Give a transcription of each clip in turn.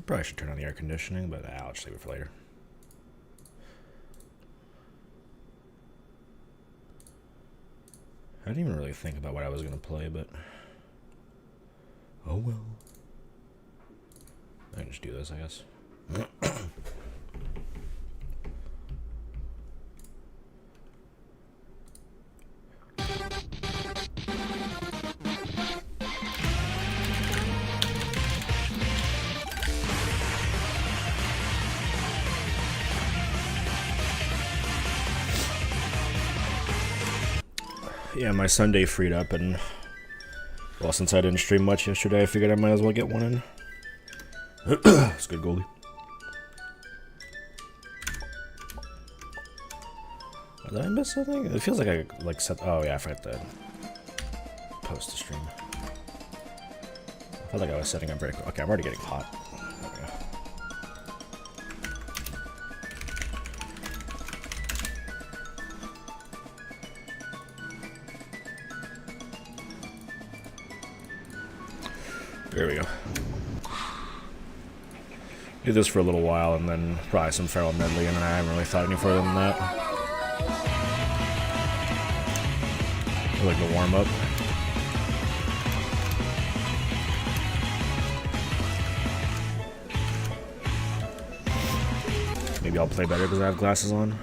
Probably should turn on the air conditioning, but I'll just leave it for later. I didn't even really think about what I was going to play, but... oh well. I can just do this, I guess. Yeah, my Sunday freed up, and well, since I didn't stream much yesterday, I figured I might as well get one in. It's good, goalie. Did I miss something? It feels like I set. Oh yeah, I forgot to post the stream. I felt like I was setting up very quick. Okay, I'm already getting hot. There we go. Do this for a little while, and then probably some Farewell Medley, and then I haven't really thought any further than that. I like the warm up. Maybe I'll play better because I have glasses on.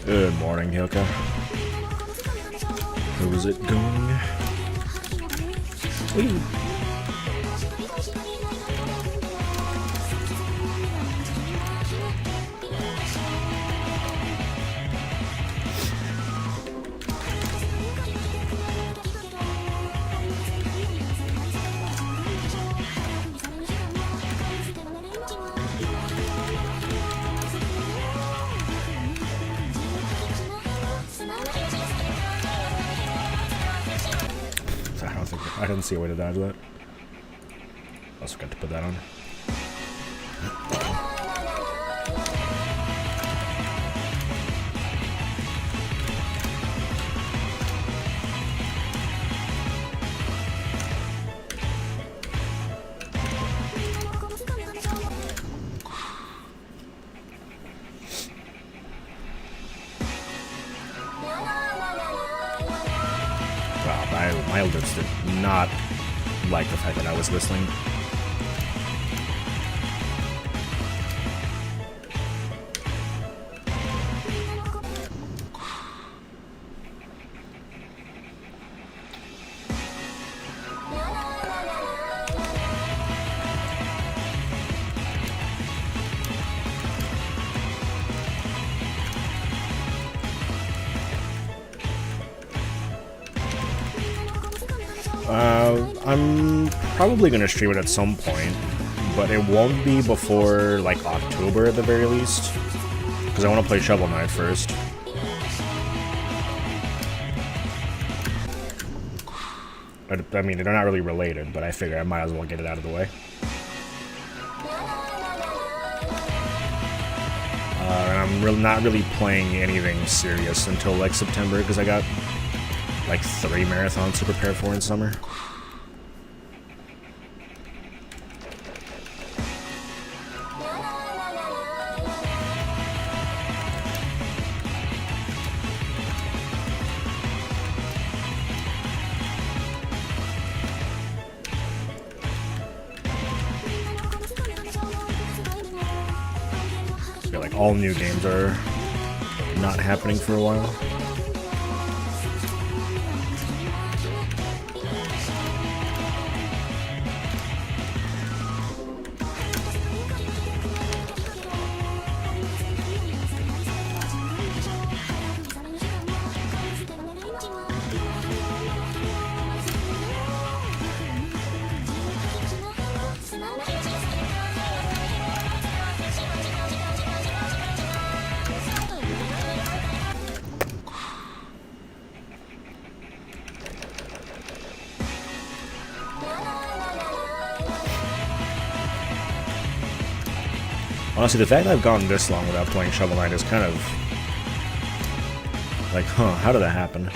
Good morning, Hilka. How is it going? Whee! I didn't see a way to dodge that. Also got to put that on. My lips did not like the fact that I was whistling. I'm probably going to stream it at some point, but it won't be before, like, October at the very least, because I want to play Shovel Knight first. I mean, they're not really related, but I figure I might as well get it out of the way. And I'm not really playing anything serious until, like, September, because I got like 3 marathons to prepare for in summer. Yeah, like all new games are not happening for a while. Honestly, the fact that I've gone this long without playing Shovel Knight is kind of like, huh, how did that happen?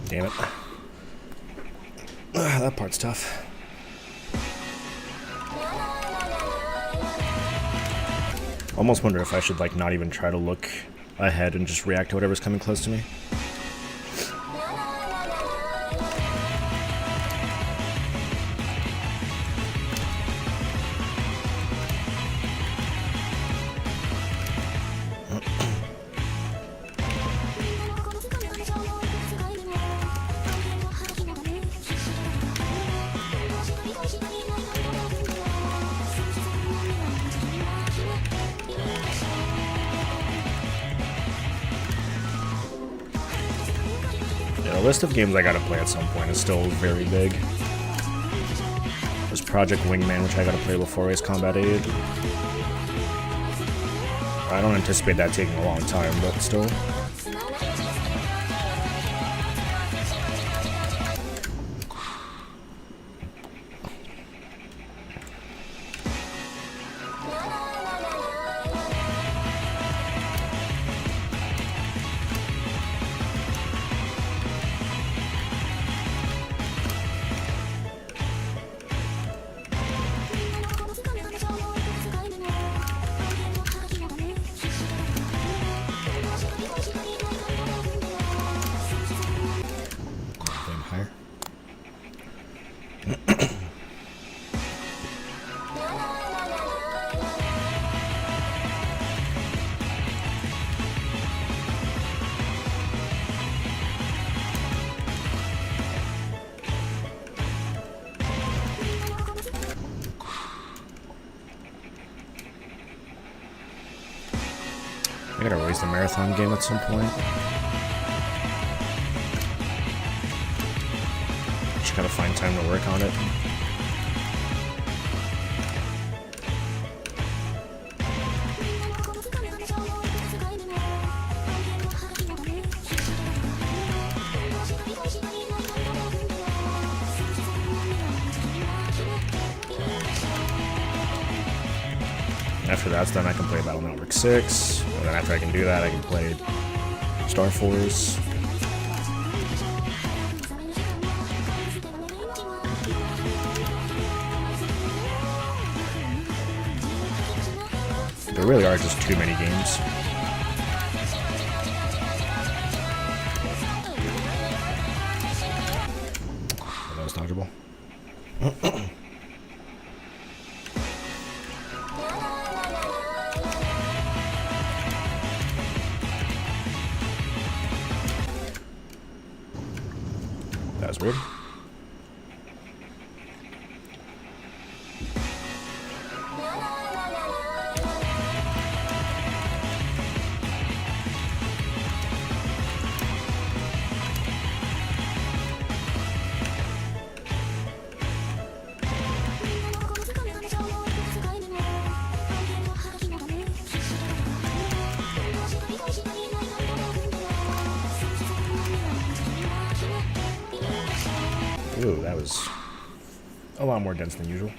Damn it. That part's tough. Almost wonder if I should like not even try to look ahead and just react to whatever's coming close to me. The list of games I gotta play at some point is still very big. There's Project Wingman, which I gotta play before Ace Combat 8. I don't anticipate that taking a long time, but still. I gotta raise the marathon game at some point. Just gotta find time to work on it. After that's done, I can play Battle Network 6. And then after I can do that, I can play Star Force. There really are just too many games. Oh, that was dodgeable. That was weird. Ooh, that was a lot more dense than usual.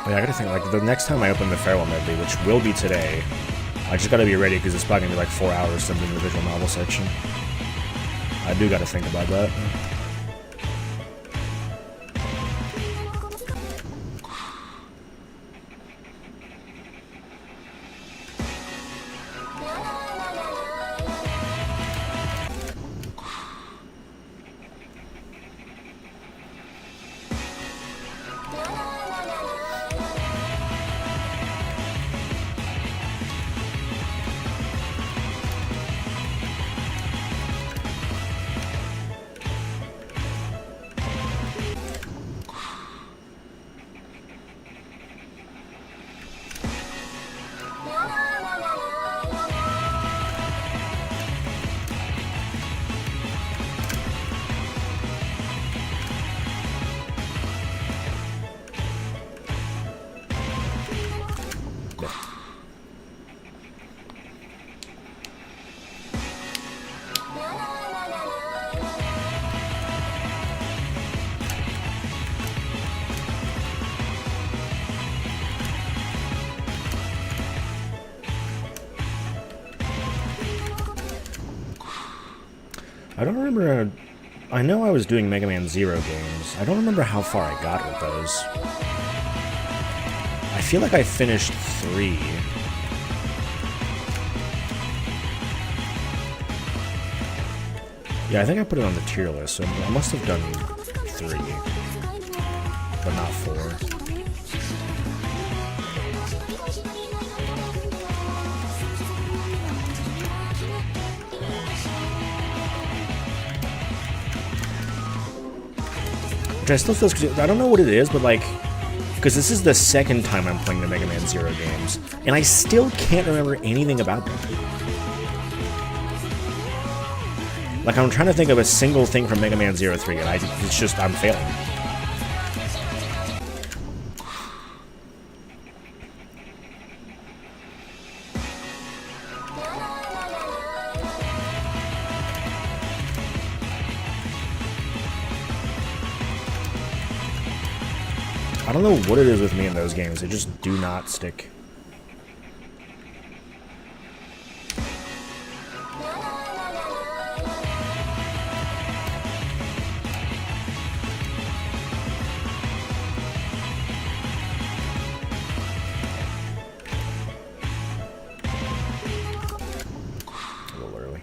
yeah, I gotta think, like, the next time I open the Farewell Medley, which will be today, I just gotta be ready, because it's probably gonna be like 4 hours to do the visual novel section. I do gotta think about that. I don't remember. I know I was doing Mega Man Zero games. I don't remember how far I got with those. I feel like I finished 3. Yeah, I think I put it on the tier list, so I must have done 3, but not 4. Which I still feel, I don't know what it is, but like, because this is the second time I'm playing the Mega Man Zero games, and I still can't remember anything about them. Like, I'm trying to think of a single thing from Mega Man Zero 3, and it's just, I'm failing. I don't know what it is with me in those games. They just do not stick. A little early.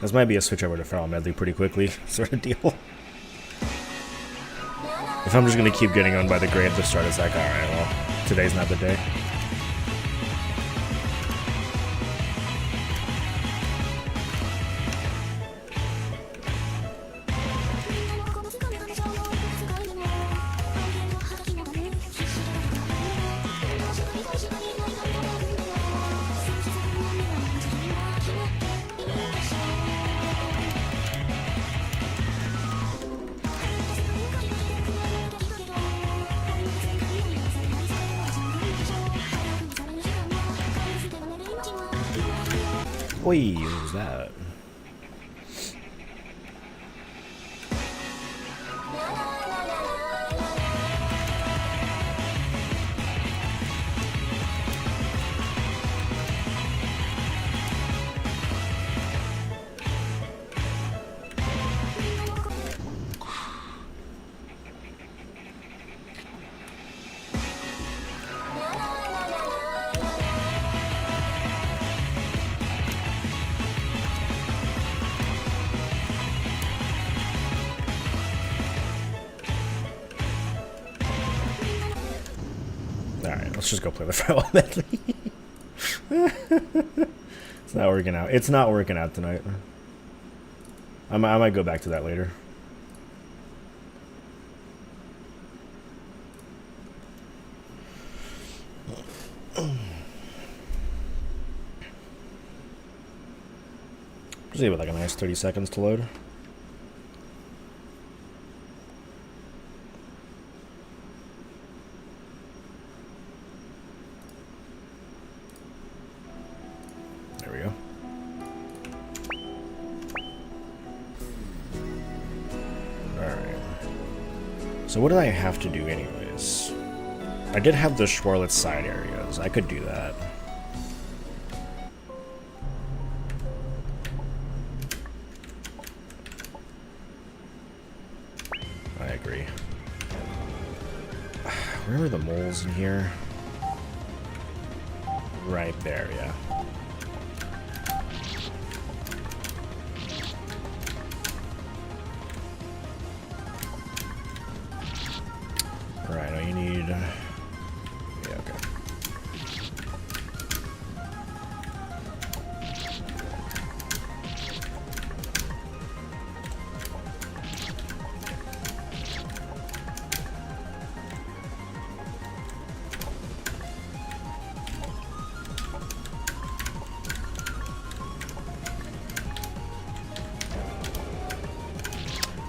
This might be a switch over to Farewell Medley pretty quickly, sort of deal. If I'm just gonna keep getting on by the grade at the start, it's like, alright, well, today's not the day. Oi, what was that? Alright, let's just go play the Farewell Medley. It's not working out. It's not working out tonight. I might go back to that later. Just give it like a nice 30 seconds to load. There we go. Alright. So what did I have to do anyways? I did have the Schwarlitz side areas. I could do that. I agree. Where are the moles in here? Right there, yeah. Alright, now you need... Yeah, okay.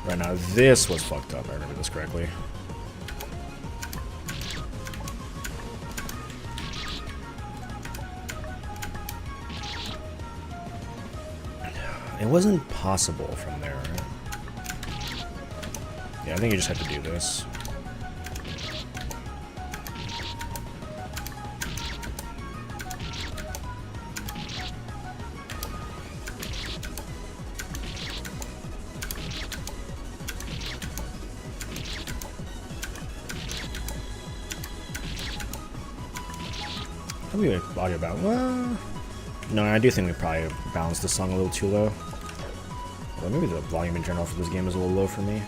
Right now, this was fucked up, I remember this correctly. It wasn't possible from there, right? Yeah, I think you just have to do this. Probably audio balance. Well, no, I do think we probably balanced the song a little too low. Well, maybe the volume in general for this game is a little low for me.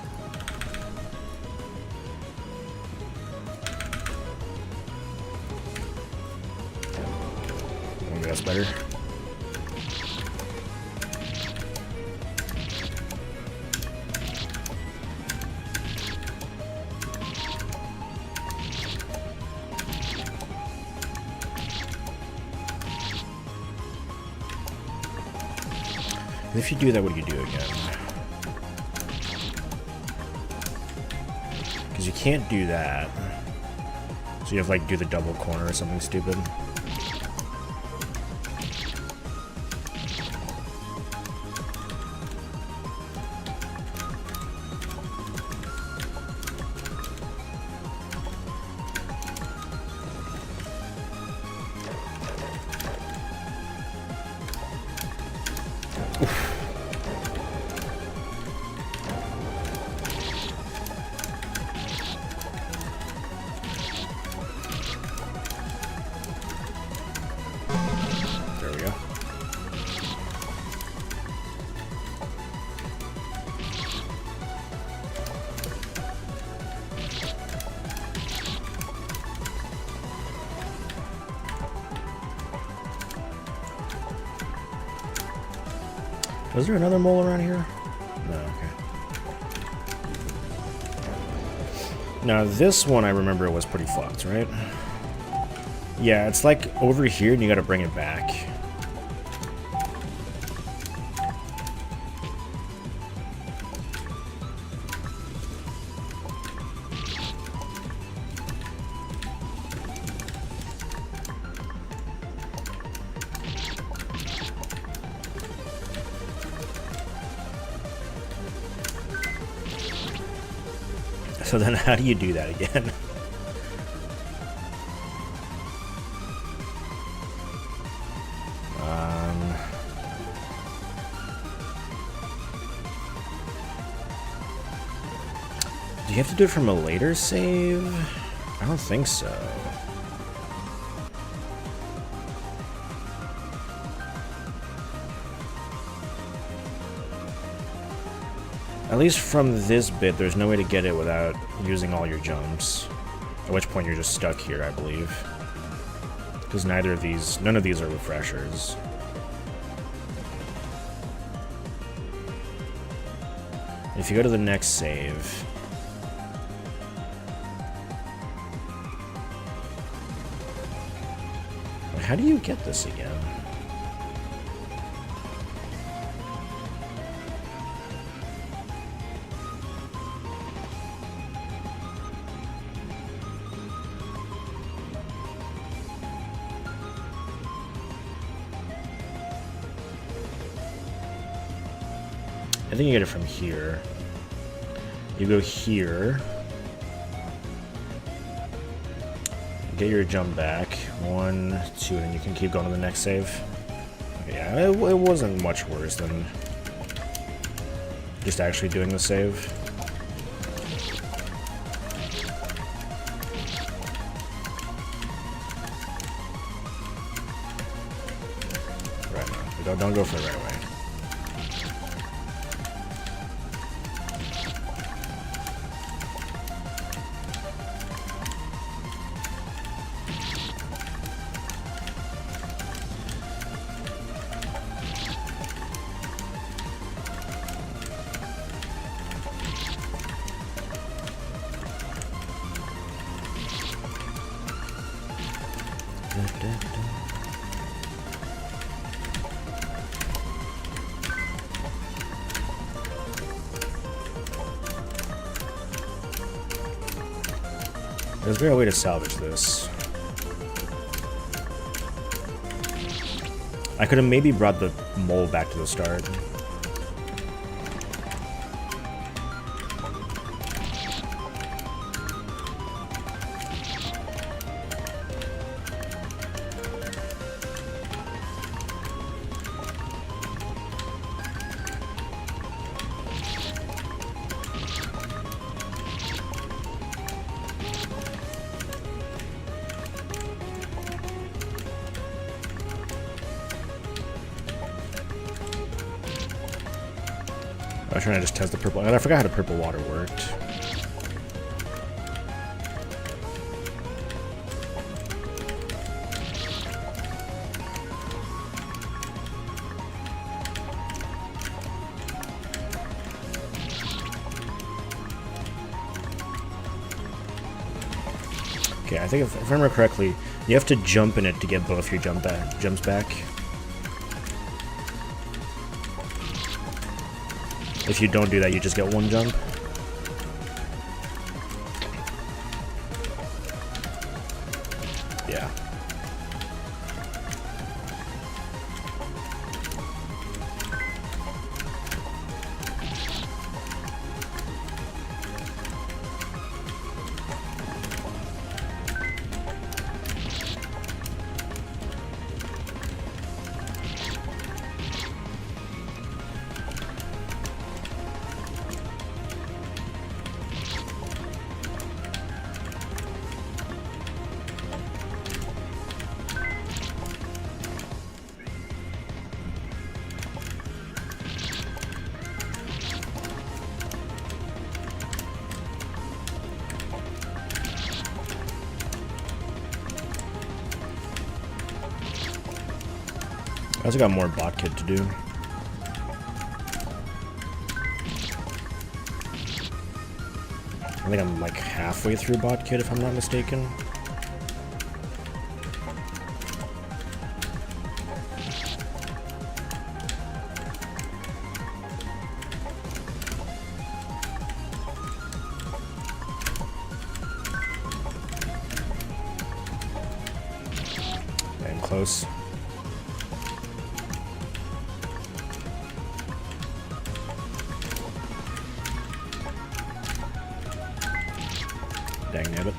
Maybe that's better. If you do that, what do you do again? Because you can't do that. So you have to like do the double corner or something stupid. There we go. Was there another mole around here? No, okay. Now this one I remember was pretty fucked, right? Yeah, it's like over here and you gotta bring it back. So then how do you do that again? Do you have to do it from a later save? I don't think so. At least from this bit, there's no way to get it without using all your jumps. At which point you're just stuck here, I believe. Because none of these are refreshers. If you go to the next save... How do you get this again? I think you get it from here. You go here. Get your jump back. 1, 2, and then you can keep going to the next save. Okay, yeah, it wasn't much worse than just actually doing the save. Right now. Don't go for it right away. There's a way to salvage this. I could have maybe brought the mole back to the start. I was trying to just test the purple, and I forgot how the purple water worked. Okay, I think if I remember correctly, you have to jump in it to get both your jumps back. If you don't do that, you just get one jump. Yeah. I also got more bot kit to do. I think I'm like halfway through bot kit if I'm not mistaken. I'm close. Dang nabbit.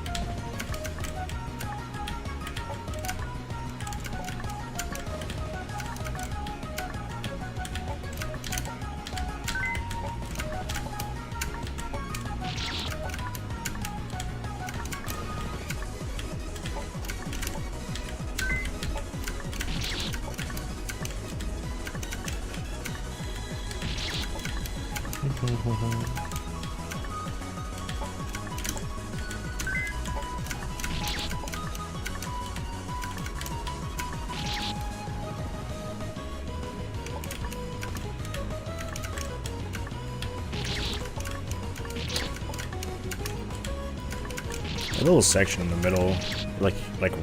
A little section in the middle, like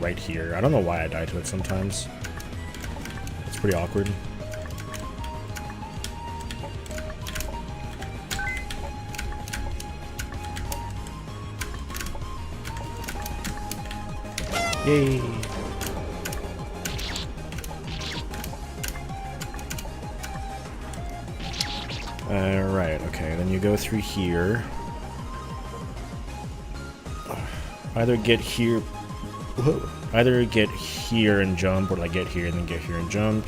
right here. I don't know why I die to it sometimes. It's pretty awkward. Yay! Alright, okay, then you go through here. Either get here... Whoa. Either get here and jump, or like get here and then get here and jump.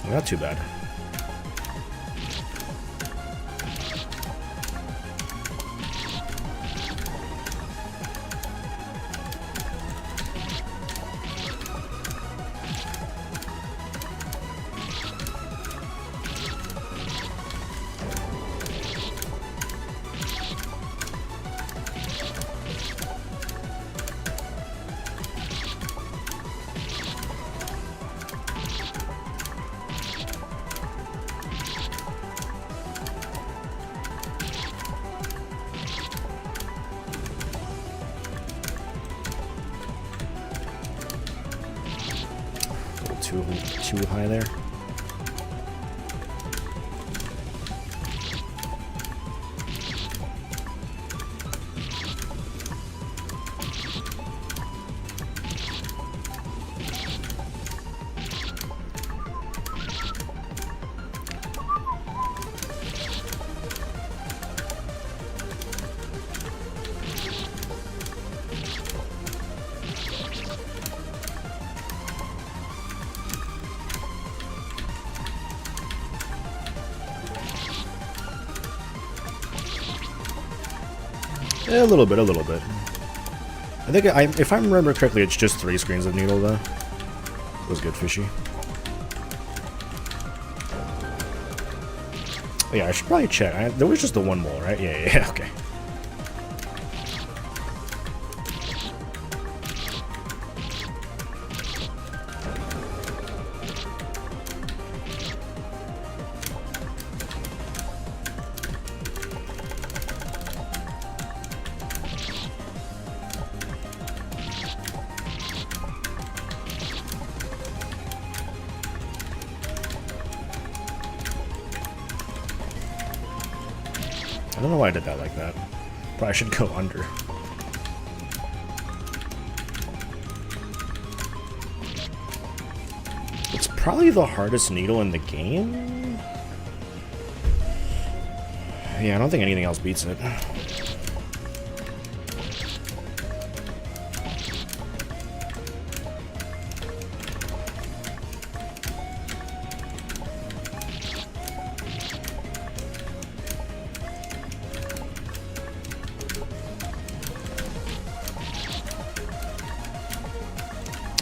Not too bad. Too high there. A little bit, a little bit. I think, if I remember correctly, it's just 3 screens of needle, though. It was good, fishy. Oh, yeah, I should probably check. There was just the one mole, right? Yeah, okay. I don't know why I did that like that. Probably should go under. It's probably the hardest needle in the game. Yeah, I don't think anything else beats it.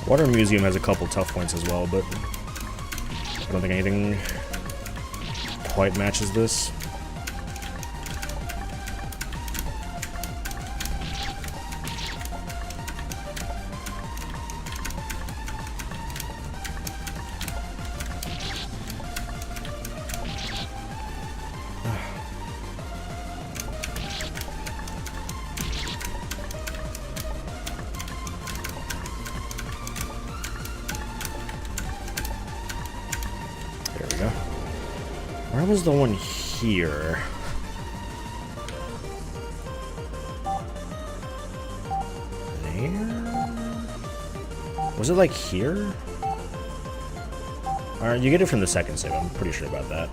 Water Museum has a couple tough points as well, but I don't think anything quite matches this. Where was the one here? There? Was it like here? Alright, you get it from the second save, I'm pretty sure about that.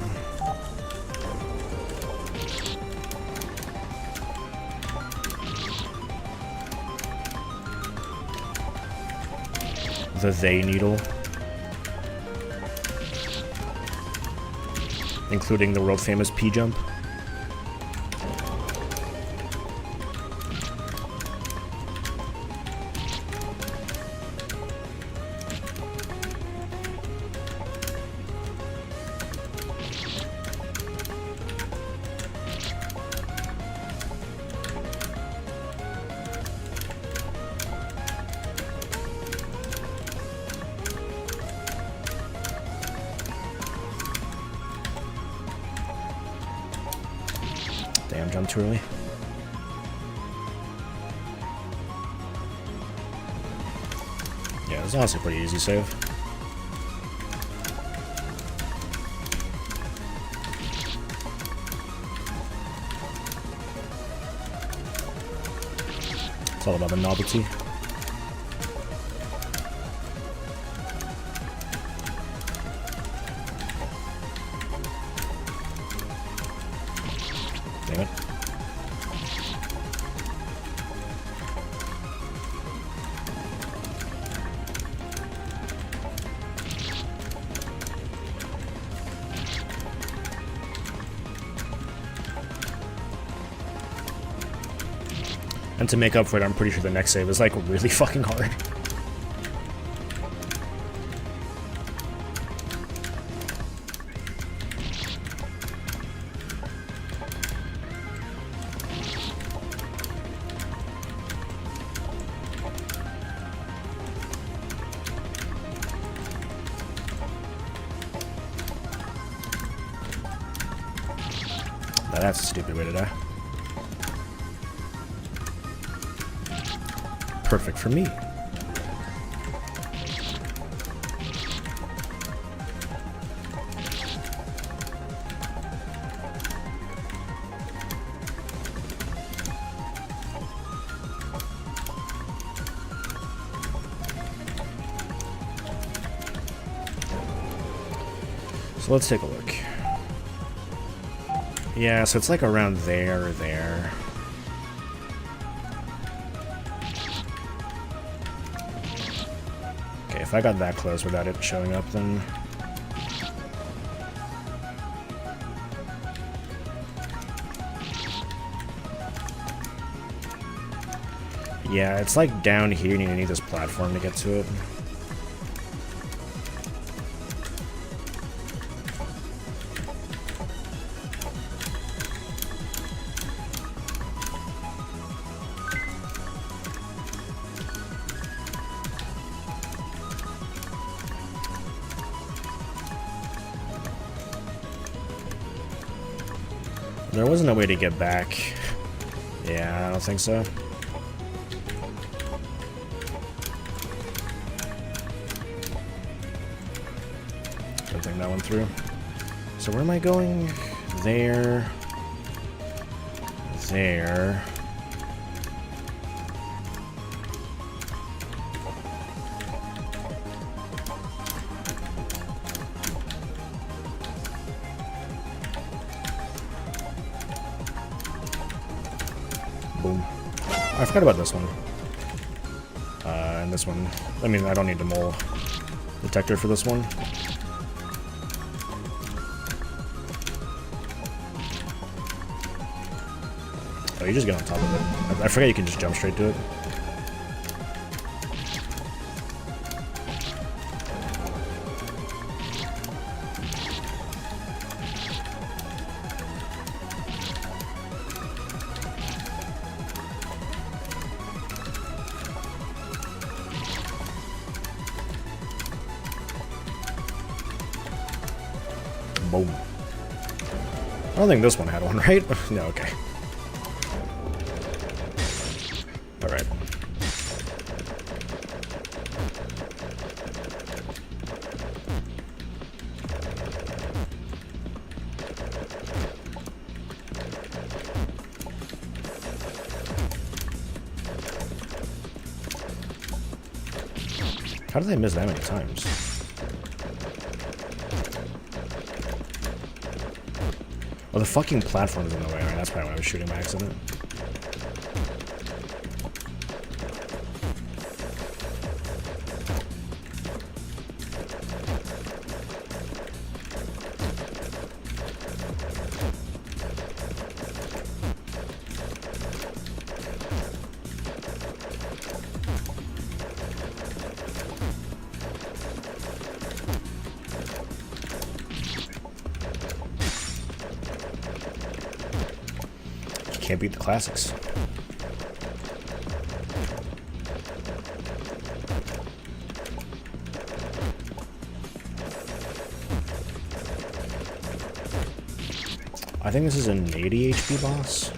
The They Needle. Including the world-famous P-Jump. Damn, jumped too early. Yeah, it's honestly a pretty easy save. It's all about the novelty. Damn it. And to make up for it, I'm pretty sure the next save is like really fucking hard. Now that's a stupid way to die. Perfect for me. So let's take a look. Yeah, so it's like around there or there. Okay, if I got that close without it showing up, then... Yeah, it's like down here and you need this platform to get to it. There wasn't a way to get back. Yeah, I don't think so. Don't think that one through. So where am I going? There. There. Boom. I forgot about this one. And this one. I mean, I don't need the mole detector for this one. Oh, you just get on top of it. I forget you can just jump straight to it. Boom. I don't think this one had one, right? No, okay. Alright. How did I miss that many times? Oh, the fucking platform's in the way, right? That's probably why I was shooting by accident. Can't beat the classics. I think this is an 80 HP boss.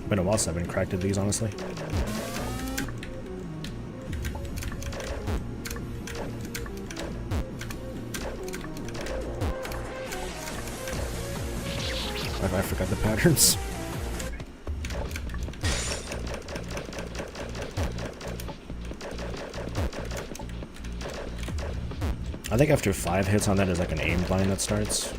Been a while since I've been cracked at these, honestly. I forgot the patterns. I think after 5 hits on that is like an aim blind that starts.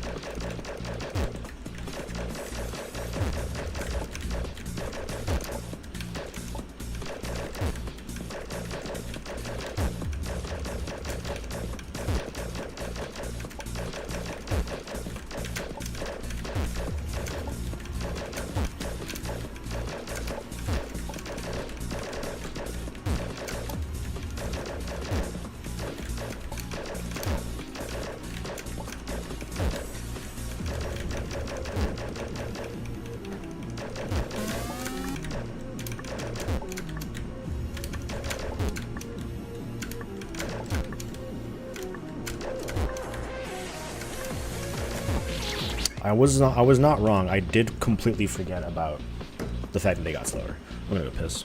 I was not wrong. I did completely forget about the fact that they got slower. I'm gonna go piss.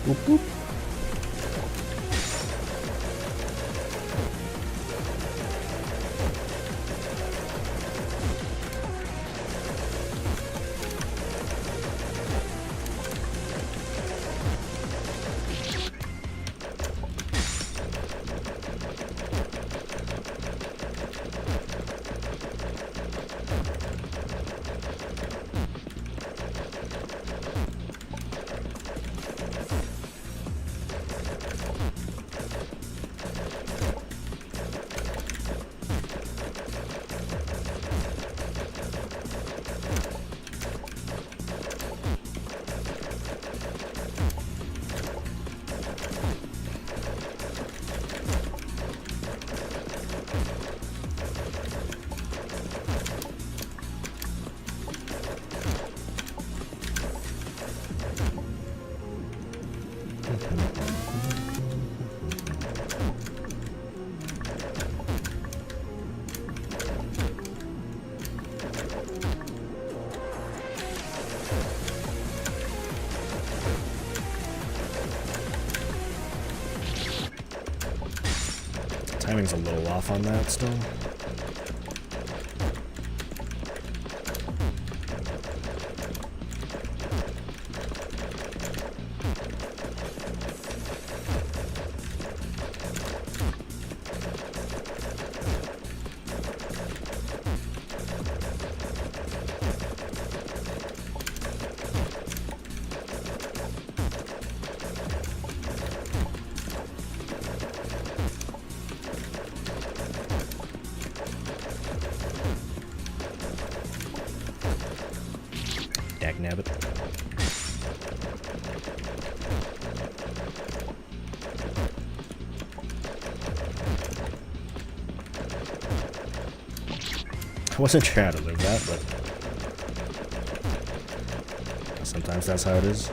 Boop, boop. Timing's a little off on that still. Dagnabbit. I wasn't sure how to live that, but sometimes that's how it is.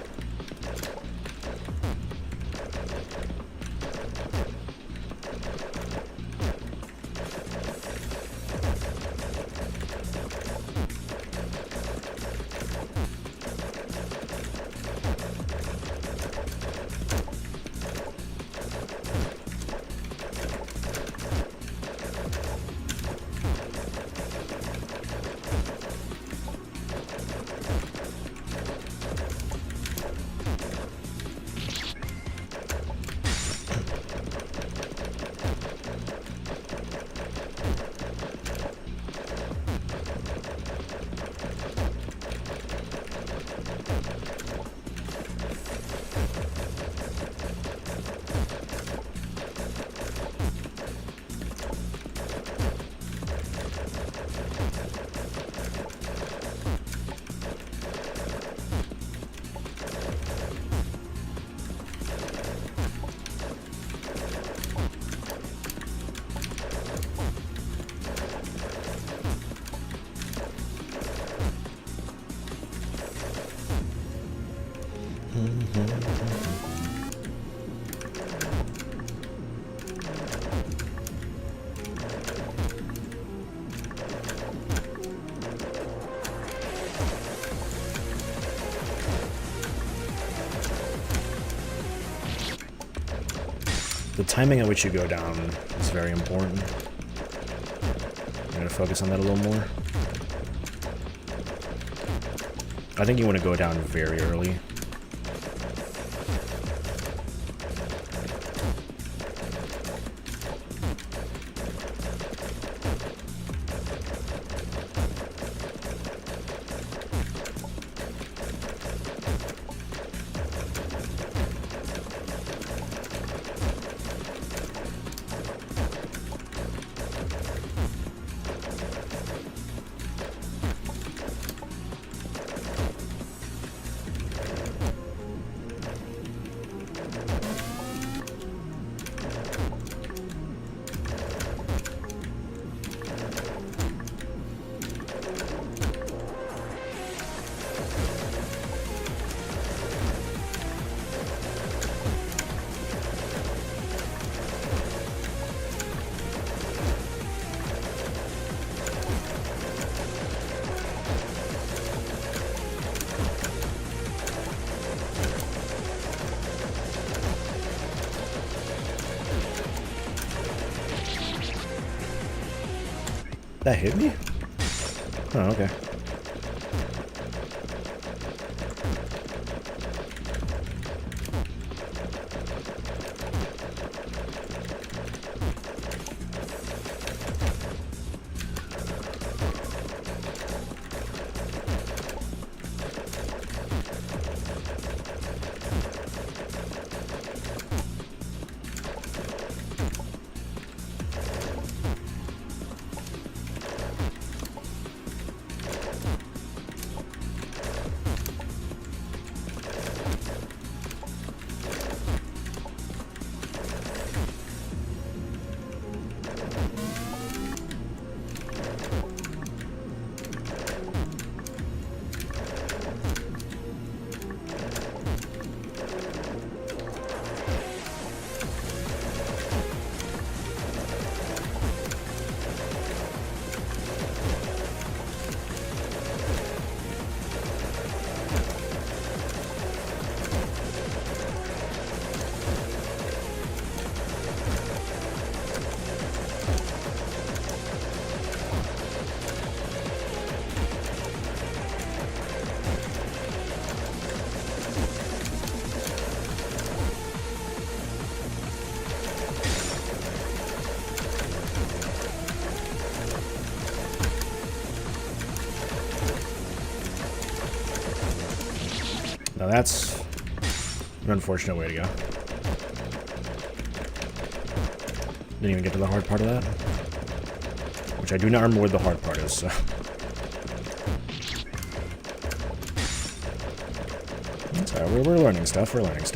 The timing at which you go down is very important. I'm going to focus on that a little more. I think you want to go down very early. That hit me? Oh, okay. Now that's an unfortunate way to go. Didn't even get to the hard part of that. Which I do not remember what the hard part is, so. That's alright, we're learning stuff, We're relearning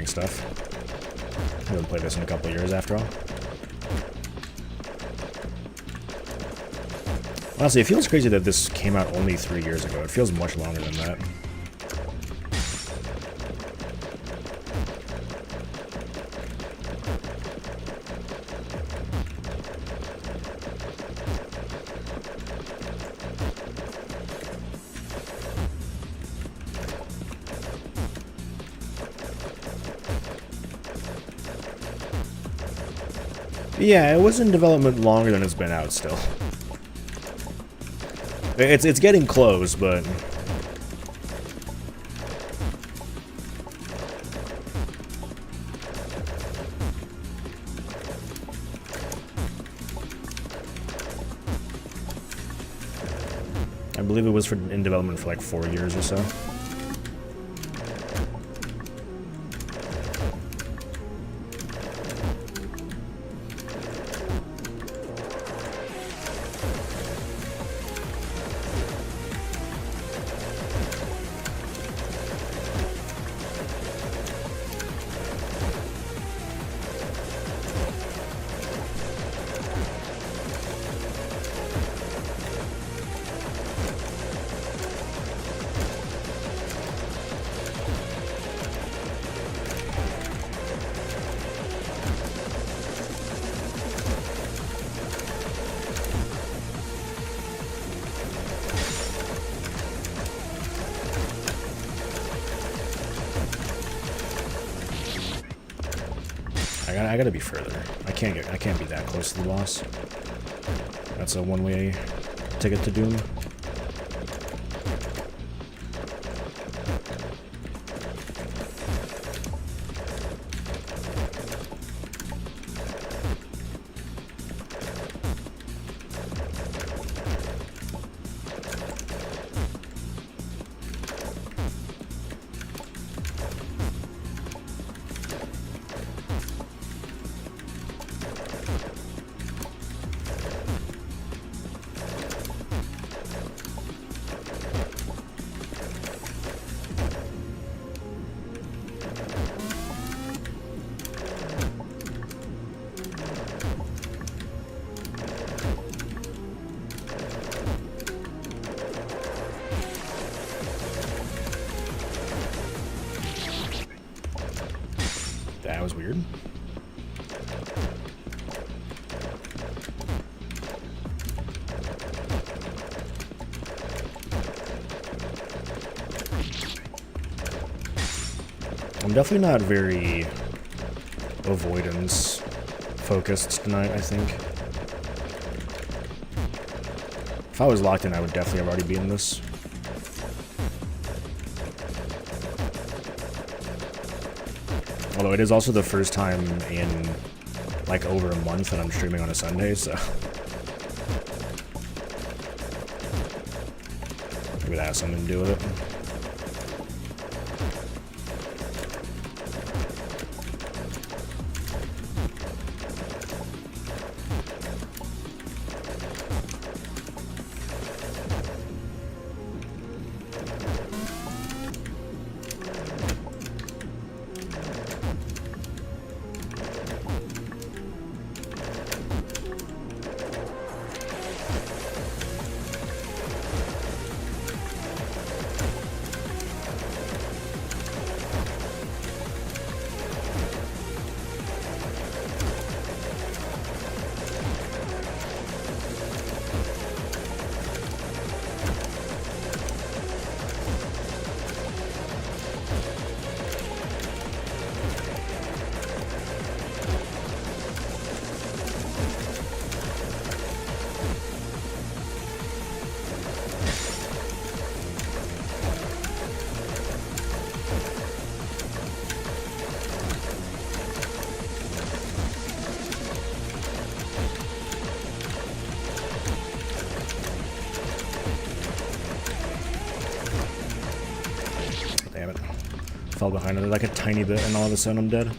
stuff. Haven't played this in a couple years after all. Honestly, it feels crazy that this came out only 3 years ago. It feels much longer than that. Yeah, it was in development longer than it's been out still. It's getting close, but I believe it was in development for like 4 years or so. I gotta be further. I can't be that close to the boss. That's a one-way ticket to doom. That was weird. I'm definitely not very avoidance focused tonight, I think. If I was locked in, I would definitely have already beaten this. Although it is also the first time in like over a month that I'm streaming on a Sunday, so maybe that has something to do with it. fell behind it like a tiny bit, and all of a sudden I'm dead.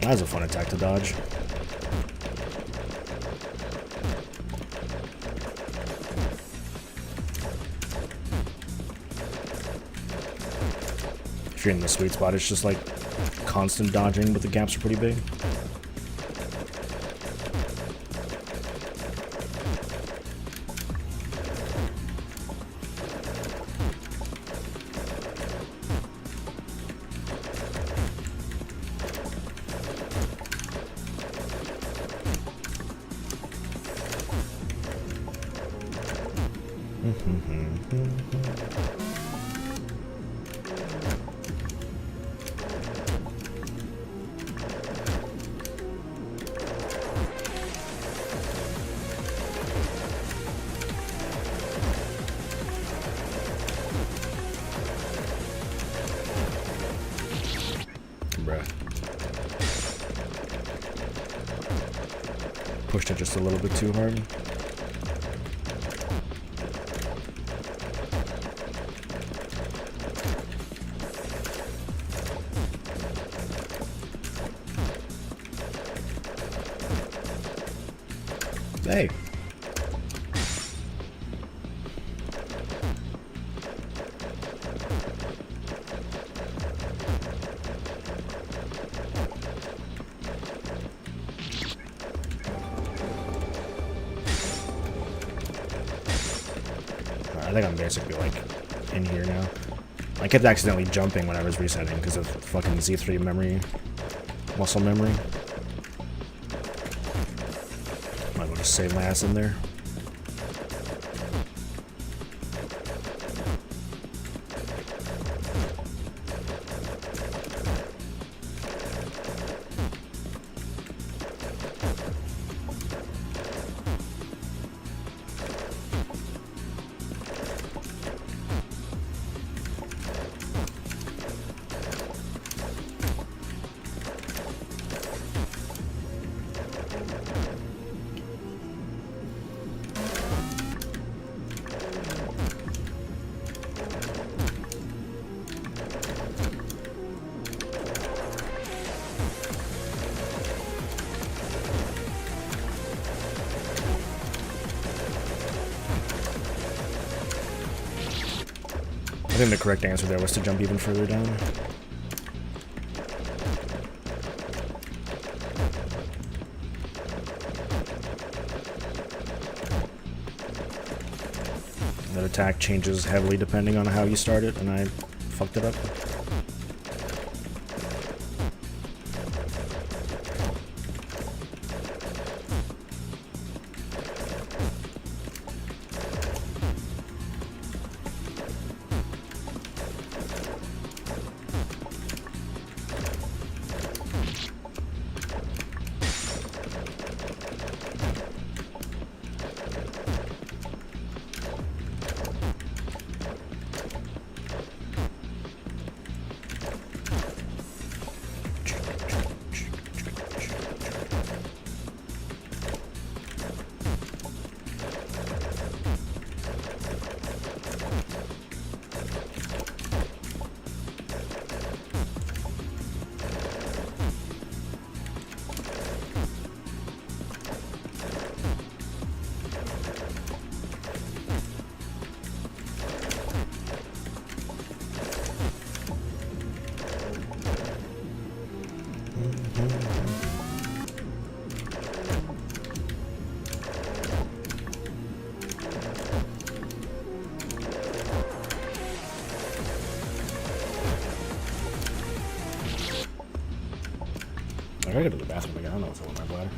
That was a fun attack to dodge. If you're in the sweet spot, it's just like constant dodging, but the gaps are pretty big. Pushed it just a little bit too hard. Hey. I think I'm basically, like, in here now. I kept accidentally jumping when I was resetting because of fucking Z3 memory, muscle memory. Might as well just save my ass in there. I think the correct answer there was to jump even further down. That attack changes heavily depending on how you start it, and I fucked it up. I gotta go to the bathroom again. I don't know what's wrong with my bladder.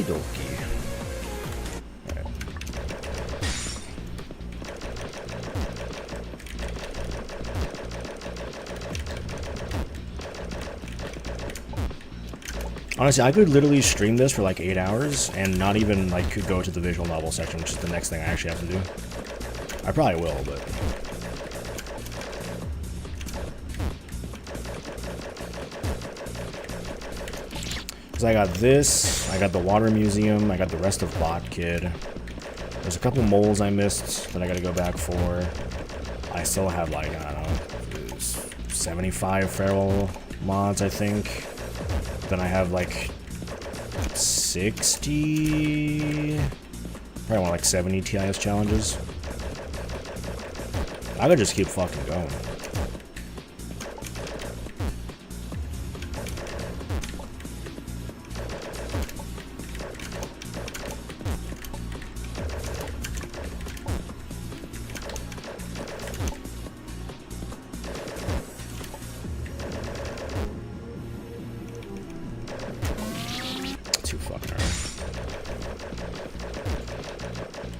dokie. Alright. Honestly, I could literally stream this for like 8 hours and not even like could go to the visual novel section, which is the next thing I actually have to do. I probably will, but... Because I got this, I got the water museum, I got the rest of Bot Kid. There's a couple moles I missed that I gotta go back for. I still have like, I don't know, 75 Farewell mods, I think. Then I have like 60, probably want like 70 TIS challenges. I could just keep fucking going.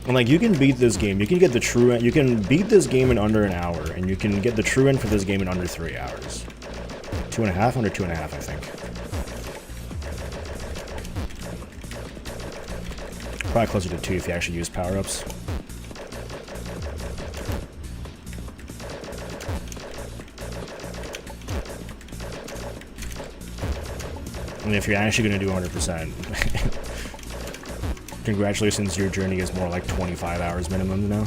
And like, you can beat this game, you can get the true end, you can beat this game in under an hour, and you can get the true end for this game in under 3 hours. 2.5, under 2.5, I think. Probably closer to 2 if you actually use power-ups. And if you're actually going to do 100%, congratulations, your journey is more like 25 hours minimum now.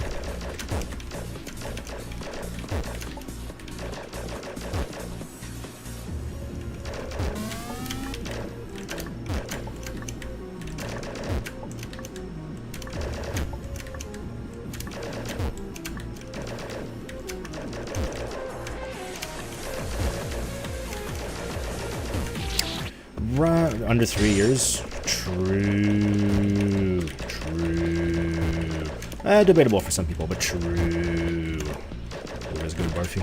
Right, under 3 years. True. Debatable for some people, but true. Always good, Barfy.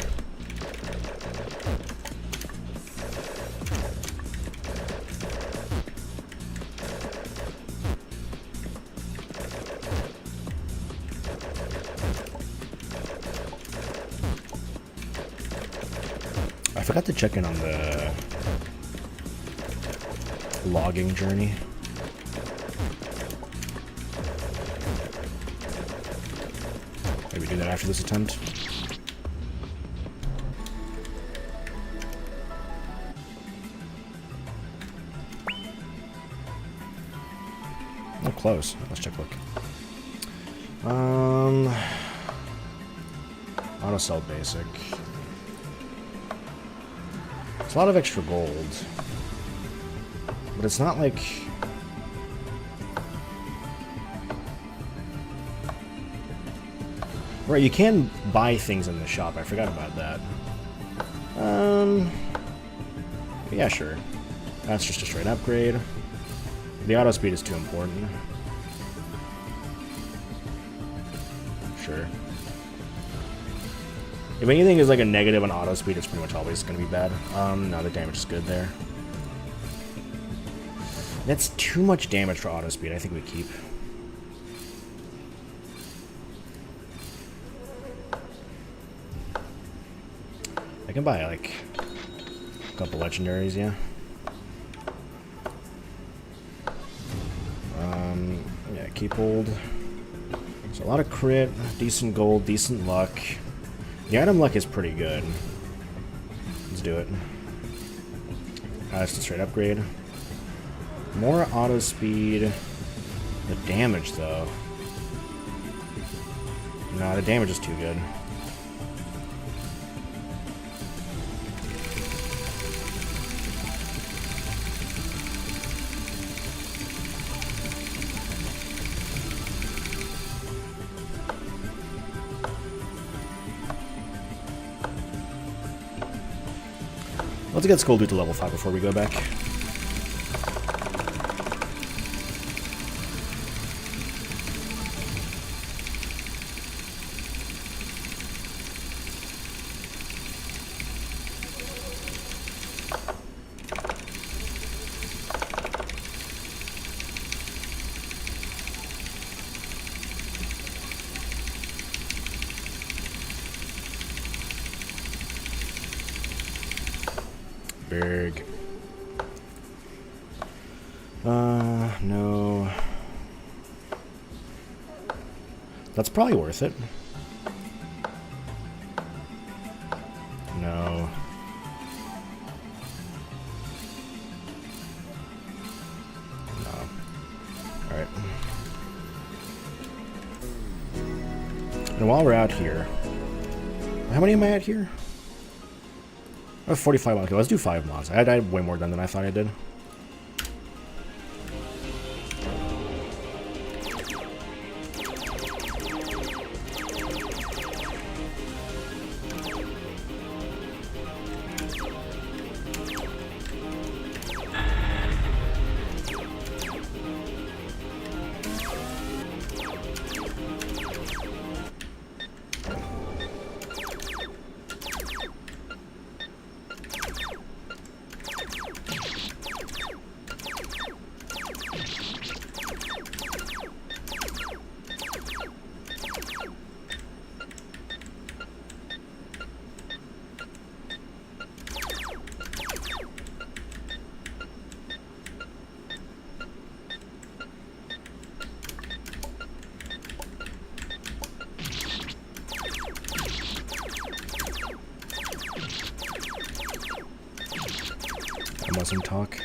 I forgot to check in on the logging journey. Maybe do that after this attempt. Oh, close. Let's check quick. Auto sell basic. It's a lot of extra gold. But it's not like... Right, you can buy things in the shop. I forgot about that. Yeah, sure. That's just a straight upgrade. The auto speed is too important. Sure. If anything is like a negative on auto speed, it's pretty much always going to be bad. No, the damage is good there. That's too much damage for auto speed. I think we keep. I can buy like a couple legendaries, yeah. Yeah, keep hold. So a lot of crit, decent gold, decent luck. The item luck is pretty good. Let's do it. That's a straight upgrade. More auto speed. The damage, though. No, the damage is too good. Let's get Skull Dude to level 5 before we go back. big. No. That's probably worth it. No. No. Alright. And while we're out here... How many am I at here? I have 45 mods. Okay, let's do 5 mods. I had way more done than I thought I did. I mustn't talk.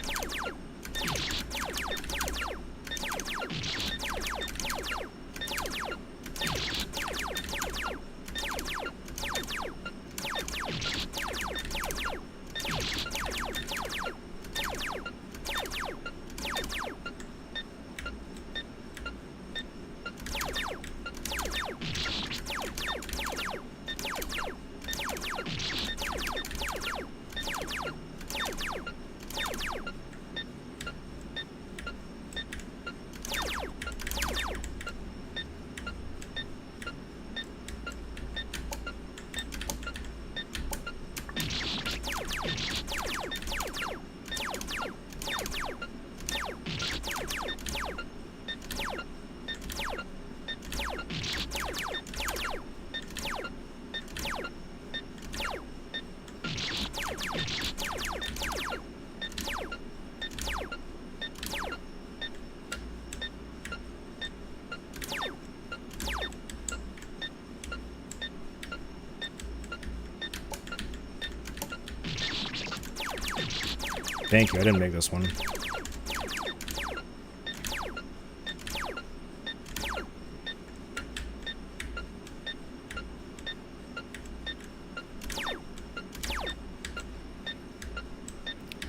Thank you, I didn't make this one.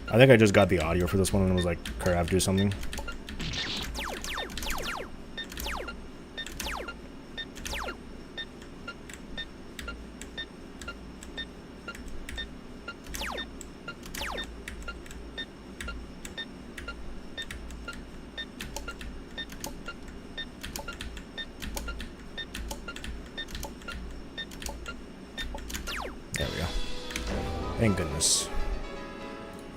I think I just got the audio for this one and it was like, Craft, do something. There we go. Thank goodness.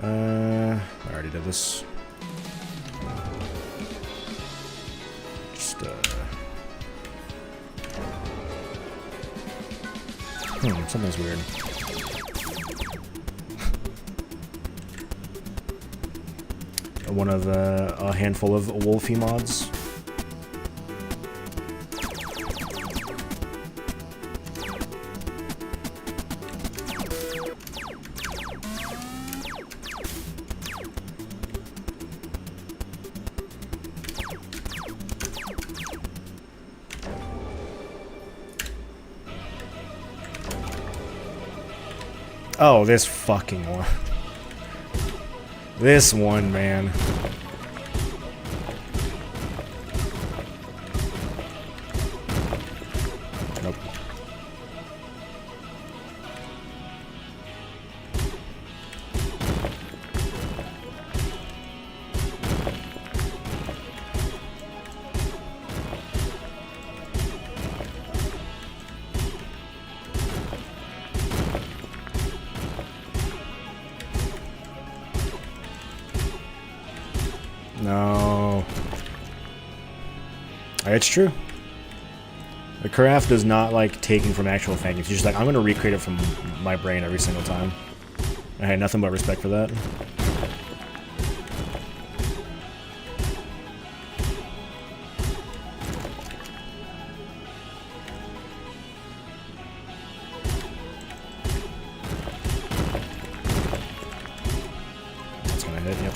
I already did this. Just, something's weird. One of a handful of Wolfie mods. Oh, this fucking one. This one, man. Nope. No. It's true. The craft is not like taking from actual fangings. He's just like, I'm gonna recreate it from my brain every single time. I had nothing but respect for that. That's gonna hit, yep.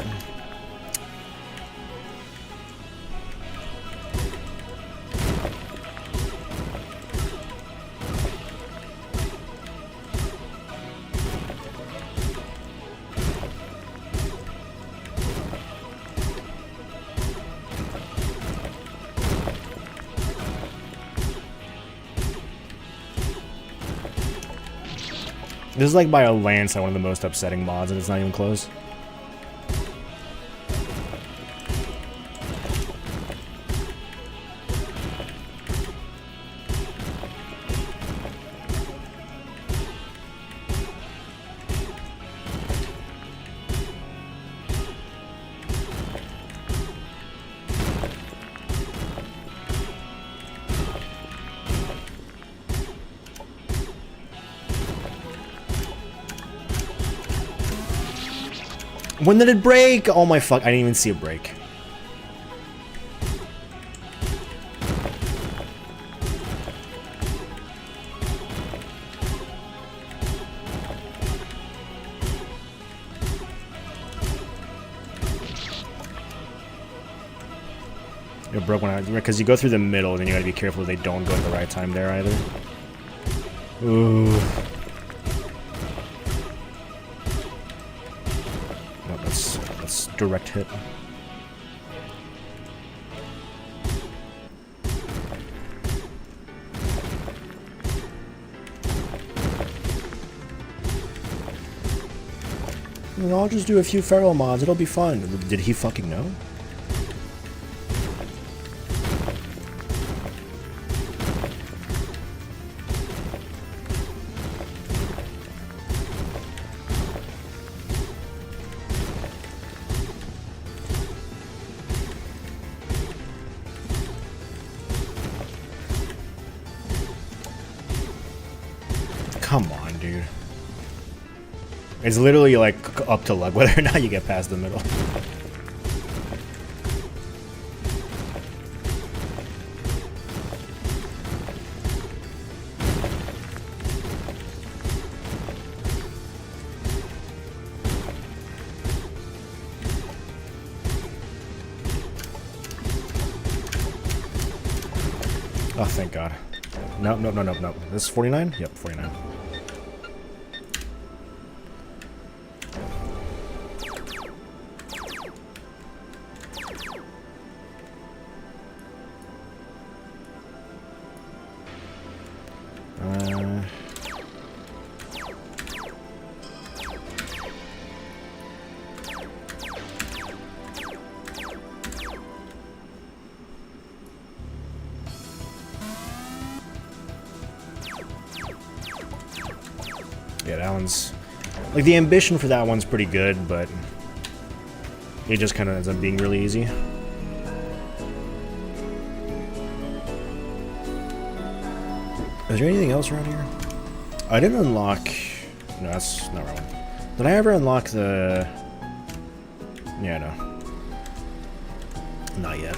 This is like by a landslide one of the most upsetting mods, and it's not even close. When did it break? Oh my fuck, I didn't even see it break. It broke when I, because you go through the middle, then you gotta be careful they don't go at the right time there either. Ooh. That's direct hit. I'll just do a few Farewell mods, it'll be fun. Did he fucking know? Come on, dude. It's literally like up to luck whether or not you get past the middle. Oh, thank God. No, no, no, no, no. This is 49? Yep, 49. Yeah, that one's... Like, the ambition for that one's pretty good, but... it just kind of ends up being really easy. Is there anything else around here? I didn't unlock... No, that's not right one. Did I ever unlock the... Yeah, no. Not yet.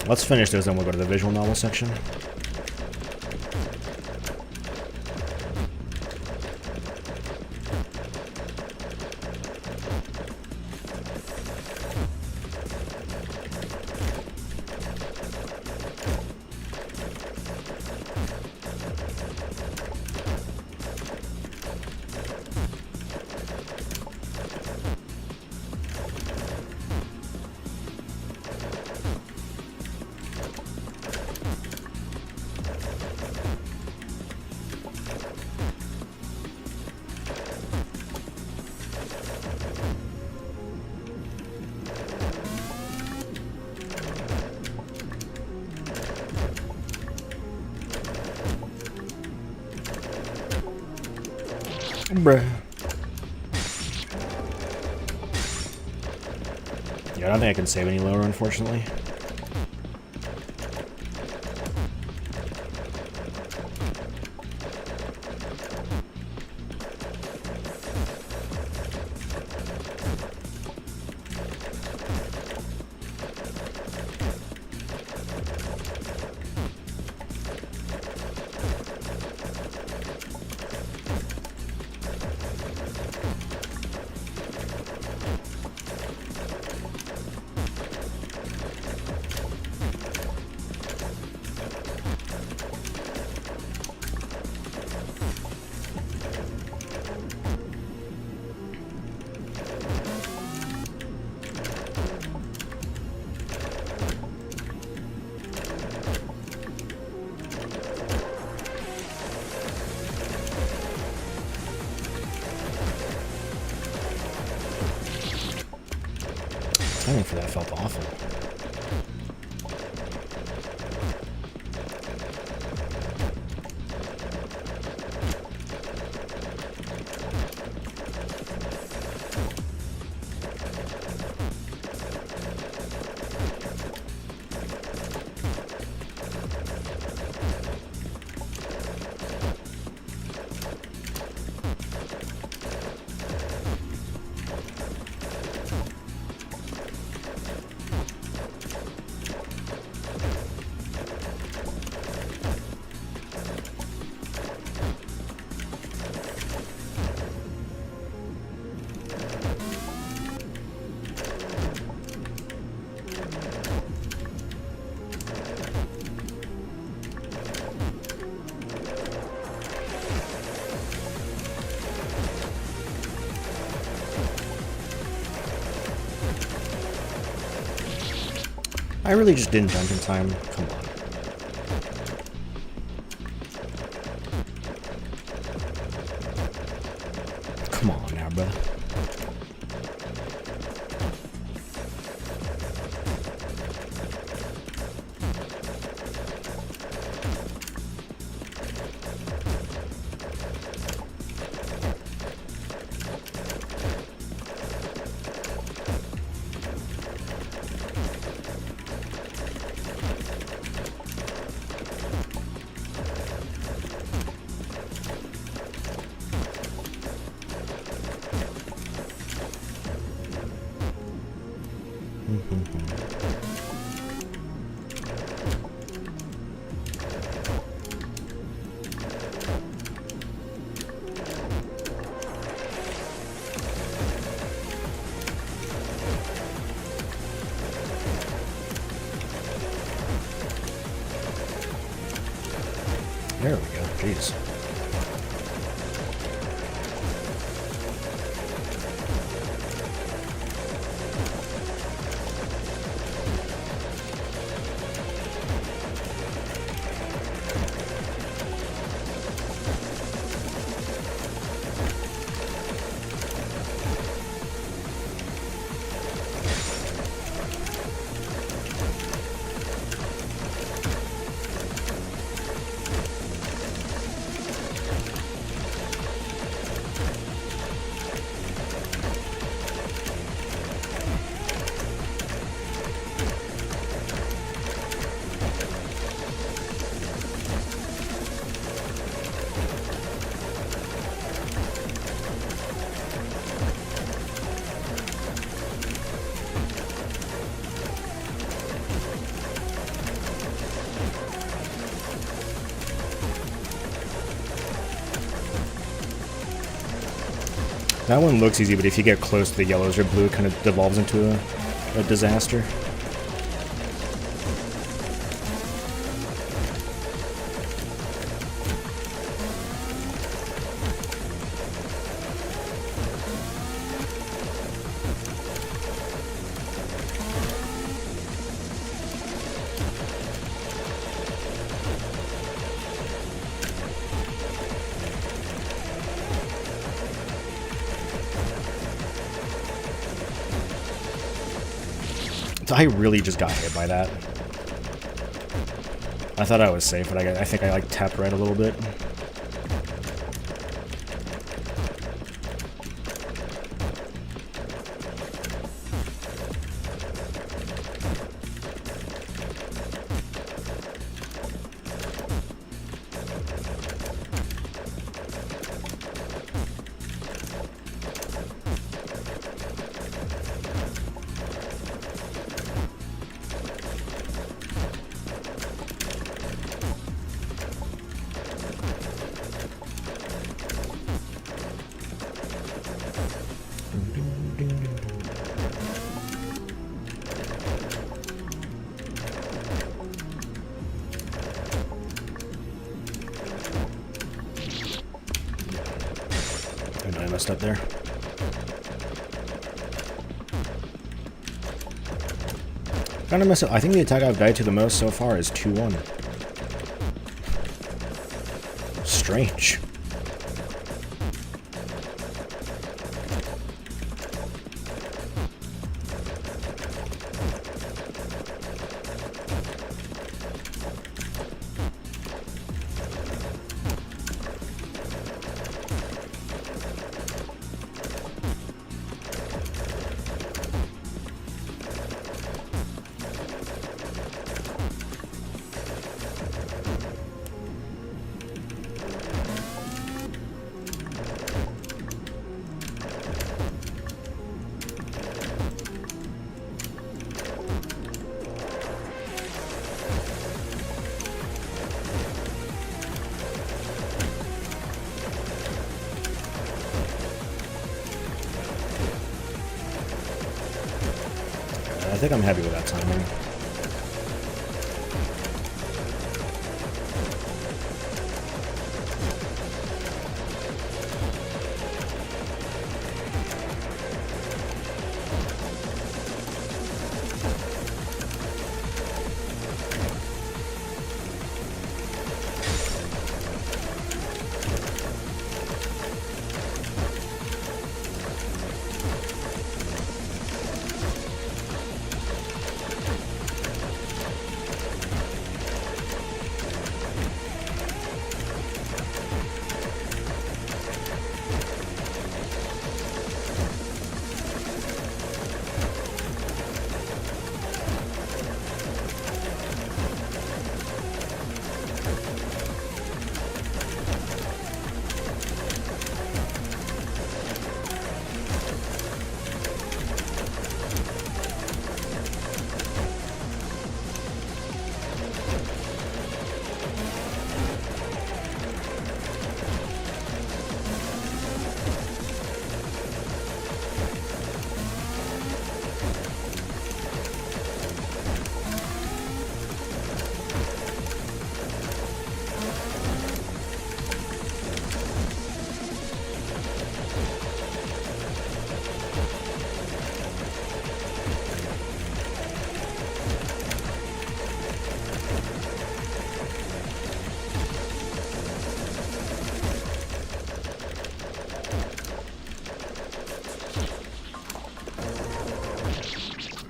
Let's finish those, then we'll go to the visual novel section. Bruh. Yeah, I don't think I can save any lower, unfortunately. Timing for that felt awful. I really just didn't jump in time. Come on. Come on now, brother. There we go. Jeez. That one looks easy, but if you get close to the yellows or blue, it kind of devolves into a disaster. I really just got hit by that. I thought I was safe, but I think I like tapped right a little bit. messed up there. Kind of messed up. I think the attack I've died to the most so far is 2-1. Strange. I think I'm happy with that timing.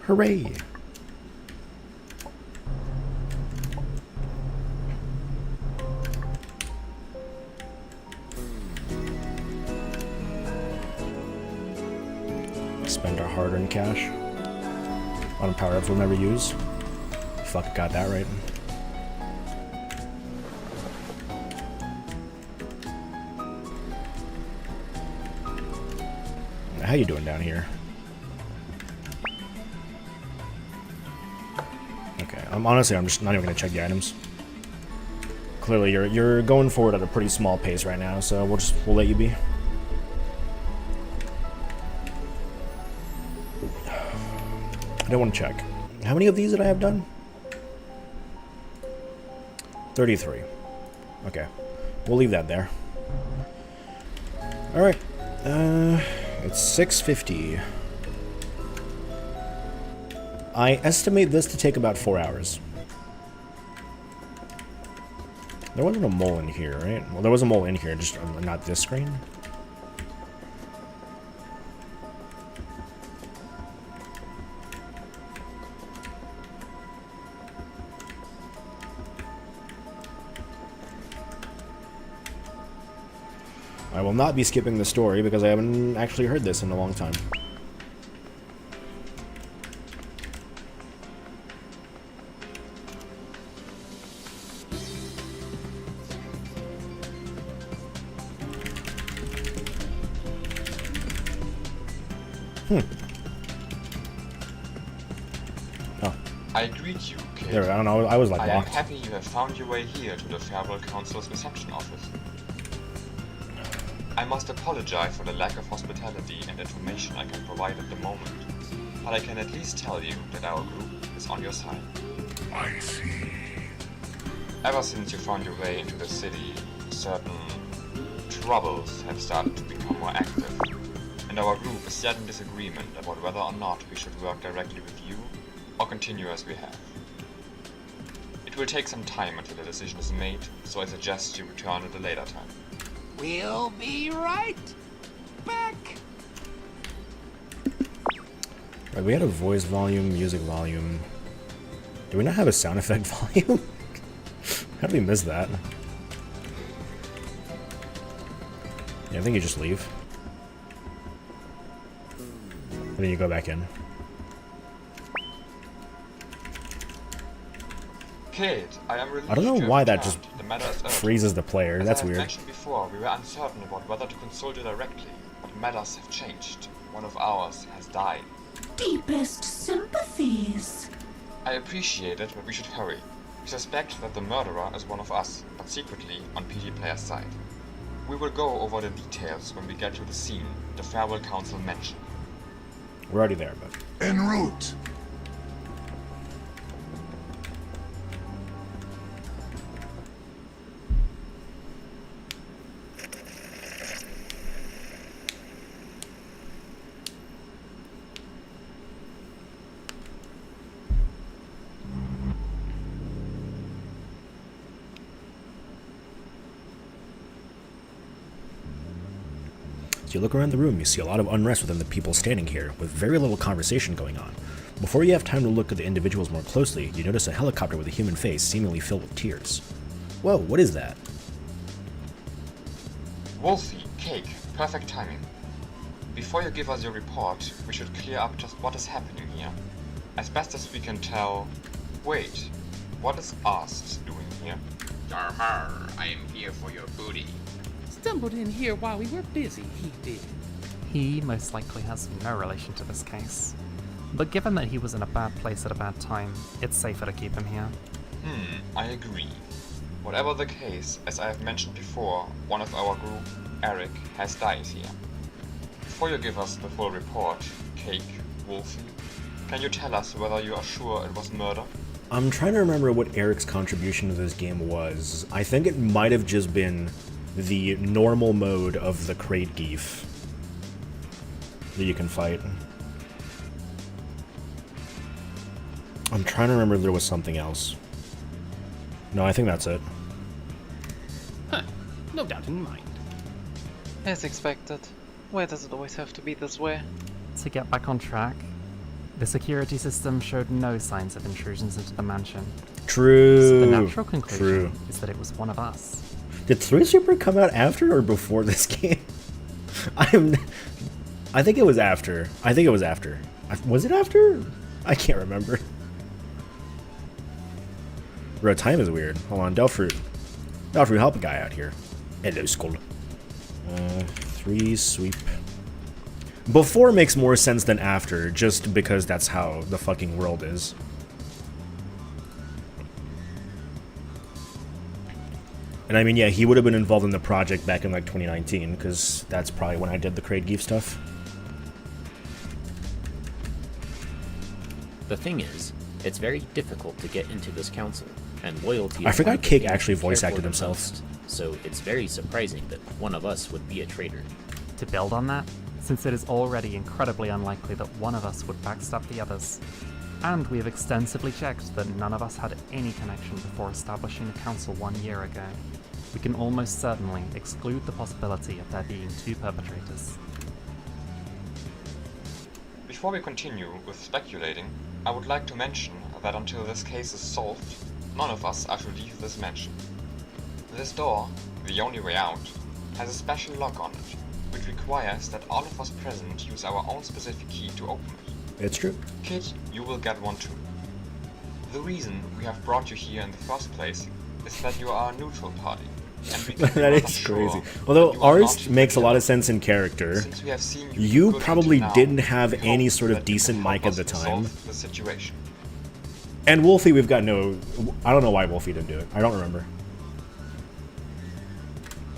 Hooray! Spend our hard-earned cash on power-ups we'll never use. Fuck, got that right. How you doing down here? Okay, honestly, I'm just not even gonna check the items. Clearly, you're going forward at a pretty small pace right now, so we'll let you be. I don't want to check. How many of these did I have done? 33. Okay, we'll leave that there. All right, it's 6:50. I estimate this to take about 4 hours. There wasn't a mole in here, right? Well, there was a mole in here, just not this screen. I will not be skipping the story because I haven't actually heard this in a long time. Oh. I greet you, kid. There, I don't know, I was like I am locked. happy you have found your way here to the Farewell Council's reception office. I must apologize for the lack of hospitality and information I can provide at the moment, but I can at least tell you that our group is on your side. I see. Ever since you found your way into the city, certain squabbles have started to become more active, and our group is yet in disagreement about whether or not we should work directly with you or continue as we have. It will take some time until the decision is made, so I suggest you return at a later time. We'll be right back. Right, we had a voice volume, music volume. Do we not have a sound effect volume? How did we miss that? Yeah, I think you just leave. And then you go back in. Kate, I am relieved I don't know you have why that returned. just The matter is urgent. freezes the player. As That's I have weird. mentioned before, we were uncertain about whether to consult you directly, but matters have changed. One of ours has died. Deepest sympathies. I appreciate it, but we should hurry. We suspect that the murderer is one of us, but secretly on PD Player's side. We will go over the details when we get to the scene the Farewell Council mentioned. We're already there, but... En route. As you look around the room, you see a lot of unrest within the people standing here, with very little conversation going on. Before you have time to look at the individuals more closely, you notice a helicopter with a human face seemingly filled with tears. Whoa, what is that? Wolfie, Cake, perfect timing. Before you give us your report, we should clear up just what is happening here. As best as we can tell... Wait, what is Ast doing here? Har, I am here for your booty. Stumbled in here while we were busy, he did. He most likely has no relation to this case. But given that he was in a bad place at a bad time, it's safer to keep him here. I agree. Whatever the case, as I have mentioned before, one of our group, Eric, has died here. Before you give us the full report, Cake, Wolfie, can you tell us whether you are sure it was murder? I'm trying to remember what Eric's contribution to this game was. I think it might have just been the normal mode of the crate geef that you can fight. I'm trying to remember if there was something else. No, I think that's it. Huh, no doubt in mind. As expected. Why does it always have to be this way? To get back on track, the security system showed no signs of intrusions into the mansion. True. So the natural conclusion True. is that it was one of us. Did 3 Super come out after or before this game? I think it was after. I think it was after. Was it after? I can't remember. Bro, time is weird. Hold on, Delfruit. Delfruit, help a guy out here. Hello, Skull. 3 sweep. Before makes more sense than after, just because that's how the fucking world is. And I mean, yeah, he would have been involved in the project back in like 2019, because that's probably when I did the Crate Geef stuff. The thing is, it's very difficult to get into this council, and loyalty I is forgot one of the Cake things actually they care voice for acted the himself. most, so it's very surprising that one of us would be a traitor. To build on that, since it is already incredibly unlikely that one of us would backstab the others, and we have extensively checked that none of us had any connection before establishing the council 1 year ago, we can almost certainly exclude the possibility of there being 2 perpetrators. Before we continue with speculating, I would like to mention that until this case is solved, none of us are to leave this mansion. This door, the only way out, has a special lock on it, which requires that all of us present use our own specific key to open it. It's true. Kit, you will get one too. The reason we have brought you here in the first place is that you are a neutral party. And we can be That rather is sure crazy. that Although you are ours not makes a lot of guilty. sense in character, Since we have seen you good probably until now, didn't have we any hope sort of that you decent can mic help at the us time. resolve the situation. And Wolfie, we've got no... I don't know why Wolfie didn't do it. I don't remember.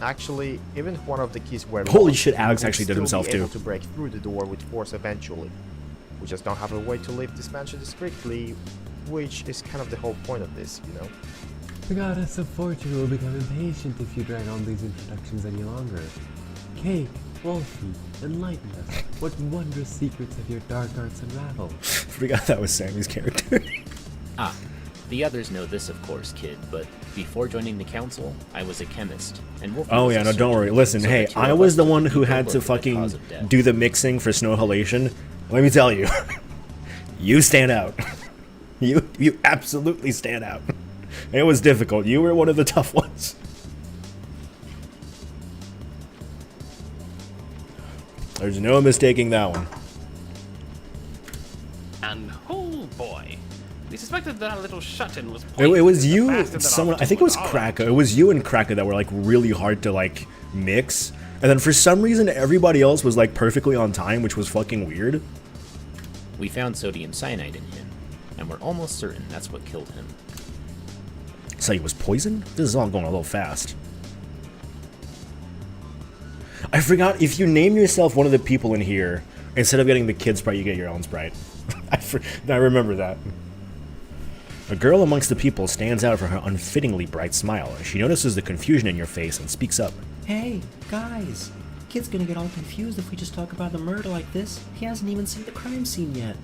Actually, even if one of the keys were Holy lost, shit, Alex we would actually did still himself be able too. to break through the door with force eventually. We just don't have a way to leave this mansion discreetly, which is kind of the whole point of this, you know? The goddess of fortune will become impatient if you drag on these introductions any longer. Cake, Wolfie, enlighten us. What wondrous secrets have your dark arts unraveled? Forgot that was Sammy's character. Ah, the others know this, of course, kid, but before joining the council, I was a chemist, and Wolfie Oh was yeah, a no, don't surgeon, worry. Listen, so hey, the two I of was us the would one be who had equal to the fucking cause of death. do the mixing for snow halation. Let me tell you, you stand out. You absolutely stand out. And it was difficult. You were one of the tough ones. There's no mistaking that one. And oh boy, we suspected that our little shut-in was It was poisoned, you, the bastard that someone. our I think it was two would Kraka. It was you and Kraka that were like really hard to like mix, and then for some reason everybody else was like perfectly on time, which was fucking weird. We found sodium cyanide in him, and we're almost certain that's what killed him. So he was poisoned? This is all going a little fast. I forgot, if you name yourself one of the people in here, instead of getting the kid sprite, you get your own sprite. I remember that. A girl amongst the people stands out for her unfittingly bright smile. She notices the confusion in your face and speaks up. Hey, guys. Kid's gonna get all confused if we just talk about the murder like this. He hasn't even seen the crime scene yet.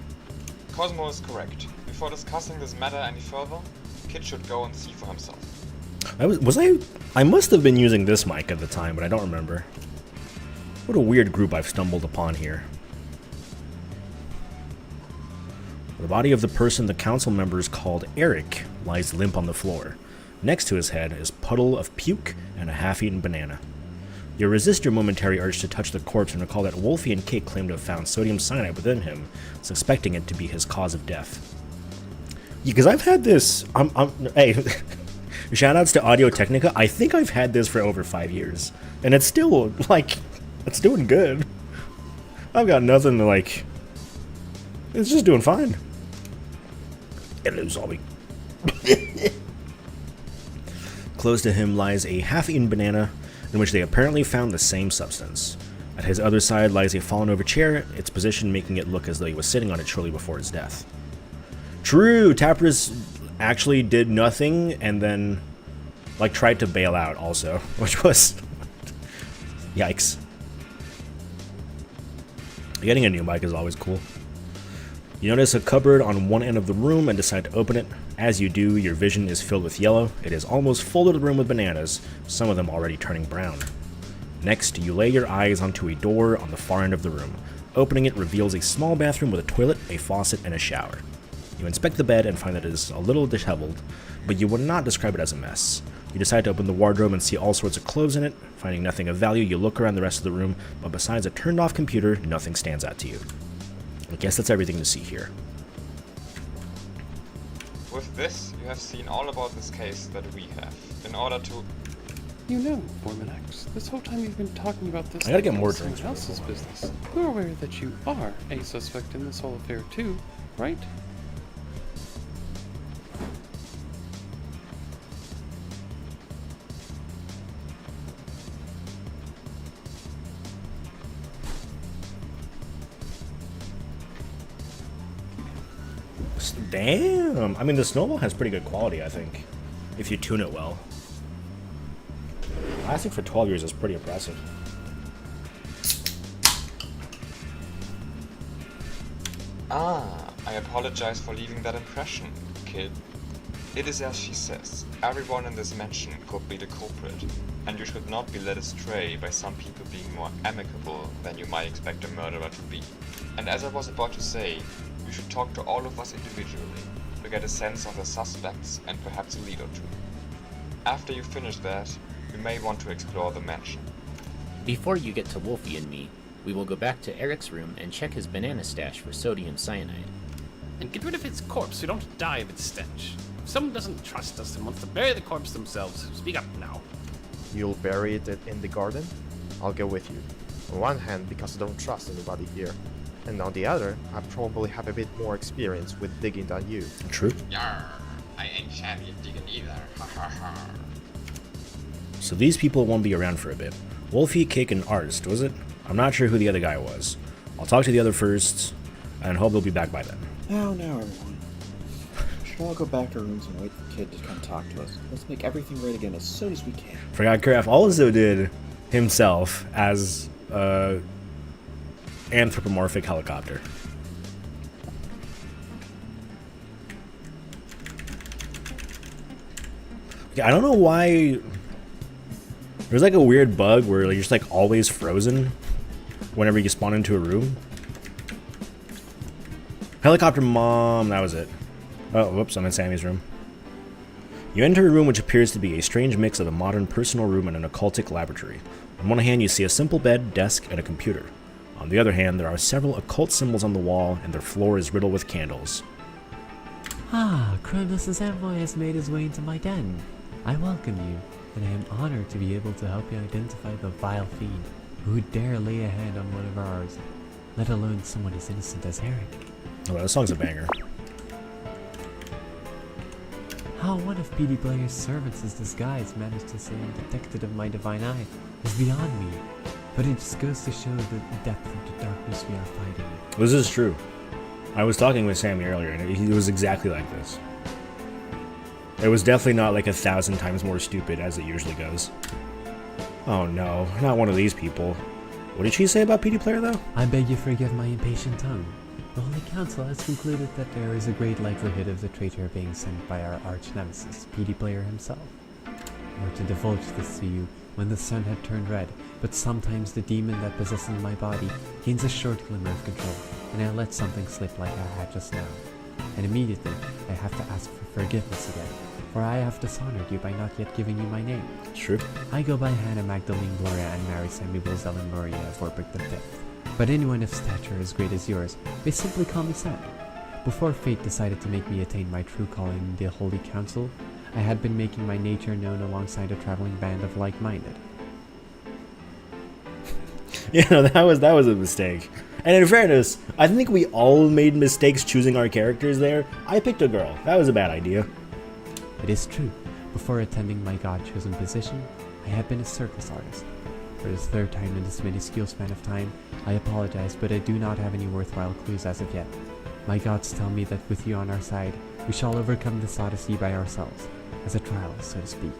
Cosmo is correct. Before discussing this matter any further, Kid should go and see for himself. I must have been using this mic at the time, but I don't remember. What a weird group I've stumbled upon here. The body of the person the council members called Eric lies limp on the floor. Next to his head is a puddle of puke and a half-eaten banana. You resist your momentary urge to touch the corpse and recall that Wolfie and Kate claim to have found sodium cyanide within him, suspecting it to be his cause of death. Because I've had this... hey, shoutouts to Audio Technica. I think I've had this for over 5 years. And it's still, like... It's doing good. I've got nothing to, like... It's just doing fine. Hello, zombie. Close to him lies a half-eaten banana, in which they apparently found the same substance. At his other side lies a fallen-over chair, its position making it look as though he was sitting on it shortly before his death. True, Tapras actually did nothing, and then, like, tried to bail out also, which was... Yikes. Getting a new mic is always cool. You notice a cupboard on one end of the room and decide to open it. As you do, your vision is filled with yellow. It is almost full to the room with bananas, some of them already turning brown. Next, you lay your eyes onto a door on the far end of the room. Opening it reveals a small bathroom with a toilet, a faucet, and a shower. You inspect the bed and find that it is a little disheveled, but you would not describe it as a mess. You decide to open the wardrobe and see all sorts of clothes in it. Finding nothing of value, you look around the rest of the room, but besides a turned-off computer, nothing stands out to you. I guess that's everything to see here. With this, you have seen all about this case that we have. In order to... You know, Foreman X, this whole time you've been talking about this... I gotta get more someone drinks. else's business. We're aware that you are a suspect in this whole affair too, right? Damn! I mean, the snowball has pretty good quality, I think, if you tune it well. Lasting for 12 years is pretty impressive. Ah, I apologize for leaving that impression, Kid. It is as she says, everyone in this mansion could be the culprit, and you should not be led astray by some people being more amicable than you might expect a murderer to be. And as I was about to say, you should talk to all of us individually, to get a sense of the suspects and perhaps a lead or two. After you finish that, you may want to explore the mansion. Before you get to Wolfie and me, we will go back to Eric's room and check his banana stash for sodium cyanide. And get rid of its corpse so we don't die of its stench. If someone doesn't trust us and wants to bury the corpse themselves, speak up now. You'll bury it in the garden? I'll go with you. On one hand, because I don't trust anybody here. And on the other, I probably have a bit more experience with digging than you. True. Yarr, I ain't shabby at digging either. Ha ha ha. So these people won't be around for a bit. Wolfie, Cake, and Arst, was it? I'm not sure who the other guy was. I'll talk to the other first, and hope they'll be back by then. Oh, now everyone. We'll all go back to our rooms and wait for Kid to come talk to us. Let's make everything right again as soon as we can. Forgot Kraft also did himself as anthropomorphic helicopter. Okay, I don't know why there's like a weird bug where you're just like always frozen whenever you spawn into a room. Helicopter mom, that was it. Oh, whoops, I'm in Sammy's room. You enter a room which appears to be a strange mix of a modern personal room and an occultic laboratory. On one hand, you see a simple bed, desk, and a computer. On the other hand, there are several occult symbols on the wall, and their floor is riddled with candles. Ah, Kronos' envoy has made his way into my den. I welcome you, and I am honored to be able to help you identify the vile fiend who would dare lay a hand on one of ours, let alone someone as innocent as Eric. Oh, that song's a banger. How one of PD Player's servants in disguise managed to stay undetected of my divine eye is beyond me, but it just goes to show the depth of the darkness we are fighting. This is true. I was talking with Sammy earlier, and he was exactly like this. It was definitely not like 1,000 times more stupid as it usually goes. Oh no, not one of these people. What did she say about PD Player though? I beg you forgive my impatient tongue. The Holy Council has concluded that there is a great likelihood of the traitor being sent by our arch-nemesis, PD Player himself. I were to divulge this to you when the sun had turned red, but sometimes the demon that possesses my body gains a short glimmer of control, and I let something slip like I had just now. And immediately, I have to ask for forgiveness again, for I have dishonored you by not yet giving you my name. True. I go by Hannah Magdalene Gloria and Mary Samuel Zellen Maria Vorbrick V. But anyone of stature as great as yours may simply call me Sam. Before fate decided to make me attain my true calling in the Holy Council, I had been making my nature known alongside a traveling band of like-minded. Yeah, no, that was a mistake. And in fairness, I think we all made mistakes choosing our characters there. I picked a girl. That was a bad idea. It is true. Before attending my God-chosen position, I had been a circus artist. For the third time in this minuscule span of time, I apologize, but I do not have any worthwhile clues as of yet. My gods tell me that with you on our side, we shall overcome this odyssey by ourselves, as a trial, so to speak.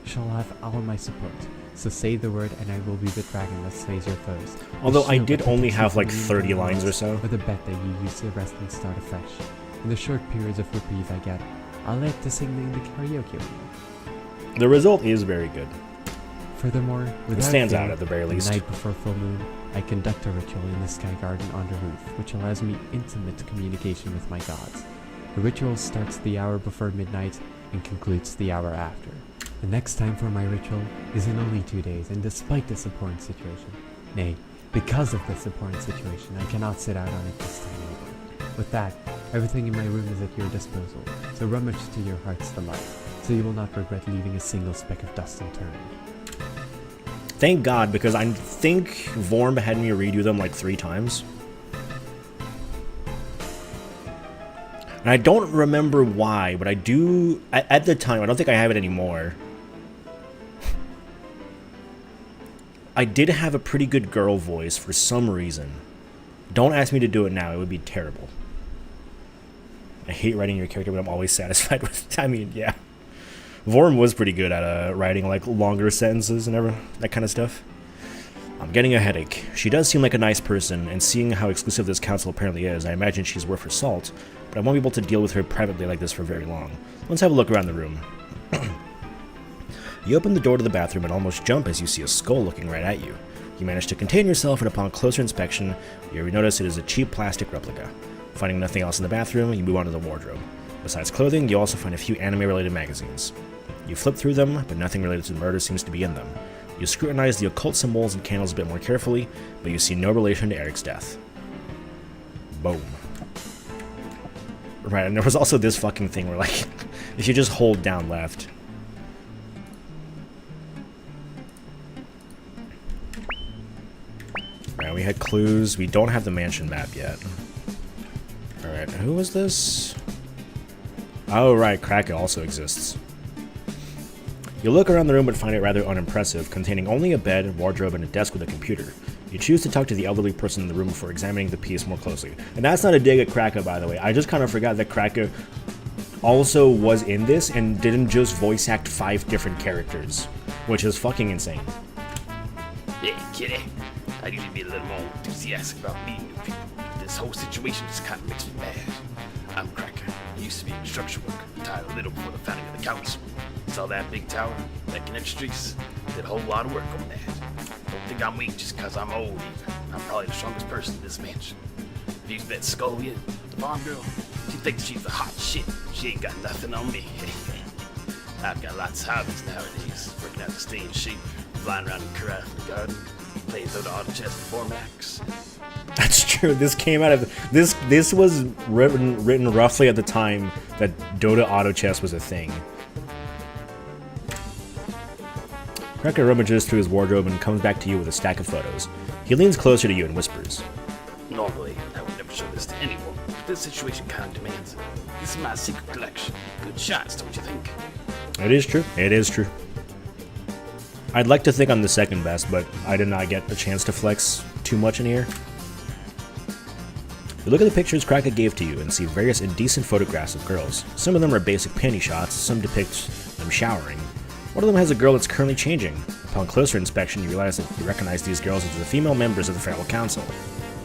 You shall have all my support, so say the word and I will be the dragon that slays your foes. Although I did only have like 30 lines or so. Or the bet that you use to rest and start afresh. In the short periods of reprieve I get, I'll like to sing in the karaoke room. The result is very good. Furthermore, it stands out at the very least. The night before full moon, I conduct a ritual in the sky garden on the roof, which allows me intimate communication with my gods. The ritual starts the hour before midnight and concludes the hour after. The next time for my ritual is in only 2 days, and despite this abhorrent situation, nay, because of this abhorrent situation, I cannot sit out on it this time either. With that, everything in my room is at your disposal, so rummage to your heart's delight, so you will not regret leaving a single speck of dust unturned. Thank God, because I think Vorm had me redo them like 3 times. And I don't remember why, but I do, at the time, I don't think I have it anymore. I did have a pretty good girl voice for some reason. Don't ask me to do it now, it would be terrible. I hate writing your character, but I'm always satisfied with it. I mean, yeah. Vorm was pretty good at writing like longer sentences and that kind of stuff. I'm getting a headache. She does seem like a nice person, and seeing how exclusive this council apparently is, I imagine she's worth her salt, but I won't be able to deal with her privately like this for very long. Let's have a look around the room. You open the door to the bathroom and almost jump as you see a skull looking right at you. You manage to contain yourself, and upon closer inspection, you notice it is a cheap plastic replica. Finding nothing else in the bathroom, you move on to the wardrobe. Besides clothing, you also find a few anime-related magazines. You flip through them, but nothing related to the murder seems to be in them. You scrutinize the occult symbols and candles a bit more carefully, but you see no relation to Eric's death. Boom. Right, and there was also this fucking thing where, like, if you just hold down left. Right, we had clues. We don't have the mansion map yet. Alright, who was this? Oh, right, Kraken also exists. You look around the room but find it rather unimpressive, containing only a bed, wardrobe, and a desk with a computer. You choose to talk to the elderly person in the room before examining the piece more closely. And that's not a dig at Kraka, by the way. I just kind of forgot that Kraka also was in this and didn't just voice act 5 different characters, which is fucking insane. Hey, kitty. I usually be a little more enthusiastic about meeting new people. This whole situation just kind of makes me mad. I'm Cracker. I used to be a construction worker, retired a little before the founding of the council. Saw that big tower, that connected streets, did a whole lot of work on that. Don't think I'm weak just because I'm old either. I'm probably the strongest person in this mansion. If you bet Scullion, the farm girl, she thinks she's the hot shit. She ain't got nothing on me. I've got lots of hobbies nowadays. Working out to stay in shape, flying around in corral in the garden, playing Dota auto chess before Max. That's true. This came out of this was written roughly at the time that Dota auto chess was a thing. Cracker rummages through his wardrobe and comes back to you with a stack of photos. He leans closer to you and whispers. Normally, I would never show this to anyone, but this situation kind of demands it. This is my secret collection. Good shots, don't you think? It is true. It is true. I'd like to think I'm the second best, but I did not get a chance to flex too much in here. You look at the pictures Cracker gave to you and see various indecent photographs of girls. Some of them are basic panty shots, some depict them showering. One of them has a girl that's currently changing. Upon closer inspection, you realize that you recognize these girls as the female members of the Farewell Council.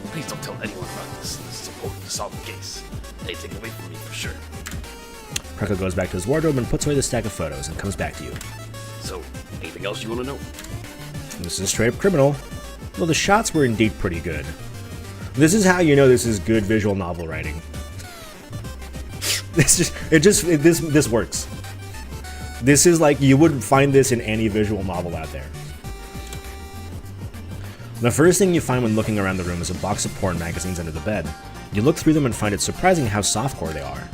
Please don't tell anyone about this. This is important to solve the case. They take it away from me for sure. Cracker goes back to his wardrobe and puts away the stack of photos and comes back to you. So, anything else you want to know? This is straight up criminal. Well, the shots were indeed pretty good. This is how you know this is good visual novel writing. This works. This is like, you wouldn't find this in any visual novel out there. The first thing you find when looking around the room is a box of porn magazines under the bed. You look through them and find it surprising how softcore they are.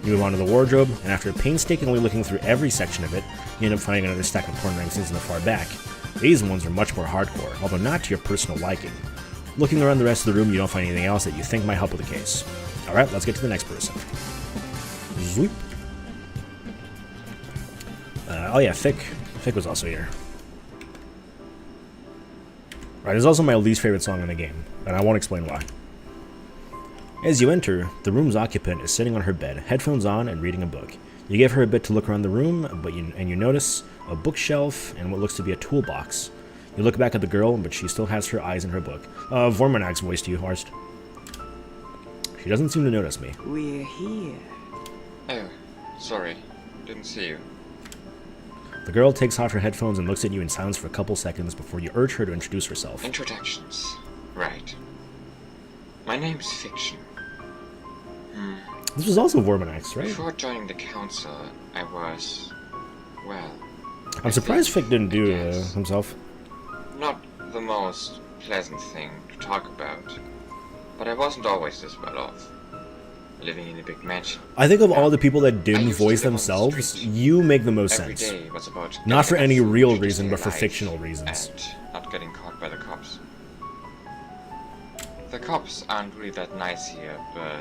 You move on to the wardrobe, and after painstakingly looking through every section of it, you end up finding another stack of porn magazines in the far back. These ones are much more hardcore, although not to your personal liking. Looking around the rest of the room, you don't find anything else that you think might help with the case. Alright, let's get to the next person. Zoop. Oh yeah, Fick. Fick was also here. Right, it's also my least favorite song in the game, and I won't explain why. As you enter, the room's occupant is sitting on her bed, headphones on, and reading a book. You give her a bit to look around the room, you notice a bookshelf and what looks to be a toolbox. You look back at the girl, but she still has her eyes in her book. Vormanak's voice to you, Horst. She doesn't seem to notice me. We're here. Oh, sorry. Didn't see you. The girl takes off her headphones and looks at you in silence for a couple seconds before you urge her to introduce herself. Introductions. Right. My name's Fiction. This was also Vormanak's, right? Before joining the council, I was... well... I'm surprised Fick didn't do himself. Not the most pleasant thing to talk about. But I wasn't always this well off. Living in a big mansion. I think of all the people that didn't voice themselves, you make the most sense. Every day was about not for any real reason, but for alive fictional reasons. And not getting caught by the cops. The cops aren't really that nice here, but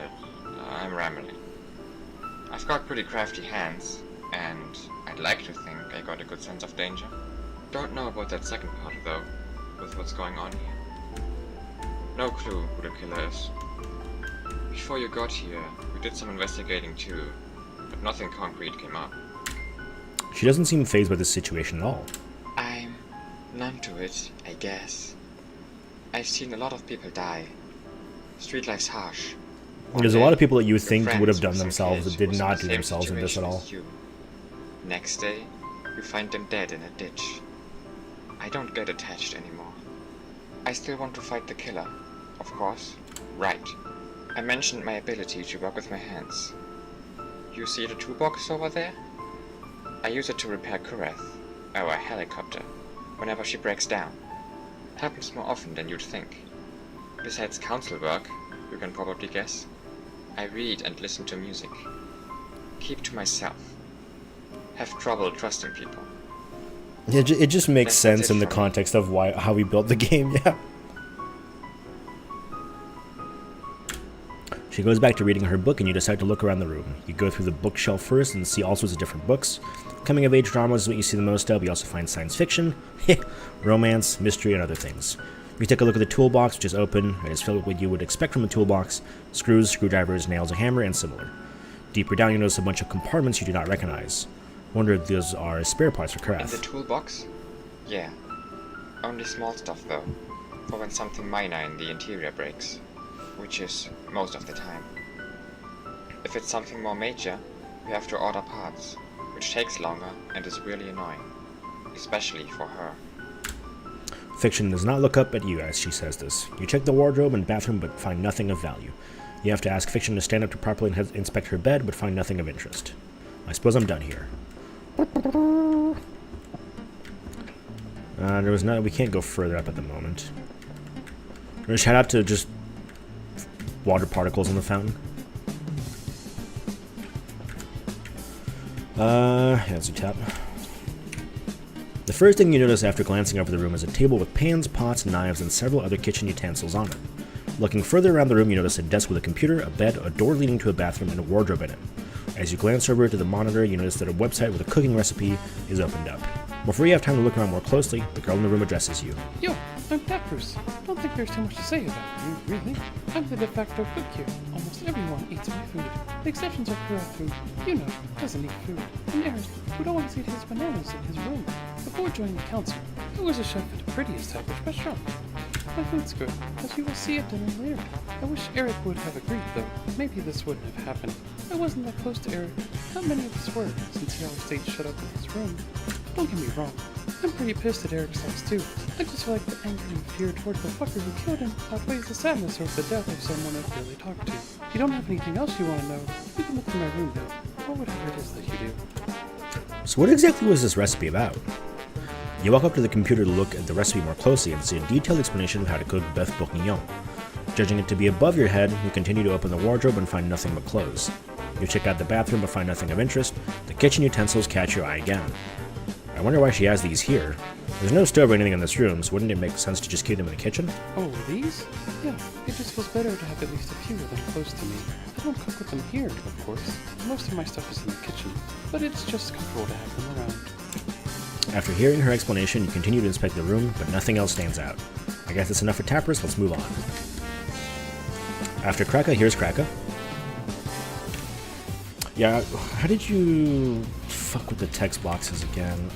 I'm rambling. I've got pretty crafty hands, and I'd like to think I got a good sense of danger. Don't know about that second part though, with what's going on here. No clue who the killer is. Before you got here, we did some investigating too, but nothing concrete came up. She doesn't seem fazed by this situation at all. I'm numb to it, I guess. I've seen a lot of people die. Street life's harsh. There's a lot of people that you would think would have done themselves that did not do themselves in this at all. Next day, you find them dead in a ditch. I don't get attached anymore. I still want to fight the killer, of course. Right. I mentioned my ability to work with my hands. You see the toolbox over there? I use it to repair Kureth, our helicopter, whenever she breaks down. Happens more often than you'd think. Besides council work, you can probably guess, I read and listen to music. Keep to myself. Have trouble trusting people. It just makes sense in the context of how we built the game, yeah. She goes back to reading her book and you decide to look around the room. You go through the bookshelf first and see all sorts of different books. Coming of age dramas is what you see the most of. You also find science fiction, romance, mystery, and other things. You take a look at the toolbox, which is open. It is filled with what you would expect from a toolbox: screws, screwdrivers, nails, a hammer, and similar. Deeper down, you notice a bunch of compartments you do not recognize. Wonder if those are spare parts for In the Karath. toolbox? Yeah. Only small stuff though, for when something minor in the interior breaks, which is most of the time. If it's something more major, we have to order parts, which takes longer and is really annoying, especially for her. Fiction does not look up at you as she says this. You check the wardrobe and bathroom but find nothing of value. You have to ask Fiction to stand up to properly inspect her bed but find nothing of interest. I suppose I'm done here. We can't go further up at the moment. Shout out to just water particles in the fountain. Yeah, let's do tap. The first thing you notice after glancing over the room is a table with pans, pots, knives, and several other kitchen utensils on it. Looking further around the room, you notice a desk with a computer, a bed, a door leading to a bathroom, and a wardrobe in it. As you glance over to the monitor, you notice that a website with a cooking recipe is opened up. Before you have time to look around more closely, the girl in the room addresses you. Yo, I'm Peppers. Don't think there's too much to say about me, really. I'm the de facto cook here. Almost everyone eats my food. The exceptions are Karath, who, you know, doesn't eat food. And Eric, who'd always eat his bananas in his room. Before joining the council, I was a chef at the pretty established restaurant. My food's good, as you will see at dinner later. I wish Eric would have agreed, though. Maybe this wouldn't have happened. I wasn't that close to Eric. Not many of us were, since he always stayed shut up in his room. Don't get me wrong. I'm pretty pissed at Eric's loss, too. I just feel like the anger and fear toward the fucker who killed him outweighs the sadness over the death of someone I've barely talked to. If you don't have anything else you want to know, you can look through my room, though, or whatever it is that you do. So what exactly was this recipe about? You walk up to the computer to look at the recipe more closely and see a detailed explanation of how to cook bœuf bourguignon. Judging it to be above your head, you continue to open the wardrobe and find nothing but clothes. You check out the bathroom but find nothing of interest. The kitchen utensils catch your eye again. I wonder why she has these here. There's no stove or anything in this room, so wouldn't it make sense to just keep them in the kitchen? Oh, these? Yeah, it just feels better to have at least a few of them close to me. I don't cook with them here, of course. Most of my stuff is in the kitchen, but it's just comfortable to have them around. After hearing her explanation, you continue to inspect the room, but nothing else stands out. I guess that's enough for tappers, let's move on. After Kraka, here's Kraka. Yeah, how did you fuck with the text boxes again?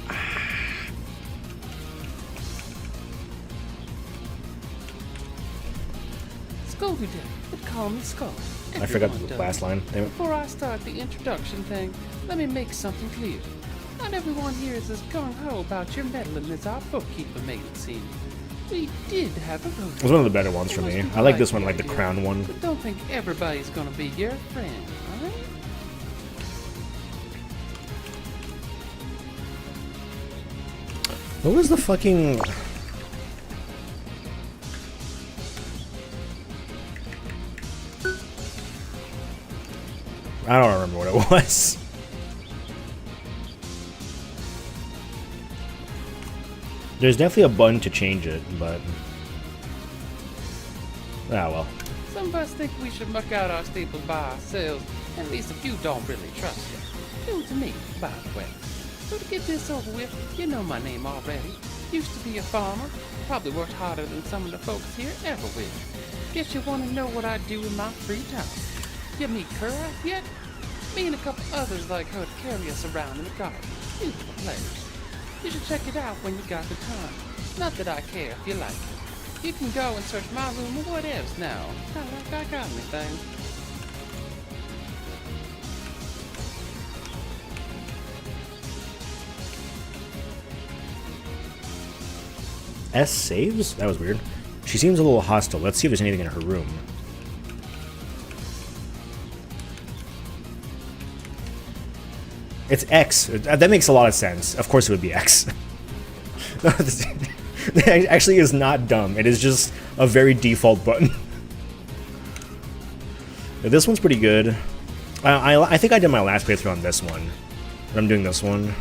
Skull you did, but call me Skull. I forgot the last line. Damn it. Before I start the introduction thing, let me make something clear. Not everyone here is as gung-ho about your meddling as our bookkeeper made it seem. We did have a vote. It was one of the better ones for me. I like this one, like the crown one. But don't think everybody's gonna be your friend, alright? What was the fucking... I don't remember what it was. There's definitely a button to change it, but... ah, well. Some of us think we should muck out our staples by ourselves, at least if you don't really trust you. New to me, by the way. So to get this over with, you know my name already. Used to be a farmer, probably worked harder than some of the folks here ever will. Guess you want to know what I do in my free time. You meet Karath yet? Me and a couple others like her to carry us around in the garden. Beautiful place. You should check it out when you got the time. Not that I care if you like it. You can go and search my room or what else now. Not like I got anything. S saves? That was weird. She seems a little hostile. Let's see if there's anything in her room. It's X. That makes a lot of sense. Of course it would be X. That actually is not dumb. It is just a very default button. This one's pretty good. I think I did my last playthrough on this one. But I'm doing this one.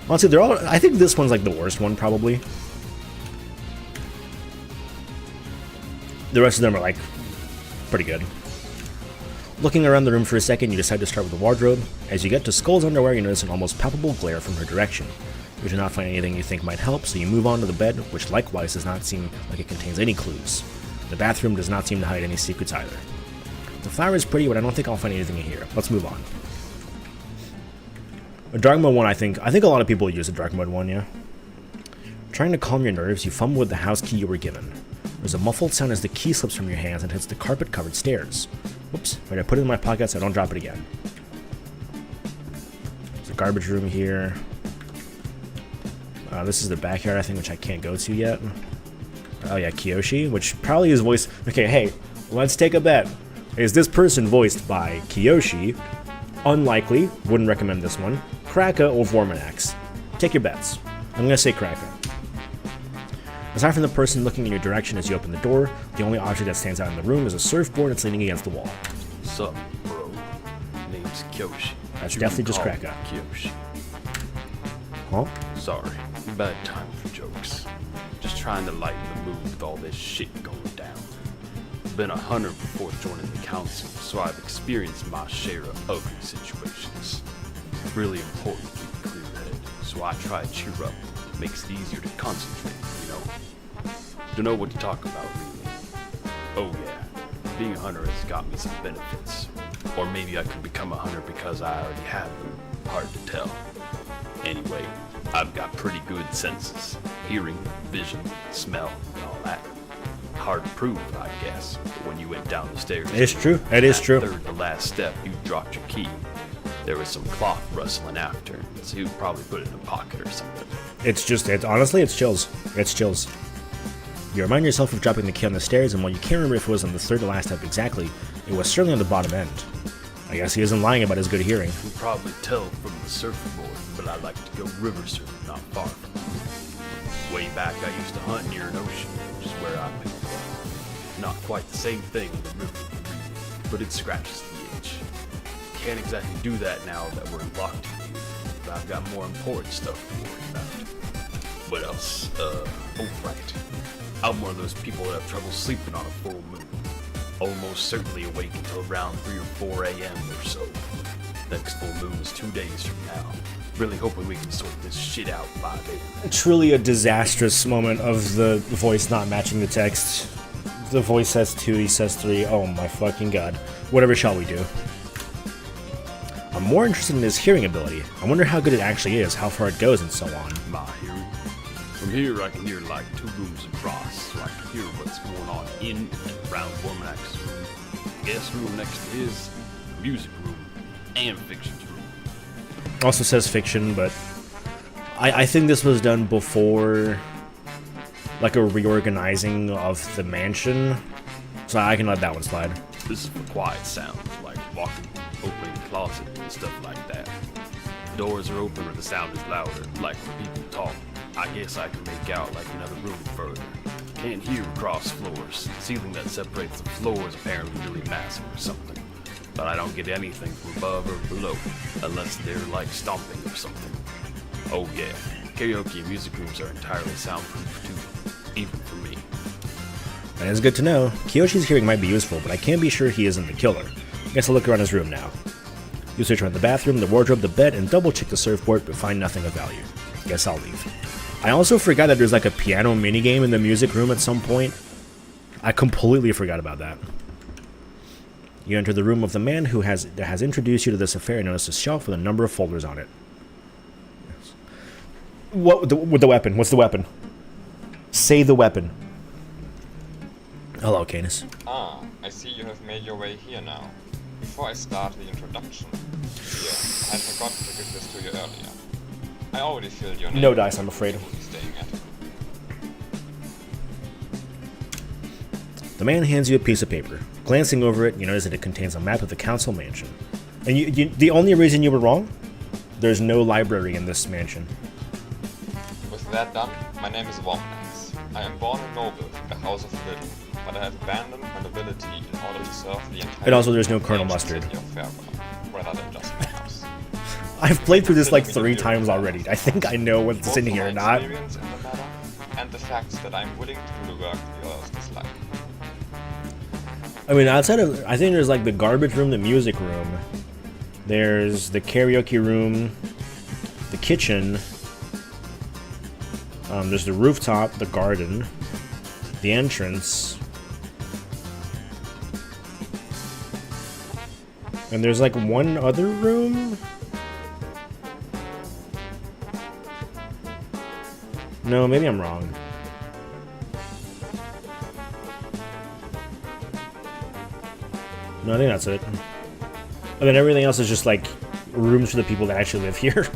Honestly, they're all... I think this one's like the worst one, probably. The rest of them are like pretty good. Looking around the room for a second, you decide to start with the wardrobe. As you get to Skull's underwear, you notice an almost palpable glare from her direction. You do not find anything you think might help, so you move on to the bed, which likewise does not seem like it contains any clues. The bathroom does not seem to hide any secrets either. The flower is pretty, but I don't think I'll find anything in here. Let's move on. A dark mode one, I think a lot of people use a dark mode one, yeah. Trying to calm your nerves, you fumble with the house key you were given. There's a muffled sound as the key slips from your hands and hits the carpet-covered stairs. Whoops, wait, I put it in my pocket so I don't drop it again. There's a garbage room here. This is the backyard, I think, which I can't go to yet. Oh yeah, Kiyoshi, which probably is voiced... Okay, hey, let's take a bet. Is this person voiced by Kiyoshi? Unlikely, wouldn't recommend this one. Kraka or Vorminax? Take your bets. I'm gonna say Kraka. Aside from the person looking in your direction as you open the door, the only object that stands out in the room is a surfboard that's leaning against the wall. Sup, bro? Name's Kyoshi. That's definitely just Kraka. Kyoshi. Huh? Sorry, bad time for jokes. Just trying to lighten the mood with all this shit going down. Been a hunter before joining the council, so I've experienced my share of ugly situations. Really important to keep a clear head, so I try to cheer up. Makes it easier to concentrate, you know? Don't know what to talk about, really. Oh yeah, being a hunter has got me some benefits. Or maybe I could become a hunter because I already have them. Hard to tell. Anyway, I've got pretty good senses. Hearing, vision, smell, and all that. Hard to prove, I guess, but when you went down the stairs... It's true, it is true. Third to last step, you dropped your key. There was some cloth rustling after, so you'd probably put it in a pocket or something. Honestly, it's chills. It's chills. You remind yourself of dropping the key on the stairs, and while you can't remember if it was on the third to last step exactly, it was certainly on the bottom end. I guess he isn't lying about his good hearing. You can probably tell from the surfboard, but I like to go river surfing not far from it. Way back, I used to hunt near an ocean, which is where I picked it up. Not quite the same thing in the river, but it scratches the itch. Can't exactly do that now that we're locked in here, but I've got more important stuff to worry about. What else? Oh right. I'm one of those people that have trouble sleeping on a full moon. Almost certainly awake until around 3 or 4 a.m. or so. Next full moon is 2 days from now. Really hoping we can sort this shit out by then. Truly a disastrous moment of the voice not matching the text. The voice says 2, he says 3. Oh my fucking god. Whatever shall we do? I'm more interested in his hearing ability. I wonder how good it actually is, how far it goes, and so on. My hearing? From here I can hear like 2 rooms across, so I can hear what's going on in and around Vorminax's room, guest room next to his, music room, and fiction's room. Also says fiction, but I think this was done before like a reorganizing of the mansion, so I can let that one slide. This is for quiet sounds, like walking, opening the closet, and stuff like that. Doors are open or the sound is louder, like when people talk. I guess I can make out like another room further. Can't hear across floors. The ceiling that separates the floor is apparently really massive or something. But I don't get anything from above or below, unless they're like stomping or something. Oh yeah, karaoke and music rooms are entirely soundproof too, even for me. That is good to know. Kiyoshi's hearing might be useful, but I can't be sure he isn't the killer. Guess I'll look around his room now. You search around the bathroom, the wardrobe, the bed, and double check the surfboard, but find nothing of value. Guess I'll leave. I also forgot that there's like a piano minigame in the music room at some point. I completely forgot about that. You enter the room of the man who has introduced you to this affair and notice a shelf with a number of folders on it. Yes. What with the weapon? What's the weapon? Say the weapon. Hello, Canis. Ah, I see you have made your way here now. Before I start the introduction, here, I had forgotten to give this to you earlier. I already filled your name. No dice, I'm afraid. Staying at. The man hands you a piece of paper. Glancing over it, you notice that it contains a map of the council mansion. And the only reason you were wrong? There's no library in this mansion. With that done, my name is Vorminax. I am born a noble from the House of Little, but I have abandoned my nobility in order to serve the entire... And also there's no Colonel Mustard. ...city of Farewell, rather than just my house. I've played through this like 3 times already. I think I know what's in here or not. In the matter, and the facts that I'm willing to do the work the others dislike. I mean, outside of... I think there's like the garbage room, the music room. There's the karaoke room, the kitchen. There's the rooftop, the garden, the entrance. And there's like one other room? No, maybe I'm wrong. No, I think that's it. And then everything else is just like rooms for the people that actually live here.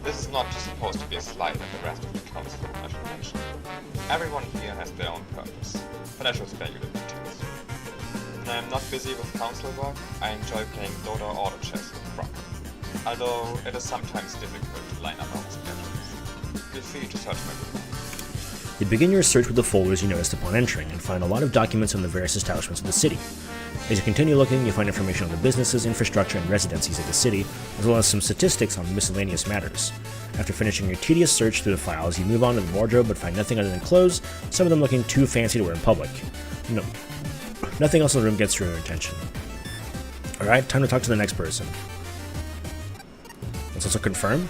This is not just supposed to be a slide like the rest of the council, I should mention. Everyone here has their own purpose, but I shall spare you the details. When I am not busy with council work, I enjoy playing Dota auto chess with Crocker. Although it is sometimes difficult to line up our schedules. Feel free to search my room. You begin your search with the folders you noticed upon entering, and find a lot of documents on the various establishments of the city. As you continue looking, you find information on the businesses, infrastructure, and residencies of the city, as well as some statistics on miscellaneous matters. After finishing your tedious search through the files, you move on to the wardrobe but find nothing other than clothes, some of them looking too fancy to wear in public. No, nothing else in the room gets your attention. Alright, time to talk to the next person. Let's also confirm.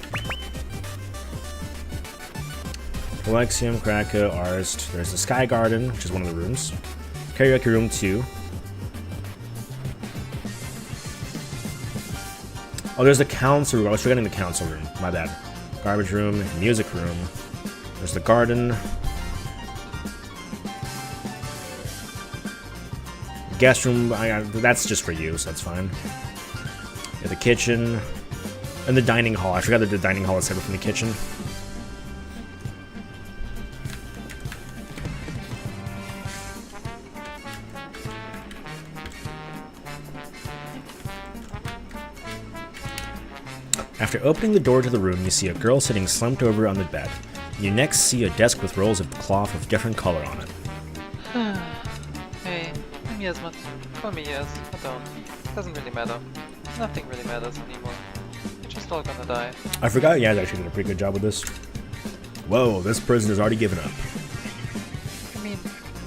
Alexium, Kraka, Arst. There's the Sky Garden, which is one of the rooms. Karaoke Room 2. Oh, there's the council room. I was forgetting the council room. My bad. Garbage room, music room. There's the garden. Guest room, that's just for you, so that's fine. Yeah, the kitchen. And the dining hall. I forgot that the dining hall is separate from the kitchen. After opening the door to the room, you see a girl sitting slumped over on the bed. You next see a desk with rolls of cloth of different color on it. Hey, I'm Yasmat. Call me Yas. I don't. Doesn't really matter. Nothing really matters anymore. We're just all gonna die. I forgot Yaz actually did a pretty good job with this. Whoa, this person has already given up. I mean,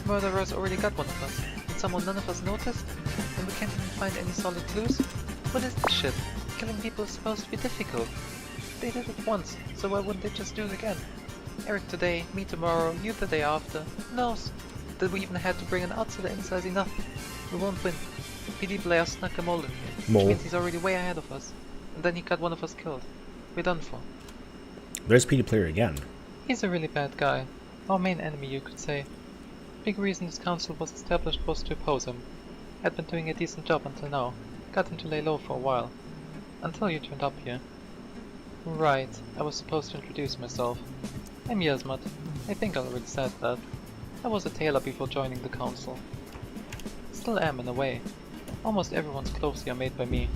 murderers already got one of us. And someone none of us noticed? And we can't even find any solid clues? What is this shit? Killing people is supposed to be difficult. They did it once, so why wouldn't they just do it again? Eric today, me tomorrow, you the day after. Who knows? That we even had to bring an outsider in says enough. We won't win. PD Blair snuck a mole in here, which means he's already way ahead of us. And then he got one of us killed. We're done for. There's PD Player again. He's a really bad guy. Our main enemy, you could say. Big reason this council was established was to oppose him. Had been doing a decent job until now. Got him to lay low for a while. Until you turned up here. Right, I was supposed to introduce myself. I'm Yasmat. I think I already said that. I was a tailor before joining the council. Still am in a way. Almost everyone's clothes here are made by me.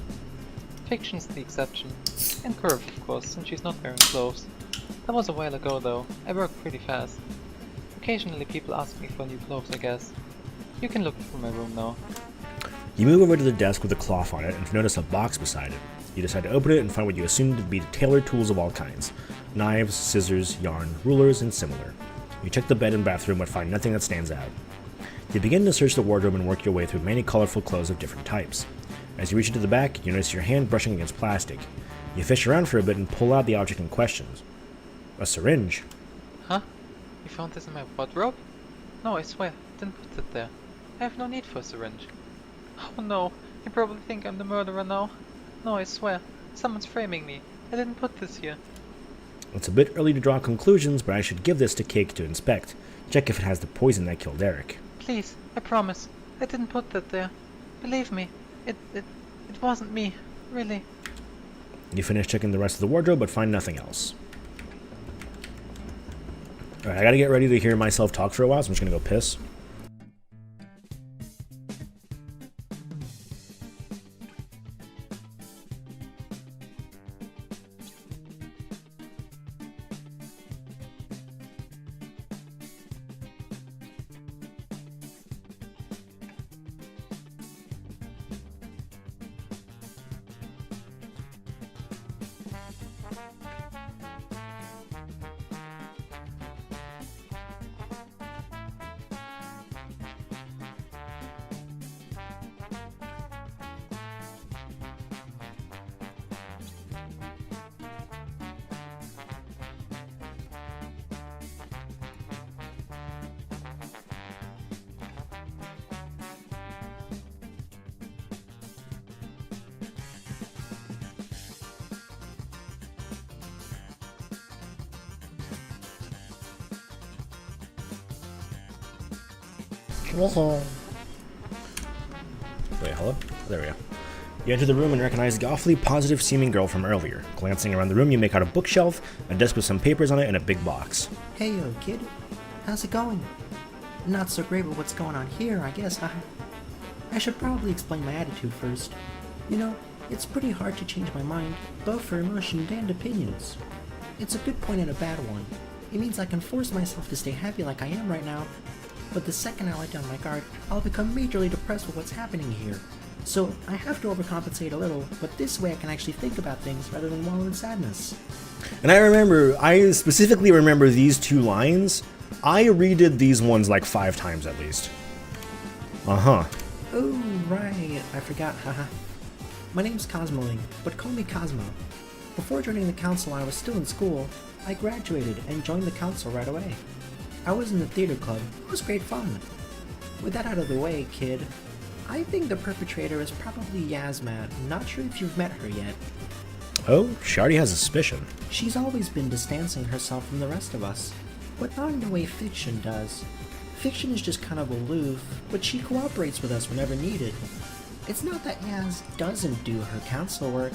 Fiction's the exception. And Curve, of course, since she's not wearing clothes. That was a while ago though. I work pretty fast. Occasionally people ask me for new clothes, I guess. You can look through my room now. You move over to the desk with a cloth on it and notice a box beside it. You decide to open it and find what you assume to be tailored tools of all kinds. Knives, scissors, yarn, rulers, and similar. You check the bed and bathroom but find nothing that stands out. You begin to search the wardrobe and work your way through many colorful clothes of different types. As you reach into the back, you notice your hand brushing against plastic. You fish around for a bit and pull out the object in question. A syringe. Huh? You found this in my wardrobe? No, I swear, didn't put it there. I have no need for a syringe. Oh no, you probably think I'm the murderer now. No, I swear, someone's framing me. I didn't put this here. It's a bit early to draw conclusions, but I should give this to Cake to inspect. Check if it has the poison that killed Eric. Please, I promise. I didn't put that there. Believe me, it wasn't me, really. You finish checking the rest of the wardrobe, but find nothing else. Alright, I gotta get ready to hear myself talk for a while, so I'm just gonna go piss. Wait, hello? There we go. You enter the room and recognize the awfully positive-seeming girl from earlier. Glancing around the room, you make out a bookshelf, a desk with some papers on it, and a big box. Hey, yo, kid. How's it going? Not so great with what's going on here, I guess. I should probably explain my attitude first. You know, it's pretty hard to change my mind, both for emotion and opinions. It's a good point and a bad one. It means I can force myself to stay happy like I am right now, but the second I let down my guard, I'll become majorly depressed with what's happening here. So I have to overcompensate a little, but this way I can actually think about things rather than wallow in sadness. And I specifically remember these two lines. I redid these ones like 5 times at least. Uh-huh. Oh, right, I forgot, haha. My name's Cosmoling, but call me Cosmo. Before joining the council I was still in school. I graduated and joined the council right away. I was in the theater club. It was great fun. With that out of the way, kid, I think the perpetrator is probably Yasmat. Not sure if you've met her yet. Oh, she already has a suspicion. She's always been distancing herself from the rest of us, but not in the way fiction does. Fiction is just kind of aloof, but she cooperates with us whenever needed. It's not that Yaz doesn't do her council work,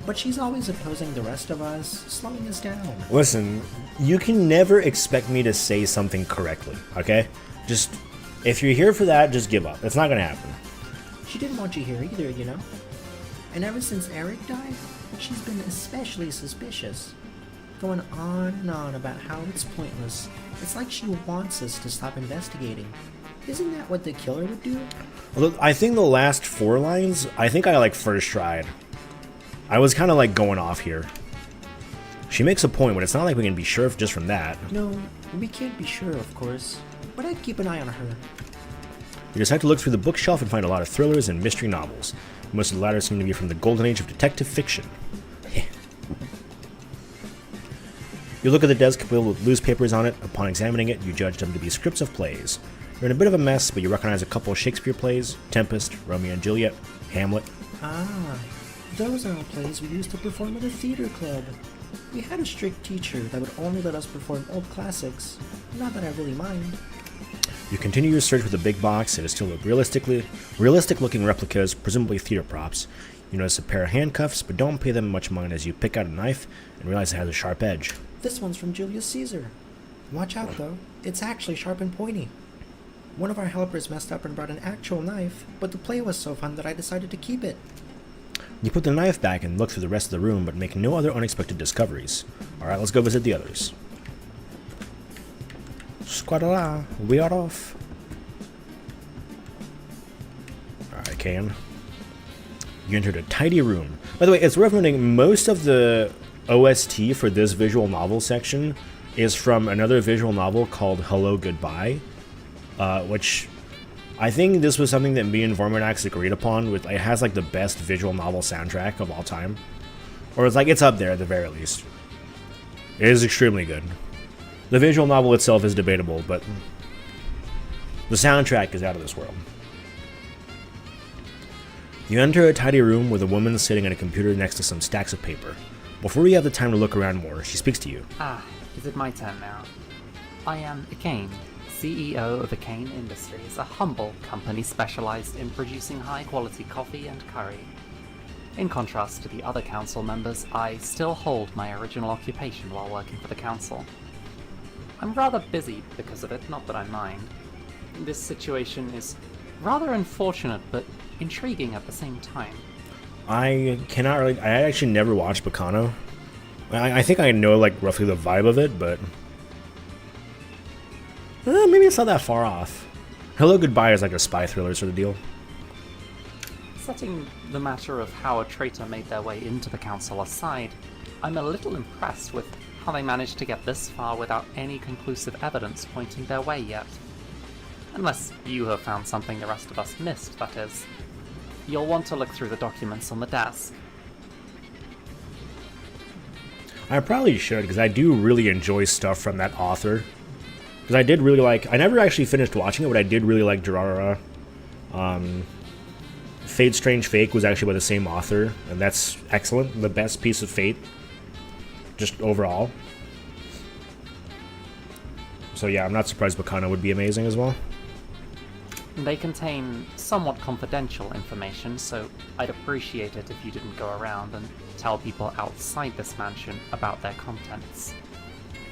but she's always opposing the rest of us, slowing us down. Listen, you can never expect me to say something correctly, okay? Just, if you're here for that, just give up. It's not gonna happen. She didn't want you here either, you know? And ever since Eric died, she's been especially suspicious. Going on and on about how it's pointless. It's like she wants us to stop investigating. Isn't that what the killer would do? Well, I think the last 4 lines, I think I first tried. I was kind of going off here. She makes a point, but it's not like we can be sure just from that. No, we can't be sure, of course. But I'd keep an eye on her. You decide to look through the bookshelf and find a lot of thrillers and mystery novels. Most of the latter seem to be from the golden age of detective fiction. You look at the desk filled with loose papers on it. Upon examining it, you judge them to be scripts of plays. You're in a bit of a mess, but you recognize a couple of Shakespeare plays: Tempest, Romeo and Juliet, Hamlet. Ah, those are all plays we used to perform at a theater club. We had a strict teacher that would only let us perform old classics. Not that I really mind. You continue your search with the big box. It is still realistic-looking replicas, presumably theater props. You notice a pair of handcuffs, but don't pay them much mind as you pick out a knife and realize it has a sharp edge. This one's from Julius Caesar. Watch out, though. It's actually sharp and pointy. One of our helpers messed up and brought an actual knife, but the play was so fun that I decided to keep it. You put the knife back and look through the rest of the room, but make no other unexpected discoveries. Alright, let's go visit the others. Squadala, we are off. Alright, Kane. You entered a tidy room. By the way, it's worth noting most of the OST for this visual novel section is from another visual novel called Hello Goodbye, which I think this was something that me and Vormanax agreed upon. With it has the best visual novel soundtrack of all time, or it's up there at the very least. It is extremely good. The visual novel itself is debatable, but the soundtrack is out of this world. You enter a tidy room with a woman sitting at a computer next to some stacks of paper. Before you have the time to look around more, she speaks to you. Ah, is it my turn now? I am Akane, CEO of Akane Industries, a humble company specialized in producing high-quality coffee and curry. In contrast to the other council members, I still hold my original occupation while working for the council. I'm rather busy because of it, not that I mind. This situation is rather unfortunate, but intriguing at the same time. I actually never watched Bacano. I think I know roughly the vibe of it, but maybe it's not that far off. Hello Goodbye is like a spy thriller sort of deal. Setting the matter of how a traitor made their way into the council aside, I'm a little impressed with how they managed to get this far without any conclusive evidence pointing their way yet. Unless you have found something the rest of us missed, that is. You'll want to look through the documents on the desk. I probably should, because I do really enjoy stuff from that author. Because I did really I never actually finished watching it, but I did really like Durarara. Fate Strange Fake was actually by the same author, and that's excellent. The best piece of Fate, just overall. So yeah, I'm not surprised Bacano would be amazing as well. They contain somewhat confidential information, so I'd appreciate it if you didn't go around and tell people outside this mansion about their contents.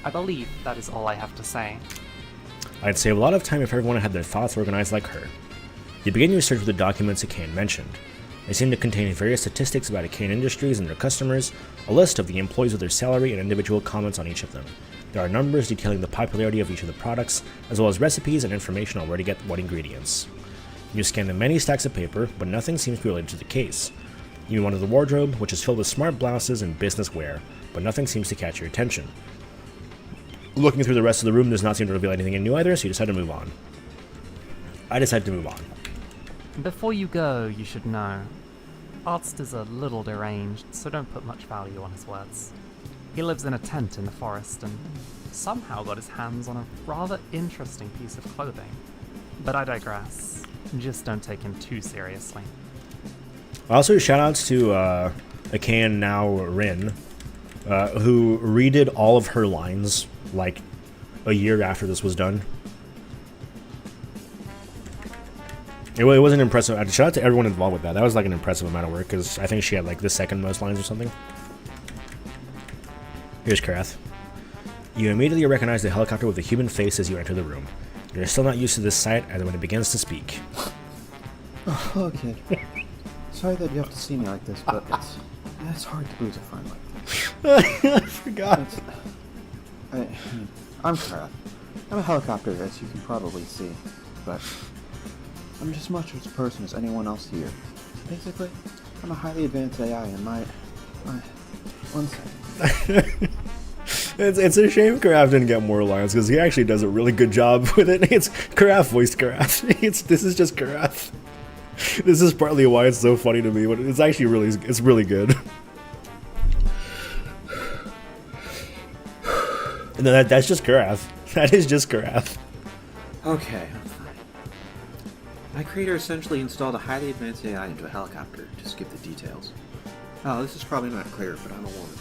I believe that is all I have to say. I'd save a lot of time if everyone had their thoughts organized like her. You begin your search with the documents Akane mentioned. They seem to contain various statistics about Akane Industries and their customers, a list of the employees with their salary, and individual comments on each of them. There are numbers detailing the popularity of each of the products, as well as recipes and information on where to get what ingredients. You scan the many stacks of paper, but nothing seems to be related to the case. You move on to the wardrobe, which is filled with smart blouses and business wear, but nothing seems to catch your attention. Looking through the rest of the room does not seem to reveal anything new either, so you decide to move on. I decide to move on. Before you go, you should know, Arzt is a little deranged, so don't put much value on his words. He lives in a tent in the forest and somehow got his hands on a rather interesting piece of clothing. But I digress. Just don't take him too seriously. Also, shoutouts to Akane now Rin, who redid all of her lines like a year after this was done. It wasn't impressive. Shout out to everyone involved with that. That was like an impressive amount of work, because I think she had like the second most lines or something. Here's Karath. You immediately recognize the helicopter with a human face as you enter the room. You're still not used to this sight, and when it begins to speak. Oh, okay. Sorry that you have to see me like this, but it's hard to lose a friend like this. I forgot. I'm Karath. I'm a helicopter, as you can probably see, but I'm just as much of a person as anyone else here. Basically, I'm a highly advanced AI, and my 1 second. It's a shame Karath didn't get more lines, because he actually does a really good job with it. It's Karath voiced Karath. This is just Karath. This is partly why it's so funny to me, but it's actually really good. No, that's just Karath. That is just Karath. Okay, I'm fine. My creator essentially installed a highly advanced AI into a helicopter to skip the details. Oh, this is probably not clear, but I'm a woman.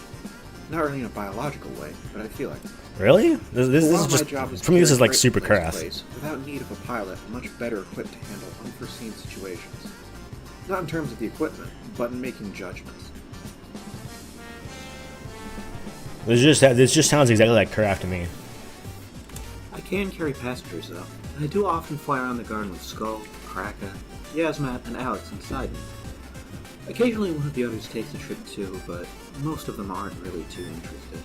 Not really in a biological way, but I feel like it. Really? This is just, for me, this is like super Karath. Without need of a pilot, I'm much better equipped to handle unforeseen situations. Not in terms of the equipment, but in making judgments. This just sounds exactly like Karath to me. I can carry passengers, though. I do often fly around the garden with Skull, Kraka, Yasmat, and Alex inside me. Occasionally one of the others takes a trip too, but most of them aren't really too interested.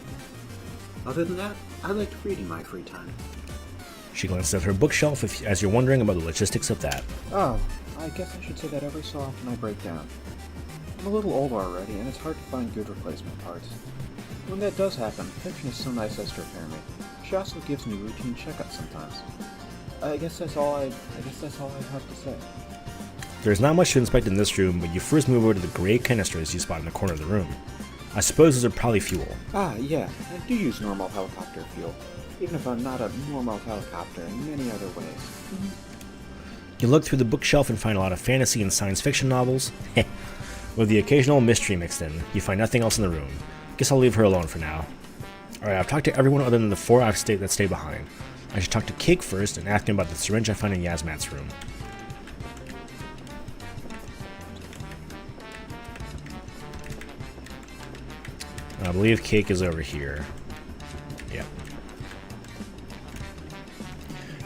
Other than that, I like to read in my free time. She glances at her bookshelf as you're wondering about the logistics of that. Oh, I guess I should say that every so often I break down. I'm a little older already, and it's hard to find good replacement parts. When that does happen, Fiction is so nice as to repair me. She also gives me routine checkups sometimes. I guess that's all I have to say. There's not much to inspect in this room, but you first move over to the gray canisters you spot in the corner of the room. I suppose those are probably fuel. Ah, yeah, I do use normal helicopter fuel, even if I'm not a normal helicopter in many other ways. You look through the bookshelf and find a lot of fantasy and science fiction novels. With the occasional mystery mixed in, you find nothing else in the room. Guess I'll leave her alone for now. Alright, I've talked to everyone other than the 4 that stay behind. I should talk to Cake first and ask him about the syringe I found in Yasmat's room. I believe Cake is over here. Yep.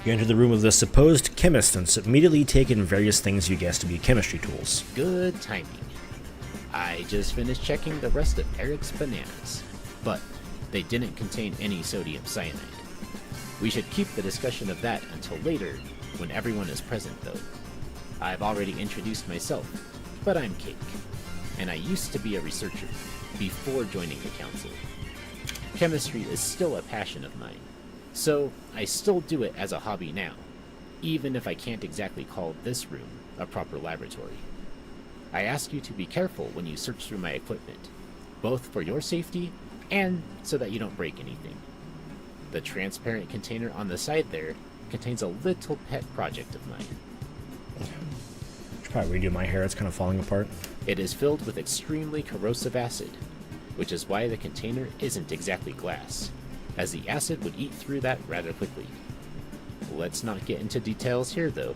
You enter the room with the supposed chemist and immediately take in various things you guess to be chemistry tools. Good timing. I just finished checking the rest of Eric's bananas, but they didn't contain any sodium cyanide. We should keep the discussion of that until later, when everyone is present though. I've already introduced myself, but I'm Cake, and I used to be a researcher before joining the council. Chemistry is still a passion of mine, so I still do it as a hobby now, even if I can't exactly call this room a proper laboratory. I ask you to be careful when you search through my equipment, both for your safety and so that you don't break anything. The transparent container on the side there contains a little pet project of mine. Should probably redo my hair, it's kind of falling apart. It is filled with extremely corrosive acid, which is why the container isn't exactly glass, as the acid would eat through that rather quickly. Let's not get into details here though.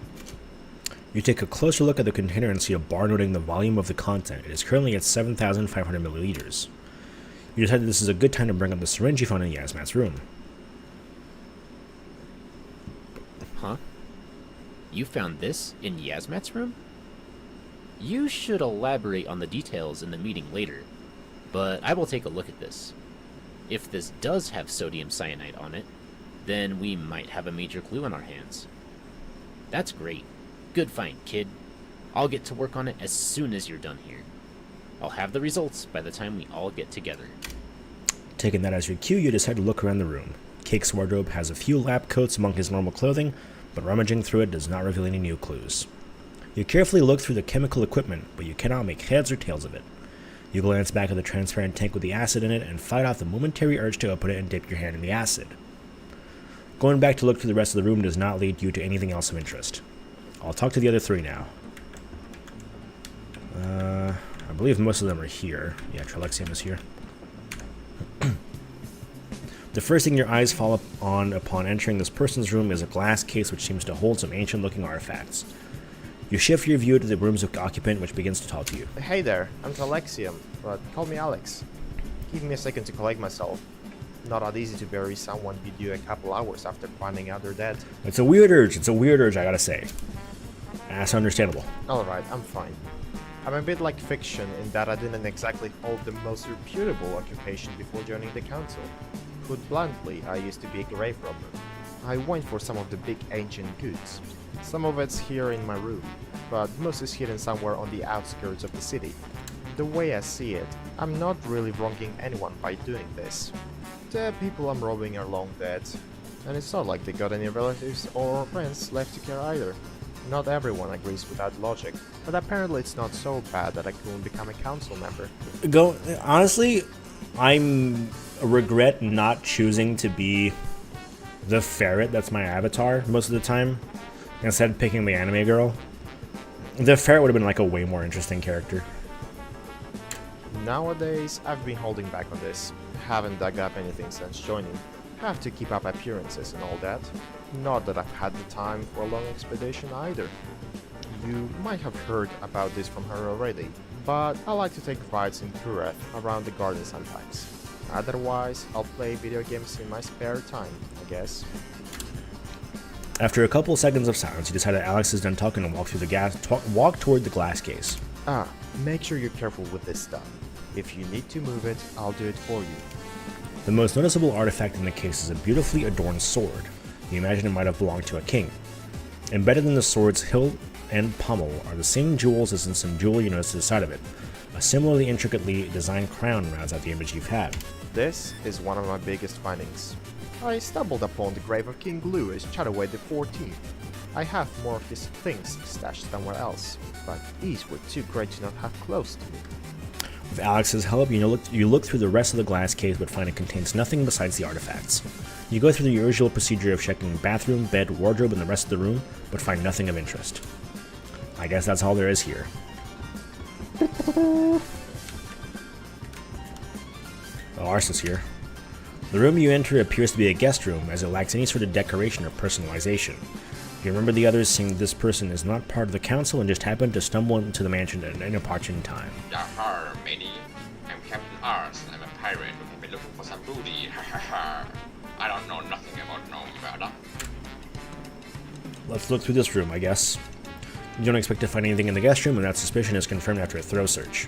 You take a closer look at the container and see a bar noting the volume of the content. It is currently at 7,500 milliliters. You decide that this is a good time to bring up the syringe you found in Yasmat's room. Huh? You found this in Yasmat's room? You should elaborate on the details in the meeting later, but I will take a look at this. If this does have sodium cyanide on it, then we might have a major clue in our hands. That's great. Good find, kid. I'll get to work on it as soon as you're done here. I'll have the results by the time we all get together. Taking that as your cue, you decide to look around the room. Cake's wardrobe has a few lab coats among his normal clothing, but rummaging through it does not reveal any new clues. You carefully look through the chemical equipment, but you cannot make heads or tails of it. You glance back at the transparent tank with the acid in it and fight off the momentary urge to open it and dip your hand in the acid. Going back to look through the rest of the room does not lead you to anything else of interest. I'll talk to the other three now. I believe most of them are here. Yeah, Trelexium is here. The first thing your eyes fall on upon entering this person's room is a glass case which seems to hold some ancient-looking artifacts. You shift your view to the room's occupant, which begins to talk to you. Hey there, I'm Trelexium, but call me Alex. Give me a second to collect myself. Not that easy to bury someone you do a couple hours after finding out they're dead. It's a weird urge, I gotta say. That's understandable. Alright, I'm fine. I'm a bit like fiction in that I didn't exactly hold the most reputable occupation before joining the council. Put bluntly, I used to be a grave robber. I went for some of the big ancient goods. Some of it's here in my room, but most is hidden somewhere on the outskirts of the city. The way I see it, I'm not really wronging anyone by doing this. The people I'm robbing are long dead, and it's not like they got any relatives or friends left to care either. Not everyone agrees with that logic, but apparently it's not so bad that I couldn't become a council member. Honestly, I'm regret not choosing to be the ferret that's my avatar most of the time, instead of picking the anime girl. The ferret would have been like a way more interesting character. Nowadays, I've been holding back on this. Haven't dug up anything since joining. Have to keep up appearances and all that. Not that I've had the time for a long expedition either. You might have heard about this from her already, but I like to take rides in Kureth around the garden sometimes. Otherwise, I'll play video games in my spare time, I guess. After a couple seconds of silence, you decide that Alex is done talking and walk toward the glass case. Make sure you're careful with this stuff. If you need to move it, I'll do it for you. The most noticeable artifact in the case is a beautifully adorned sword. You imagine it might have belonged to a king. Embedded in the sword's hilt and pommel are the same jewels as in some jewelry you notice to the side of it. A similarly intricately designed crown rounds out the image you've had. This is one of my biggest findings. I stumbled upon the grave of King Louis Chataway XIV. I have more of his things stashed somewhere else, but these were too great to not have close to me. With Alex's help, you look through the rest of the glass case but find it contains nothing besides the artifacts. You go through the usual procedure of checking bathroom, bed, wardrobe, and the rest of the room, but find nothing of interest. I guess that's all there is here. Oh, Arsa's here. The room you enter appears to be a guest room, as it lacks any sort of decoration or personalization. You remember the others saying this person is not part of the council and just happened to stumble into the mansion at an inopportune time. Yahar, matey. I'm Captain Ars. I'm a pirate who have been looking for some booty. Ha ha ha. I don't know nothing about no murder. Let's look through this room, I guess. You don't expect to find anything in the guest room, and that suspicion is confirmed after a thorough search.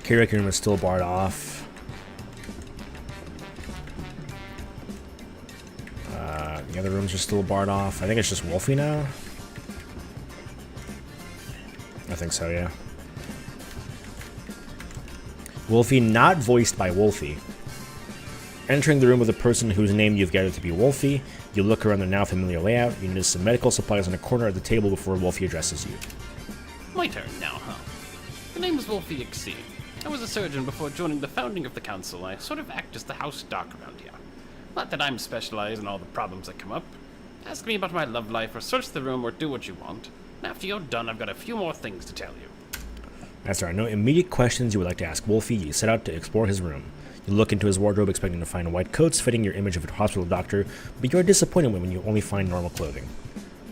Keurig room is still barred off. The other rooms are still barred off. I think it's just Wolfie now. I think so, yeah. Wolfie, not voiced by Wolfie. Entering the room with a person whose name you've gathered to be Wolfie, you look around the now familiar layout. You notice some medical supplies on a corner of the table before Wolfie addresses you. My turn now, huh? The name is Wolfie Xc. I was a surgeon before joining the founding of the council. I sort of act as the house doc around here. Not that I'm specialized in all the problems that come up. Ask me about my love life, or search the room, or do what you want. And after you're done, I've got a few more things to tell you. As there are no immediate questions you would like to ask Wolfie, you set out to explore his room. You look into his wardrobe expecting to find white coats fitting your image of a hospital doctor, but you are disappointed when you only find normal clothing.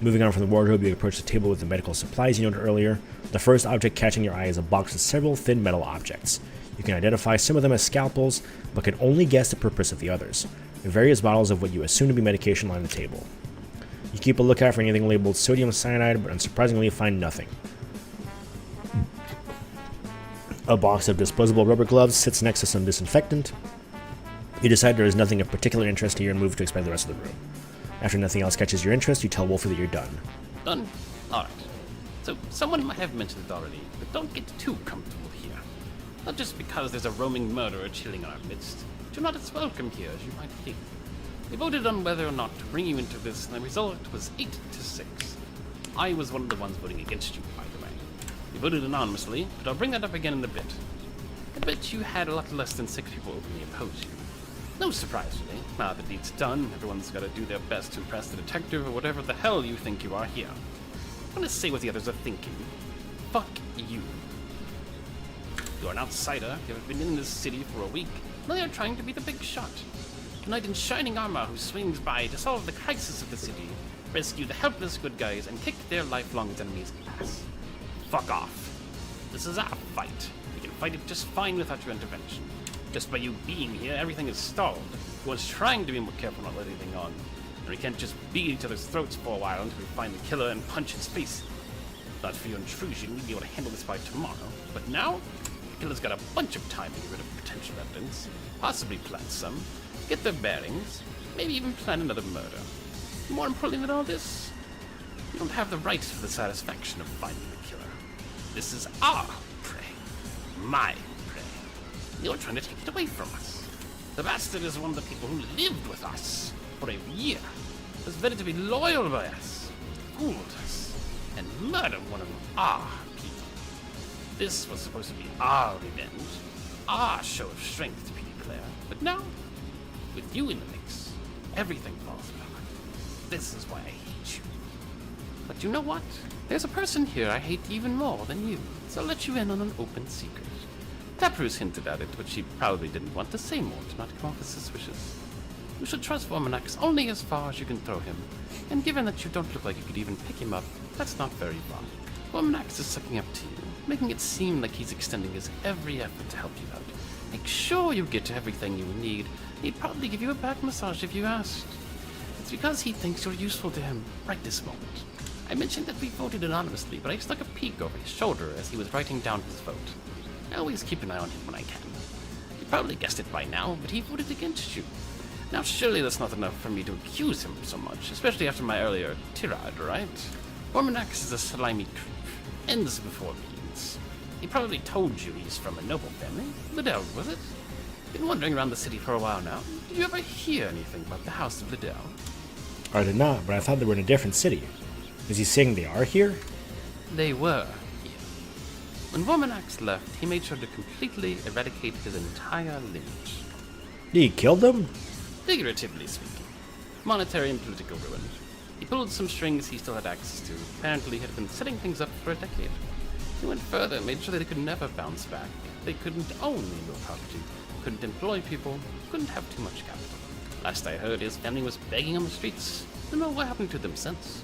Moving on from the wardrobe, you approach the table with the medical supplies you noted earlier. The first object catching your eye is a box with several thin metal objects. You can identify some of them as scalpels, but can only guess the purpose of the others. Various bottles of what you assume to be medication line the table. You keep a lookout for anything labeled sodium cyanide, but unsurprisingly find nothing. A box of disposable rubber gloves sits next to some disinfectant. You decide there is nothing of particular interest here and move to explore the rest of the room. After nothing else catches your interest, you tell Wolfie that you're done. Done? Alright. So, someone might have mentioned it already, but don't get too comfortable here. Not just because there's a roaming murderer chilling in our midst. You're not as welcome here as you might think. We voted on whether or not to bring you into this, and the result was 8 to 6. I was one of the ones voting against you, by the way. We voted anonymously, but I'll bring that up again in a bit. I bet you had a lot less than 6 people openly oppose you. No surprise, really. Now that deed's done, everyone's got to do their best to impress the detective or whatever the hell you think you are here. I want to say what the others are thinking. Fuck you. You're an outsider, you haven't been in this city for a week, now you're trying to be the big shot. A knight in shining armor who swings by to solve the crisis of the city, rescue the helpless good guys, and kick their lifelong enemies' ass. Fuck off. This is our fight. We can fight it just fine without your intervention. Just by you being here, everything is stalled. Everyone's trying to be more careful not letting anything on. And we can't just beat each other's throats for a while until we find the killer and punch his face. Not for your intrusion, we'd be able to handle this by tomorrow. But now, the killer's got a bunch of time to get rid of potential evidence, possibly plant some, get their bearings, maybe even plan another murder. More importantly than all this, you don't have the right to the satisfaction of finding the killer. This is our prey. My prey. You're trying to take it away from us. The bastard is one of the people who lived with us for a year, was vetted to be loyal by us, fooled us, and murdered one of our people. This was supposed to be our revenge, our show of strength to PD Claire, but now, with you in the mix, everything falls apart. This is why I hate you. But you know what? There's a person here I hate even more than you, so I'll let you in on an open secret. Taproos hinted at it, but she probably didn't want to say more to not come off as suspicious. You should trust Womanex only as far as you can throw him, and given that you don't look like you could even pick him up, that's not very far. Womanex is sucking up to you, making it seem like he's extending his every effort to help you out. Make sure you get to everything you need. He'd probably give you a back massage if you asked. It's because he thinks you're useful to him right this moment. I mentioned that we voted anonymously, but I stuck a peek over his shoulder as he was writing down his vote. I always keep an eye on him when I can. You probably guessed it by now, but he voted against you. Now surely that's not enough for me to accuse him so much, especially after my earlier tirade, right? Womanex is a slimy creep. Ends before means. He probably told you he's from a noble family. Liddell, was it? Been wandering around the city for a while now. Did you ever hear anything about the House of Liddell? I did not, but I thought they were in a different city. Is he saying they are here? They were here. When Womanex left, he made sure to completely eradicate his entire lineage. He killed them? Figuratively speaking. Monetary and political ruin. He pulled some strings he still had access to. Apparently had been setting things up for a decade. He went further and made sure they could never bounce back. They couldn't own any real property, couldn't employ people, couldn't have too much capital. Last I heard, his family was begging on the streets. Don't know what happened to them since.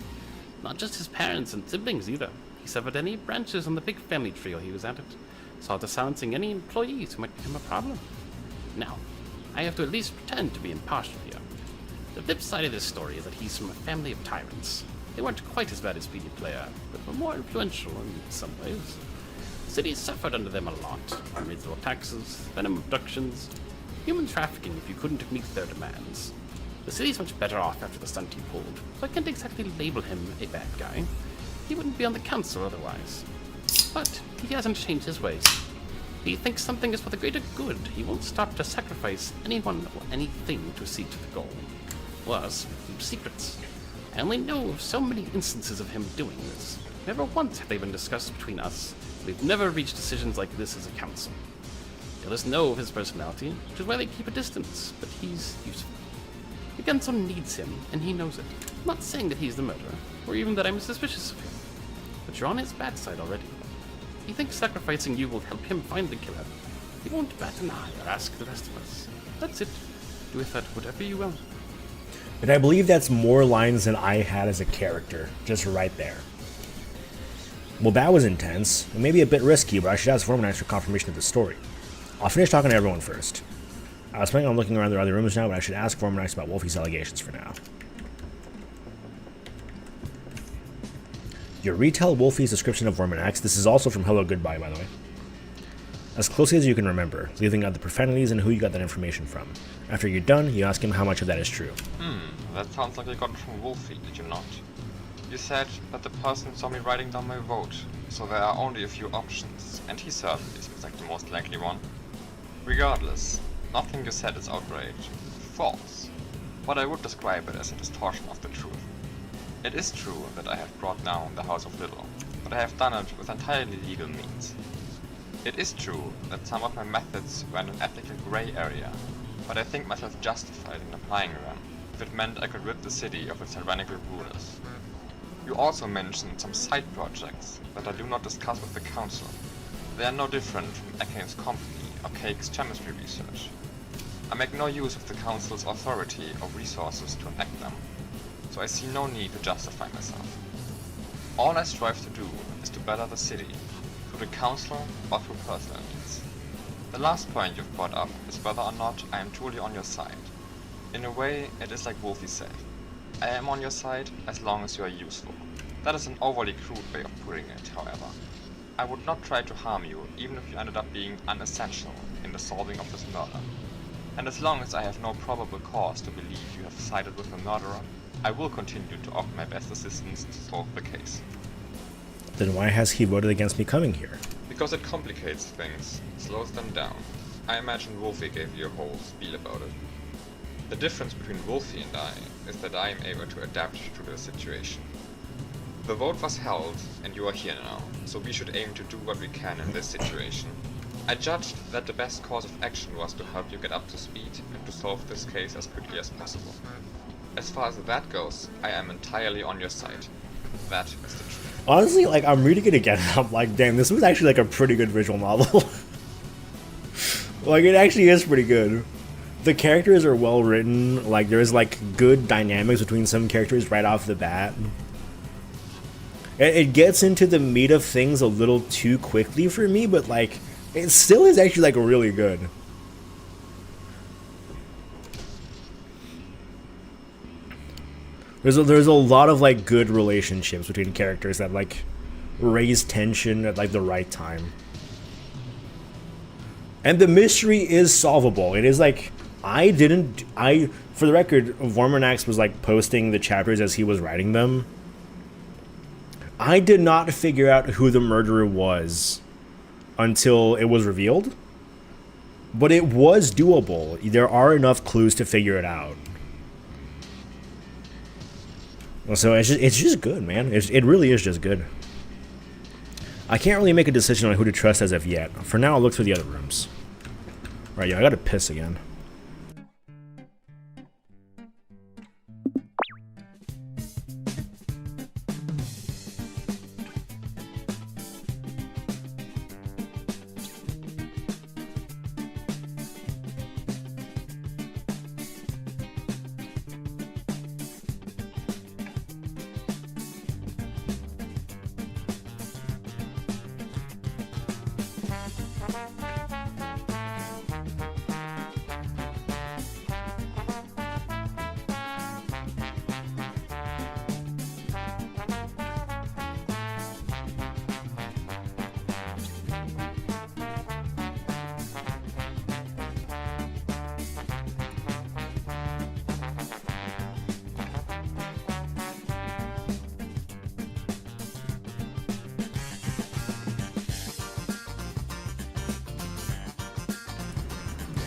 Not just his parents and siblings either. He severed any branches on the big family tree while he was at it. Saw to silencing any employees who might become a problem. Now, I have to at least pretend to be impartial here. The flip side of this story is that he's from a family of tyrants. They weren't quite as bad as PD Player, but were more influential in some ways. The city suffered under them a lot. Unreasonable taxes, venom abductions, human trafficking if you couldn't meet their demands. The city's much better off after the stunt he pulled, so I can't exactly label him a bad guy. He wouldn't be on the council otherwise. But he hasn't changed his ways. He thinks something is for the greater good. He won't stop to sacrifice anyone or anything to see to the goal. Worse, keep secrets. I only know of so many instances of him doing this. Never once have they been discussed between us. We've never reached decisions like this as a council. They let us know of his personality, which is why they keep a distance, but he's useful. The council needs him, and he knows it. I'm not saying that he's the murderer, or even that I'm suspicious of him. But you're on his bad side already. He thinks sacrificing you will help him find the killer. He won't bat an eye or ask the rest of us. That's it. Do with that whatever you will. And I believe that's more lines than I had as a character, just right there. Well, that was intense, and maybe a bit risky, but I should ask Vormanax for confirmation of the story. I'll finish talking to everyone first. I was planning on looking around the other rooms now, but I should ask Vormanax about Wolfie's allegations for now. Your retell Wolfie's description of Vormanax. This is also from Hello Goodbye, by the way. As closely as you can remember, leaving out the profanities and who you got that information from. After you're done, you ask him how much of that is true. That sounds like you got it from Wolfie, did you not? You said that the person saw me writing down my vote, so there are only a few options, and he certainly seems like the most likely one. Regardless, nothing you said is outrage. False. But I would describe it as a distortion of the truth. It is true that I have brought down the House of Little, but I have done it with entirely legal means. It is true that some of my methods were in an ethical grey area, but I think myself justified in applying them if it meant I could rid the city of its tyrannical rulers. You also mentioned some side projects that I do not discuss with the Council. They are no different from Ekane's company or Cake's chemistry research. I make no use of the Council's authority or resources to enact them, so I see no need to justify myself. All I strive to do is to better the city, through the Council or through personal means. The last point you've brought up is whether or not I am truly on your side. In a way, it is like Wolfie said. I am on your side as long as you are useful. That is an overly crude way of putting it, however. I would not try to harm you, even if you ended up being unessential in the solving of this murder. And as long as I have no probable cause to believe you have sided with the murderer, I will continue to offer my best assistance to solve the case. Then why has he voted against me coming here? Because it complicates things, slows them down. I imagine Wolfie gave you a whole spiel about it. The difference between Wolfie and I is that I am able to adapt to the situation. The vote was held, and you are here now, so we should aim to do what we can in this situation. I judged that the best course of action was to help you get up to speed and to solve this case as quickly as possible. As far as that goes, I am entirely on your side. That is the truth. Honestly, like, I'm reading it again, and I'm like, damn, this was actually like a pretty good visual novel. Like, it actually is pretty good. The characters are well written, like, there's like good dynamics between some characters right off the bat. It gets into the meat of things a little too quickly for me, but like, it still is actually like really good. There's a lot of like good relationships between characters that like raise tension at like the right time. And the mystery is solvable. It is like, for the record, Vormanax was like posting the chapters as he was writing them. I did not figure out who the murderer was until it was revealed. But it was doable. There are enough clues to figure it out. So it's just good, man. It really is just good. I can't really make a decision on who to trust as of yet. For now, I'll look through the other rooms. Right, yeah, I gotta piss again.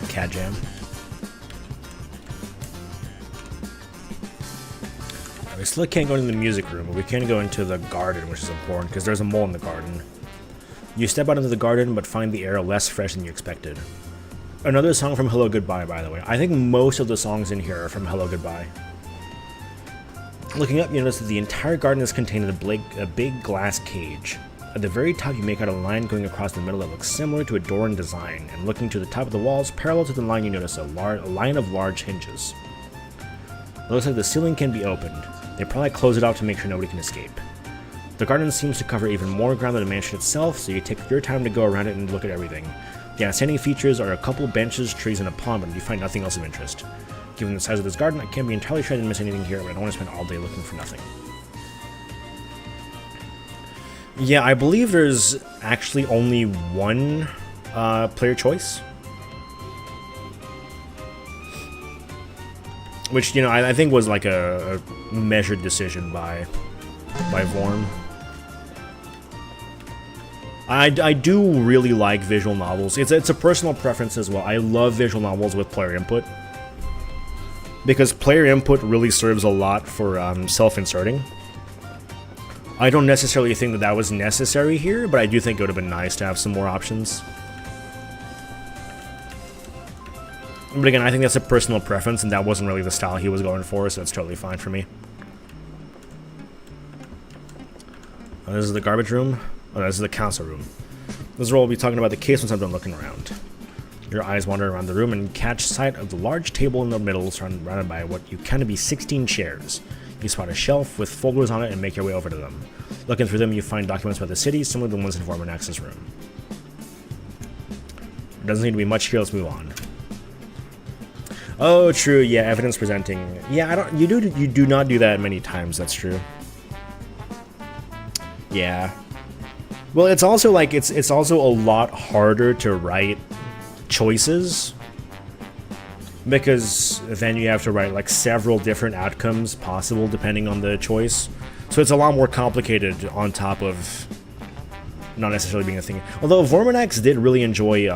Cat Jam. We still can't go into the music room, but we can go into the garden, which is important, because there's a mole in the garden. You step out into the garden, but find the air less fresh than you expected. Another song from Hello Goodbye, by the way. I think most of the songs in here are from Hello Goodbye. Looking up, you notice that the entire garden is contained in a big glass cage. At the very top, you make out a line going across the middle that looks similar to a door in design, and looking to the top of the walls, parallel to the line, you notice a line of large hinges. It looks like the ceiling can be opened. They probably close it off to make sure nobody can escape. The garden seems to cover even more ground than the mansion itself, so you take your time to go around it and look at everything. The outstanding features are a couple benches, trees, and a pond, but you find nothing else of interest. Given the size of this garden, I can't be entirely sure I didn't miss anything here, but I don't want to spend all day looking for nothing. Yeah, I believe there's actually only one player choice. Which, you know, I think was like a measured decision by Vorm. I do really like visual novels. It's a personal preference as well. I love visual novels with player input. Because player input really serves a lot for self-inserting. I don't necessarily think that that was necessary here, but I do think it would have been nice to have some more options. But again, I think that's a personal preference, and that wasn't really the style he was going for, so it's totally fine for me. This is the garbage room. Oh, this is the council room. This is where we'll be talking about the case once I'm done looking around. Your eyes wander around the room and catch sight of the large table in the middle, surrounded by what you count to be 16 chairs. You spot a shelf with folders on it and make your way over to them. Looking through them, you find documents about the city, similar to the ones in Vormanax's room. There doesn't need to be much here, let's move on. Oh, true, yeah, evidence presenting. Yeah, you do not do that many times, that's true. Yeah. Well, it's also like, it's also a lot harder to write choices, because then you have to write like several different outcomes possible depending on the choice. So it's a lot more complicated on top of not necessarily being a thing. Although Vormanax did really enjoy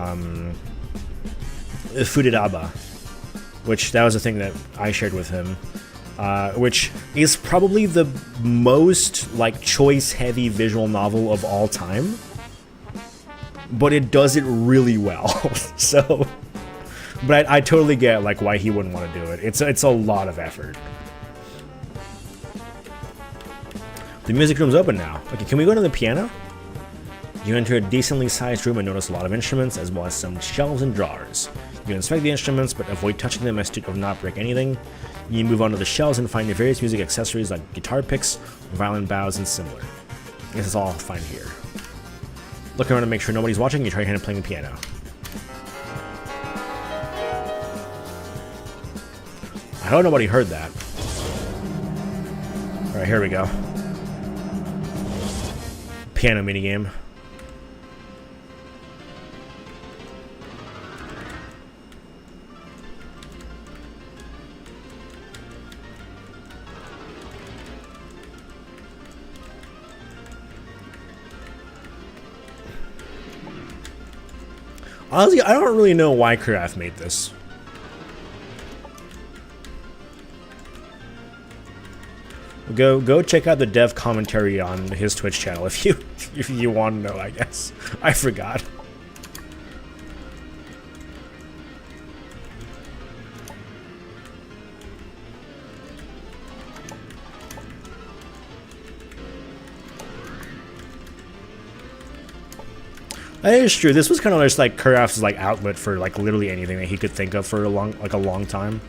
Furiraba, which that was a thing that I shared with him, which is probably the most like choice-heavy visual novel of all time. But it does it really well. So, but I totally get like why he wouldn't want to do it. It's a lot of effort. The music room's open now. Okay, can we go to the piano? You enter a decently sized room and notice a lot of instruments, as well as some shelves and drawers. You inspect the instruments, but avoid touching them as to not break anything. You move on to the shelves and find the various music accessories like guitar picks, violin bows, and similar. I guess it's all fine here. Look around to make sure nobody's watching, you try your hand at playing the piano. I hope nobody heard that. Alright, here we go. Piano minigame. Honestly, I don't really know why Craft made this. Go check out the dev commentary on his Twitch channel if you want to know, I guess. I forgot. That is true. This was kind of just like Craft's like outlet for like literally anything that he could think of for a long time.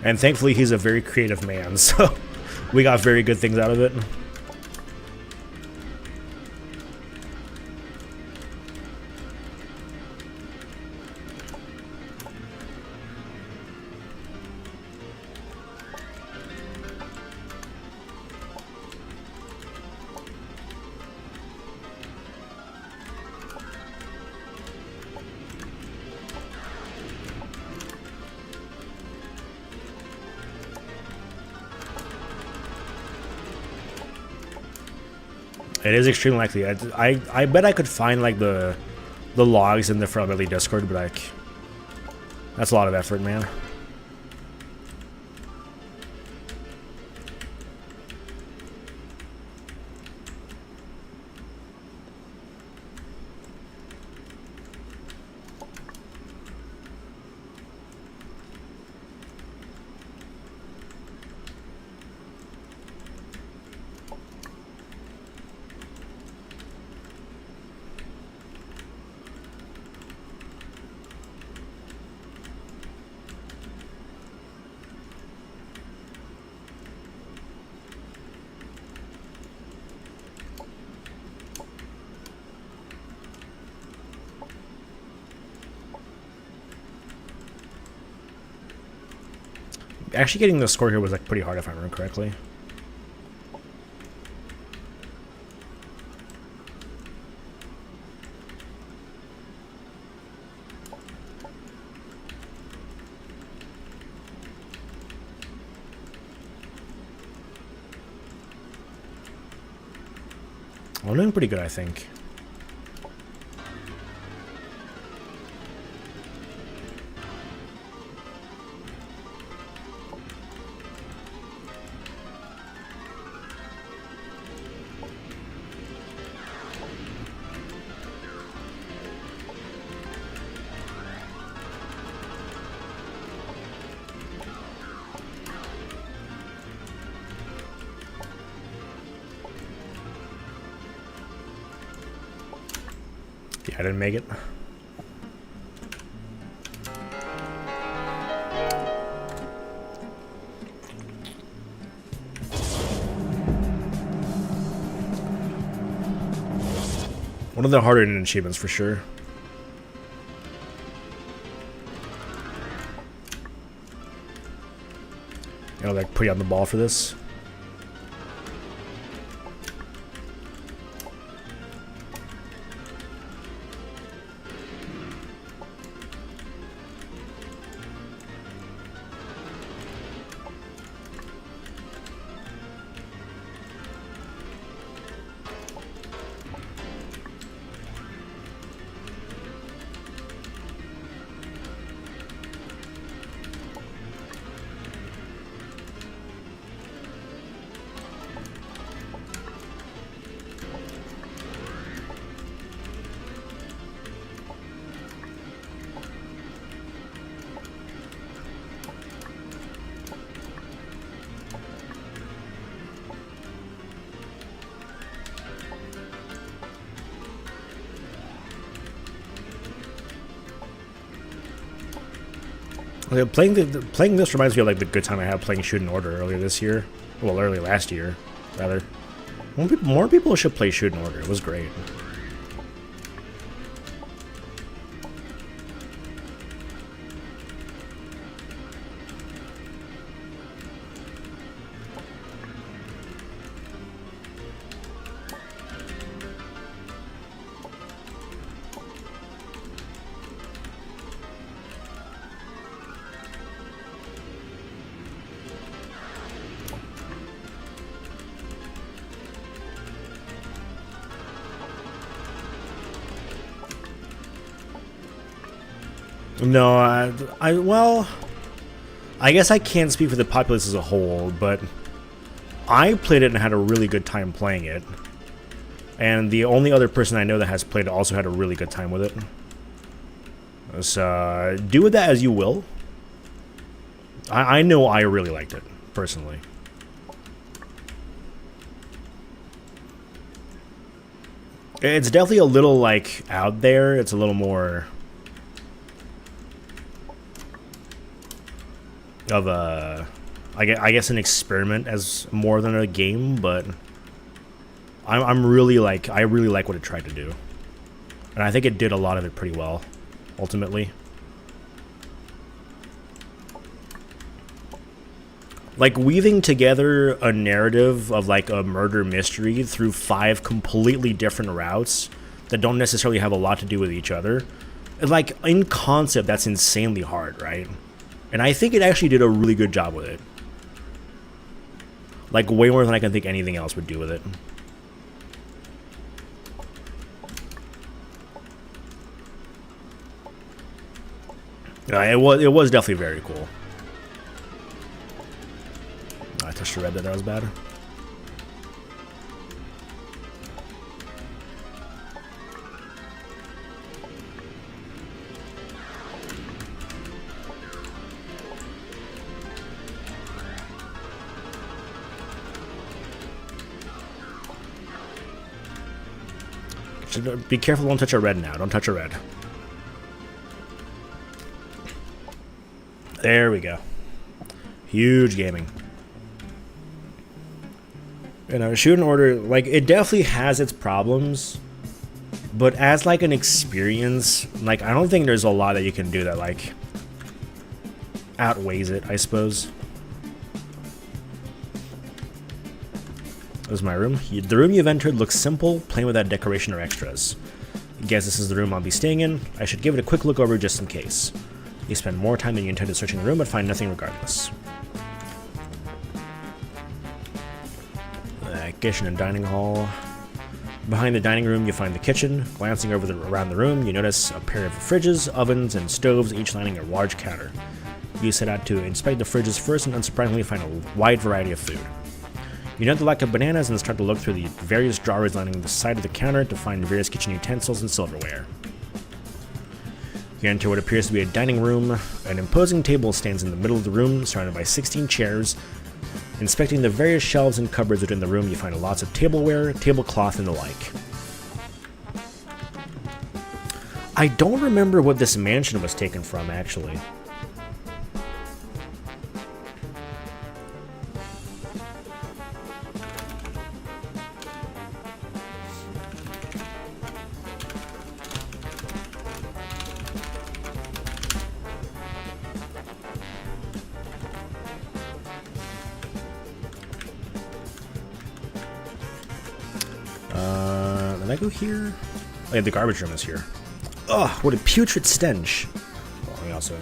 And thankfully he's a very creative man, so we got very good things out of it. It is extremely likely. I bet I could find like the logs in the Farewell Medley Discord, but like that's a lot of effort, man. Actually getting the score here was like pretty hard if I remember correctly. I'm doing pretty good, I think. Yeah, I didn't make it. One of the harder achievements for sure. You know, like put you on the ball for this. Okay, playing this reminds me of like the good time I had playing Shoot 'n Order earlier this year. Well, early last year, rather. More people should play Shoot 'n Order. It was great. No, well, I guess I can't speak for the populace as a whole, but I played it and had a really good time playing it. And the only other person I know that has played it also had a really good time with it. So, do with that as you will. I know I really liked it, personally. It's definitely a little, like, out there. It's a little more of a, I guess an experiment as more than a game, but I'm really like, I really like what it tried to do. And I think it did a lot of it pretty well, ultimately. Like, weaving together a narrative of, like, a murder mystery through 5 completely different routes that don't necessarily have a lot to do with each other. Like, in concept, that's insanely hard, right? And I think it actually did a really good job with it. Like, way more than I can think anything else would do with it. It was definitely very cool. I touched the red there, that was bad. Be careful, don't touch a red now. Don't touch a red. There we go. Huge gaming. You know, Shoot 'n Order, like, it definitely has its problems, but as, like, an experience, like, I don't think there's a lot that you can do that, like, outweighs it, I suppose. This is my room. The room you've entered looks simple, plain without decoration or extras. Guess this is the room I'll be staying in. I should give it a quick look over just in case. You spend more time than you intended searching the room, but find nothing regardless. Kitchen and dining hall. Behind the dining room, you find the kitchen. Glancing around the room, you notice a pair of fridges, ovens, and stoves, each lining a large counter. You set out to inspect the fridges first and unsurprisingly find a wide variety of food. You note the lack of bananas and start to look through the various drawers lining the side of the counter to find various kitchen utensils and silverware. You enter what appears to be a dining room. An imposing table stands in the middle of the room, surrounded by 16 chairs. Inspecting the various shelves and cupboards within the room, you find lots of tableware, tablecloth, and the like. I don't remember what this mansion was taken from, actually. Did I go here? Oh yeah, the garbage room is here. Ugh, what a putrid stench. Well, let me also...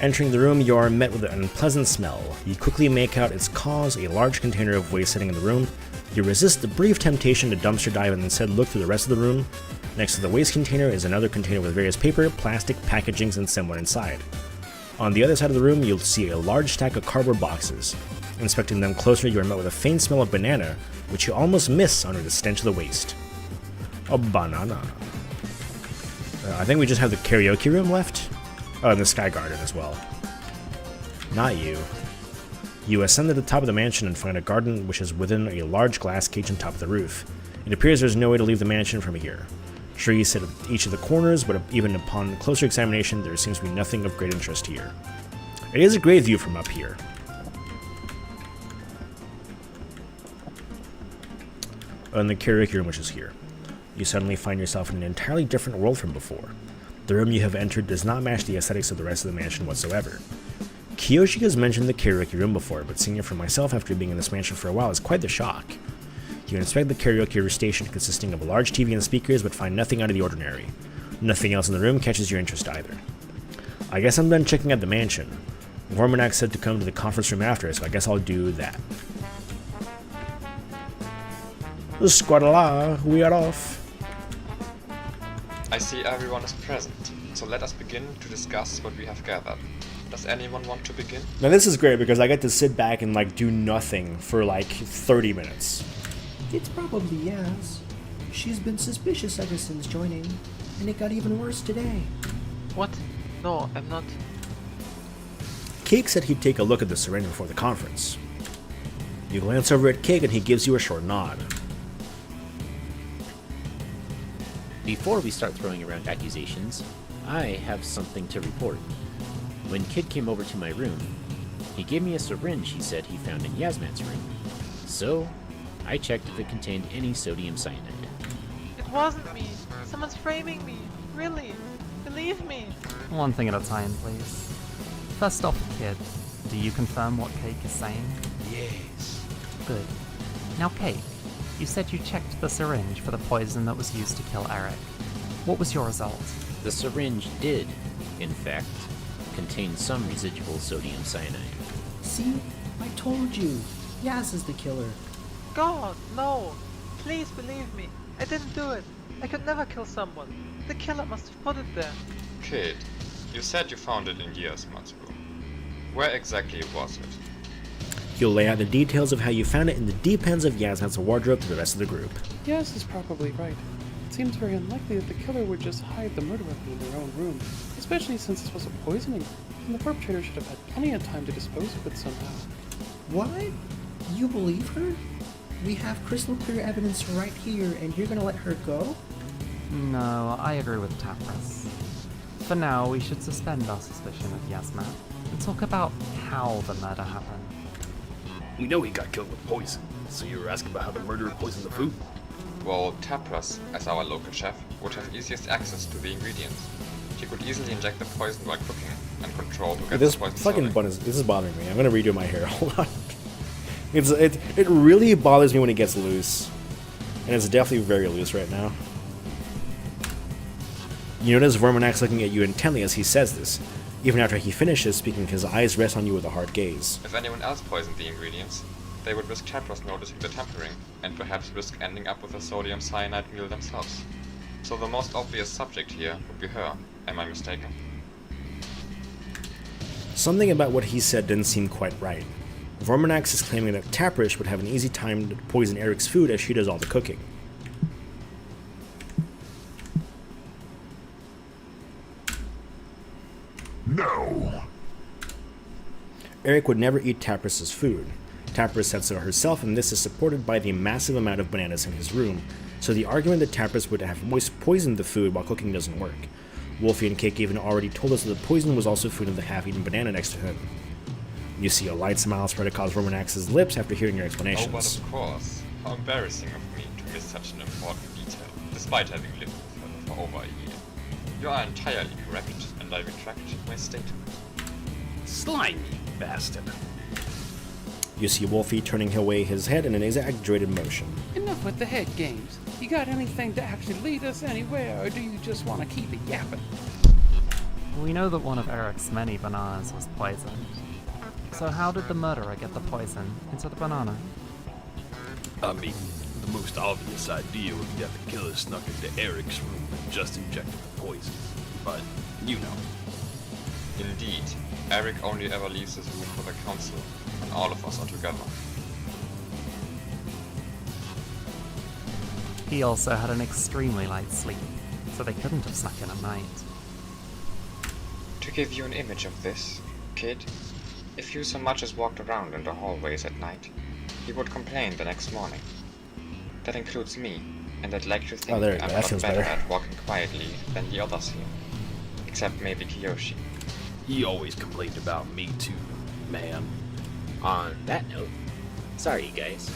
Entering the room, you are met with an unpleasant smell. You quickly make out its cause, a large container of waste sitting in the room. You resist the brief temptation to dumpster dive and instead look through the rest of the room. Next to the waste container is another container with various paper, plastic, packagings, and similar inside. On the other side of the room, you'll see a large stack of cardboard boxes. Inspecting them closer, you are met with a faint smell of banana, which you almost miss under the stench of the waste. A banana. I think we just have the karaoke room left. Oh, and the Sky Garden as well. Not you. You ascend to the top of the mansion and find a garden which is within a large glass cage on top of the roof. It appears there's no way to leave the mansion from here. Trees sit at each of the corners, but even upon closer examination, there seems to be nothing of great interest here. It is a great view from up here. And the karaoke room which is here. You suddenly find yourself in an entirely different world from before. The room you have entered does not match the aesthetics of the rest of the mansion whatsoever. Kiyoshi has mentioned the karaoke room before, but seeing it for myself after being in this mansion for a while is quite the shock. You inspect the karaoke station consisting of a large TV and speakers, but find nothing out of the ordinary. Nothing else in the room catches your interest either. I guess I'm done checking out the mansion. Vormanak said to come to the conference room after, so I guess I'll do that. Squadala, we are off. I see everyone is present, so let us begin to discuss what we have gathered. Does anyone want to begin? Now this is great because I get to sit back and do nothing for 30 minutes. It's probably Yaz. She's been suspicious ever since joining, and it got even worse today. What? No, I'm not. Cake said he'd take a look at the syringe before the conference. You glance over at Cake and he gives you a short nod. Before we start throwing around accusations, I have something to report. When Kid came over to my room, he gave me a syringe he said he found in Yasmat's room. So, I checked if it contained any sodium cyanide. It wasn't me. Someone's framing me. Really. Believe me. One thing at a time, please. First off, Kid, do you confirm what Cake is saying? Yes. Good. Now, Cake, you said you checked the syringe for the poison that was used to kill Eric. What was your result? The syringe did, in fact, contain some residual sodium cyanide. See? I told you. Yaz is the killer. God, no. Please believe me. I didn't do it. I could never kill someone. The killer must have put it there. Kid, you said you found it in Yasmat's room. Where exactly was it? You'll lay out the details of how you found it in the deep ends of Yasmat's wardrobe to the rest of the group. Yaz is probably right. It seems very unlikely that the killer would just hide the murder weapon in their own room, especially since this was a poisoning, and the perpetrator should have had plenty of time to dispose of it somehow. What? You believe her? We have crystal clear evidence right here, and you're gonna let her go? No, I agree with Tapras. For now, we should suspend our suspicion of Yasmat and talk about how the murder happened. We know he got killed with poison, so you were asking about how the murderer poisoned the food? Well, Tapras, as our local chef, would have easiest access to the ingredients. He could easily inject the poison while cooking and control to get This the poison fucking slowly. bun this is bothering me. I'm gonna redo my hair. Hold on. It really bothers me when it gets loose. And it's definitely very loose right now. You notice Vormonax looking at you intently as he says this. Even after he finishes speaking, his eyes rest on you with a hard gaze. If anyone else poisoned the ingredients, they would risk Tapras noticing the tampering, and perhaps risk ending up with a sodium cyanide meal themselves. So the most obvious subject here would be her. Am I mistaken? Something about what he said didn't seem quite right. Vormonax is claiming that Taprish would have an easy time to poison Eric's food as she does all the cooking. No. Eric would never eat Taprish's food. Taprish said so herself, and this is supported by the massive amount of bananas in his room, so the argument that Taprish would have poisoned the food while cooking doesn't work. Wolfie and Cake even already told us that the poison was also food in the half-eaten banana next to him. You see a light smile spread across Vormonax's lips after hearing your Oh, explanations. but of course. How embarrassing of me to miss such an important detail, despite having lived with her for over a year. You are entirely correct, and I retract my statement. Slimy bastard. You see Wolfie turning away his head in an exaggerated motion. Enough with the head games. You got anything to actually lead us anywhere, or do you just want to keep it yapping? We know that one of Eric's many bananas was poisoned. So how did the murderer get the poison into the banana? I mean, the most obvious idea would be that the killer snuck into Eric's room and just injected the poison. But, you know. Indeed, Eric only ever leaves his room for the council, when all of us are together. He also had an extremely light sleep, so they couldn't have snuck in at night. To give you an image of this, kid, if you so much as walked around in the hallways at night, he would complain the next morning. That includes me, and I'd like to think there you go. I'm a That lot feels better better. at walking quietly than the others here. Except maybe Kiyoshi. He always complained about me too, man. On that note, sorry you guys.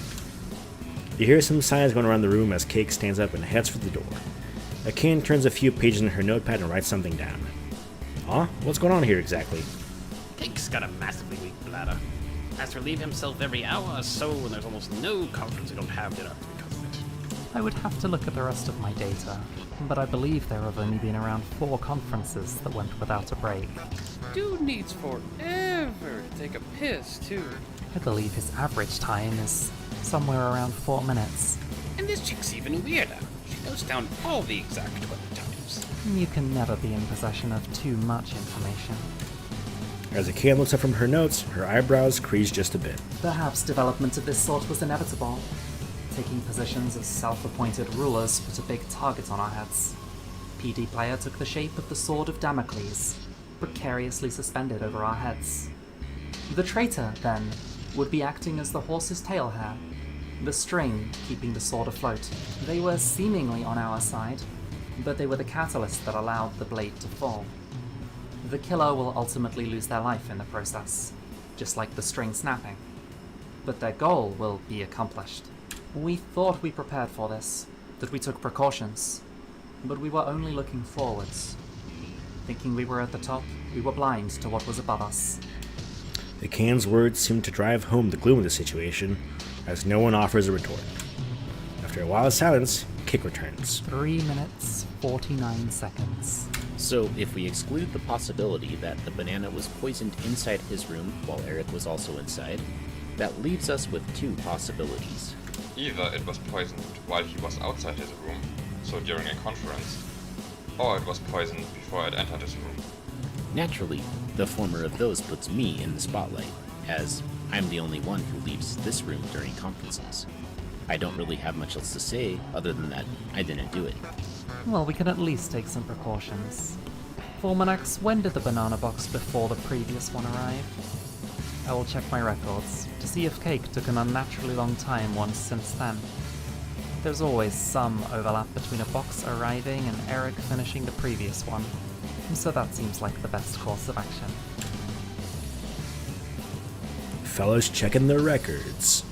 You hear some sighs going around the room as Cake stands up and heads for the door. Akan turns a few pages in her notepad and writes something down. Huh? What's going on here exactly? Cake's got a massively weak bladder. Has to relieve himself every hour or so, and there's almost no conference we don't have dinner because of it. I would have to look at the rest of my data, but I believe there have only been around 4 conferences that went without a break. Dude needs forever to take a piss, too. I believe his average time is somewhere around 4 minutes. And this chick's even weirder. She notes down all the exact 20 times. You can never be in possession of too much information. As Akan looks up from her notes, her eyebrows crease just a bit. Perhaps development of this sort was inevitable. Taking positions as self-appointed rulers put a big target on our heads. PD player took the shape of the sword of Damocles, precariously suspended over our heads. The traitor, then, would be acting as the horse's tail hair, the string keeping the sword afloat. They were seemingly on our side, but they were the catalyst that allowed the blade to fall. The killer will ultimately lose their life in the process, just like the string snapping. But their goal will be accomplished. We thought we prepared for this, that we took precautions, but we were only looking forwards. Thinking we were at the top, we were blind to what was above us. Akan's words seem to drive home the gloom of the situation, as no one offers a retort. After a while of silence, Kick returns. 3 minutes, 49 seconds. So, if we exclude the possibility that the banana was poisoned inside his room while Eric was also inside, that leaves us with 2 possibilities. Either it was poisoned while he was outside his room, so during a conference, or it was poisoned before it entered his room. Naturally, the former of those puts me in the spotlight, as I'm the only one who leaves this room during conferences. I don't really have much else to say other than that I didn't do it. Well, we can at least take some precautions. Formonax, when did the banana box before the previous one arrive? I will check my records to see if Cake took an unnaturally long time once since then. There's always some overlap between a box arriving and Eric finishing the previous one, so that seems like the best course of action. Fellows checking their records.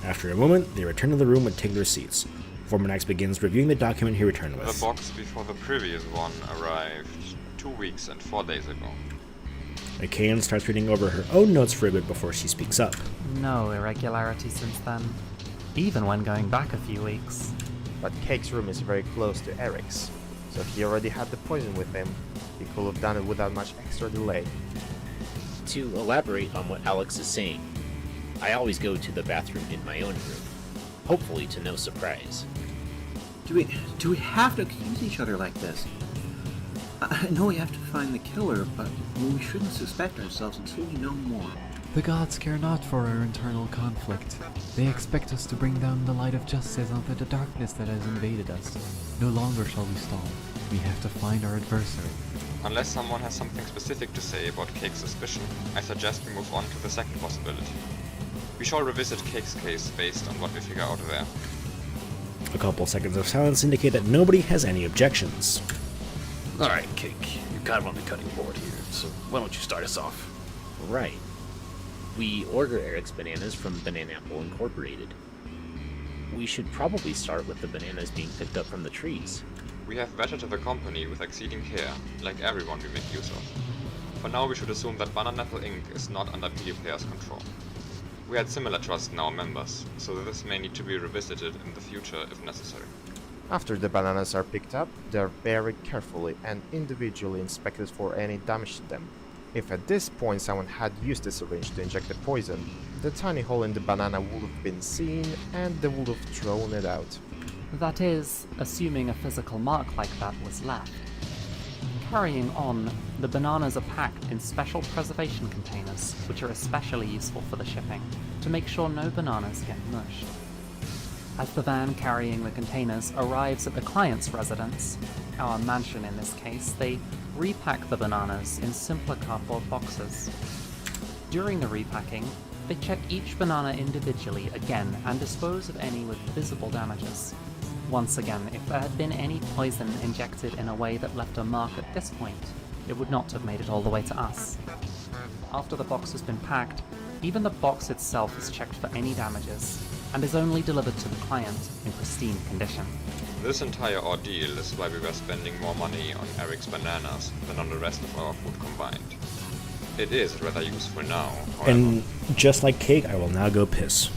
After a moment, they return to the room and take their seats. Foreman X begins reviewing the document he returned with. The box before the previous one arrived 2 weeks and 4 days ago. McCann starts reading over her own notes for a bit before she speaks up. No irregularity since then, even when going back a few weeks. But Cake's room is very close to Eric's, so if he already had the poison with him, he could have done it without much extra delay. To elaborate on what Alex is saying, I always go to the bathroom in my own room, hopefully to no surprise. Do we have to accuse each other like this? I know we have to find the killer, but we shouldn't suspect ourselves until we know more. The gods care not for our internal conflict. They expect us to bring down the light of justice onto the darkness that has invaded us. No longer shall we stall. We have to find our adversary. Unless someone has something specific to say about Cake's suspicion, I suggest we move on to the second possibility. We shall revisit Cake's case based on what we figure out there. A couple seconds of silence indicate that nobody has any objections. Alright, Cake, you're kind of on the cutting board here, so why don't you start us off? Right. We order Eric's bananas from Banana Apple Incorporated. We should probably start with the bananas being picked up from the trees. We have vetted the company with exceeding care, like everyone we make use of. For now we should assume that Banana Apple Inc. is not under PD players' control. We had similar trust in our members, so this may need to be revisited in the future if necessary. After the bananas are picked up, they are very carefully and individually inspected for any damage to them. If at this point someone had used the syringe to inject the poison, the tiny hole in the banana would have been seen and they would have thrown it out. That is, assuming a physical mark like that was left. Carrying on, the bananas are packed in special preservation containers, which are especially useful for the shipping, to make sure no bananas get mushed. As the van carrying the containers arrives at the client's residence, our mansion in this case, they repack the bananas in simpler cardboard boxes. During the repacking, they check each banana individually again and dispose of any with visible damages. Once again, if there had been any poison injected in a way that left a mark at this point, it would not have made it all the way to us. After the box has been packed, even the box itself is checked for any damages, and is only delivered to the client in pristine condition. This entire ordeal is why we were spending more money on Eric's bananas than on the rest of our food combined. It is rather useful now, however. And just like Cake, I will now go piss.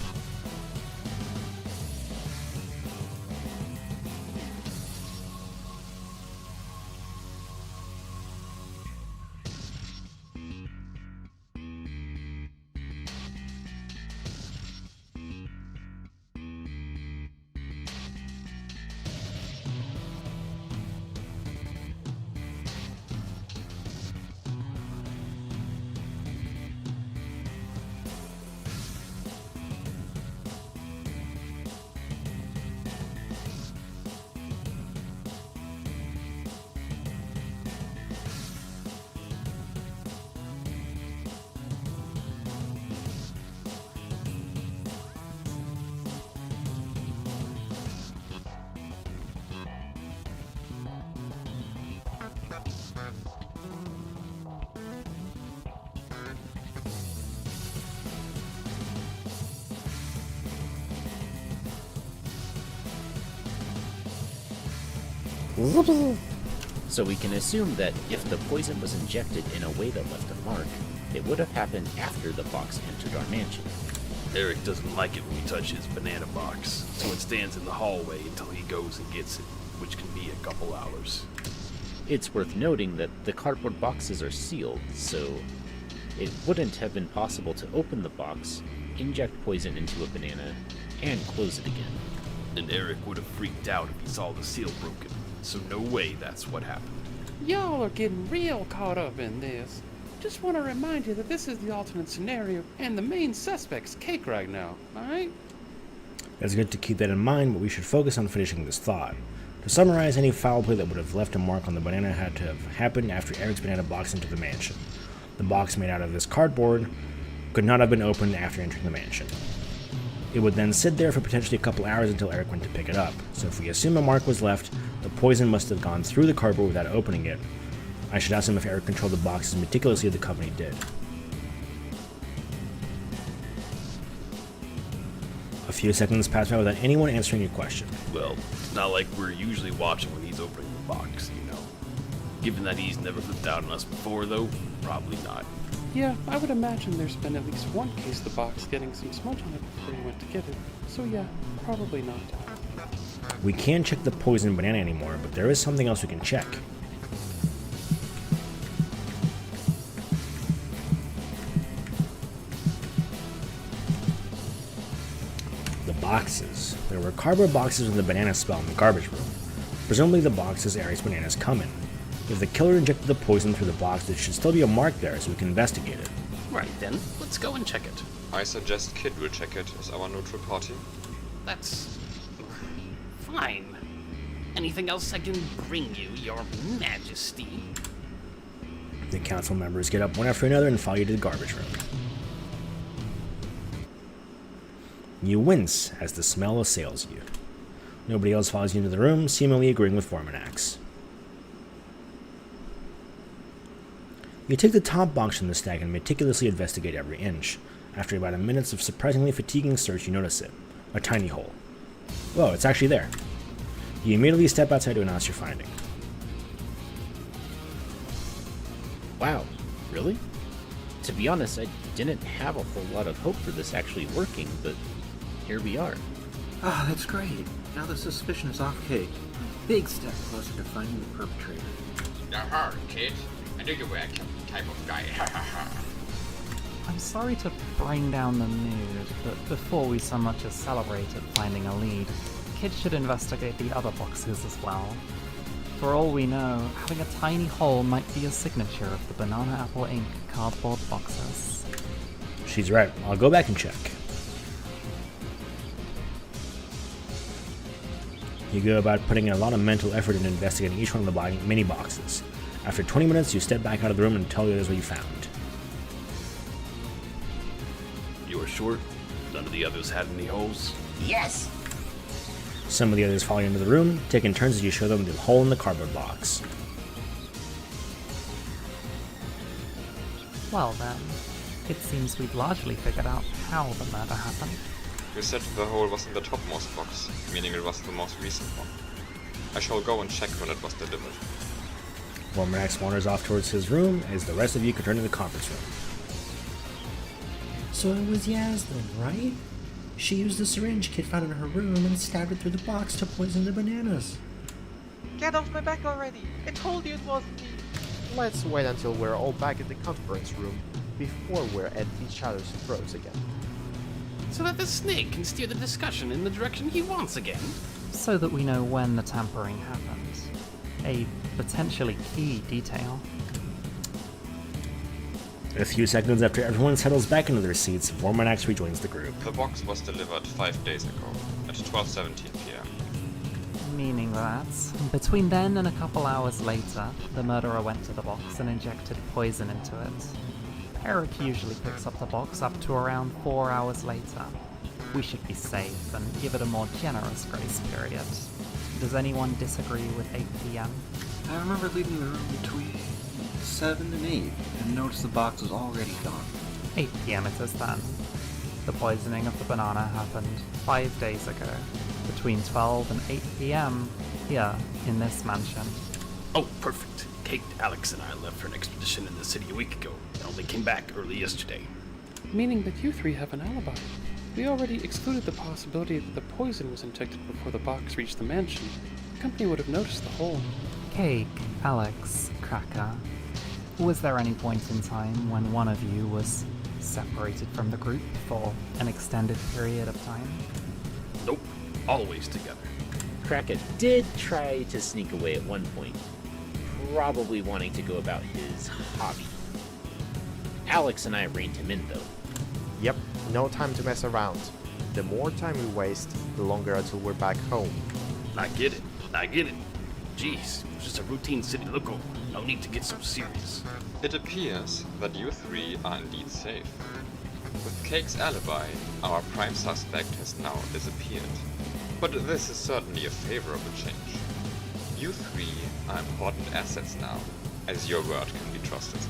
So we can assume that if the poison was injected in a way that left a mark, it would have happened after the box entered our mansion. Eric doesn't like it when we touch his banana box, so it stands in the hallway until he goes and gets it, which can be a couple hours. It's worth noting that the cardboard boxes are sealed, so it wouldn't have been possible to open the box, inject poison into a banana, and close it again. And Eric would have freaked out if he saw the seal broken, so no way that's what happened. Y'all are getting real caught up in this. Just want to remind you that this is the alternate scenario, and the main suspect's Cake right now, alright? It's good to keep that in mind, but we should focus on finishing this thought. To summarize, any foul play that would have left a mark on the banana had to have happened after Eric's banana box entered the mansion. The box made out of this cardboard could not have been opened after entering the mansion. It would then sit there for potentially a couple hours until Eric went to pick it up. So if we assume a mark was left, the poison must have gone through the cardboard without opening it. I should ask him if Eric controlled the box as meticulously as the company did. A few seconds pass by without anyone answering your question. Well, it's not like we're usually watching when he's opening the box, you know. Given that he's never flipped out on us before, though, probably not. Yeah, I would imagine there's been at least one case of the box getting some smudge on it before you went to get it. So yeah, probably not. We can't check the poison banana anymore, but there is something else we can check. The boxes. There were cardboard boxes with the banana spell in the garbage room. Presumably the boxes Eric's bananas come in. If the killer injected the poison through the box, there should still be a mark there so we can investigate it. Right then, let's go and check it. I suggest Kid will check it as our neutral party. That's... fine. Anything else I can bring you, your majesty? The council members get up one after another and follow you to the garbage room. You wince as the smell assails you. Nobody else follows you into the room, seemingly agreeing with Vormanax. You take the top box from the stack and meticulously investigate every inch. After about a minute of surprisingly fatiguing search, you notice it. A tiny hole. Whoa, it's actually there. You immediately step outside to announce your finding. Wow, really? To be honest, I didn't have a whole lot of hope for this actually working, but here we are. Ah, that's great. Now the suspicion is off Cake. Big step closer to finding the perpetrator. Now hard, Kid. I knew you were a type of guy. I'm sorry to bring down the mood, but before we so much as celebrate at finding a lead, Kid should investigate the other boxes as well. For all we know, having a tiny hole might be a signature of the Banana Apple Inc. cardboard boxes. She's right. I'll go back and check. You go about putting in a lot of mental effort in investigating each one of the mini boxes. After 20 minutes, you step back out of the room and tell the others what you found. You are sure? None of the others had any holes? Yes! Some of the others follow you into the room, taking turns as you show them the hole in the cardboard box. Well then, it seems we've largely figured out how the murder happened. You said the hole was in the topmost box, meaning it was the most recent one. I shall go and check when it was delivered. Vormanax wanders off towards his room as the rest of you return to the conference room. So it was Yaz then, right? She used the syringe Kid found in her room and stabbed it through the box to poison the bananas. Get off my back already! I told you it wasn't me! Let's wait until we're all back in the conference room before we're at each other's throats again. So that the snake can steer the discussion in the direction he wants again? So that we know when the tampering happened. A potentially key detail. A few seconds after everyone settles back into their seats, Vormanax rejoins the group. The box was delivered 5 days ago, at 12:17 p.m. Meaning that, between then and a couple hours later, the murderer went to the box and injected poison into it. Eric usually picks up the box up to around 4 hours later. We should be safe and give it a more generous grace period. Does anyone disagree with 8 p.m.? I remember leaving the room between 7 and 8 and noticed the box was already gone. 8 p.m. it is then. The poisoning of the banana happened 5 days ago, between 12 and 8 p.m. here in this mansion. Oh, perfect. Kate, Alex, and I left for an expedition in the city a week ago and only came back early yesterday. Meaning that you three have an alibi. We already excluded the possibility that the poison was injected before the box reached the mansion. The company would have noticed the hole. Cake, Alex, Cracker. Was there any point in time when one of you was separated from the group for an extended period of time? Nope. Always together. Cracker did try to sneak away at one point, probably wanting to go about his hobby. Alex and I reined him in, though. Yep, no time to mess around. The more time we waste, the longer until we're back home. I get it. Jeez, it's just a routine city local. No need to get so serious. It appears that you three are indeed safe. With Cake's alibi, our prime suspect has now disappeared. But this is certainly a favorable change. You three are important assets now, as your word can be trusted.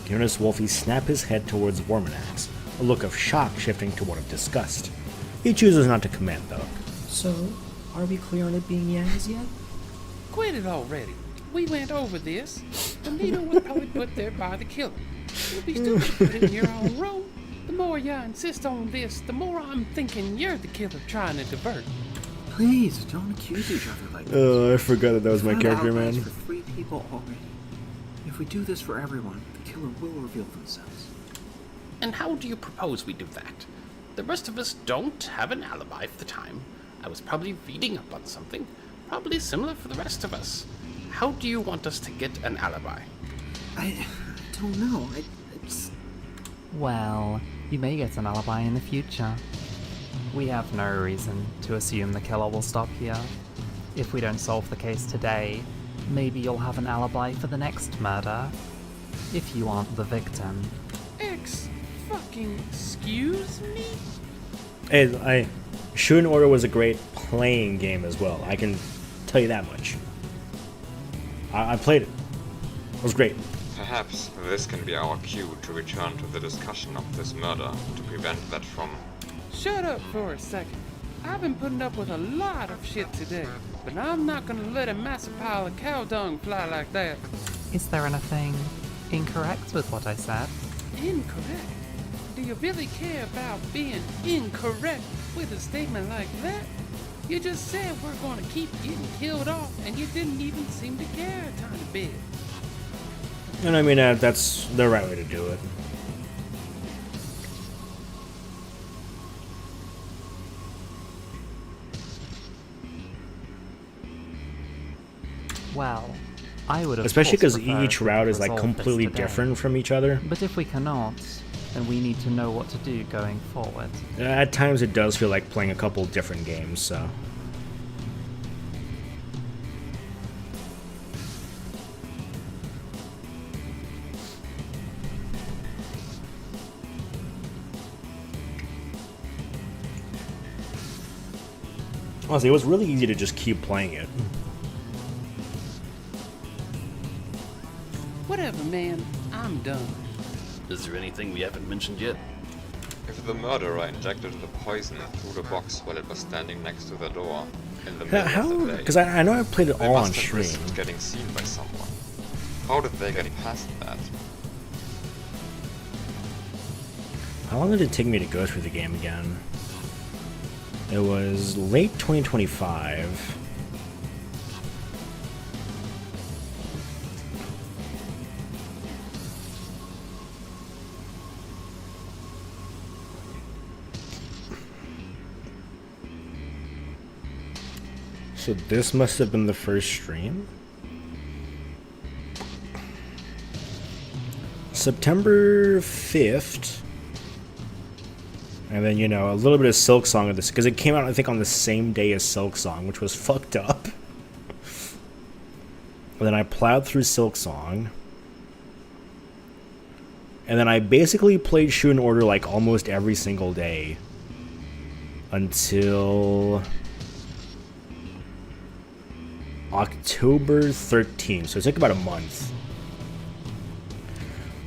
You notice Wolfie snap his head towards Vormanax, a look of shock shifting to one of disgust. He chooses not to comment, though. So, are we clear on it being Yaz yet? Quit it already. We went over this. The needle was probably put there by the killer. It would be stupid to put it in your own room. The more you insist on this, the more I'm thinking you're the killer trying to divert. Please, don't accuse each other like this. Oh, I forgot that was my We've character, had alibis man. for 3 people already. If we do this for everyone, the killer will reveal themselves. And how do you propose we do that? The rest of us don't have an alibi for the time. I was probably reading up on something, probably similar for the rest of us. How do you want us to get an alibi? I don't know. It's... Well, you may get an alibi in the future. We have no reason to assume the killer will stop here. If we don't solve the case today, maybe you'll have an alibi for the next murder. If you aren't the victim. Excuse me? Hey, Shoot and Order was a great playing game as well. I can tell you that much. I played it. It was great. Perhaps this can be our cue to return to the discussion of this murder to prevent that from... Shut up for a second. I've been putting up with a lot of shit today, but I'm not gonna let a massive pile of cow dung fly like that. Is there anything incorrect with what I said? Incorrect? Do you really care about being incorrect with a statement like that? You just said we're gonna keep getting killed off, and you didn't even seem to care a tiny bit. And I mean, that's the right way to do it. Well, I would have. Especially because preferred each we route could is like resolve this completely today. different from each other. But if we cannot, then we need to know what to do going forward. At times it does feel like playing a couple different games, so... Honestly, it was really easy to just keep playing it. Whatever, man. I'm done. Is there anything we haven't mentioned yet? If the murderer injected the poison through the box while it was standing next to the door in the middle How? of the day, Because I know I've played it they all on must have stream. risked getting seen by someone. How did they get past that? How long did it take me to go through the game again? It was late 2025. So this must have been the first stream? September 5th. And then, you know, a little bit of Silk Song of this, because it came out, I think, on the same day as Silk Song, which was fucked up. And then I plowed through Silk Song. And then I basically played Shoot and Order, like, almost every single day. Until... October 13th, so it took about a month.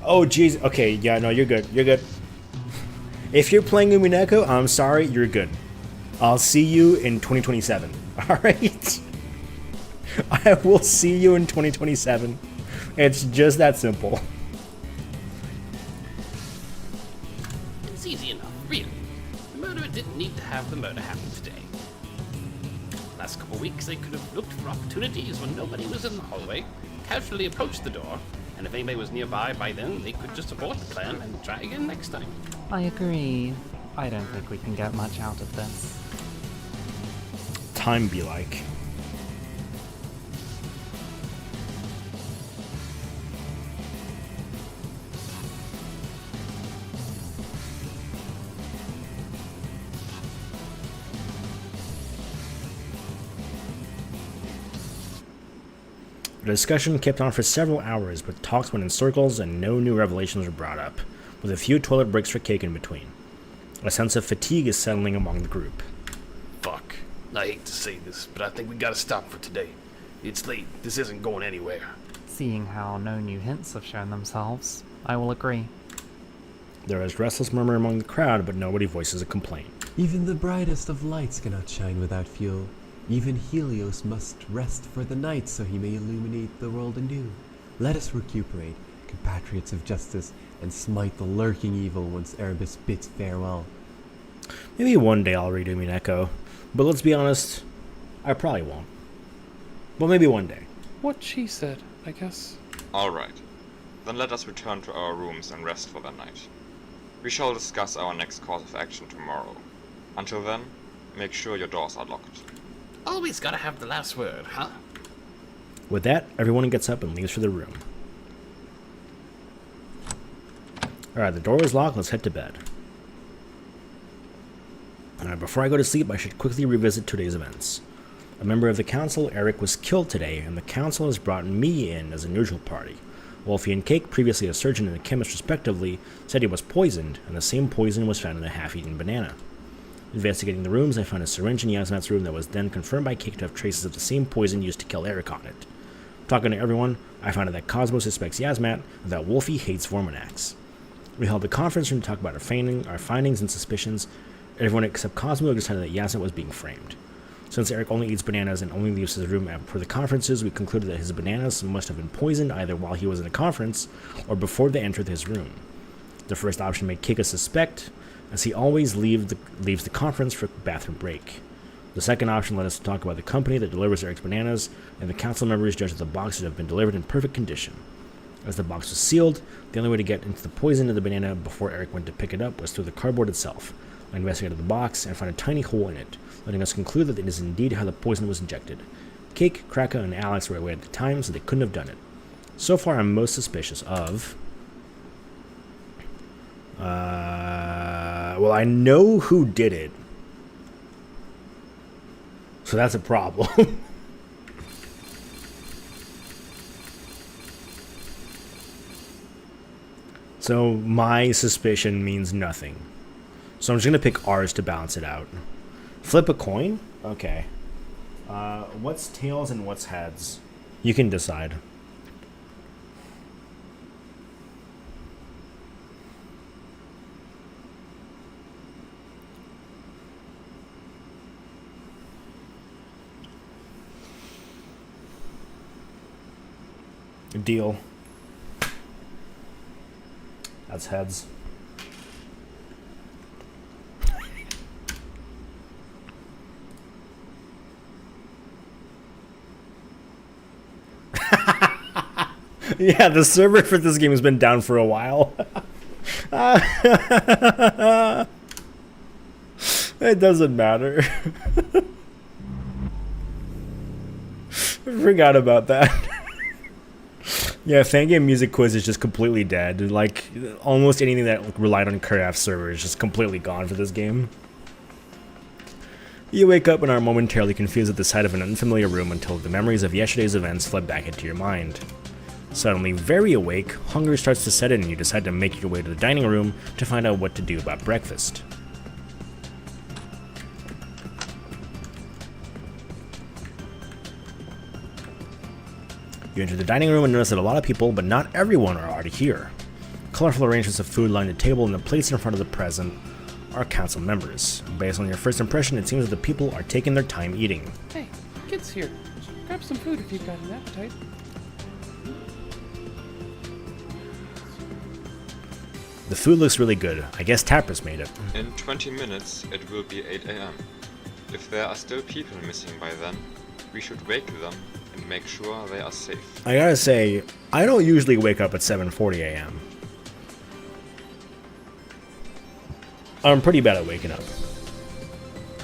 Oh, jeez. Okay, yeah, no, you're good. You're good. If you're playing Umineko, I'm sorry, you're good. I'll see you in 2027. Alright? I will see you in 2027. It's just that simple. It's easy enough, really. The murderer didn't need to have the murder happen today. Last couple weeks, they could have looked for opportunities when nobody was in the hallway, casually approached the door, and if anybody was nearby by then, they could just abort the plan and try again next time. I agree. I don't think we can get much out of this. Time be like. The discussion kept on for several hours, but talks went in circles and no new revelations were brought up, with a few toilet breaks for cake in between. A sense of fatigue is settling among the group. Fuck. I hate to say this, but I think we gotta stop for today. It's late. This isn't going anywhere. Seeing how no new hints have shown themselves, I will agree. There is restless murmur among the crowd, but nobody voices a complaint. Even the brightest of lights cannot shine without fuel. Even Helios must rest for the night so he may illuminate the world anew. Let us recuperate, compatriots of justice, and smite the lurking evil once Erebus bids farewell. Maybe one day I'll redo Mineko, but let's be honest, I probably won't. Well, maybe one day. What she said, I guess. Alright, then let us return to our rooms and rest for the night. We shall discuss our next course of action tomorrow. Until then, make sure your doors are locked. Always gotta have the last word, huh? With that, everyone gets up and leaves for the room. Alright, the door is locked, let's head to bed. Alright, before I go to sleep, I should quickly revisit today's events. A member of the council, Eric, was killed today, and the council has brought me in as a neutral party. Wolfie and Cake, previously a surgeon and a chemist respectively, said he was poisoned, and the same poison was found in a half-eaten banana. Investigating the rooms, I found a syringe in Yasmat's room that was then confirmed by Cake to have traces of the same poison used to kill Eric on it. Talking to everyone, I found out that Cosmo suspects Yasmat and that Wolfie hates Vorminax. We held a conference room to talk about our findings and suspicions. Everyone except Cosmo decided that Yasmat was being framed. Since Eric only eats bananas and only leaves his room for the conferences, we concluded that his bananas must have been poisoned either while he was in a conference or before they entered his room. The first option made Kika suspect, as he always leaves the conference for bathroom break. The second option led us to talk about the company that delivers Eric's bananas, and the council members judged that the boxes have been delivered in perfect condition. As the box was sealed, the only way to get into the poison of the banana before Eric went to pick it up was through the cardboard itself. I investigated the box and found a tiny hole in it, letting us conclude that it is indeed how the poison was injected. Cake, Kraka, and Alex were away at the time, so they couldn't have done it. So far, I'm most suspicious of... well, I know who did it. So that's a problem. So my suspicion means nothing. So I'm just going to pick ours to balance it out. Flip a coin? Okay. What's tails and what's heads? You can decide. Deal. That's heads. Yeah, the server for this game has been down for a while. It doesn't matter. I forgot about that. Yeah, Fangame Music Quiz is just completely dead. Like, almost anything that relied on Craft server is just completely gone for this game. You wake up and are momentarily confused at the sight of an unfamiliar room until the memories of yesterday's events flood back into your mind. Suddenly very awake, hunger starts to set in and you decide to make your way to the dining room to find out what to do about breakfast. You enter the dining room and notice that a lot of people, but not everyone, are already here. Colorful arrangements of food line the table and the plates in front of the present are council members. Based on your first impression, it seems that the people are taking their time eating. Hey, kids here. Grab some food if you've got an appetite. The food looks really good. I guess Tappers made it. In 20 minutes, it will be 8 AM. If there are still people missing by then, we should wake them and make sure they are safe. I gotta say, I don't usually wake up at 7:40 AM. I'm pretty bad at waking up.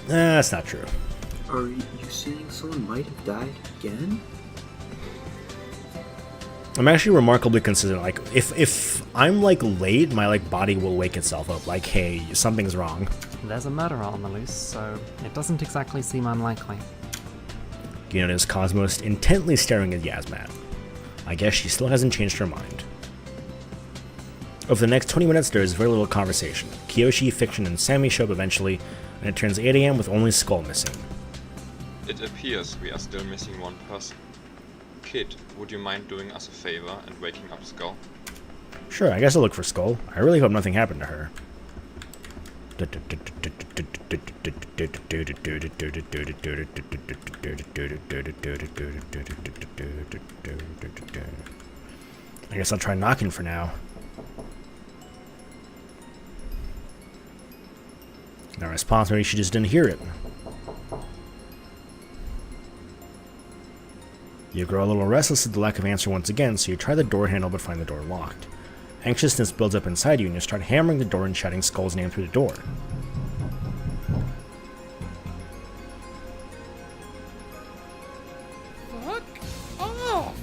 That's not true. Are you saying someone might have died again? I'm actually remarkably consistent. Like, if I'm like late, my like body will wake itself up. Like, hey, something's wrong. There's a murderer on the loose, so it doesn't exactly seem unlikely. You notice Cosmos intently staring at Yasmat. I guess she still hasn't changed her mind. Over the next 20 minutes, there is very little conversation. Kiyoshi, Fiction, and Sammy show up eventually, and it turns 8 AM with only Skull missing. It appears we are still missing one person. Kid, would you mind doing us a favor and waking up Skull? Sure, I guess I'll look for Skull. I really hope nothing happened to her. I guess I'll try knocking for now. No response, maybe she just didn't hear it. You grow a little restless at the lack of answer once again, so you try the door handle but find the door locked. Anxiousness builds up inside you and you start hammering the door and shouting Skull's name through the door. Fuck off!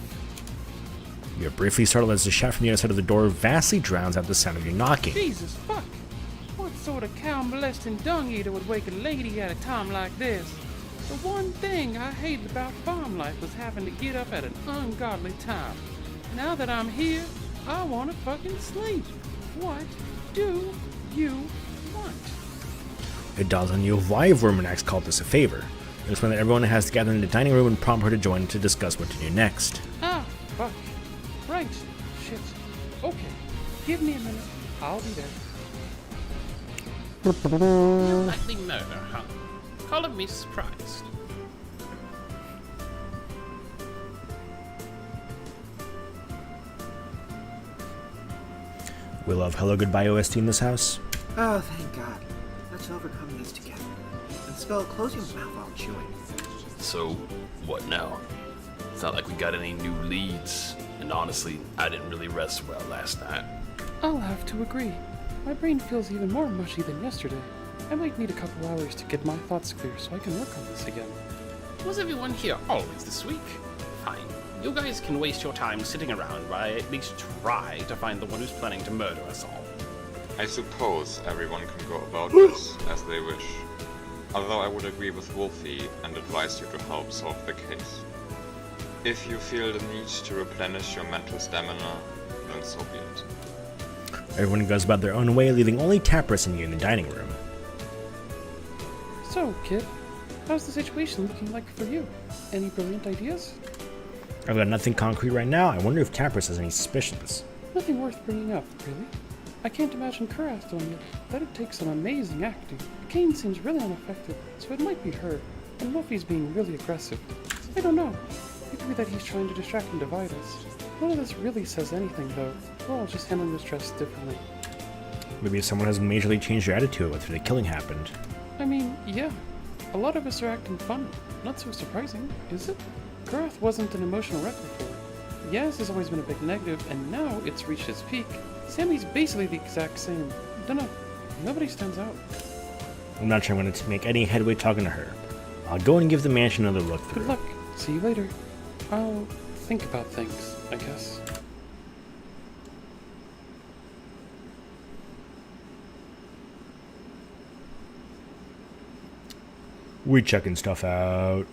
You're briefly startled as the shout from the other side of the door vastly drowns out the sound of you knocking. Jesus fuck! What sort of cow-molesting dung-eater would wake a lady at a time like this? The one thing I hated about farm life was having to get up at an ungodly time. Now that I'm here, I want to fucking sleep. What do you want? It dawns on you why Verminax called this a favor. You explain that everyone has to gather in the dining room and prompt her to join to discuss what to do next. Ah, fuck. Right. Shit. Okay. Give me a minute. I'll be there. You'll likely murder, huh? Call me surprised. We love Hello Goodbye OST in this house. Oh, thank God. Let's overcome this together. And Skull, close your mouth while chewing. So, what now? It's not like we got any new leads. And honestly, I didn't really rest well last night. I'll have to agree. My brain feels even more mushy than yesterday. I might need a couple hours to get my thoughts clear so I can work on this again. Was everyone here always this week? Fine. You guys can waste your time sitting around while I at least try to find the one who's planning to murder us all. I suppose everyone can go about this as they wish. Although I would agree with Wolfie and advise you to help solve the case. If you feel the need to replenish your mental stamina, then so be it. Everyone goes about their own way, leaving only Tapras and you in the dining room. So, kid, how's the situation looking like for you? Any brilliant ideas? I've got nothing concrete right now. I wonder if Tapras has any suspicions. Nothing worth bringing up, really. I can't imagine Kurath doing it. That'd take some amazing acting. Kane seems really unaffected, so it might be her. And Luffy's being really aggressive. I don't know. It could be that he's trying to distract and divide us. None of this really says anything, though. We're all just handling the stress differently. Maybe someone has majorly changed their attitude after the killing happened. I mean, yeah. A lot of us are acting fun. Not so surprising, is it? Kurath wasn't an emotional wreck before. Yaz has always been a big negative, and now it's reached its peak. Sammy's basically the exact same. Dunno. Nobody stands out. I'm not sure I'm going to make any headway talking to her. I'll go and give the mansion another look through. Good luck. See you later. I'll think about things, I guess. We checking stuff out.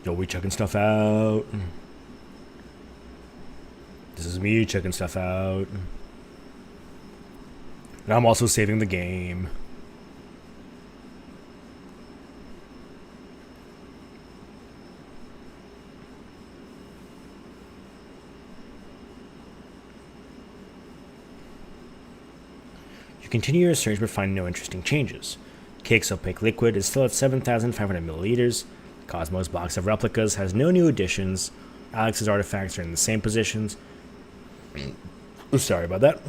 Yo, we checking stuff out. This is me checking stuff out. And I'm also saving the game. You continue your search but find no interesting changes. Cake's opaque liquid is still at 7,500 milliliters. Cosmo's box of replicas has no new additions. Alex's artifacts are in the same positions. Sorry about that.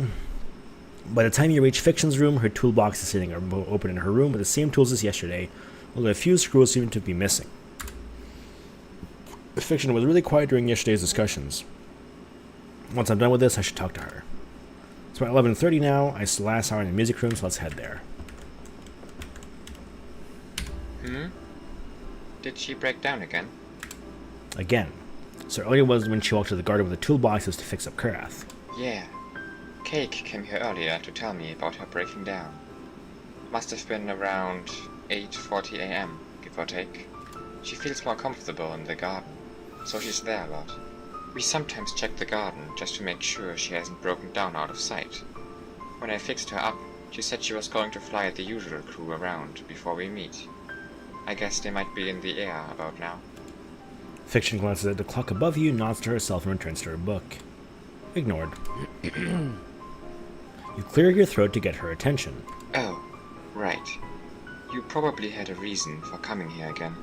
By the time you reach Fiction's room, her toolbox is sitting open in her room with the same tools as yesterday, although a few screws seem to be missing. Fiction was really quiet during yesterday's discussions. Once I'm done with this, I should talk to her. It's about 11:30 now. It's the last hour in the music room, so let's head there. Did she break down again? Again. So earlier was when she walked to the garden with the toolboxes to fix up Kurath. Yeah. Cake came here earlier to tell me about her breaking down. Must have been around 8:40 a.m., give or take. She feels more comfortable in the garden, so she's there a lot. We sometimes check the garden just to make sure she hasn't broken down out of sight. When I fixed her up, she said she was going to fly the usual crew around before we meet. I guess they might be in the air about now. Fiction glances at the clock above you, nods to herself, and returns to her book. Ignored. You clear your throat to get her attention. Oh, Right. You probably had a reason for coming here again.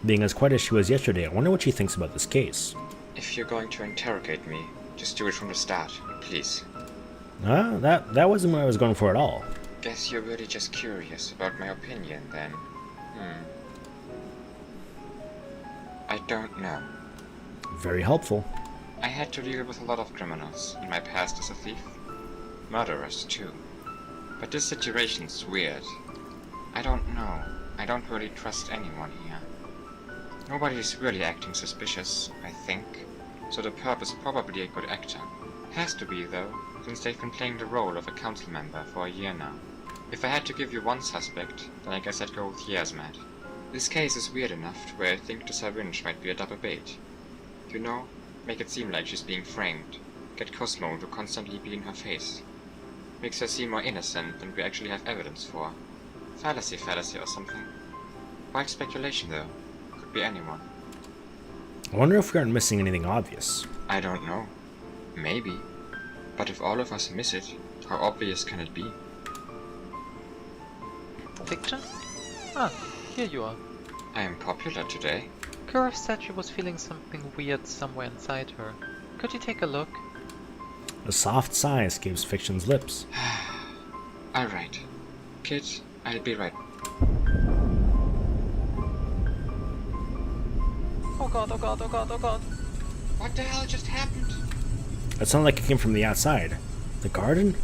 Being as quiet as she was yesterday, I wonder what she thinks about this case. If you're going to interrogate me, just do it from the start, please. That wasn't what I was going for at all. Guess you're really just curious about my opinion, then. I don't know. Very helpful. I had to deal with a lot of criminals in my past as a thief. Murderers, too. But this situation's weird. I don't know. I don't really trust anyone here. Nobody's really acting suspicious, I think. So the perp is probably a good actor. Has to be, though, since they've been playing the role of a council member for a year now. If I had to give you one suspect, then I guess I'd go with Yasmat. This case is weird enough to where I think the syringe might be a double bait. You know, make it seem like she's being framed. Get Cosmo to constantly be in her face. Makes her seem more innocent than we actually have evidence for. Fallacy or something. Wild speculation, though. Could be anyone. I wonder if we aren't missing anything obvious. I don't know. Maybe. But if all of us miss it, how obvious can it be? Fiction? Ah, here you are. I am popular today. Kura said she was feeling something weird somewhere inside her. Could you take a look? A soft sigh escapes Fiction's lips. Alright. Kid, I'll be right. Oh god, oh god, oh god, oh god. What the hell just happened? That sounded like it came from the outside. The garden?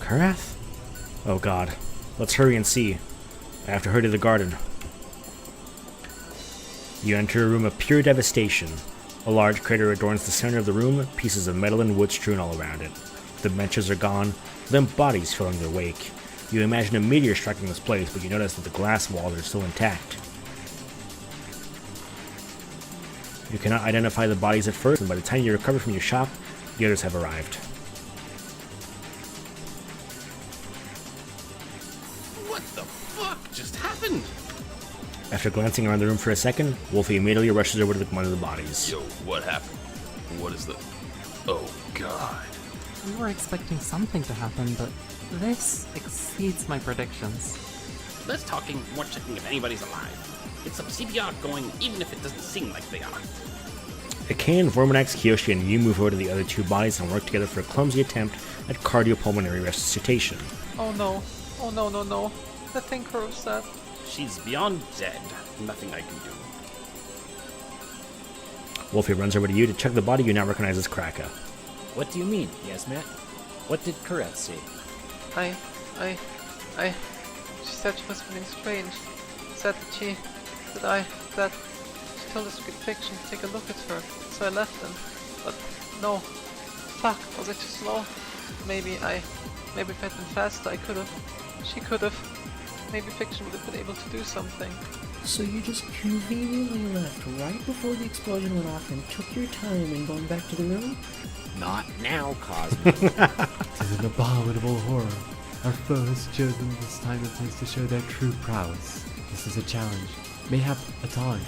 Karath? Oh god. Let's hurry and see. I have to hurry to the garden. You enter a room of pure devastation. A large crater adorns the center of the room, pieces of metal and wood strewn all around it. The benches are gone, limp bodies filling their wake. You imagine a meteor striking this place, but you notice that the glass walls are still intact. You cannot identify the bodies at first, and by the time you recover from your shock, the others have arrived. What the fuck just happened? After glancing around the room for a second, Wolfie immediately rushes over to one of the bodies. Yo, what happened? What is the... Oh, God. We were expecting something to happen, but this exceeds my predictions. Less talking, more checking if anybody's alive. Get some CPR going, even if it doesn't seem like they are. Akane, Vorminax, Kyoshi, and you move over to the other two bodies and work together for a clumsy attempt at cardiopulmonary resuscitation. Oh no. Oh no, no, no. The thing Kura said. She's beyond dead. Nothing I can do. Wolfie runs over to you to check the body you now recognize as Kraka. What do you mean, Yasmat? What did Karath say? She said she was feeling strange. Said that she told us we could Fiction to take a look at her, so I left them. But no. Fuck, was I too slow? Maybe if I'd been faster, I could've. She could've. Maybe Fiction would have been able to do something. So you just conveniently left right before the explosion went off and took your time in going back to the room? Not now, Cosmo. Tis an abominable horror. Our foe has chosen this time and place to show their true prowess. This is a challenge, mayhap a taunt.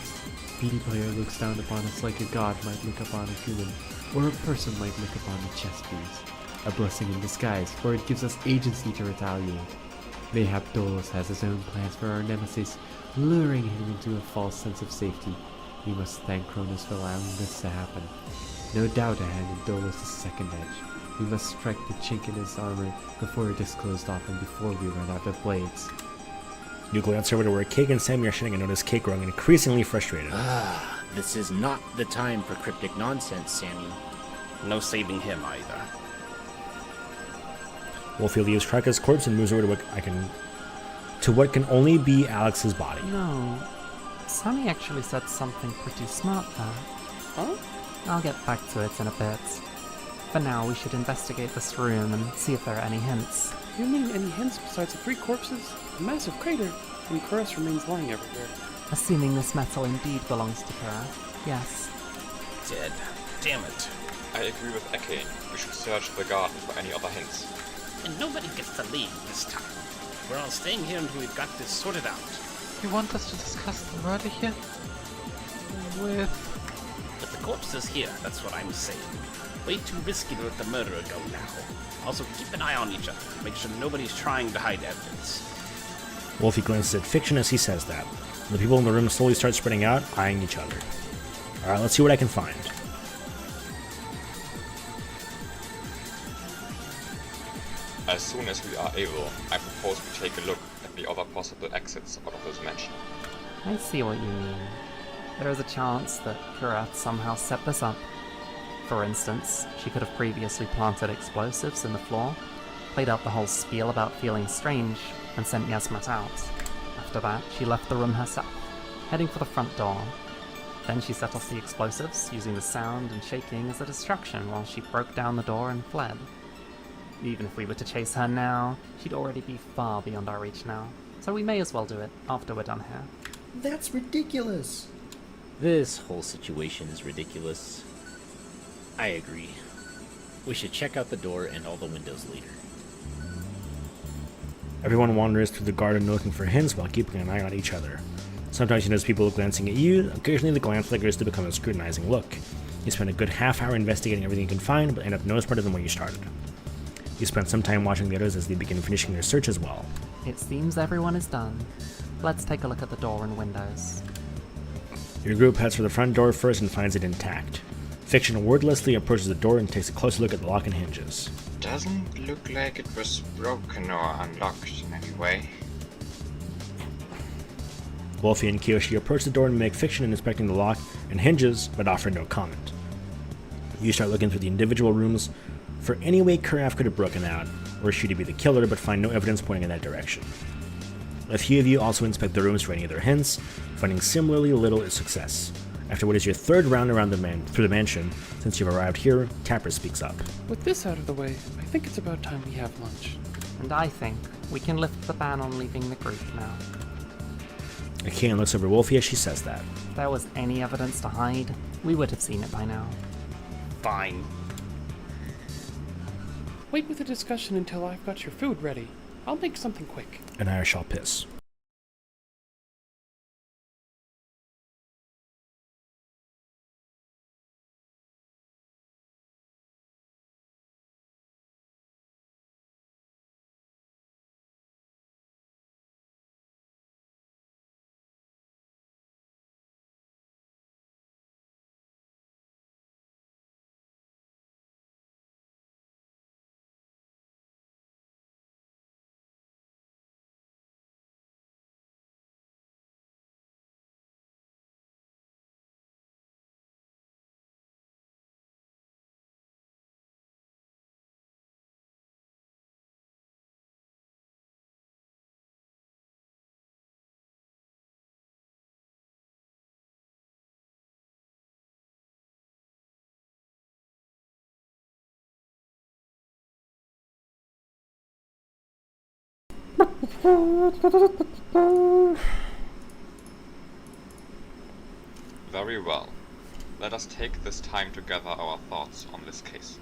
PD player looks down upon us like a god might look upon a human, or a person might look upon a chess piece. A blessing in disguise, for it gives us agency to retaliate. Mayhap Dolus has his own plans for our nemesis, luring him into a false sense of safety. We must thank Cronus for allowing this to happen. No doubt I handed Dolus a second edge. We must strike the chink in his armor before it is closed off and before we run out of blades. You glance over to where Cake and Sammy are sitting and notice Cake growing increasingly frustrated. This is not the time for cryptic nonsense, Sammy. No saving him either. Wolfie leaves Kraka's corpse and moves over to what can only be Alex's body. No. Sammy actually said something pretty smart there. Huh? I'll get back to it in a bit. For now, we should investigate this room and see if there are any hints. You mean any hints besides the 3 corpses, a massive crater, and Karath remains lying everywhere? Assuming this metal indeed belongs to Kara, yes. Dead. Damn it. I agree with Akane. We should search the garden for any other hints. And nobody gets to leave this time. We're all staying here until we've got this sorted out. You want us to discuss the murder here? With the corpses here, that's what I'm saying. Way too risky to let the murderer go now. Also, keep an eye on each other. Make sure nobody's trying to hide evidence. Wolfie glances at Fiction as he says that. The people in the room slowly start spreading out, eyeing each other. Alright, let's see what I can find. As soon as we are able, I propose we take a look at the other possible exits out of this mansion. I see what you mean. There is a chance that Kurath somehow set this up. For instance, she could have previously planted explosives in the floor, played out the whole spiel about feeling strange, and sent Yasmat out. After that, she left the room herself, heading for the front door. Then she set off the explosives, using the sound and shaking as a distraction while she broke down the door and fled. Even if we were to chase her now, she'd already be far beyond our reach now, so we may as well do it after we're done here. That's ridiculous. This whole situation is ridiculous. I agree. We should check out the door and all the windows later. Everyone wanders through the garden looking for hints while keeping an eye on each other. Sometimes you notice people glancing at you, occasionally the glance flickers to become a scrutinizing look. You spend a good half hour investigating everything you can find, but end up no smarter than when you started. You spend some time watching the others as they begin finishing their search as well. It seems everyone is done. Let's take a look at the door and windows. Your group heads for the front door first and finds it intact. Fiction wordlessly approaches the door and takes a closer look at the lock and hinges. Doesn't look like it was broken or unlocked in any way. Wolfie and Kiyoshi approach the door and make Fiction in inspecting the lock and hinges, but offer no comment. You start looking through the individual rooms for any way Kurath could have broken out, or she to be the killer, but find no evidence pointing in that direction. A few of you also inspect the rooms for any other hints, finding similarly little success. After what is your third round around through the mansion, since you've arrived here, Tapper speaks up. With this out of the way, I think it's about time we have lunch. And I think we can lift the ban on leaving the group now. Akian looks over Wolfie as she says that. If there was any evidence to hide, we would have seen it by now. Fine. Wait with the discussion until I've got your food ready. I'll make something quick. And I shall piss. Very well. Let us take this time to gather our thoughts on this case.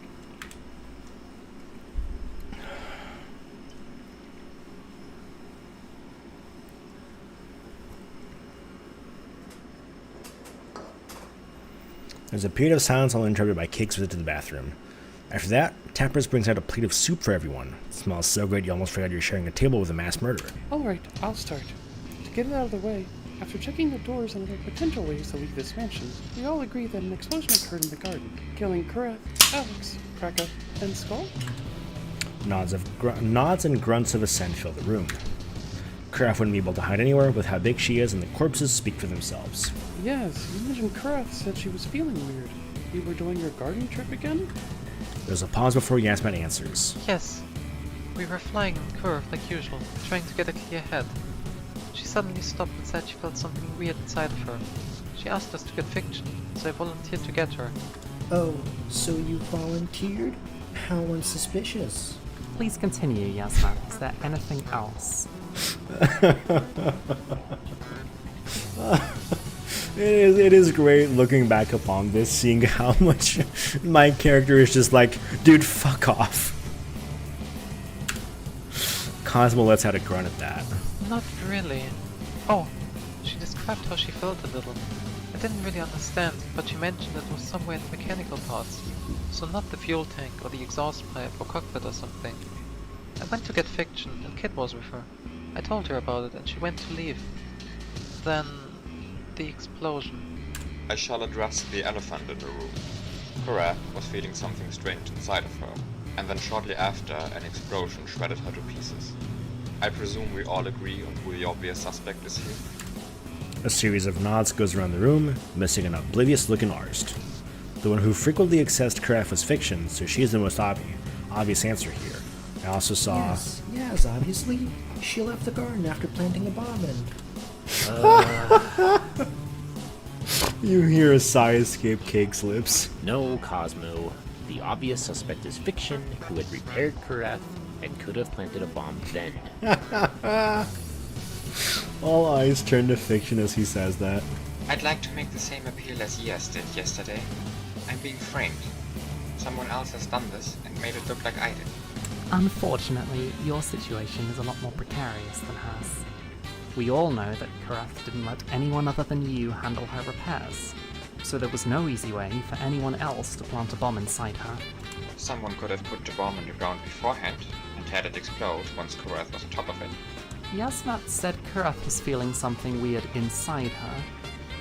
There's a period of silence all interrupted by Cake's visit to the bathroom. After that, Tappers brings out a plate of soup for everyone. It smells so good you almost forgot you're sharing a table with a mass murderer. Alright, I'll start. To get it out of the way, after checking the doors and other potential ways to leave this mansion, we all agree that an explosion occurred in the garden, killing Kurath, Alex, Kraka, and Skull? Nods and grunts of assent fill the room. Kurath wouldn't be able to hide anywhere with how big she is, and the corpses speak for themselves. Yes, you mentioned Kurath said she was feeling weird. You were doing your garden trip again? There's a pause before Yasmat answers. Yes. We were flying in curve like usual, trying to get a clear head. She suddenly stopped and said she felt something weird inside of her. She asked us to get Fiction, so I volunteered to get her. Oh, so you volunteered? How unsuspicious. Please continue, Yasmat. Is there anything else? It is great looking back upon this, seeing how much my character is just like, dude, fuck off. Cosmo lets out a grunt at that. Not really. Oh, she described how she felt a little. I didn't really understand, but she mentioned it was somewhere in the mechanical parts. So not the fuel tank or the exhaust pipe or cockpit or something. I went to get Fiction and Kid was with her. I told her about it and she went to leave. Then... the explosion. I shall address the elephant in the room. Korath was feeling something strange inside of her, and then shortly after, an explosion shredded her to pieces. I presume we all agree on who the obvious suspect is here? A series of nods goes around the room, missing an oblivious-looking artist. The one who frequently accessed Korath was Fiction, so she is the most obvious answer here. I also saw... Yes, obviously. She left the garden after planting a bomb and... You hear a sigh escape Cake's lips. No, Cosmo. The obvious suspect is Fiction, who had repaired Korath and could have planted a bomb then. All eyes turn to Fiction as he says that. I'd like to make the same appeal as Yes did yesterday. I'm being framed. Someone else has done this and made it look like I did. Unfortunately, your situation is a lot more precarious than hers. We all know that Korath didn't let anyone other than you handle her repairs, so there was no easy way for anyone else to plant a bomb inside her. Someone could have put the bomb on the ground beforehand and had it explode once Korath was on top of it. Yasmat said Korath was feeling something weird inside her,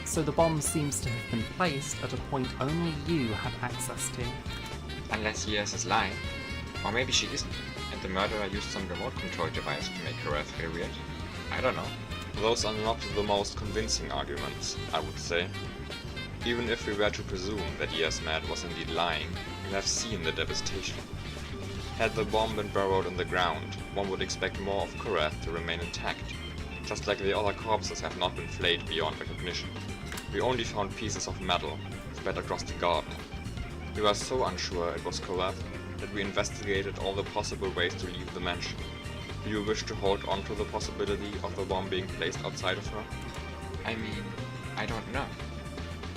so the bomb seems to have been placed at a point only you had access to. Unless Yes is lying. Or maybe she isn't, and the murderer used some remote control device to make Korath feel weird. I don't know. Those are not the most convincing arguments, I would say. Even if we were to presume that Yasmat was indeed lying, you have seen the devastation. Had the bomb been burrowed in the ground, one would expect more of Korath to remain intact, just like the other corpses have not been flayed beyond recognition. We only found pieces of metal spread across the garden. We were so unsure it was Korath that we investigated all the possible ways to leave the mansion. Do you wish to hold on to the possibility of the bomb being placed outside of her? I mean, I don't know.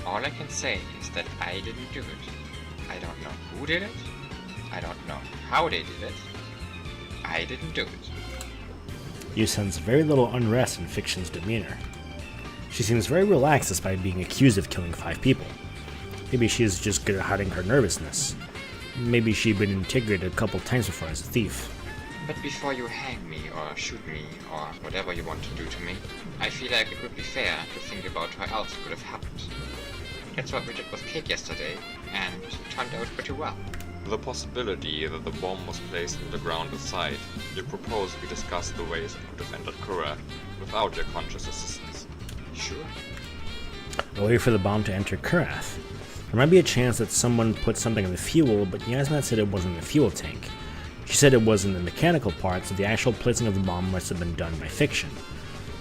All I can say is that I didn't do it. I don't know who did it. I don't know how they did it. I didn't do it. You sense very little unrest in Fiction's demeanor. She seems very relaxed despite being accused of killing 5 people. Maybe she is just good at hiding her nervousness. Maybe she'd been integrated a couple times before as a thief. But before you hang me or shoot me or whatever you want to do to me, I feel like it would be fair to think about how else it could have happened. That's what we did with Cake yesterday, and it turned out pretty well. The possibility that the bomb was placed in the ground aside, you propose we discuss the ways it could have entered Korath without your conscious assistance. Sure. A way for the bomb to enter Korath. There might be a chance that someone put something in the fuel, but Yasmat said it wasn't in the fuel tank. She said it wasn't the mechanical part, so the actual placing of the bomb must have been done by Fiction.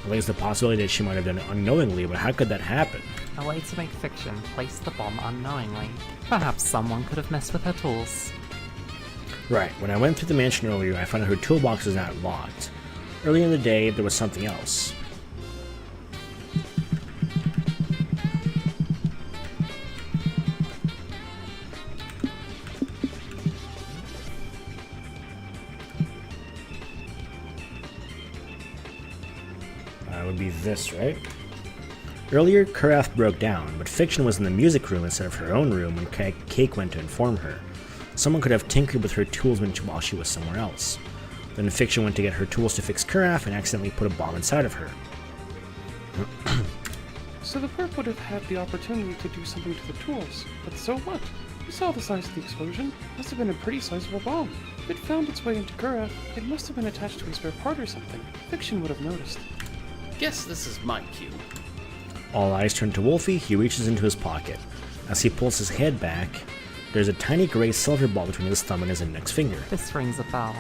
At least the possibility that she might have done it unknowingly, but how could that happen? A way to make Fiction place the bomb unknowingly. Perhaps someone could have messed with her tools. Right, when I went through the mansion earlier, I found her toolbox is not locked. Earlier in the day, there was something else. Would be this, right? Earlier, Korath broke down, but Fiction was in the music room instead of her own room when Cake went to inform her. Someone could have tinkered with her tools while she was somewhere else. Then Fiction went to get her tools to fix Korath and accidentally put a bomb inside of her. So the perp would have had the opportunity to do something to the tools, but so what? You saw the size of the explosion. Must have been a pretty sizable bomb. If it found its way into Korath, it must have been attached to a spare part or something. Fiction would have noticed. Guess this is my cue. All eyes turn to Wolfie. He reaches into his pocket. As he pulls his head back, there's a tiny gray silver ball between his thumb and his index finger. This rings a bell.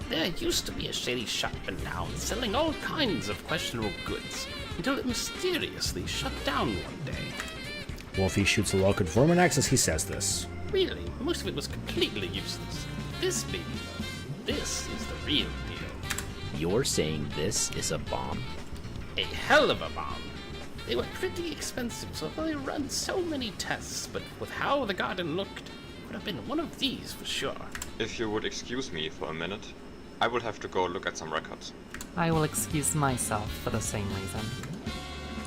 There used to be a shady shop in town selling all kinds of questionable goods until it mysteriously shut down one day. Wolfie shoots a look at Vorminax as he says this. Really, most of it was completely useless. This baby, though, this is the real deal. You're saying this is a bomb? A hell of a bomb. They were pretty expensive, so they ran so many tests, but with how the garden looked, it would have been one of these for sure. If you would excuse me for a minute, I will have to go look at some records. I will excuse myself for the same reason.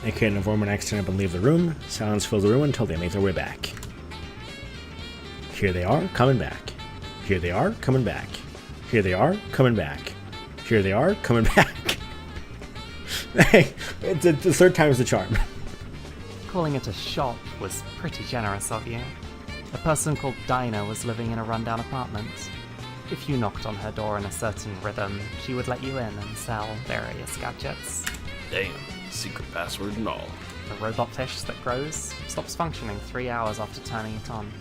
AK and Vorminax turn up and leave the room. Silence fills the room until they make their way back. Here they are, coming back. Here they are, coming back. Here they are, coming back. Here they are, coming back. Hey, the third time is the charm. Calling it a shop was pretty generous of you. A person called Dinah was living in a rundown apartment. If you knocked on her door in a certain rhythm, she would let you in and sell various gadgets. Damn, secret password and all. The robot fish that grows stops functioning 3 hours after turning it on.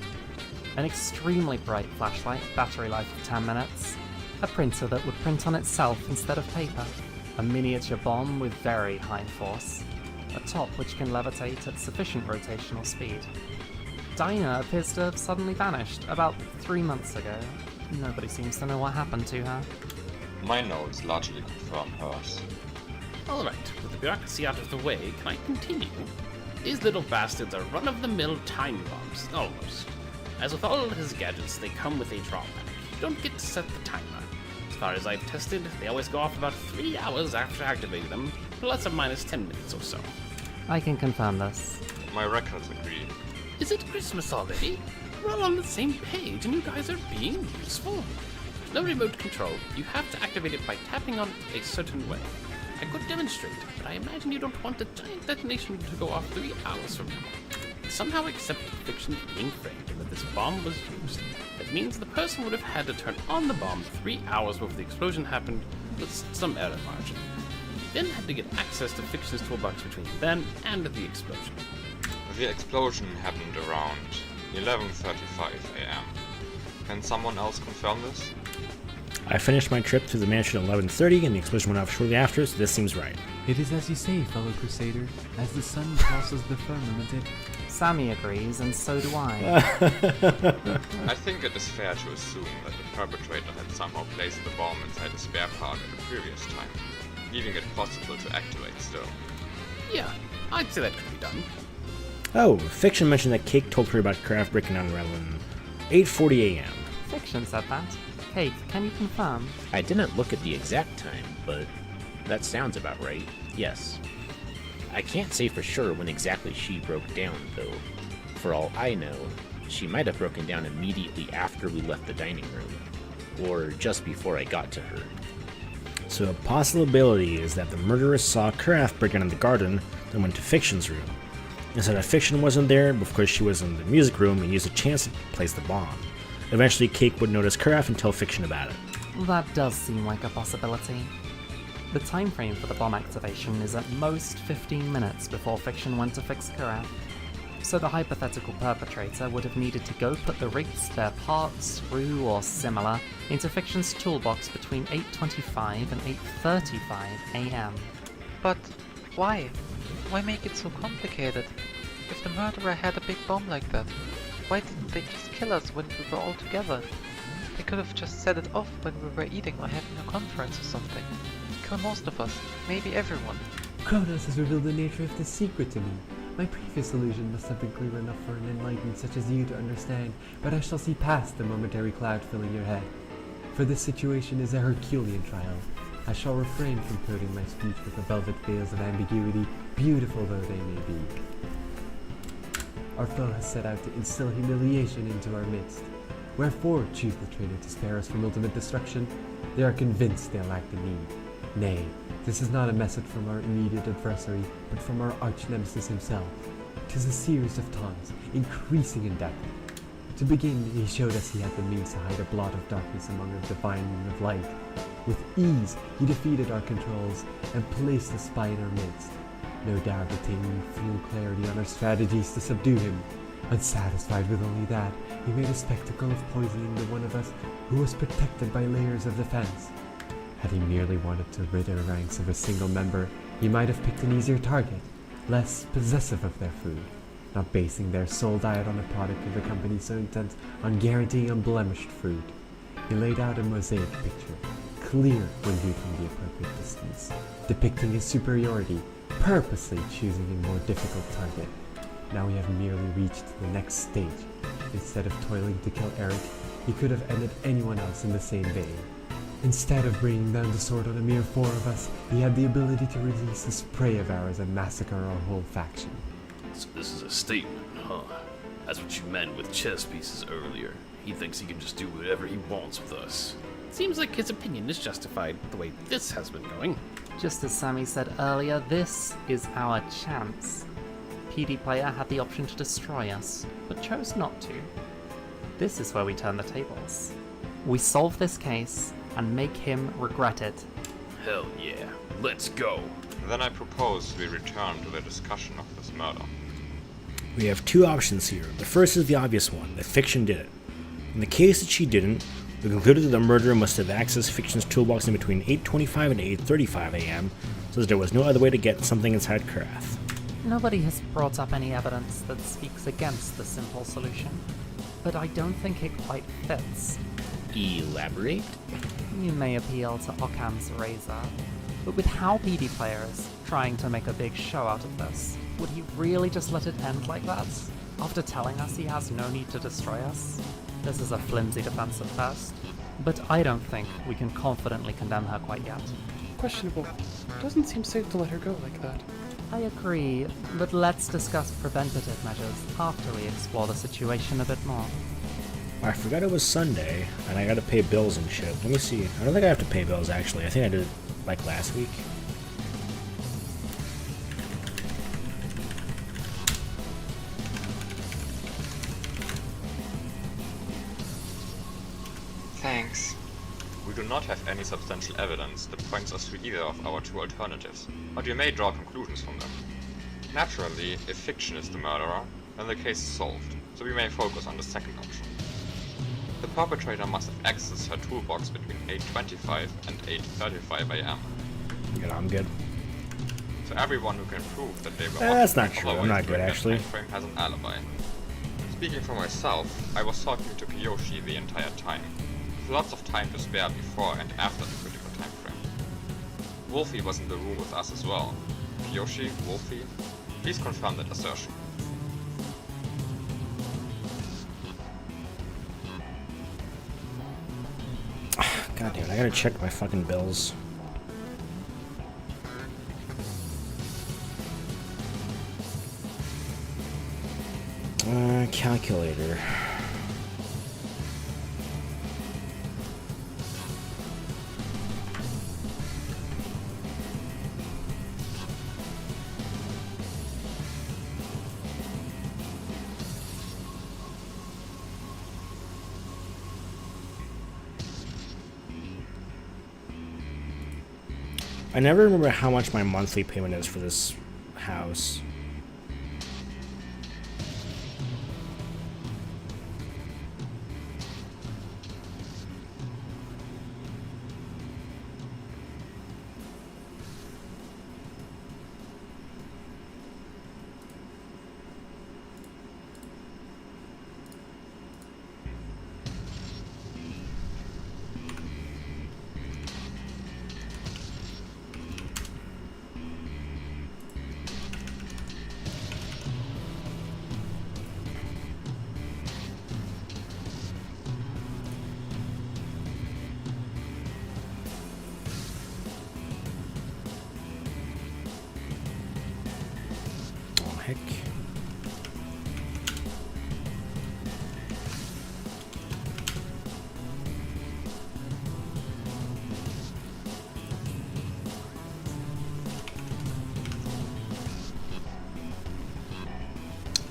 An extremely bright flashlight, battery life of 10 minutes. A printer that would print on itself instead of paper. A miniature bomb with very high force. A top which can levitate at sufficient rotational speed. Dinah appears to have suddenly vanished about 3 months ago. Nobody seems to know what happened to her. My notes largely confirm hers. Alright, with the bureaucracy out of the way, can I continue? These little bastards are run-of-the-mill time bombs, almost. As with all of his gadgets, they come with a drawback. You don't get to set the timer. As far as I've tested, they always go off about 3 hours after activating them, plus or minus 10 minutes or so. I can confirm this. My records agree. Is it Christmas already? We're all on the same page, and you guys are being useful. There's no remote control. You have to activate it by tapping on it a certain way. I could demonstrate, but I imagine you don't want a giant detonation to go off 3 hours from now. Somehow accept fiction being framed and that this bomb was used. That means the person would have had to turn on the bomb 3 hours before the explosion happened with some error margin. Then had to get access to fiction's toolbox between then and the explosion. The explosion happened around 11:35 a.m. Can someone else confirm this? I finished my trip to the mansion at 11:30, and the explosion went off shortly after, so this seems right. It is as you say, fellow Crusader. As the sun crosses the firmament, it... Sammy agrees, and so do I. I think it is fair to assume that the perpetrator had somehow placed the bomb inside a spare part at a previous time, leaving it possible to activate still. Yeah, I'd say that could be done. Oh, Fiction mentioned that Cake told her about Craft breaking down around 8:40 a.m. Fiction said that. Cake, can you confirm? I didn't look at the exact time, but that sounds about right. Yes. I can't say for sure when exactly she broke down, though. For all I know, she might have broken down immediately after we left the dining room, or just before I got to her. So a possibility is that the murderess saw Craft break into the garden, then went to Fiction's room. Instead of Fiction wasn't there because she was in the music room and used a chance to place the bomb. Eventually, Cake would notice Craft and tell Fiction about it. That does seem like a possibility. The time frame for the bomb activation is at most 15 minutes before Fiction went to fix Craft. So the hypothetical perpetrator would have needed to go put the rigged spare part, screw, or similar into Fiction's toolbox between 8:25 and 8:35 a.m. But why? Why make it so complicated? If the murderer had a big bomb like that, why didn't they just kill us when we were all together? They could have just set it off when we were eating or having a conference or something. Kill most of us, maybe everyone. Kronos has revealed the nature of this secret to me. My previous illusion must have been clear enough for an enlightened such as you to understand, but I shall see past the momentary cloud filling your head. For this situation is a Herculean trial. I shall refrain from coating my speech with the velvet veils of ambiguity, beautiful though they may be. Our foe has set out to instill humiliation into our midst. Wherefore choose the traitor to spare us from ultimate destruction? They are convinced they lack the need. Nay, this is not a message from our immediate adversary, but from our arch-nemesis himself. 'Tis a series of taunts, increasing in depth. To begin, he showed us he had the means to hide a blot of darkness among a divine moon of light. With ease, he defeated our controls and placed a spy in our midst. No doubt attaining full clarity on our strategies to subdue him. Unsatisfied with only that, he made a spectacle of poisoning the one of us who was protected by layers of defense. Had he merely wanted to rid our ranks of a single member, he might have picked an easier target, less possessive of their food, not basing their sole diet on a product of the company so intent on guaranteeing unblemished food. He laid out a mosaic picture, clear when viewed from the appropriate distance, depicting his superiority, purposely choosing a more difficult target. Now we have merely reached the next stage. Instead of toiling to kill Eric, he could have ended anyone else in the same vein. Instead of bringing down the sword on a mere 4 of us, he had the ability to release this prey of ours and massacre our whole faction. So this is a statement, huh? That's what you meant with chess pieces earlier. He thinks he can just do whatever he wants with us. Seems like his opinion is justified the way this has been going. Just as Sammy said earlier, this is our chance. PD Player had the option to destroy us, but chose not to. This is where we turn the tables. We solve this case and make him regret it. Hell yeah, let's go. Then I propose we return to the discussion of this murder. We have two options here. The first is the obvious one, that Fiction did it. In the case that she didn't, we concluded that the murderer must have accessed Fiction's toolbox in between 8:25 and 8:35 a.m., so that there was no other way to get something inside Karath. Nobody has brought up any evidence that speaks against the simple solution, but I don't think it quite fits. Elaborate? You may appeal to Occam's razor, but with how PD Player is trying to make a big show out of this, would he really just let it end like that? After telling us he has no need to destroy us? This is a flimsy defense at best, but I don't think we can confidently condemn her quite yet. Questionable. Doesn't seem safe to let her go like that. I agree, but let's discuss preventative measures after we explore the situation a bit more. I forgot it was Sunday, and I gotta pay bills and shit. Let me see. I don't think I have to pay bills, actually. I think I did it, like, last week. Thanks. We do not have any substantial evidence that points us to either of our two alternatives, but we may draw conclusions from them. Naturally, if Fiction is the murderer, then the case is solved, so we may focus on the second option. The perpetrator must have accessed her toolbox between 8:25 and 8:35 a.m. Yeah, I'm good. So everyone who can prove that they were That's not occupied true. I'm otherwise not good, during that actually. time frame has an alibi. Speaking for myself, I was talking to Kiyoshi the entire time, with lots of time to spare before and after the critical time frame. Wolfie was in the room with us as well. Kiyoshi, Wolfie, please confirm that assertion. God damn it, I gotta check my fucking bills. Calculator. I never remember how much my monthly payment is for this house. Heck.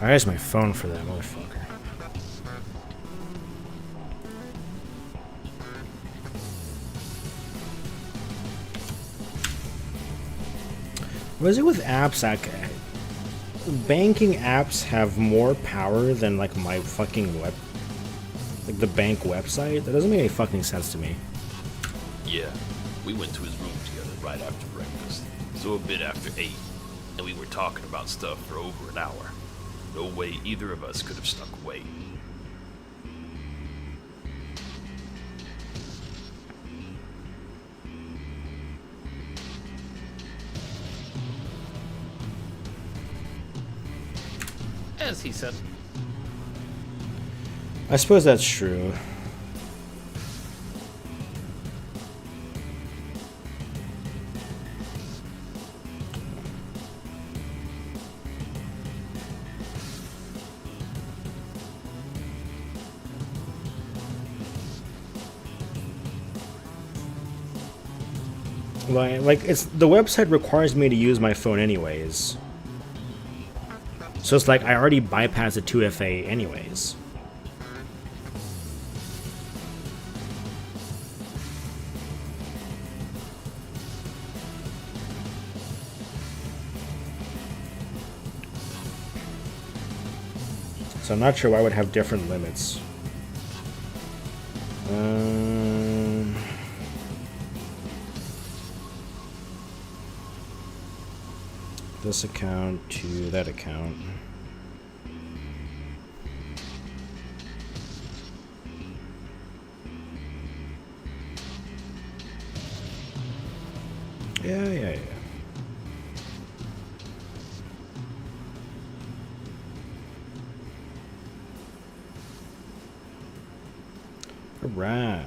I used my phone for that motherfucker. What is it with apps? Banking apps have more power than like my fucking like the bank website. That doesn't make any fucking sense to me. Yeah, we went to his room together right after breakfast, so a bit after 8, and we were talking about stuff for over an hour. No way either of us could have snuck away. As he said. I suppose that's true. Like, it's the website requires me to use my phone anyways. So it's like I already bypassed the 2FA anyways. So I'm not sure why I would have different limits. This account to that account. Yeah. Alright.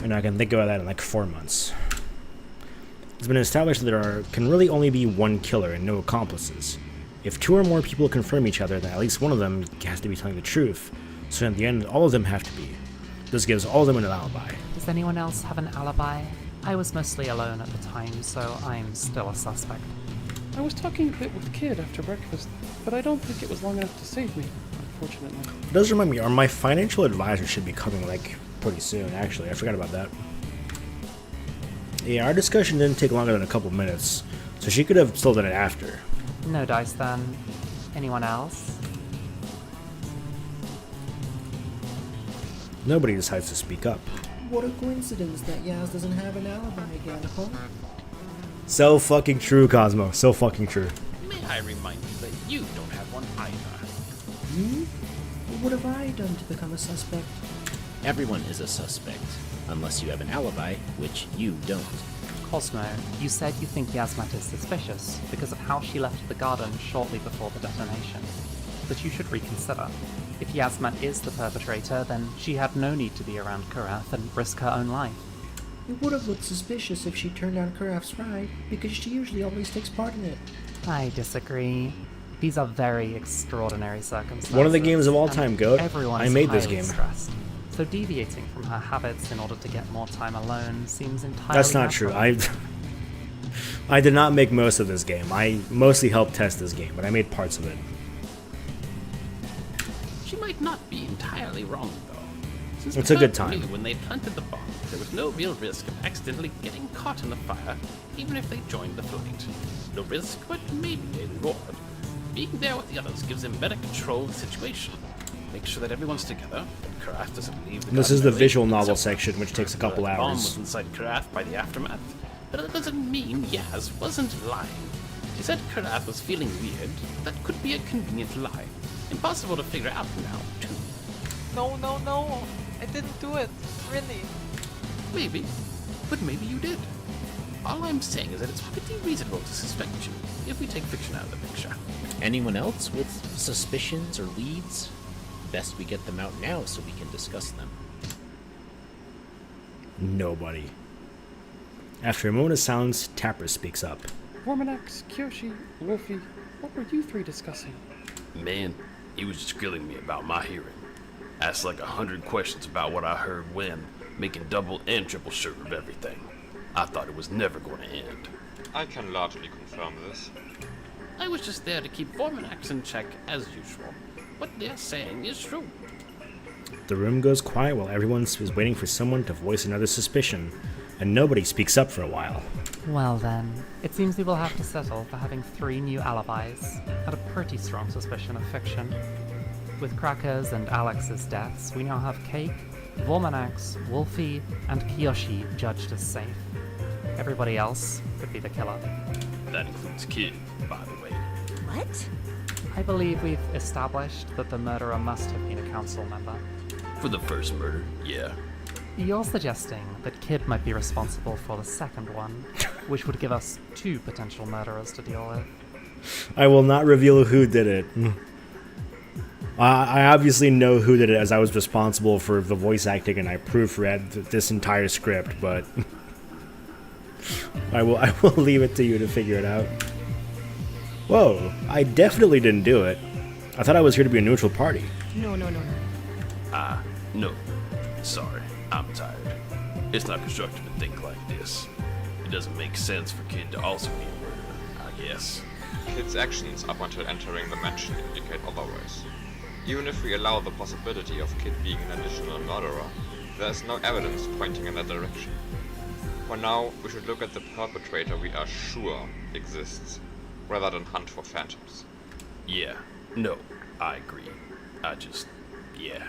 And I can think about that in like 4 months. It's been established that there can really only be one killer and no accomplices. If 2 or more people confirm each other, then at least one of them has to be telling the truth. So in the end, all of them have to be. This gives all of them an alibi. Does anyone else have an alibi? I was mostly alone at the time, so I'm still a suspect. I was talking a bit with Kid after breakfast, but I don't think it was long enough to save me, unfortunately. It does remind me, my financial advisor should be coming like pretty soon, actually. I forgot about that. Yeah, our discussion didn't take longer than a couple minutes, so she could have still done it after. No dice then. Anyone else? Nobody decides to speak up. What a coincidence that Yaz doesn't have an alibi again, huh? So fucking true, Cosmo. So fucking true. May I remind you that you don't have one either? Hmm? What have I done to become a suspect? Everyone is a suspect, unless you have an alibi, which you don't. Cosmo, you said you think Yasmat is suspicious because of how she left the garden shortly before the detonation. But you should reconsider. If Yasmat is the perpetrator, then she had no need to be around Kurath and risk her own life. It would have looked suspicious if she turned down Kurath's ride, because she usually always takes part in it. I disagree. These are very extraordinary circumstances. One of the games of all time, Goat. Everyone I is made this highly game. stressed. So deviating from her habits in order to get more time alone seems entirely That's not true. natural. I did not make most of this game. I mostly helped test this game, but I made parts of it. She might not be entirely wrong, though. Since It's a good Kurt time. knew when they planted the bomb, there was no real risk of accidentally getting caught in the fire, even if they joined the flight. No risk, but maybe a reward. Being there with the others gives them better control of the situation. Make sure that everyone's together, that Karath doesn't leave the This is garden the early, visual and novel so section, which takes a couple the bomb hours. was inside Karath by the aftermath, but that doesn't mean Yaz wasn't lying. She said Karath was feeling weird. That could be a convenient lie. Impossible to figure out now, too. No, I didn't do it. Really. Maybe, but maybe you did. All I'm saying is that it's pretty reasonable to suspect you, if we take fiction out of the picture. Anyone else with suspicions or leads? Best we get them out now so we can discuss them. Nobody. After a moment of silence, Tapper speaks up. Vorminax, Kyoshi, Wolfie, what were you 3 discussing? Man, he was just grilling me about my hearing. Asked like 100 questions about what I heard when, making double and triple sure of everything. I thought it was never going to end. I can largely confirm this. I was just there to keep Vorminax in check as usual. What they're saying is true. The room goes quiet while everyone is waiting for someone to voice another suspicion, and nobody speaks up for a while. Well then, it seems we will have to settle for having 3 new alibis, and a pretty strong suspicion of fiction. With Cracker's and Alex's deaths, we now have Cake, Vorminax, Wolfie, and Kiyoshi judged as safe. Everybody else could be the killer. That includes Kid, by the way. What? I believe we've established that the murderer must have been a council member. For the first murder, yeah. You're suggesting that Kid might be responsible for the second one, which would give us 2 potential murderers to deal with. I will not reveal who did it. I obviously know who did it, as I was responsible for the voice acting and I proofread this entire script, but I will leave it to you to figure it out. Whoa, I definitely didn't do it. I thought I was here to be a neutral party. No. No. Sorry, I'm tired. It's not constructive to think like this. It doesn't make sense for Kid to also be a murderer, I guess. Kid's actions up until entering the mansion indicate otherwise. Even if we allow the possibility of Kid being an additional murderer, there is no evidence pointing in that direction. For now, we should look at the perpetrator we are sure exists, rather than hunt for phantoms. Yeah, no, I agree. Yeah.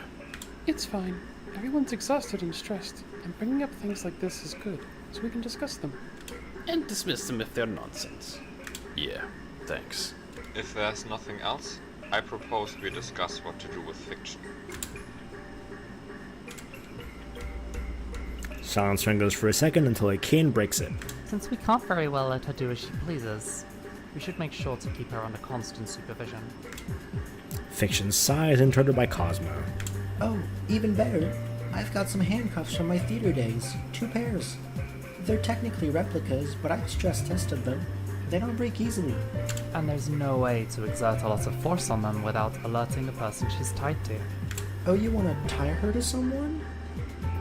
It's fine. Everyone's exhausted and stressed, and bringing up things like this is good, so we can discuss them. And dismiss them if they're nonsense. Yeah, thanks. If there's nothing else, I propose we discuss what to do with fiction. Silence run goes for a second until a cane breaks it. Since we can't very well let her do as she pleases, we should make sure to keep her under constant supervision. Fiction sighs, interrupted by Cosmo. Oh, even better. I've got some handcuffs from my theater days. 2 pairs. They're technically replicas, but I stress tested them. They don't break easily. And there's no way to exert a lot of force on them without alerting the person she's tied to. Oh, you want to tie her to someone?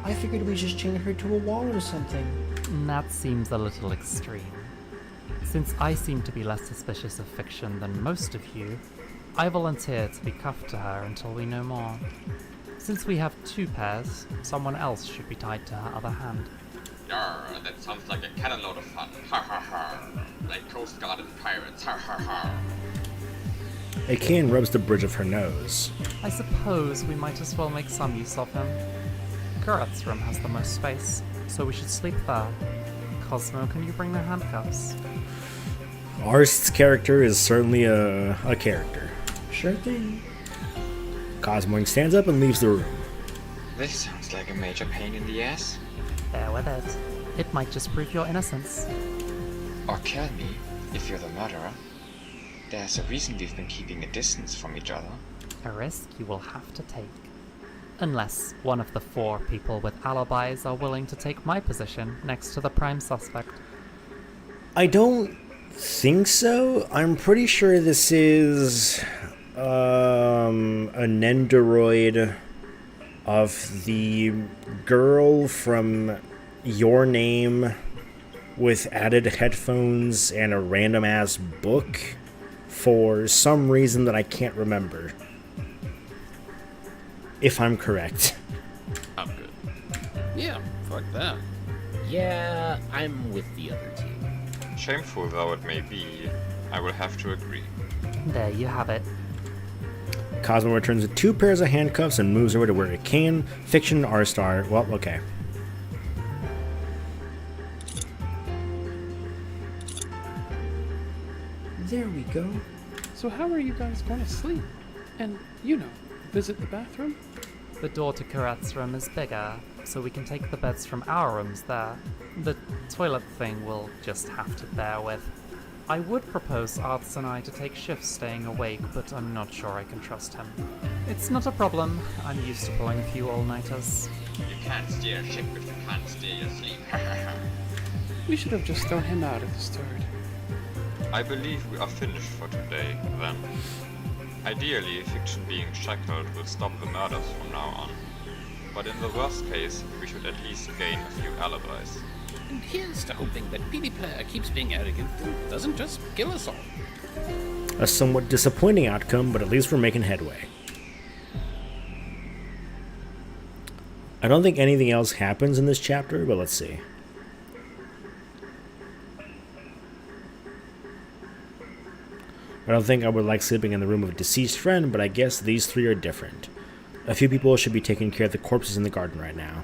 I figured we just chain her to a wall or something. That seems a little extreme. Since I seem to be less suspicious of Fiction than most of you, I volunteer to be cuffed to her until we know more. Since we have 2 pairs, someone else should be tied to her other hand. Yarr, that sounds like a cannon load of fun. Ha ha ha. Like Coast Guard and pirates. Ha ha ha. A cane rubs the bridge of her nose. I suppose we might as well make some use of him. Kurat's room has the most space, so we should sleep there. Cosmo, can you bring the handcuffs? Arst's character is certainly a character. Sure thing. Cosmo stands up and leaves the room. This sounds like a major pain in the ass. Bear with it. It might just prove your innocence. Or kill me, if you're the murderer. There's a reason we've been keeping a distance from each other. A risk you will have to take. Unless one of the 4 people with alibis are willing to take my position next to the prime suspect. I don't think so. I'm pretty sure this is an Nendoroid of the girl from Your Name with added headphones and a random ass book for some reason that I can't remember. If I'm correct. I'm good. Yeah, fuck that. Yeah, I'm with the other team. Shameful though it may be, I will have to agree. There you have it. Cosmo returns with 2 pairs of handcuffs and moves over to where it can. Fiction, R-Star. Well, okay. There we go. So how are you guys going to sleep? And, visit the bathroom? The door to Kurat's room is bigger, so we can take the beds from our rooms there. The toilet thing we'll just have to bear with. I would propose Arts and I to take shifts staying awake, but I'm not sure I can trust him. It's not a problem. I'm used to pulling a few all-nighters. You can't steer a ship if you can't steer your sleep. We should have just thrown him out at the start. I believe we are finished for today, then. Ideally, Fiction being shackled will stop the murders from now on. But in the worst case, we should at least gain a few alibis. And here's to hoping that PB Player keeps being arrogant and doesn't just kill us all. A somewhat disappointing outcome, but at least we're making headway. I don't think anything else happens in this chapter, but let's see. I don't think I would like sleeping in the room of a deceased friend, but I guess these 3 are different. A few people should be taking care of the corpses in the garden right now.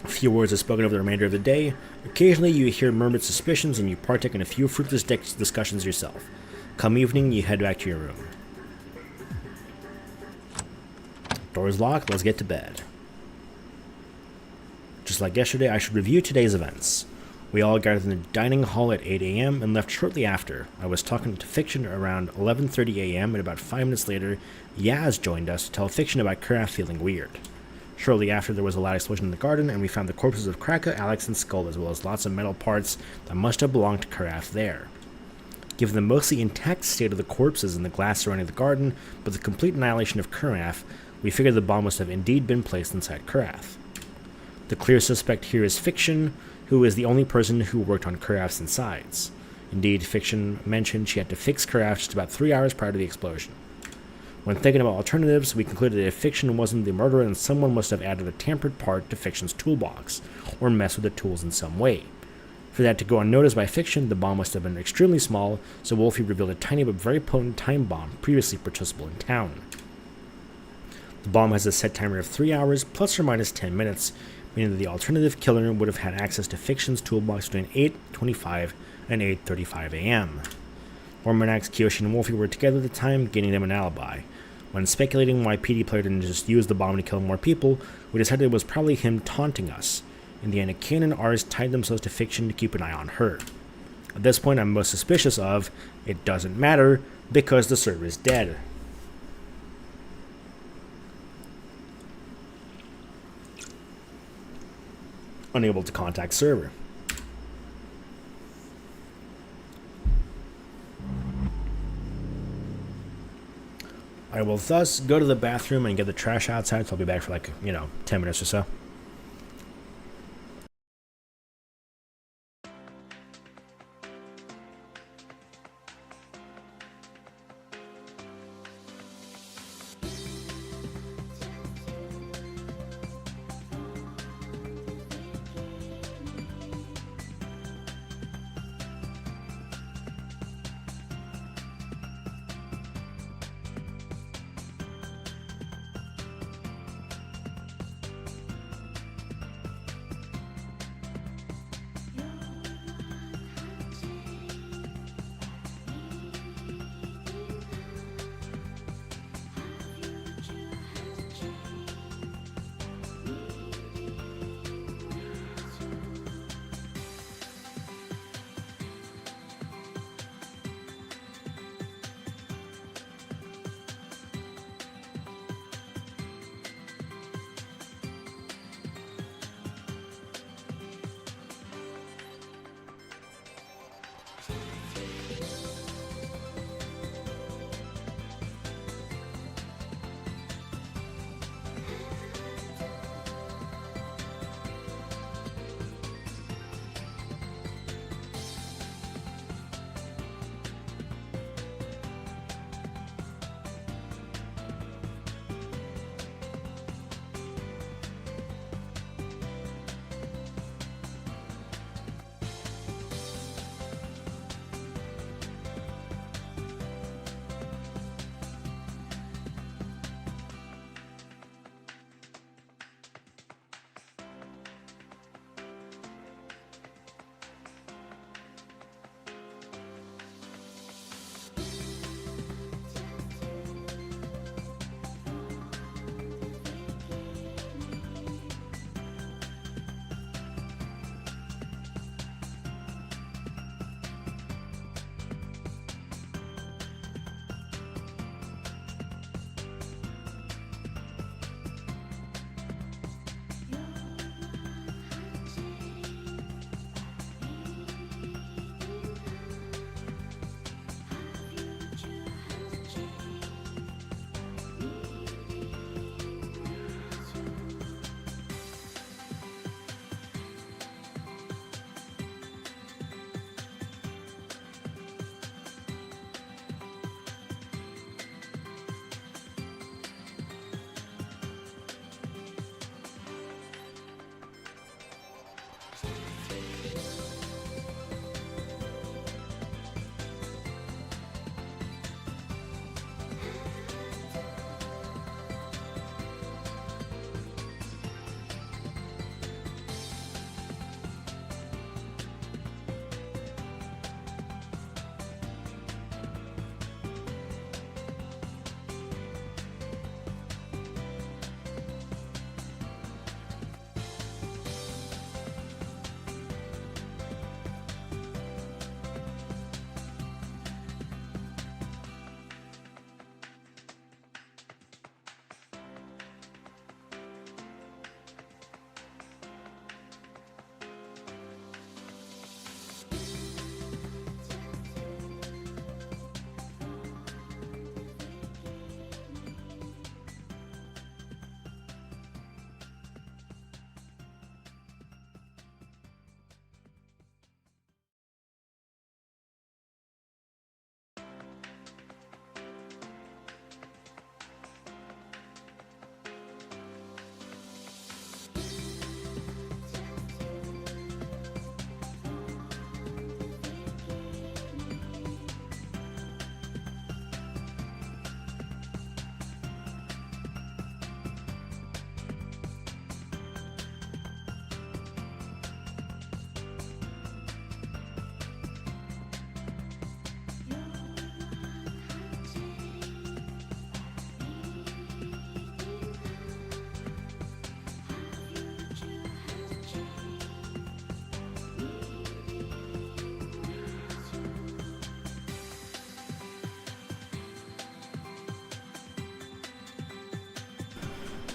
A few words are spoken over the remainder of the day. Occasionally you hear murmured suspicions and you partake in a few fruitless discussions yourself. Come evening, you head back to your room. Door's locked, let's get to bed. Just like yesterday, I should review today's events. We all gathered in the dining hall at 8 a.m. and left shortly after. I was talking to Fiction around 11:30 a.m. and about 5 minutes later, Yaz joined us to tell Fiction about Kuraf feeling weird. Shortly after, there was a loud explosion in the garden, and we found the corpses of Kraka, Alex, and Skull, as well as lots of metal parts that must have belonged to Kuraf there. Given the mostly intact state of the corpses and the glass surrounding the garden, but the complete annihilation of Kuraf, we figure the bomb must have indeed been placed inside Karath. The clear suspect here is Fiction, who is the only person who worked on Karath's insides. Indeed, Fiction mentioned she had to fix Karath just about 3 hours prior to the explosion. When thinking about alternatives, we concluded that if Fiction wasn't the murderer, then someone must have added a tampered part to Fiction's toolbox, or messed with the tools in some way. For that to go unnoticed by Fiction, the bomb must have been extremely small, so Wolfie revealed a tiny but very potent time bomb previously purchasable in town. The bomb has a set timer of 3 hours, plus or minus 10 minutes, meaning that the alternative killer would have had access to Fiction's toolbox between 8:25 and 8:35 a.m. Ormanax, Kiyoshi, and Wolfie were together at the time, gaining them an alibi. When speculating why PD player didn't just use the bomb to kill more people, we decided it was probably him taunting us. In the end, Kane and Ars tied themselves to Fiction to keep an eye on her. At this point, I'm most suspicious of, it doesn't matter, because the server is dead. Unable to contact server. I will thus go to the bathroom and get the trash outside, so I'll be back for 10 minutes or so.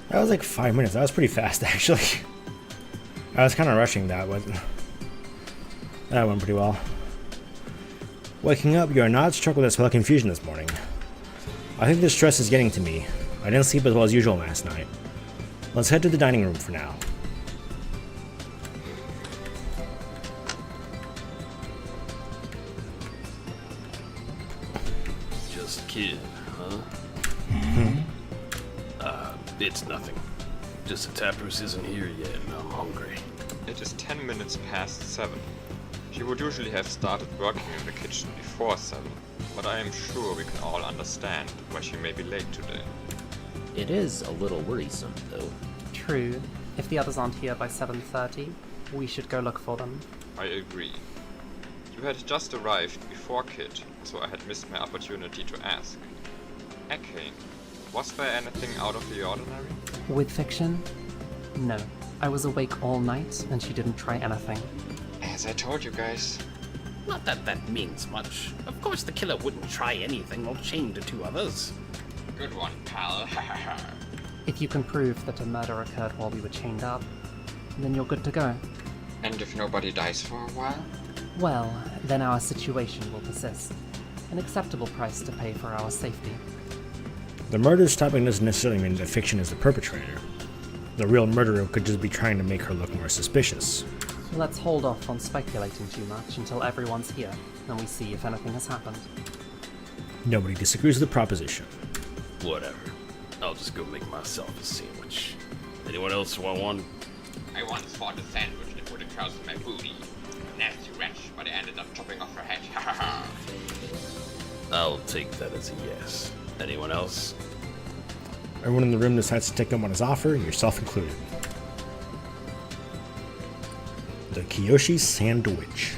That was like 5 minutes. That was pretty fast, actually. I was kind of rushing that, but that went pretty well. Waking up, you are not struck with a spell of confusion this morning. I think the stress is getting to me. I didn't sleep as well as usual last night. Let's head to the dining room for now. Just a kid, huh? It's nothing. Just the taproos isn't here yet, and I'm hungry. It is 10 minutes past 7. She would usually have started working in the kitchen before 7, but I am sure we can all understand why she may be late today. It is a little worrisome, though. True. If the others aren't here by 7:30, we should go look for them. I agree. You had just arrived before Kit, so I had missed my opportunity to ask. Eke, was there anything out of the ordinary? With fiction? No. I was awake all night, and she didn't try anything. As I told you guys. Not that that means much. Of course the killer wouldn't try anything while chained to two others. Good one, pal. If you can prove that a murder occurred while we were chained up, then you're good to go. And if nobody dies for a while? Well, then our situation will persist. An acceptable price to pay for our safety. The murder stopping doesn't necessarily mean that fiction is the perpetrator. The real murderer could just be trying to make her look more suspicious. Let's hold off on speculating too much until everyone's here, and we see if anything has happened. Nobody disagrees with the proposition. Whatever. I'll just go make myself a sandwich. Anyone else want one? I once fought a sandwich that would have crossed my booty. Nasty wretch, but I ended up chopping off her head. I'll take that as a yes. Anyone else? Everyone in the room decides to take up on his offer, yourself included. The Kiyoshi Sandwich.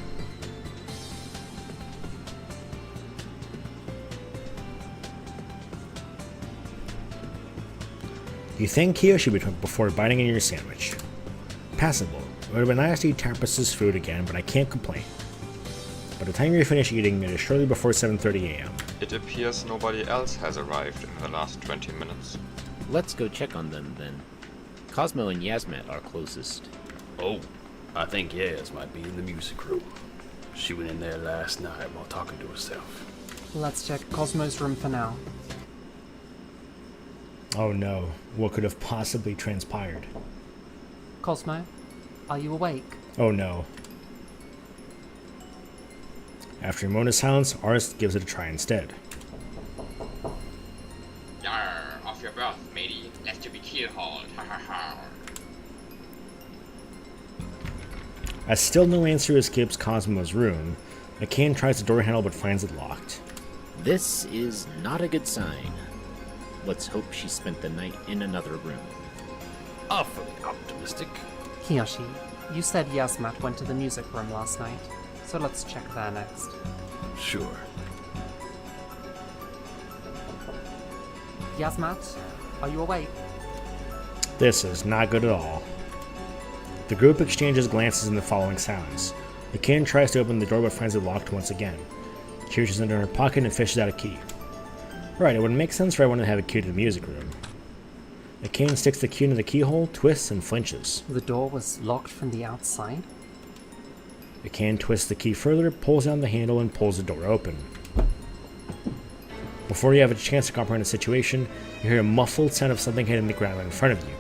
You thank Kiyoshi before biting into your sandwich. Passable. It would have been nice to eat Tapas's food again, but I can't complain. By the time you finish eating, it is surely before 7:30 a.m. It appears nobody else has arrived in the last 20 minutes. Let's go check on them then. Cosmo and Yasmat are closest. Oh, I think Yaz might be in the music room. She went in there last night while talking to herself. Let's check Cosmo's room for now. Oh no, what could have possibly transpired? Cosmo, are you awake? Oh no. After a moment of silence, Aris gives it a try instead. Yarr, off your berth, matey. Left to be keel-hauled. Ha ha ha. As still no answer escapes Cosmo's room, McCann tries the door handle but finds it locked. This is not a good sign. Let's hope she spent the night in another room. Awfully optimistic. Kiyoshi, you said Yasmat went to the music room last night, so let's check there next. Sure. Yasmat, are you awake? This is not good at all. The group exchanges glances in the following silence. McCann tries to open the door but finds it locked once again. She reaches into her pocket and fishes out a key. Right, it would make sense for everyone to have a key to the music room. McCann sticks the key into the keyhole, twists, and flinches. The door was locked from the outside? McCann twists the key further, pulls down the handle, and pulls the door open. Before you have a chance to comprehend the situation, you hear a muffled sound of something hitting the ground in front of you.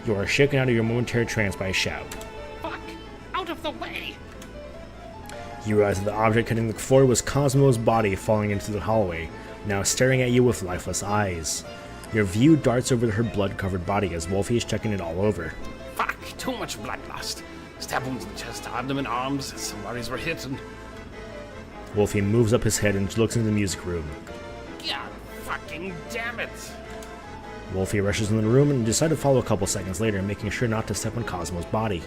You are shaken out of your momentary trance by a shout. Fuck! Out of the way! You realize that the object hitting the floor was Cosmo's body falling into the hallway, now staring at you with lifeless eyes. Your view darts over her blood-covered body as Wolfie is checking it all over. Fuck! Too much blood lost. Stab wounds in the chest, abdomen, arms. Some bodies were hit and... Wolfie moves up his head and looks into the music room. God fucking damn it! Wolfie rushes in the room and decides to follow a couple seconds later, making sure not to step on Cosmo's body.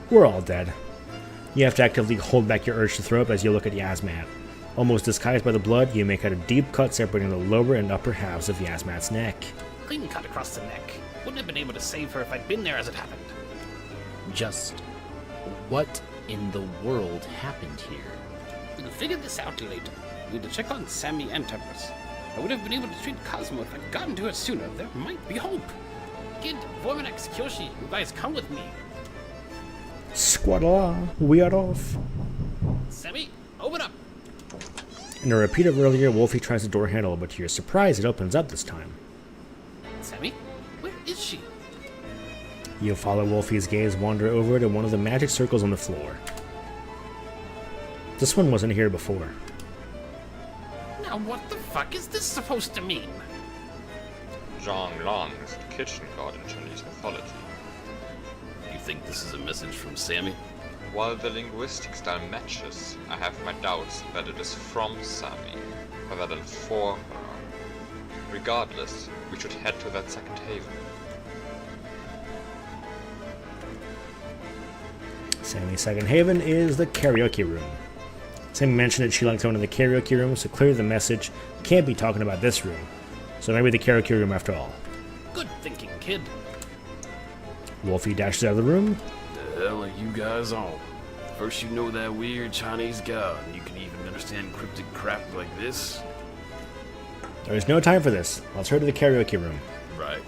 We're all dead. You have to actively hold back your urge to throw up as you look at Yasmat. Almost disguised by the blood, you make out a deep cut separating the lower and upper halves of Yasmat's neck. Clean cut across the neck. Wouldn't have been able to save her if I'd been there as it happened. Just what in the world happened here? We'll figure this out later. Need to check on Sammy and Tempest. I would have been able to treat Cosmo if I'd gotten to it sooner. There might be hope. Kid, Vorminax, Kyoshi, you guys come with me. Squadala, we are off. Sammy, open up. In a repeat of earlier, Wolfie tries the door handle, but to your surprise, it opens up this time. Sammy, where is she? You follow Wolfie's gaze wander over to one of the magic circles on the floor. This one wasn't here before. Now what the fuck is this supposed to mean? Zhang Long is the kitchen god in Chinese mythology. You think this is a message from Sammy? While the linguistic style matches, I have my doubts that it is from Sammy, rather than for her. Regardless, we should head to that second haven. Sammy's second haven is the karaoke room. Sammy mentioned that she liked going to the karaoke room, so clearly the message can't be talking about this room. So maybe the karaoke room after all. Good thinking, kid. Wolfie dashes out of the room. The hell are you guys on? First you know that weird Chinese god, and you can even understand cryptic crap like this? There is no time for this. Let's head to the karaoke room. Right.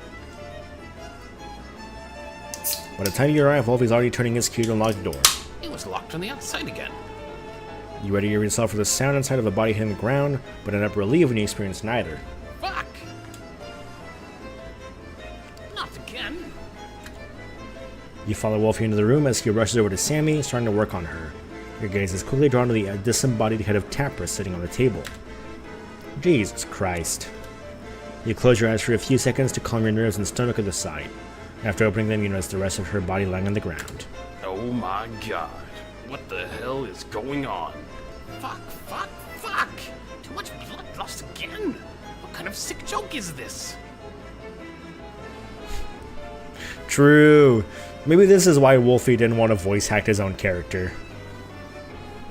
By the time you arrive, Wolfie's already turning his key to unlock the door. It was locked on the outside again. You ready yourself for the sound inside of a body hitting the ground, but end up relieved when you experience neither. Fuck! Not again. You follow Wolfie into the room as he rushes over to Sammy, starting to work on her. Your gaze is quickly drawn to the disembodied head of Tapras sitting on the table. Jesus Christ. You close your eyes for a few seconds to calm your nerves and stomach at the sight. After opening them, you notice the rest of her body lying on the ground. Oh my god. What the hell is going on? Fuck, fuck, fuck! Too much blood lost again? What kind of sick joke is this? True. Maybe this is why Wolfie didn't want to voice hack his own character.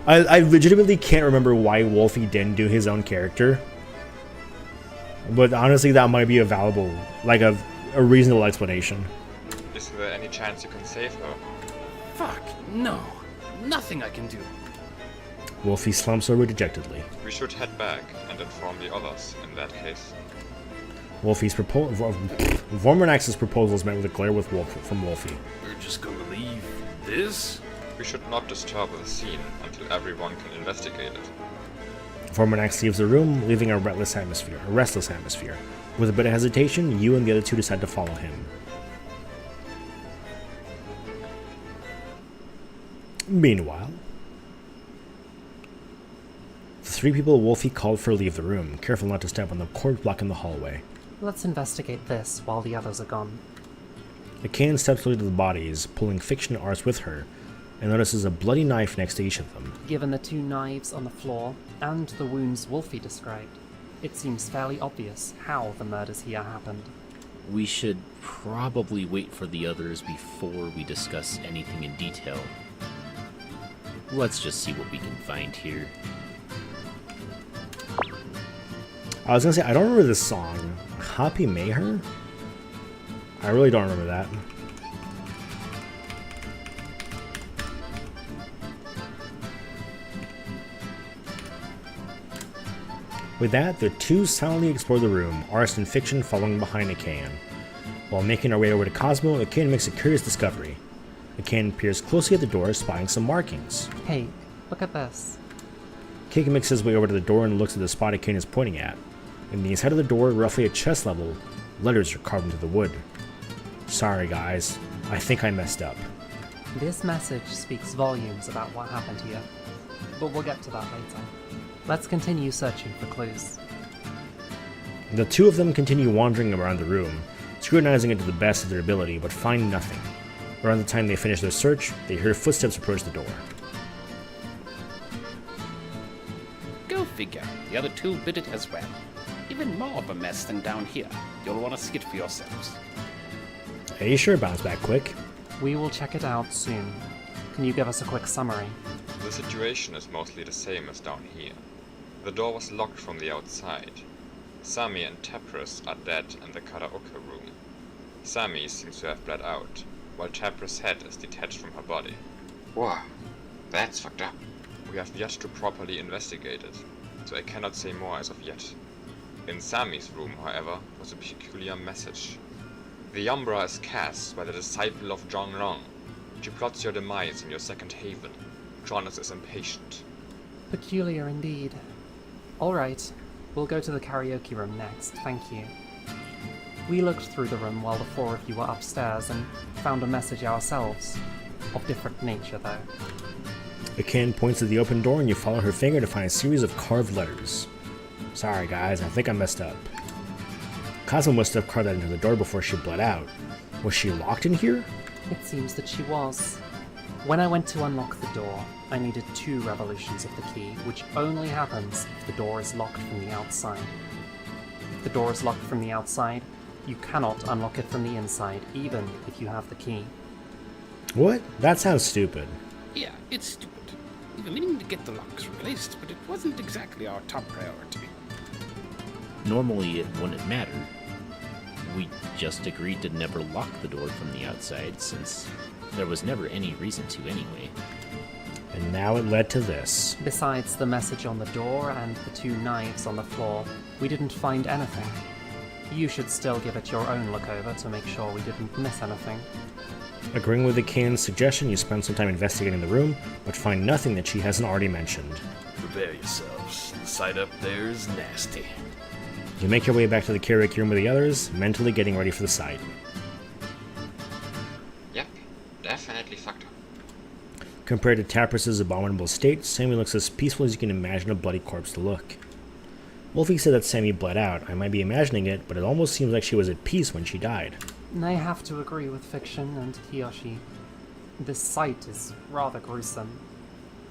I legitimately can't remember why Wolfie didn't do his own character. But honestly, that might be a valuable, like a reasonable explanation. Is there any chance you can save her? Fuck, no. Nothing I can do. Wolfie slumps over dejectedly. We should head back and inform the others in that case. Wolfie's Vorminax's proposal is met with a glare from Wolfie. We're just gonna leave this? We should not disturb the scene until everyone can investigate it. Vorminax leaves the room, leaving a restless atmosphere. With a bit of hesitation, you and the other two decide to follow him. Meanwhile, the three people Wolfie called for leave the room, careful not to step on the corpse block in the hallway. Let's investigate this while the others are gone. Akan steps closer to the bodies, pulling Fiction and Ars with her, and notices a bloody knife next to each of them. Given the two knives on the floor and the wounds Wolfie described, it seems fairly obvious how the murders here happened. We should probably wait for the others before we discuss anything in detail. Let's just see what we can find here. I was gonna say, I don't remember this song. Happy Mayher? I really don't remember that. With that, the two silently explore the room, Ars and Fiction following behind Akan. While making our way over to Cosmo, Akan makes a curious discovery. Akan peers closely at the door, spying some markings. Hey, look at this. Cake makes his way over to the door and looks at the spot Akan is pointing at. In the inside of the door, roughly at chest level, letters are carved into the wood. Sorry guys, I think I messed up. This message speaks volumes about what happened here, but we'll get to that later. Let's continue searching for clues. The two of them continue wandering around the room, scrutinizing it to the best of their ability, but find nothing. Around the time they finish their search, they hear footsteps approach the door. Go figure. The other two did it as well. Even more of a mess than down here. You'll want to see it for yourselves. Hey, sure, bounce back quick. We will check it out soon. Can you give us a quick summary? The situation is mostly the same as down here. The door was locked from the outside. Sammy and Tapras are dead in the karaoke room. Sammy seems to have bled out, while Tapras' head is detached from her body. Whoa, that's fucked up. We have yet to properly investigate it, so I cannot say more as of yet. In Sammy's room, however, was a peculiar message. The Umbra is cast by the disciple of Zhongrong. She plots your demise in your second haven. Jonas is impatient. Peculiar indeed. Alright, we'll go to the karaoke room next, thank you. We looked through the room while the four of you were upstairs and found a message ourselves. Of different nature, though. Akin points to the open door and you follow her finger to find a series of carved letters. Sorry guys, I think I messed up. Cosmo must have carved that into the door before she bled out. Was she locked in here? It seems that she was. When I went to unlock the door, I needed 2 revolutions of the key, which only happens if the door is locked from the outside. If the door is locked from the outside, you cannot unlock it from the inside, even if you have the key. What? That sounds stupid. Yeah, it's stupid. We were meaning to get the locks replaced, but it wasn't exactly our top priority. Normally, it wouldn't matter. We just agreed to never lock the door from the outside, since there was never any reason to anyway. And now it led to this. Besides the message on the door and the 2 knives on the floor, we didn't find anything. You should still give it your own look over to make sure we didn't miss anything. Agreeing with Akin's suggestion, you spend some time investigating the room, but find nothing that she hasn't already mentioned. Prepare yourselves. The sight up there is nasty. You make your way back to the karaoke room with the others, mentally getting ready for the sight. Yep, definitely fucked up. Compared to Tapris's abominable state, Sammy looks as peaceful as you can imagine a bloody corpse to look. Wolfie said that Sammy bled out. I might be imagining it, but it almost seems like she was at peace when she died. I have to agree with Fiction and Kiyoshi. This sight is rather gruesome.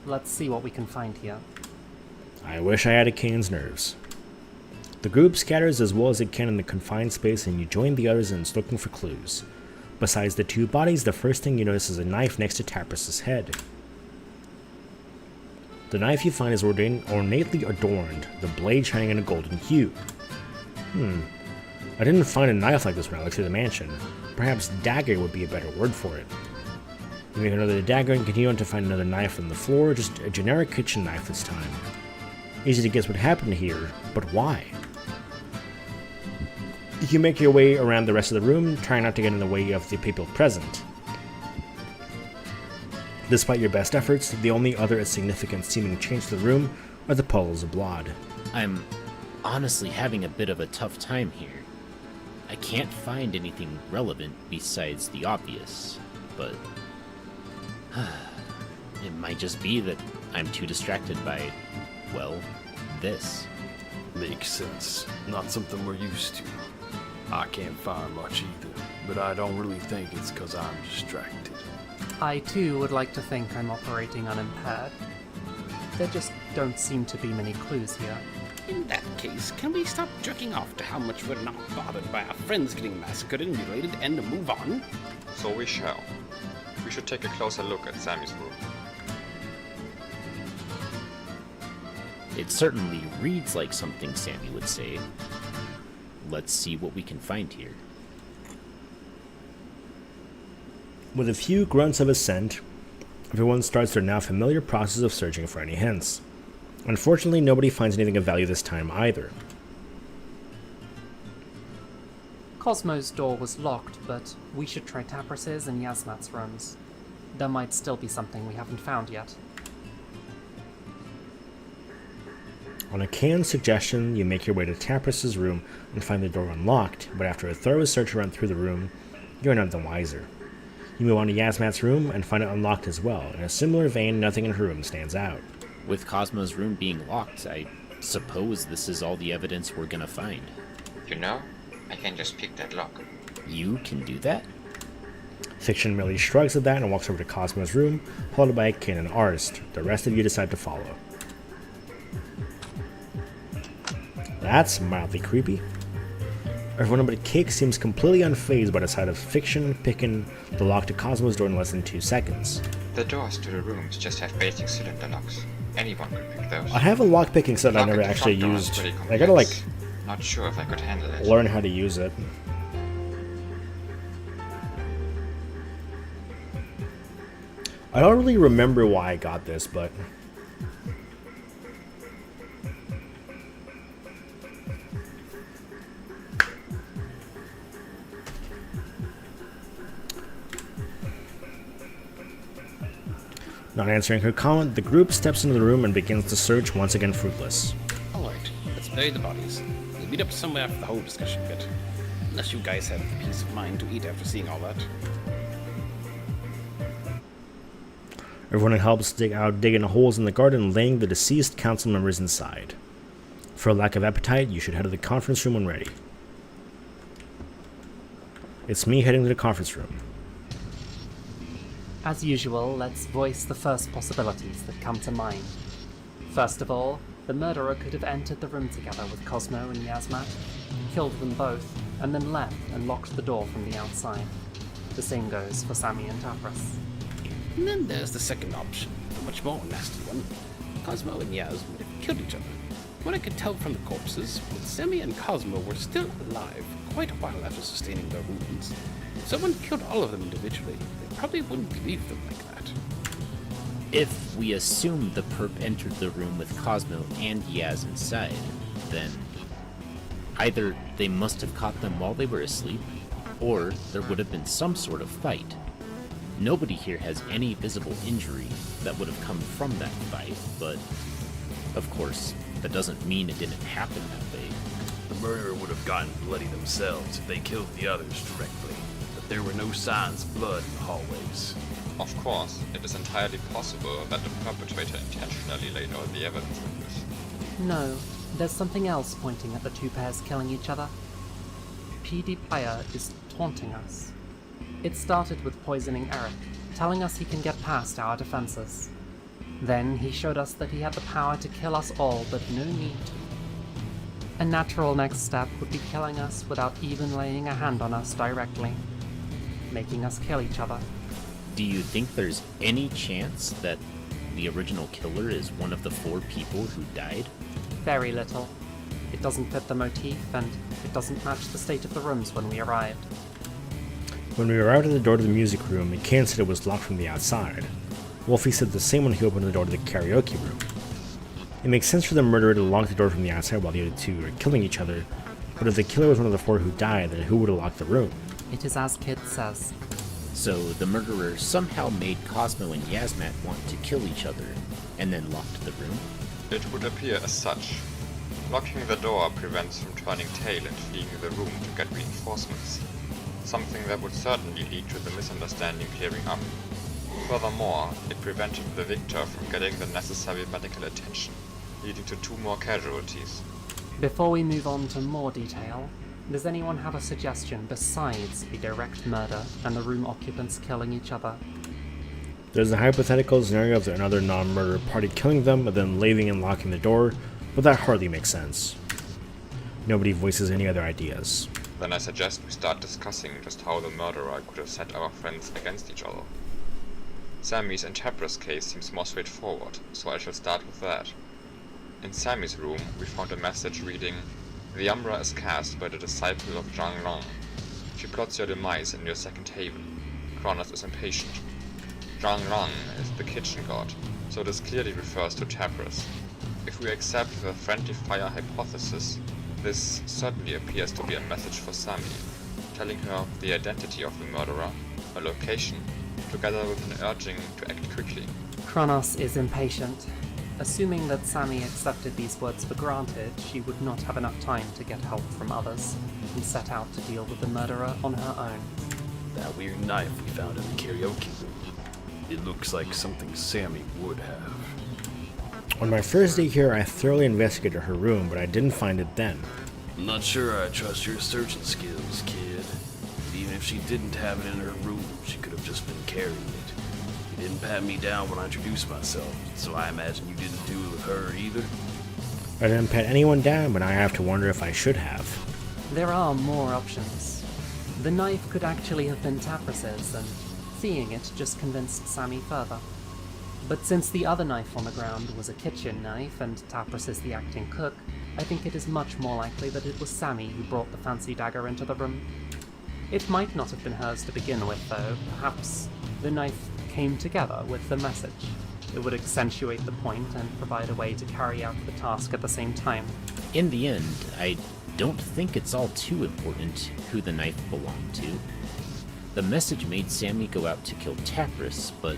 Let's see what we can find here. I wish I had Akin's nerves. The group scatters as well as it can in the confined space and you join the others in looking for clues. Besides the 2 bodies, the first thing you notice is a knife next to Tapris's head. The knife you find is ornately adorned, the blade shining in a golden hue. I didn't find a knife like this when I looked through the mansion. Perhaps dagger would be a better word for it. You make another dagger and continue on to find another knife on the floor, just a generic kitchen knife this time. Easy to guess what happened here, but why? You make your way around the rest of the room, trying not to get in the way of the people present. Despite your best efforts, the only other significant seeming change to the room are the puddles of blood. I'm honestly having a bit of a tough time here. I can't find anything relevant besides the obvious, but it might just be that I'm too distracted by, well, this. Makes sense. Not something we're used to. I can't find much either, but I don't really think it's because I'm distracted. I too would like to think I'm operating unimpaired. There just don't seem to be many clues here. In that case, can we stop jerking off to how much we're not bothered by our friends getting massacred and mutilated and move on? So we shall. We should take a closer look at Sammy's room. It certainly reads like something Sammy would say. Let's see what we can find here. With a few grunts of assent, everyone starts their now familiar process of searching for any hints. Unfortunately, nobody finds anything of value this time either. Cosmo's door was locked, but we should try Tapris's and Yasmat's rooms. There might still be something we haven't found yet. On Akin's suggestion, you make your way to Tapris's room and find the door unlocked, but after a thorough search around through the room, you're none the wiser. You move on to Yasmat's room and find it unlocked as well. In a similar vein, nothing in her room stands out. With Cosmo's room being locked, I suppose this is all the evidence we're gonna find. You know, I can just pick that lock. You can do that? Fiction merely shrugs at that and walks over to Cosmo's room, followed by Akin and Arst. The rest of you decide to follow. That's mildly creepy. Everyone but Cake seems completely unfazed by the sight of Fiction picking the lock to Cosmo's door in less than 2 seconds. The doors to the rooms just have basic cylinder locks. Anyone could pick those. I have a lock-picking set I never actually used. I gotta, not sure if I could handle it. Learn how to use it. I don't really remember why I got this, but Not answering her comment, the group steps into the room and begins the search, once again fruitless. Alright, let's bury the bodies. We'll meet up somewhere after the whole discussion bit. Unless you guys have the peace of mind to eat after seeing all that. Everyone helps digging holes in the garden, laying the deceased council members inside. For a lack of appetite, you should head to the conference room when ready. It's me heading to the conference room. As usual, let's voice the first possibilities that come to mind. First of all, the murderer could have entered the room together with Cosmo and Yasmat, killed them both, and then left and locked the door from the outside. The same goes for Sammy and Tapras. And then there's the second option, the much more nasty one. Cosmo and Yaz would have killed each other. What I could tell from the corpses, both Sammy and Cosmo were still alive quite a while after sustaining their wounds. If someone killed all of them individually, they probably wouldn't leave them like that. If we assume the perp entered the room with Cosmo and Yaz inside, then either they must have caught them while they were asleep, or there would have been some sort of fight. Nobody here has any visible injury that would have come from that fight, but of course, that doesn't mean it didn't happen that way. The murderer would have gotten bloody themselves if they killed the others directly, but there were no signs of blood in the hallways. Of course, it is entirely possible that the perpetrator intentionally laid out the evidence like this. No, there's something else pointing at the two pairs killing each other. PD Player is taunting us. It started with poisoning Eric, telling us he can get past our defenses. Then he showed us that he had the power to kill us all, but no need to. A natural next step would be killing us without even laying a hand on us directly, making us kill each other. Do you think there's any chance that the original killer is one of the 4 people who died? Very little. It doesn't fit the motif, and it doesn't match the state of the rooms when we arrived. When we arrived at the door to the music room, Ken said it was locked from the outside. Wolfie said the same when he opened the door to the karaoke room. It makes sense for the murderer to lock the door from the outside while the other two are killing each other, but if the killer was one of the 4 who died, then who would have locked the room? It is as Kid says. So the murderer somehow made Cosmo and Yasmat want to kill each other, and then locked the room? It would appear as such. Locking the door prevents from turning tail and fleeing the room to get reinforcements. Something that would certainly lead to the misunderstanding clearing up. Furthermore, it prevented the victor from getting the necessary medical attention, leading to 2 more casualties. Before we move on to more detail, does anyone have a suggestion besides a direct murder and the room occupants killing each other? There's a hypothetical scenario of another non-murder party killing them and then leaving and locking the door, but that hardly makes sense. Nobody voices any other ideas. Then I suggest we start discussing just how the murderer could have set our friends against each other. Sammy's and Tapra's case seems more straightforward, so I shall start with that. In Sammy's room, we found a message reading, "The Umbra is cast by the disciple of Zhang Long. She plots your demise in your second haven. Kronos is impatient." Zhang Long is the kitchen god, so this clearly refers to Tapras. If we accept the friendly fire hypothesis, this certainly appears to be a message for Sammy, telling her the identity of the murderer, a location, together with an urging to act quickly. Kronos is impatient. Assuming that Sammy accepted these words for granted, she would not have enough time to get help from others, and set out to deal with the murderer on her own. That weird knife we found in the karaoke room. It looks like something Sammy would have. On my first day here, I thoroughly investigated her room, but I didn't find it then. I'm not sure I trust your searching skills, kid. Even if she didn't have it in her room, she could have just been carrying it. You didn't pat me down when I introduced myself, so I imagine you didn't do it with her either? I didn't pat anyone down, but I have to wonder if I should have. There are more options. The knife could actually have been Tapras's, and seeing it just convinced Sammy further. But since the other knife on the ground was a kitchen knife and Tapras is the acting cook, I think it is much more likely that it was Sammy who brought the fancy dagger into the room. It might not have been hers to begin with, though. Perhaps the knife came together with the message. It would accentuate the point and provide a way to carry out the task at the same time. In the end, I don't think it's all too important who the knife belonged to. The message made Sammy go out to kill Tapras, but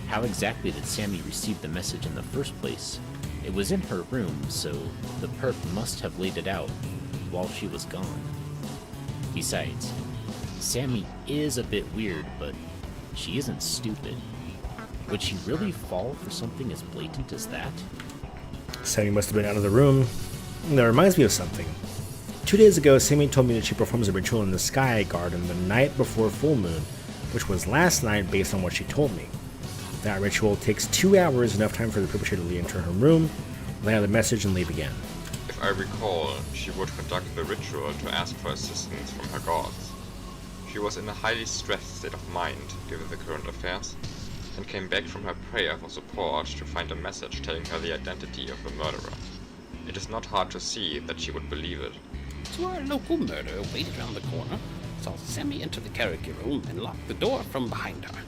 how exactly did Sammy receive the message in the first place? It was in her room, so the perp must have laid it out while she was gone. Besides, Sammy is a bit weird, but she isn't stupid. Would she really fall for something as blatant as that? Sammy must have been out of the room. That reminds me of something. 2 days ago, Sammy told me that she performs a ritual in the Sky Garden the night before full moon, which was last night based on what she told me. That ritual takes 2 hours, enough time for the perpetrator to re-enter her room, lay out the message, and leave again. If I recall, she would conduct the ritual to ask for assistance from her gods. She was in a highly stressed state of mind, given the current affairs, and came back from her prayer for support to find a message telling her the identity of the murderer. It is not hard to see that she would believe it. So our local murderer waited around the corner, saw Sammy enter the karaoke room, and locked the door from behind her.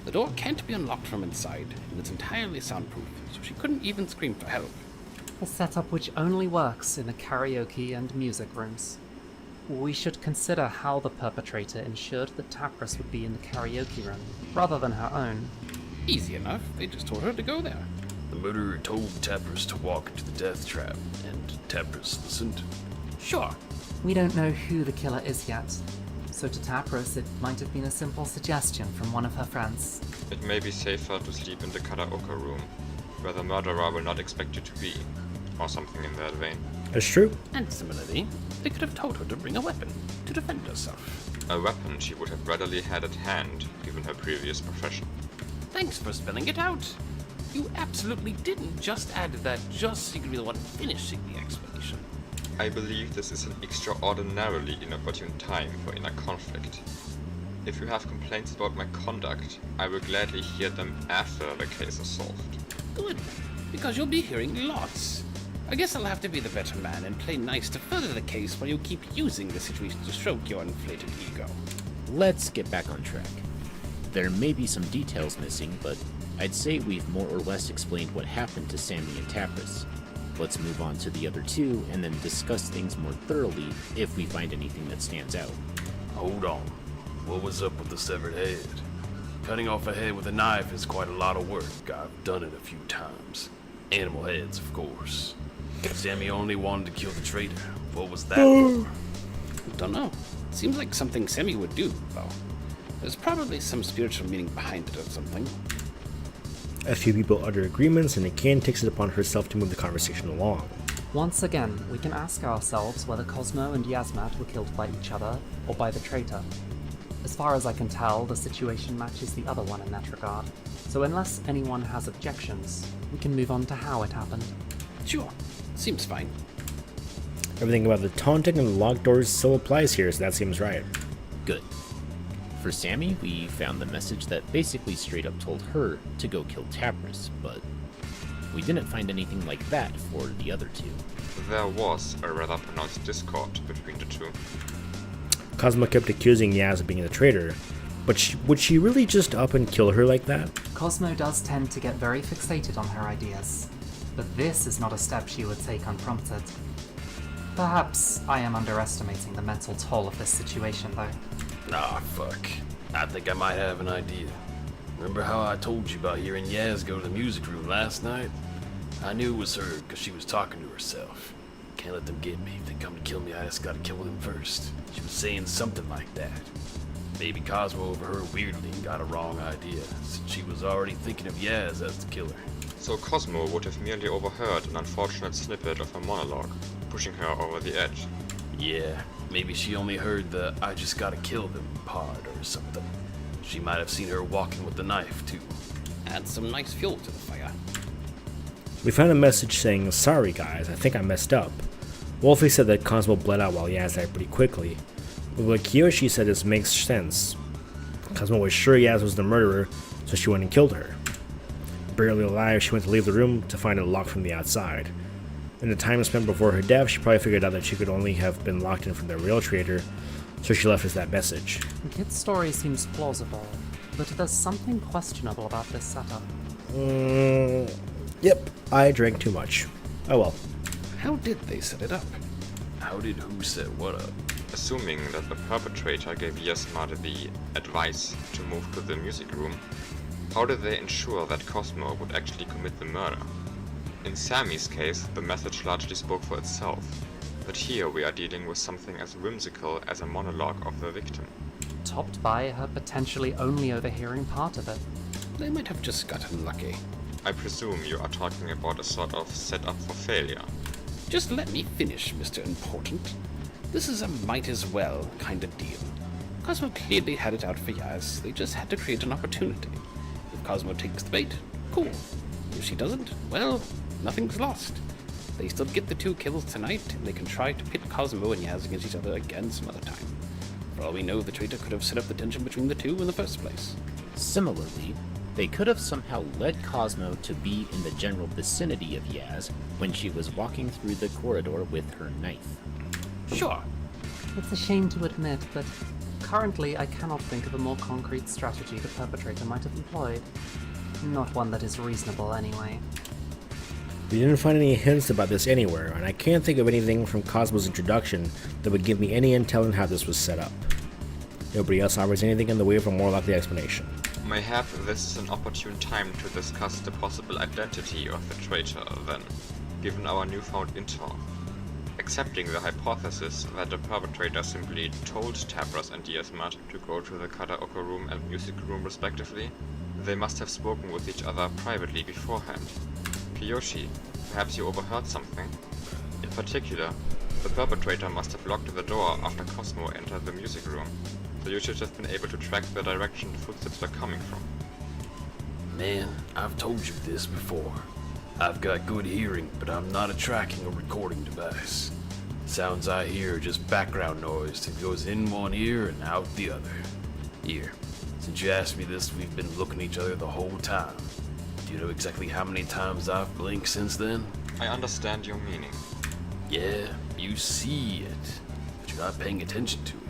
The door can't be unlocked from inside, and it's entirely soundproof, so she couldn't even scream for help. A setup which only works in the karaoke and music rooms. We should consider how the perpetrator ensured that Tapras would be in the karaoke room, rather than her own. Easy enough, they just told her to go there. The murderer told Tapras to walk into the death trap, and Tapras listened. Sure. We don't know who the killer is yet, so to Tapras it might have been a simple suggestion from one of her friends. It may be safer to sleep in the karaoke room, where the murderer will not expect you to be, or something in that vein. It's true. And similarly, they could have told her to bring a weapon to defend herself. A weapon she would have readily had at hand, given her previous profession. Thanks for spelling it out. You absolutely didn't just add that just so you could be the one finishing the explanation. I believe this is an extraordinarily inopportune time for inner conflict. If you have complaints about my conduct, I will gladly hear them after the case is solved. Good, because you'll be hearing lots. I guess I'll have to be the better man and play nice to further the case while you keep using the situation to stroke your inflated ego. Let's get back on track. There may be some details missing, but I'd say we've more or less explained what happened to Sammy and Tapras. Let's move on to the other two and then discuss things more thoroughly if we find anything that stands out. Hold on. What was up with the severed head? Cutting off a head with a knife is quite a lot of work. I've done it a few times. Animal heads, of course. Sammy only wanted to kill the traitor. What was that for? Don't know. Seems like something Sammy would do, though. There's probably some spiritual meaning behind it or something. A few people utter agreements, and Akan takes it upon herself to move the conversation along. Once again, we can ask ourselves whether Cosmo and Yasmat were killed by each other or by the traitor. As far as I can tell, the situation matches the other one in that regard. So unless anyone has objections, we can move on to how it happened. Sure. Seems fine. Everything about the taunting and the locked doors still applies here, so that seems right. Good. For Sammy, we found the message that basically straight up told her to go kill Tapras, but we didn't find anything like that for the other two. There was a rather pronounced discord between the two. Cosmo kept accusing Yaz of being the traitor, but would she really just up and kill her like that? Cosmo does tend to get very fixated on her ideas, but this is not a step she would take unprompted. Perhaps I am underestimating the mental toll of this situation, though. Nah, fuck. I think I might have an idea. Remember how I told you about hearing Yaz go to the music room last night? I knew it was her because she was talking to herself. Can't let them get me. If they come to kill me, I just gotta kill them first. She was saying something like that. Maybe Cosmo overheard weirdly and got a wrong idea, since she was already thinking of Yaz as the killer. So Cosmo would have merely overheard an unfortunate snippet of her monologue, pushing her over the edge. Yeah, maybe she only heard the "I just gotta kill them" part or something. She might have seen her walking with the knife, too. Add some nice fuel to the fire. We found a message saying, "Sorry guys, I think I messed up." Wolfie said that Cosmo bled out while Yaz died pretty quickly. But what Kiyoshi said this makes sense. Cosmo was sure Yaz was the murderer, so she went and killed her. Barely alive, she went to leave the room to find it locked from the outside. In the time spent before her death, she probably figured out that she could only have been locked in from the real traitor, so she left us that message. Kit's story seems plausible, but there's something questionable about this setup. Yep, I drank too much. Oh well. How did they set it up? How did who set what up? Assuming that the perpetrator gave Yasmat the advice to move to the music room, How did they ensure that Cosmo would actually commit the murder? In Sammy's case, the message largely spoke for itself, but here we are dealing with something as whimsical as a monologue of the victim. Topped by her potentially only overhearing part of it. They might have just gotten lucky. I presume you are talking about a sort of setup for failure. Just let me finish, Mr. Important. This is a might as well kind of deal. Cosmo clearly had it out for Yaz. They just had to create an opportunity. If Cosmo takes the bait, cool. If she doesn't, well, nothing's lost. They still get the 2 kills tonight, and they can try to pit Cosmo and Yaz against each other again some other time. For all we know, the traitor could have set up the tension between the two in the first place. Similarly, they could have somehow led Cosmo to be in the general vicinity of Yaz when she was walking through the corridor with her knife. Sure. It's a shame to admit, but currently I cannot think of a more concrete strategy the perpetrator might have employed. Not one that is reasonable, anyway. We didn't find any hints about this anywhere, and I can't think of anything from Cosmo's introduction that would give me any intel on how this was set up. Nobody else offers anything in the way of a more likely explanation. Mayhap this is an opportune time to discuss the possible identity of the traitor, then, given our newfound intel. Accepting the hypothesis that the perpetrator simply told Tabras and Diasmat to go to the karaoke room and music room respectively, they must have spoken with each other privately beforehand. Kiyoshi, perhaps you overheard something? In particular, the perpetrator must have locked the door after Cosmo entered the music room, so you should have been able to track the direction the footsteps were coming from. Man, I've told you this before. I've got good hearing, but I'm not a tracking or recording device. Sounds I hear are just background noise that goes in one ear and out the other. Here, since you asked me this, we've been looking at each other the whole time. Do you know exactly how many times I've blinked since then? I understand your meaning. Yeah, you see it, but you're not paying attention to it.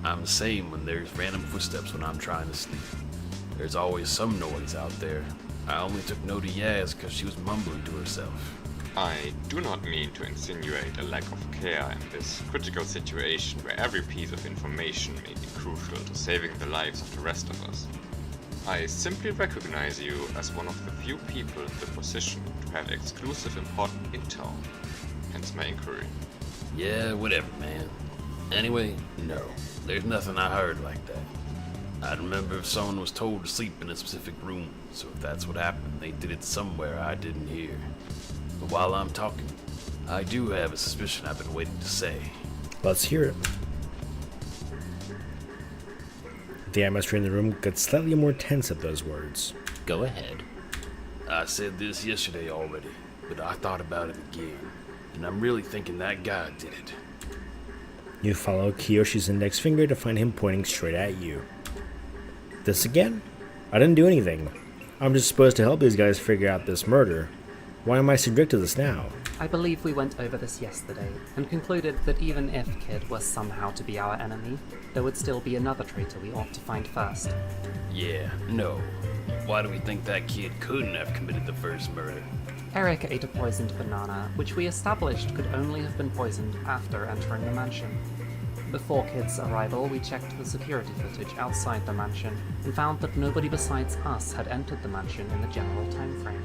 I'm the same when there's random footsteps when I'm trying to sleep. There's always some noise out there. I only took note of Yaz because she was mumbling to herself. I do not mean to insinuate a lack of care in this critical situation where every piece of information may be crucial to saving the lives of the rest of us. I simply recognize you as one of the few people in the position to have exclusive important intel, hence my inquiry. Yeah, whatever, man. Anyway, no, there's nothing I heard like that. I'd remember if someone was told to sleep in a specific room, so if that's what happened, they did it somewhere I didn't hear. But while I'm talking, I do have a suspicion I've been waiting to say. Let's hear it. The atmosphere in the room got slightly more tense at those words. Go ahead. I said this yesterday already, but I thought about it again, and I'm really thinking that guy did it. You follow Kiyoshi's index finger to find him pointing straight at you. This again? I didn't do anything. I'm just supposed to help these guys figure out this murder. Why am I subject to this now? I believe we went over this yesterday, and concluded that even if Kid were somehow to be our enemy, there would still be another traitor we ought to find first. Yeah, no. Why do we think that kid couldn't have committed the first murder? Eric ate a poisoned banana, which we established could only have been poisoned after entering the mansion. Before Kid's arrival, we checked the security footage outside the mansion, and found that nobody besides us had entered the mansion in the general timeframe.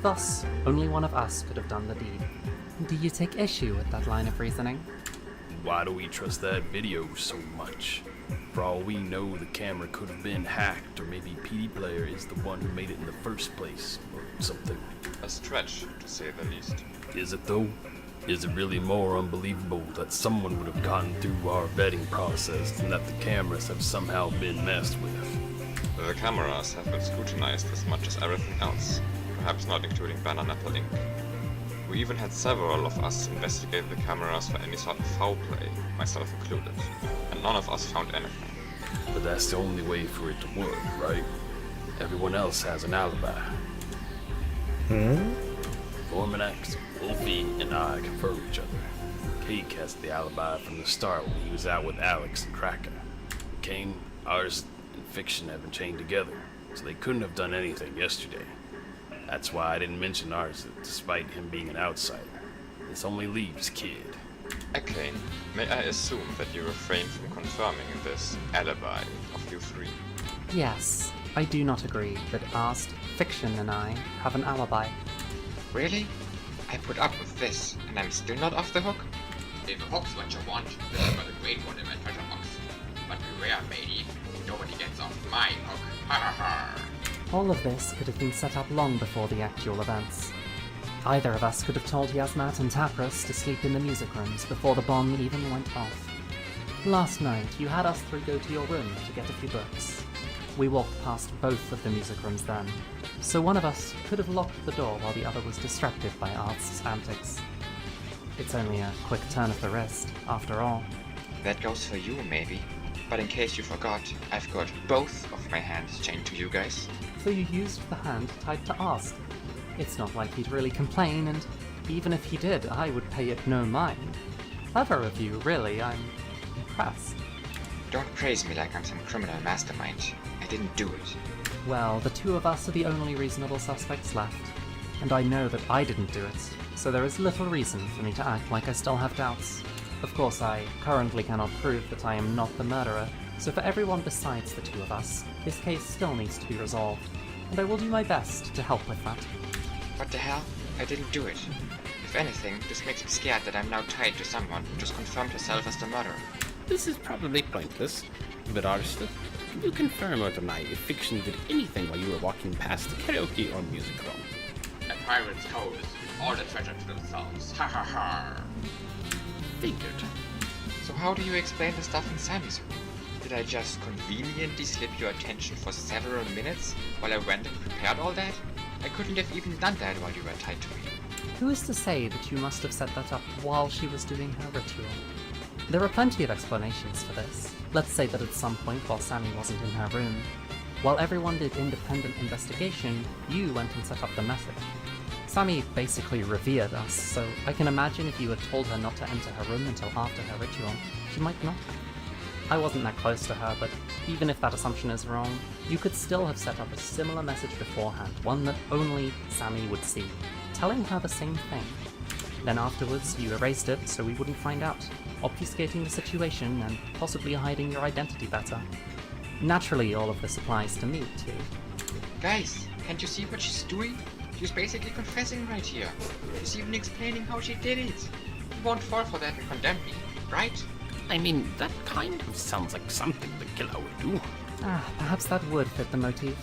Thus, only one of us could have done the deed. Do you take issue with that line of reasoning? Why do we trust that video so much? For all we know, the camera could have been hacked, or maybe PD Player is the one who made it in the first place, or something. A stretch, to say the least. Is it though? Is it really more unbelievable that someone would have gone through our vetting process than that the cameras have somehow been messed with? The cameras have been scrutinized as much as everything else, perhaps not including Banana Inc. We even had several of us investigate the cameras for any sort of foul play, myself included, and none of us found anything. But that's the only way for it to work, right? Everyone else has an alibi. Formax, Wolfie, and I confirm each other. Cake has the alibi from the start when he was out with Alex and Cracker. Kane, ours, and Fiction have been chained together, so they couldn't have done anything yesterday. That's why I didn't mention ours, despite him being an outsider. This only leaves Kid. Akane, may I assume that you refrain from confirming this alibi of you three? Yes. I do not agree that Arst, Fiction, and I have an alibi. Really? I put up with this, and I'm still not off the hook? If a hook's what you want, then I've got a great one in my treasure box. But beware, matey. Nobody gets off my hook. Ha ha ha! All of this could have been set up long before the actual events. Either of us could have told Yasmat and Tapras to sleep in the music rooms before the bomb even went off. Last night, you had us three go to your room to get a few books. We walked past both of the music rooms then, so one of us could have locked the door while the other was distracted by Art's antics. It's only a quick turn of the wrist, after all. That goes for you, maybe. But in case you forgot, I've got both of my hands chained to you guys. So you used the hand tied to Arst. It's not like he'd really complain, and even if he did, I would pay it no mind. Clever of you, really. I'm impressed. Don't praise me like I'm some criminal mastermind. I didn't do it. Well, the two of us are the only reasonable suspects left, and I know that I didn't do it, so there is little reason for me to act like I still have doubts. Of course, I currently cannot prove that I am not the murderer, so for everyone besides the two of us, this case still needs to be resolved, and I will do my best to help with that. What the hell? I didn't do it. If anything, this makes me scared that I'm now tied to someone who just confirmed herself as the murderer. This is probably pointless, but Arsta, can you confirm or deny if Fiction did anything while you were walking past the karaoke or music room? A pirate's code. All the treasure to themselves. Ha ha ha. Figured. So how do you explain the stuff in Sammy's room? Did I just conveniently slip your attention for several minutes while I went and prepared all that? I couldn't have even done that while you were tied to me. Who is to say that you must have set that up while she was doing her ritual? There are plenty of explanations for this. Let's say that at some point while Sammy wasn't in her room, while everyone did independent investigation, you went and set up the message. Sammy basically revered us, so I can imagine if you had told her not to enter her room until after her ritual, she might not have. I wasn't that close to her, but even if that assumption is wrong, you could still have set up a similar message beforehand, one that only Sammy would see, telling her the same thing. Then afterwards, you erased it so we wouldn't find out, obfuscating the situation and possibly hiding your identity better. Naturally, all of this applies to me, too. Guys, can't you see what she's doing? She's basically confessing right here. She's even explaining how she did it. You won't fall for that and condemn me, right? I mean, that kind of sounds like something the killer would do. Perhaps that would fit the motif.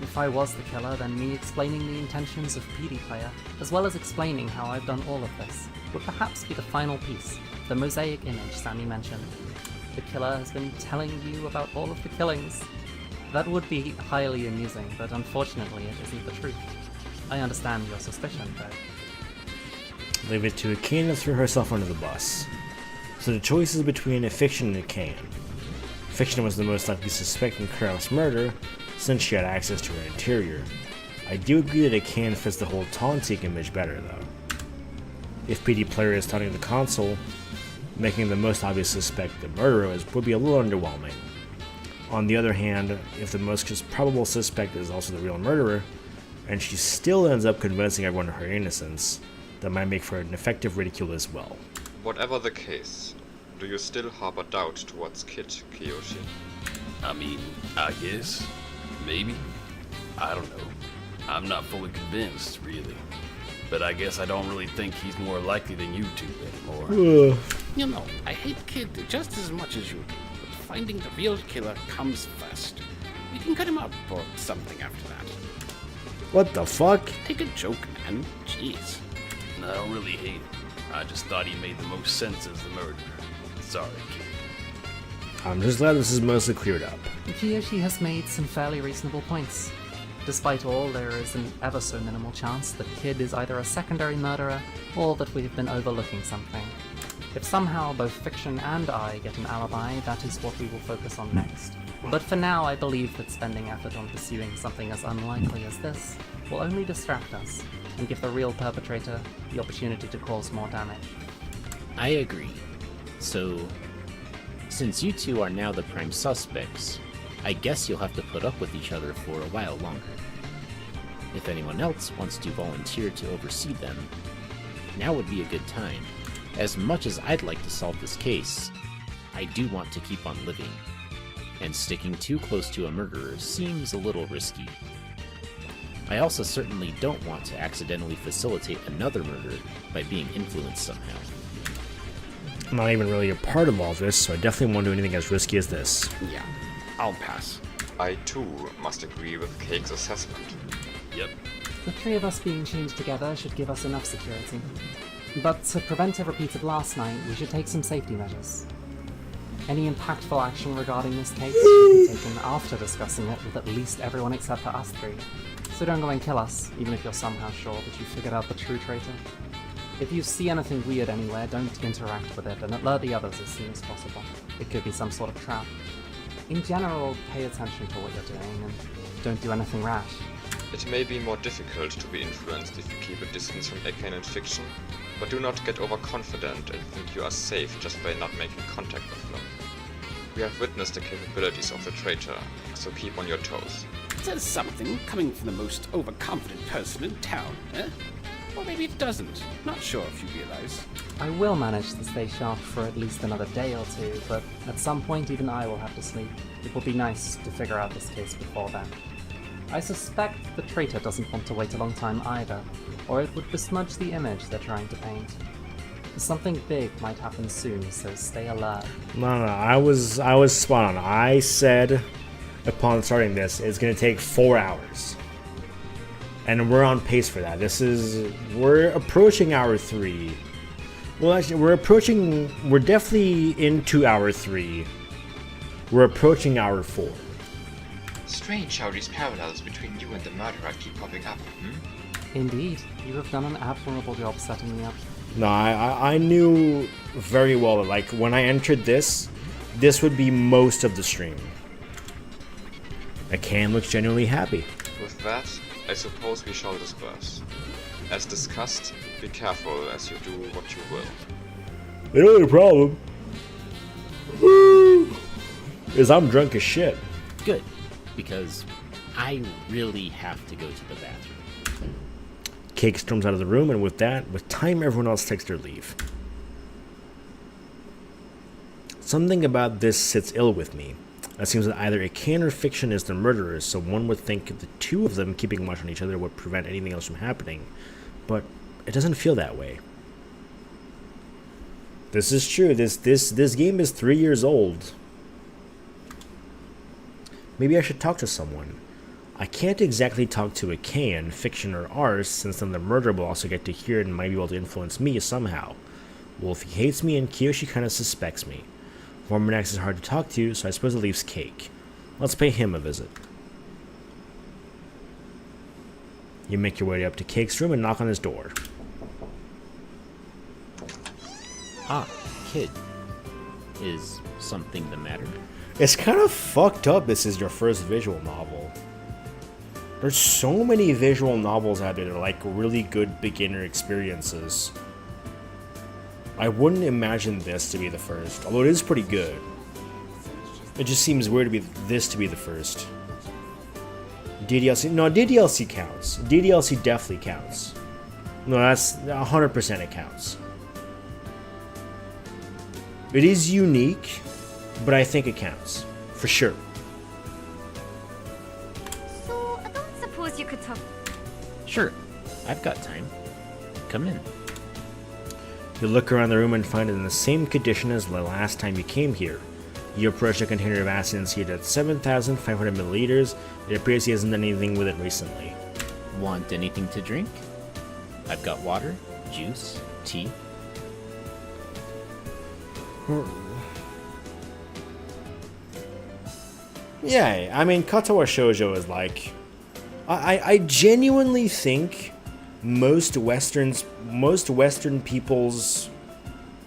If I was the killer, then me explaining the intentions of PD Player, as well as explaining how I've done all of this, would perhaps be the final piece, the mosaic image Sammy mentioned. The killer has been telling you about all of the killings. That would be highly amusing, but unfortunately it isn't the truth. I understand your suspicion, though. Leave it to Kane to throw herself under the bus. So the choice is between a Fiction and a Kane. Fiction was the most likely suspect in Kraft's murder, since she had access to her interior. I do agree that a Kane fits the whole taunting image better, though. If PD Player is taunting the console, making the most obvious suspect the murderer would be a little underwhelming. On the other hand, if the most probable suspect is also the real murderer, and she still ends up convincing everyone of her innocence, that might make for an effective ridicule as well. Whatever the case, do you still harbor doubt towards Kid, Kiyoshi? I mean, I guess. Maybe. I don't know. I'm not fully convinced, really. But I guess I don't really think he's more likely than you two anymore. You know, I hate Kid just as much as you do, but finding the real killer comes first. We can cut him up or something after that. What the fuck? Take a joke, man. Jeez. I don't really hate him. I just thought he made the most sense as the murderer. Sorry, Kid. I'm just glad this is mostly cleared up. Kiyoshi has made some fairly reasonable points. Despite all, there is an ever so minimal chance that Kid is either a secondary murderer, or that we've been overlooking something. If somehow both Fiction and I get an alibi, that is what we will focus on next. But for now, I believe that spending effort on pursuing something as unlikely as this will only distract us, and give the real perpetrator the opportunity to cause more damage. I agree. So, since you two are now the prime suspects, I guess you'll have to put up with each other for a while longer. If anyone else wants to volunteer to oversee them, now would be a good time. As much as I'd like to solve this case, I do want to keep on living. and sticking too close to a murderer seems a little risky. I also certainly don't want to accidentally facilitate another murder by being influenced somehow. I'm not even really a part of all this, so I definitely won't do anything as risky as this. Yeah, I'll pass. I too must agree with Cake's assessment. Yep. The three of us being chained together should give us enough security. But to prevent a repeat of last night, we should take some safety measures. Any impactful action regarding this case should be taken after discussing it with at least everyone except for us three. So don't go and kill us, even if you're somehow sure that you figured out the true traitor. If you see anything weird anywhere, don't interact with it and alert the others as soon as possible. It could be some sort of trap. In general, pay attention to what you're doing and don't do anything rash. It may be more difficult to be influenced if you keep a distance from arcane and fiction, but do not get overconfident and think you are safe just by not making contact with them. We have witnessed the capabilities of the traitor, so keep on your toes. Says something coming from the most overconfident person in town, eh? Or maybe it doesn't. Not sure if you realize. I will manage to stay sharp for at least another day or two, but at some point even I will have to sleep. It will be nice to figure out this case before then. I suspect the traitor doesn't want to wait a long time either, or it would besmudge the image they're trying to paint. Something big might happen soon, so stay alert. No, I was spot on. I said, upon starting this, it's going to take 4 hours. And we're on pace for that. We're approaching hour 3. Well, actually, we're definitely into hour 3. We're approaching hour 4. Strange how these parallels between you and the murderer keep popping up, Indeed, you have done an admirable job setting me up. No, I knew very well that, like, when I entered this would be most of the stream. Cam looks genuinely happy. With that, I suppose we shall disperse. As discussed, be careful as you do what you will. The only problem is I'm drunk as shit. Good, because I really have to go to the bathroom. Cake storms out of the room, and with time, everyone else takes their leave. Something about this sits ill with me. It seems that either Akan or Fiction is the murderers, so one would think the two of them keeping watch on each other would prevent anything else from happening. But it doesn't feel that way. This is true. This game is 3 years old. Maybe I should talk to someone. I can't exactly talk to Akan, Fiction, or Ars, since then the murderer will also get to hear it and might be able to influence me somehow. Well, if he hates me and Kiyoshi kind of suspects me. Vorminax is hard to talk to, so I suppose it leaves Cake. Let's pay him a visit. You make your way up to Cake's room and knock on his door. Ah, kid. Is something the matter? It's kind of fucked up this is your first visual novel. There's so many visual novels out there that are like really good beginner experiences. I wouldn't imagine this to be the first, although it is pretty good. It just seems weird to be the first. DDLC counts. DDLC definitely counts. No, that's 100% it counts. It is unique, but I think it counts. For sure. So, I don't suppose you could talk. Sure, I've got time. Come in. You look around the room and find it in the same condition as the last time you came here. You approach a container of acid and see it at 7,500 milliliters. It appears he hasn't done anything with it recently. Want anything to drink? I've got water, juice, tea. Yeah, I mean, Katawa Shoujo is like... I genuinely think most Western people's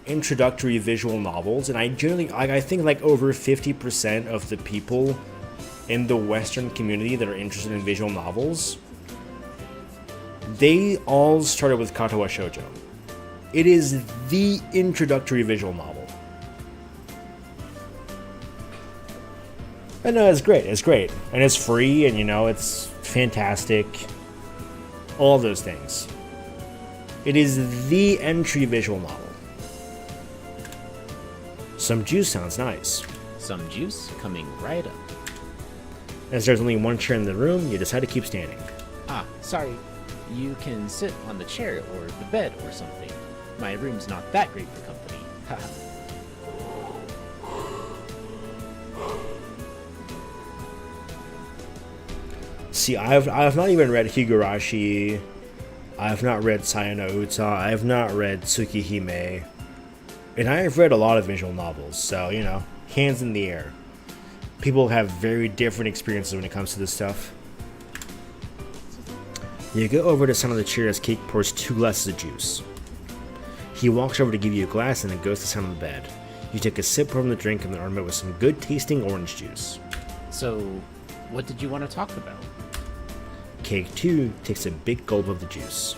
introductory visual novels, and I think like over 50% of the people in the Western community that are interested in visual novels, they all started with Katawa Shoujo. It is the introductory visual novel. And no, it's great. It's great. And it's free, and it's fantastic. All those things. It is the entry visual novel. Some juice sounds nice. Some juice coming right up. As there's only one chair in the room, you decide to keep standing. Ah, sorry. You can sit on the chair or the bed or something. My room's not that great for company. Haha. See, I've not even read Higurashi. I have not read Sayano Uta. I have not read Tsukihime. And I have read a lot of visual novels, so, you know, hands in the air. People have very different experiences when it comes to this stuff. You go over to the center of the chair as Cake pours 2 glasses of juice. He walks over to give you a glass and then goes to the center of the bed. You take a sip from the drink and then arm it with some good tasting orange juice. So, what did you want to talk about? Cake 2 takes a big gulp of the juice.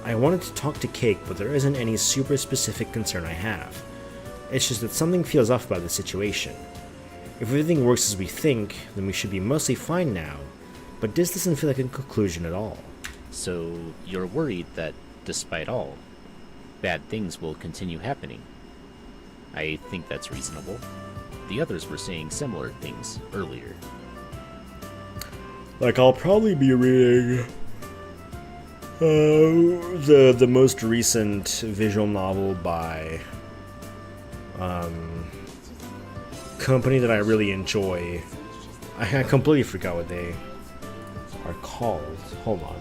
I wanted to talk to Cake, but there isn't any super specific concern I have. It's just that something feels off about the situation. If everything works as we think, then we should be mostly fine now, but this doesn't feel like a conclusion at all. So, you're worried that, despite all, bad things will continue happening. I think that's reasonable. The others were saying similar things earlier. Like, I'll probably be reading the most recent visual novel by company that I really enjoy. I completely forgot what they are called. Hold on.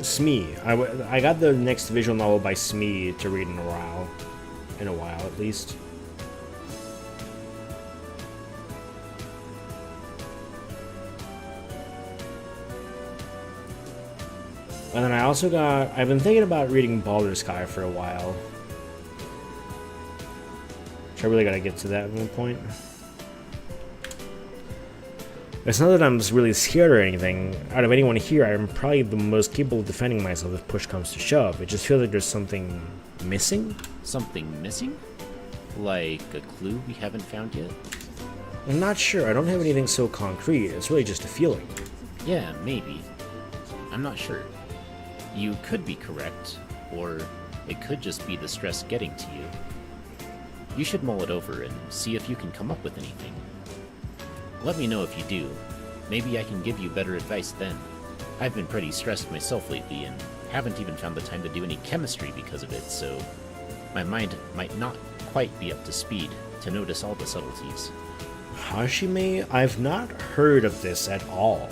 Smee. I got the next visual novel by Smee to read in a while at least. And then I've been thinking about reading Baldur's Sky for a while. Which I really gotta get to that at one point. It's not that I'm really scared or anything. Out of anyone here, I'm probably the most capable of defending myself if push comes to shove. It just feels like there's something missing. Something missing? Like a clue we haven't found yet? I'm not sure. I don't have anything so concrete. It's really just a feeling. Yeah, maybe. I'm not sure. You could be correct, or it could just be the stress getting to you. You should mull it over and see if you can come up with anything. Let me know if you do. Maybe I can give you better advice then. I've been pretty stressed myself lately and haven't even found the time to do any chemistry because of it, so my mind might not quite be up to speed to notice all the subtleties. Hashime? I've not heard of this at all.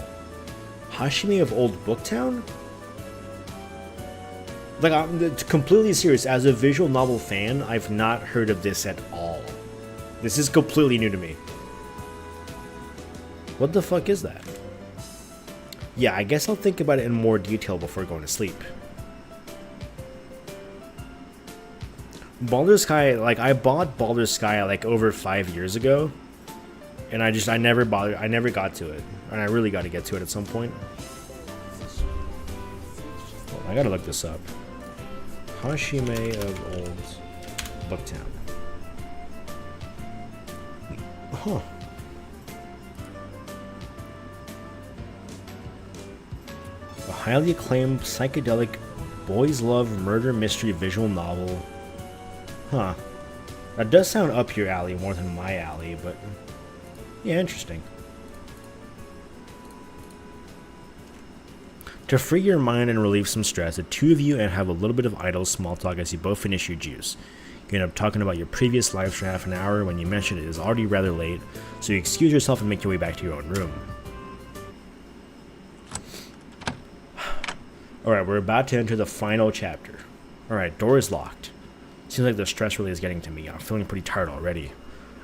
Hashime of Old Booktown? Like, I'm completely serious. As a visual novel fan, I've not heard of this at all. This is completely new to me. What the fuck is that? Yeah, I guess I'll think about it in more detail before going to sleep. Baldur's Sky, like, I bought Baldur's Sky like over 5 years ago, and I never got to it, and I really got to get to it at some point. Well, I gotta look this up. Hashime of Old Booktown. Huh. A highly acclaimed psychedelic boys love murder mystery visual novel. Huh. That does sound up your alley more than my alley, but yeah, interesting. To free your mind and relieve some stress, the two of you and have a little bit of idle small talk as you both finish your juice. You end up talking about your previous lives for half an hour when you mention it is already rather late, so you excuse yourself and make your way back to your own room. Alright, we're about to enter the final chapter. Alright, door is locked. Seems like the stress really is getting to me. I'm feeling pretty tired already.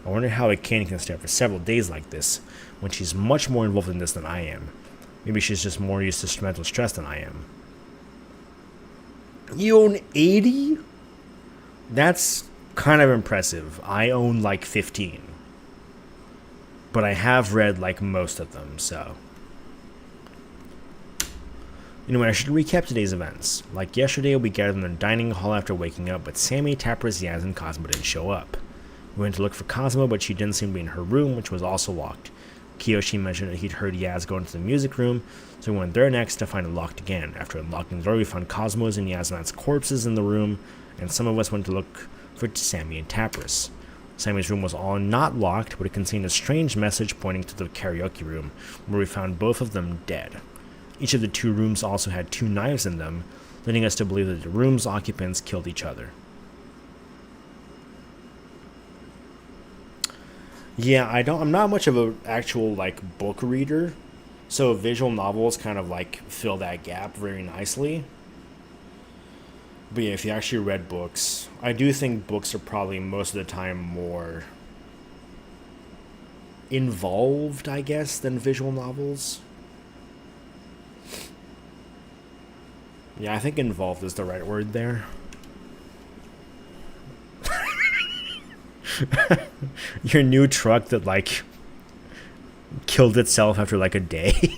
I wonder how a Kane can stay up for several days like this, when she's much more involved in this than I am. Maybe she's just more used to mental stress than I am. You own 80? That's kind of impressive. I own like 15. But I have read like most of them, so. Anyway, I should recap today's events. Like yesterday, we gathered in the dining hall after waking up, but Sammy, Tapras, Yaz, and Cosmo didn't show up. We went to look for Cosmo, but she didn't seem to be in her room, which was also locked. Kiyoshi mentioned that he'd heard Yaz go into the music room, so we went there next to find it locked again. After unlocking the door, we found Cosmo's and Yasmat's corpses in the room, and some of us went to look for Sammy and Tapras. Sammy's room was all not locked, but it contained a strange message pointing to the karaoke room, where we found both of them dead. Each of the two rooms also had 2 knives in them, leading us to believe that the room's occupants killed each other. Yeah, I'm not much of an actual, like, book reader, so visual novels kind of, like, fill that gap very nicely. But yeah, if you actually read books, I do think books are probably most of the time more involved, I guess, than visual novels. Yeah, I think involved is the right word there. Your new truck that, like, killed itself after, like, a day.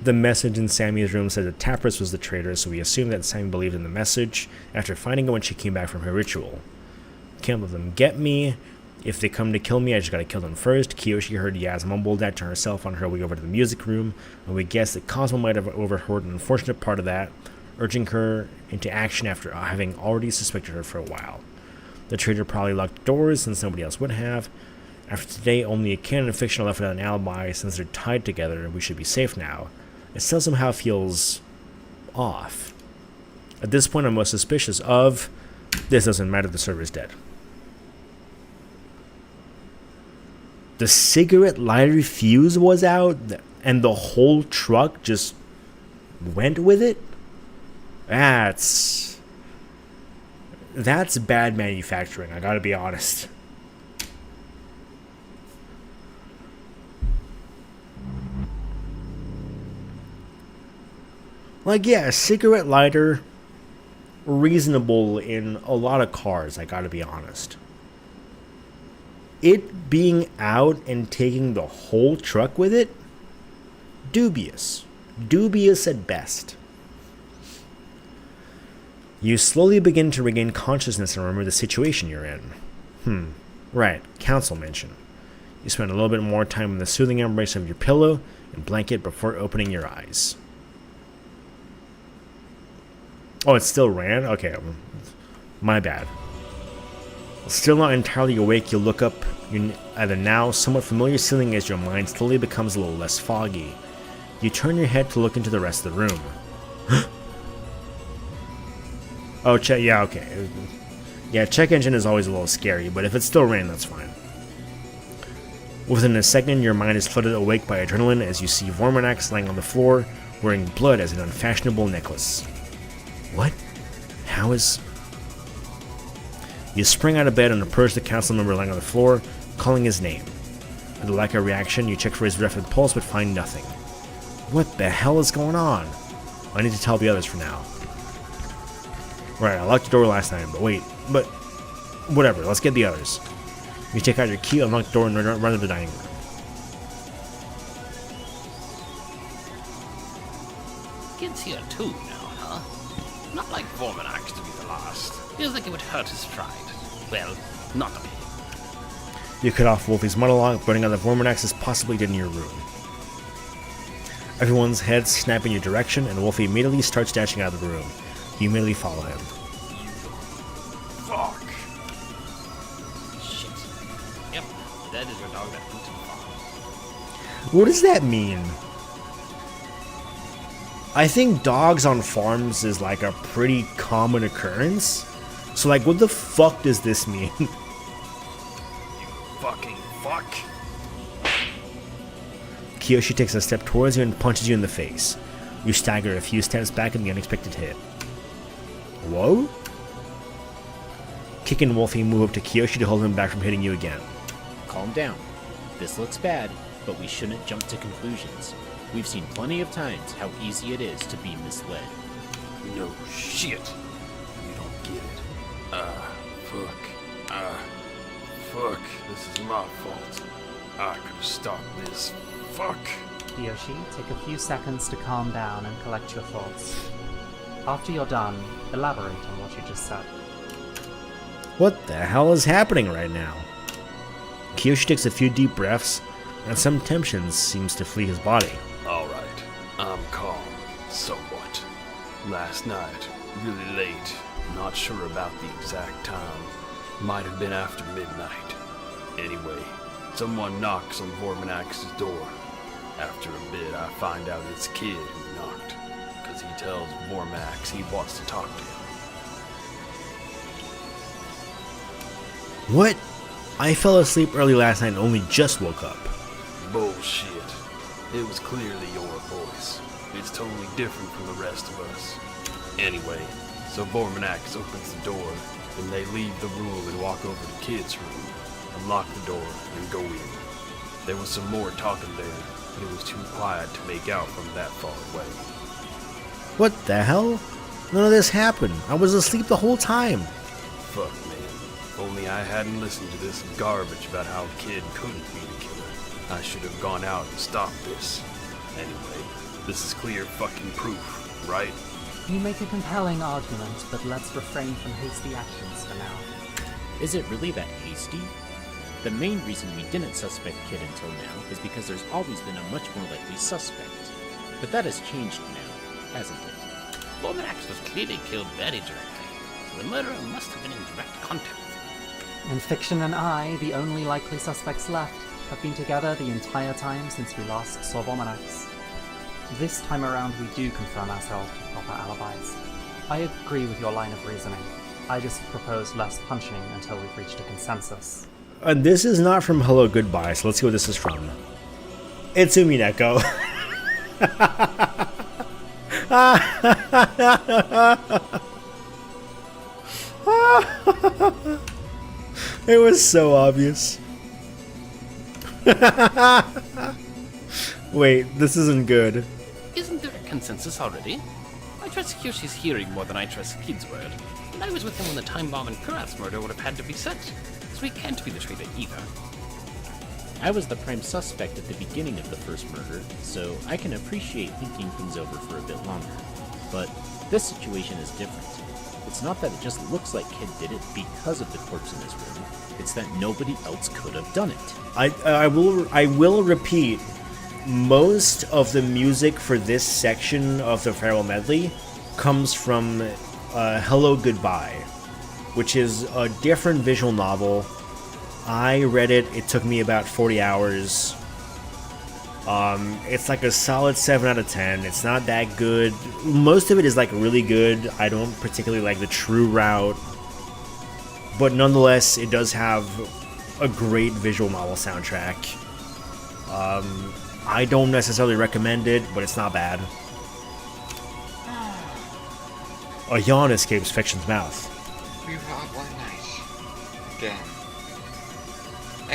The message in Sammy's room said that Tapras was the traitor, so we assumed that Sammy believed in the message after finding it when she came back from her ritual. Can't let them get me. If they come to kill me, I just gotta kill them first. Kiyoshi heard Yaz mumble that to herself on her way over to the music room, and we guessed that Cosmo might have overheard an unfortunate part of that, urging her into action after having already suspected her for a while. The traitor probably locked doors since nobody else would have. After today, only a canon fiction are left without an alibi. Since they're tied together, we should be safe now. It still somehow feels off. At this point, I'm most suspicious of... This doesn't matter, the server's dead. The cigarette lighter fuse was out, and the whole truck just went with it? That's bad manufacturing, I gotta be honest. Like, yeah, a cigarette lighter, reasonable in a lot of cars, I gotta be honest. It being out and taking the whole truck with it? Dubious. Dubious at best. You slowly begin to regain consciousness and remember the situation you're in. Right, council mention. You spend a little bit more time in the soothing embrace of your pillow and blanket before opening your eyes. Oh, it still ran? Okay, my bad. Still not entirely awake, you look up at a now somewhat familiar ceiling as your mind slowly becomes a little less foggy. You turn your head to look into the rest of the room. Oh, yeah, okay. Yeah, check engine is always a little scary, but if it's still raining, that's fine. Within a second, your mind is flooded awake by adrenaline as you see Vormonax lying on the floor, wearing blood as an unfashionable necklace. What? How is... You spring out of bed and approach the council member lying on the floor, calling his name. With a lack of reaction, you check for his rapid pulse but find nothing. What the hell is going on? I need to tell the others for now. Right, I locked the door last time, but whatever, let's get the others. You take out your key, unlock the door, and run to the dining room. Kids here too now, huh? Not like Vormonax to be the last. Feels like it would hurt his pride. Well, not a bit. You cut off Wolfie's monologue, burning out the Vormonax as possibly did in your room. Everyone's heads snap in your direction, and Wolfie immediately starts dashing out of the room. You immediately follow him. Fuck. Shit. Yep, that is your dog that put him off. What does that mean? I think dogs on farms is like a pretty common occurrence. So like, what the fuck does this mean? You fucking fuck. Kiyoshi takes a step towards you and punches you in the face. You stagger a few steps back in the unexpected hit. Whoa? Kick and Wolfie move up to Kiyoshi to hold him back from hitting you again. Calm down. This looks bad, but we shouldn't jump to conclusions. We've seen plenty of times how easy it is to be misled. No shit. You don't get it. Fuck. This is my fault. I could have stopped this. Fuck. Kiyoshi, take a few seconds to calm down and collect your thoughts. After you're done, elaborate on what you just said. What the hell is happening right now? Kiyoshi takes a few deep breaths, and some tension seems to flee his body. Alright, I'm calm, somewhat. Last night, really late, not sure about the exact time. Might have been after midnight. Anyway, someone knocks on Vorminax's door. After a bit, I find out it's Kid who knocked, because he tells Vormax he wants to talk to him. What? I fell asleep early last night and only just woke up. Bullshit. It was clearly your voice. It's totally different from the rest of us. Anyway, so Vorminax opens the door, and they leave the room and walk over to Kid's room, unlock the door, and go in. There was some more talking there, but it was too quiet to make out from that far away. What the hell? None of this happened. I was asleep the whole time. Fuck, man. Only I hadn't listened to this garbage about how Kid couldn't be the killer. I should have gone out and stopped this. Anyway, this is clear fucking proof, right? You make a compelling argument, but let's refrain from hasty actions for now. Is it really that hasty? The main reason we didn't suspect Kid until now is because there's always been a much more likely suspect. But that has changed now, hasn't it? Vorminax was clearly killed very directly, so the murderer must have been in direct contact. And Fiction and I, the only likely suspects left, have been together the entire time since we last saw Vorminax. This time around we do confirm ourselves with proper alibis. I agree with your line of reasoning. I just propose less punching until we've reached a consensus. This is not from Hello Goodbye, so let's see what this is from. It's Umineko. It was so obvious. Wait, this isn't good. Isn't there a consensus already? I trust Kyoshi's hearing more than I trust Kid's word. And I was with him when the time bomb and Kurath's murder would have had to be set. So he can't be the traitor either. I was the prime suspect at the beginning of the first murder, so I can appreciate thinking things over for a bit longer. But this situation is different. It's not that it just looks like Kid did it because of the corpse in his room. It's that nobody else could have done it. I will repeat, most of the music for this section of the Farewell Medley comes from Hello Goodbye, which is a different visual novel. I read it, it took me about 40 hours. It's like a solid 7 out of 10. It's not that good. Most of it is like really good. I don't particularly like the True Route, but nonetheless, it does have a great visual novel soundtrack. I don't necessarily recommend it, but it's not bad. A yawn escapes Fiction's mouth. We were out one night. Again.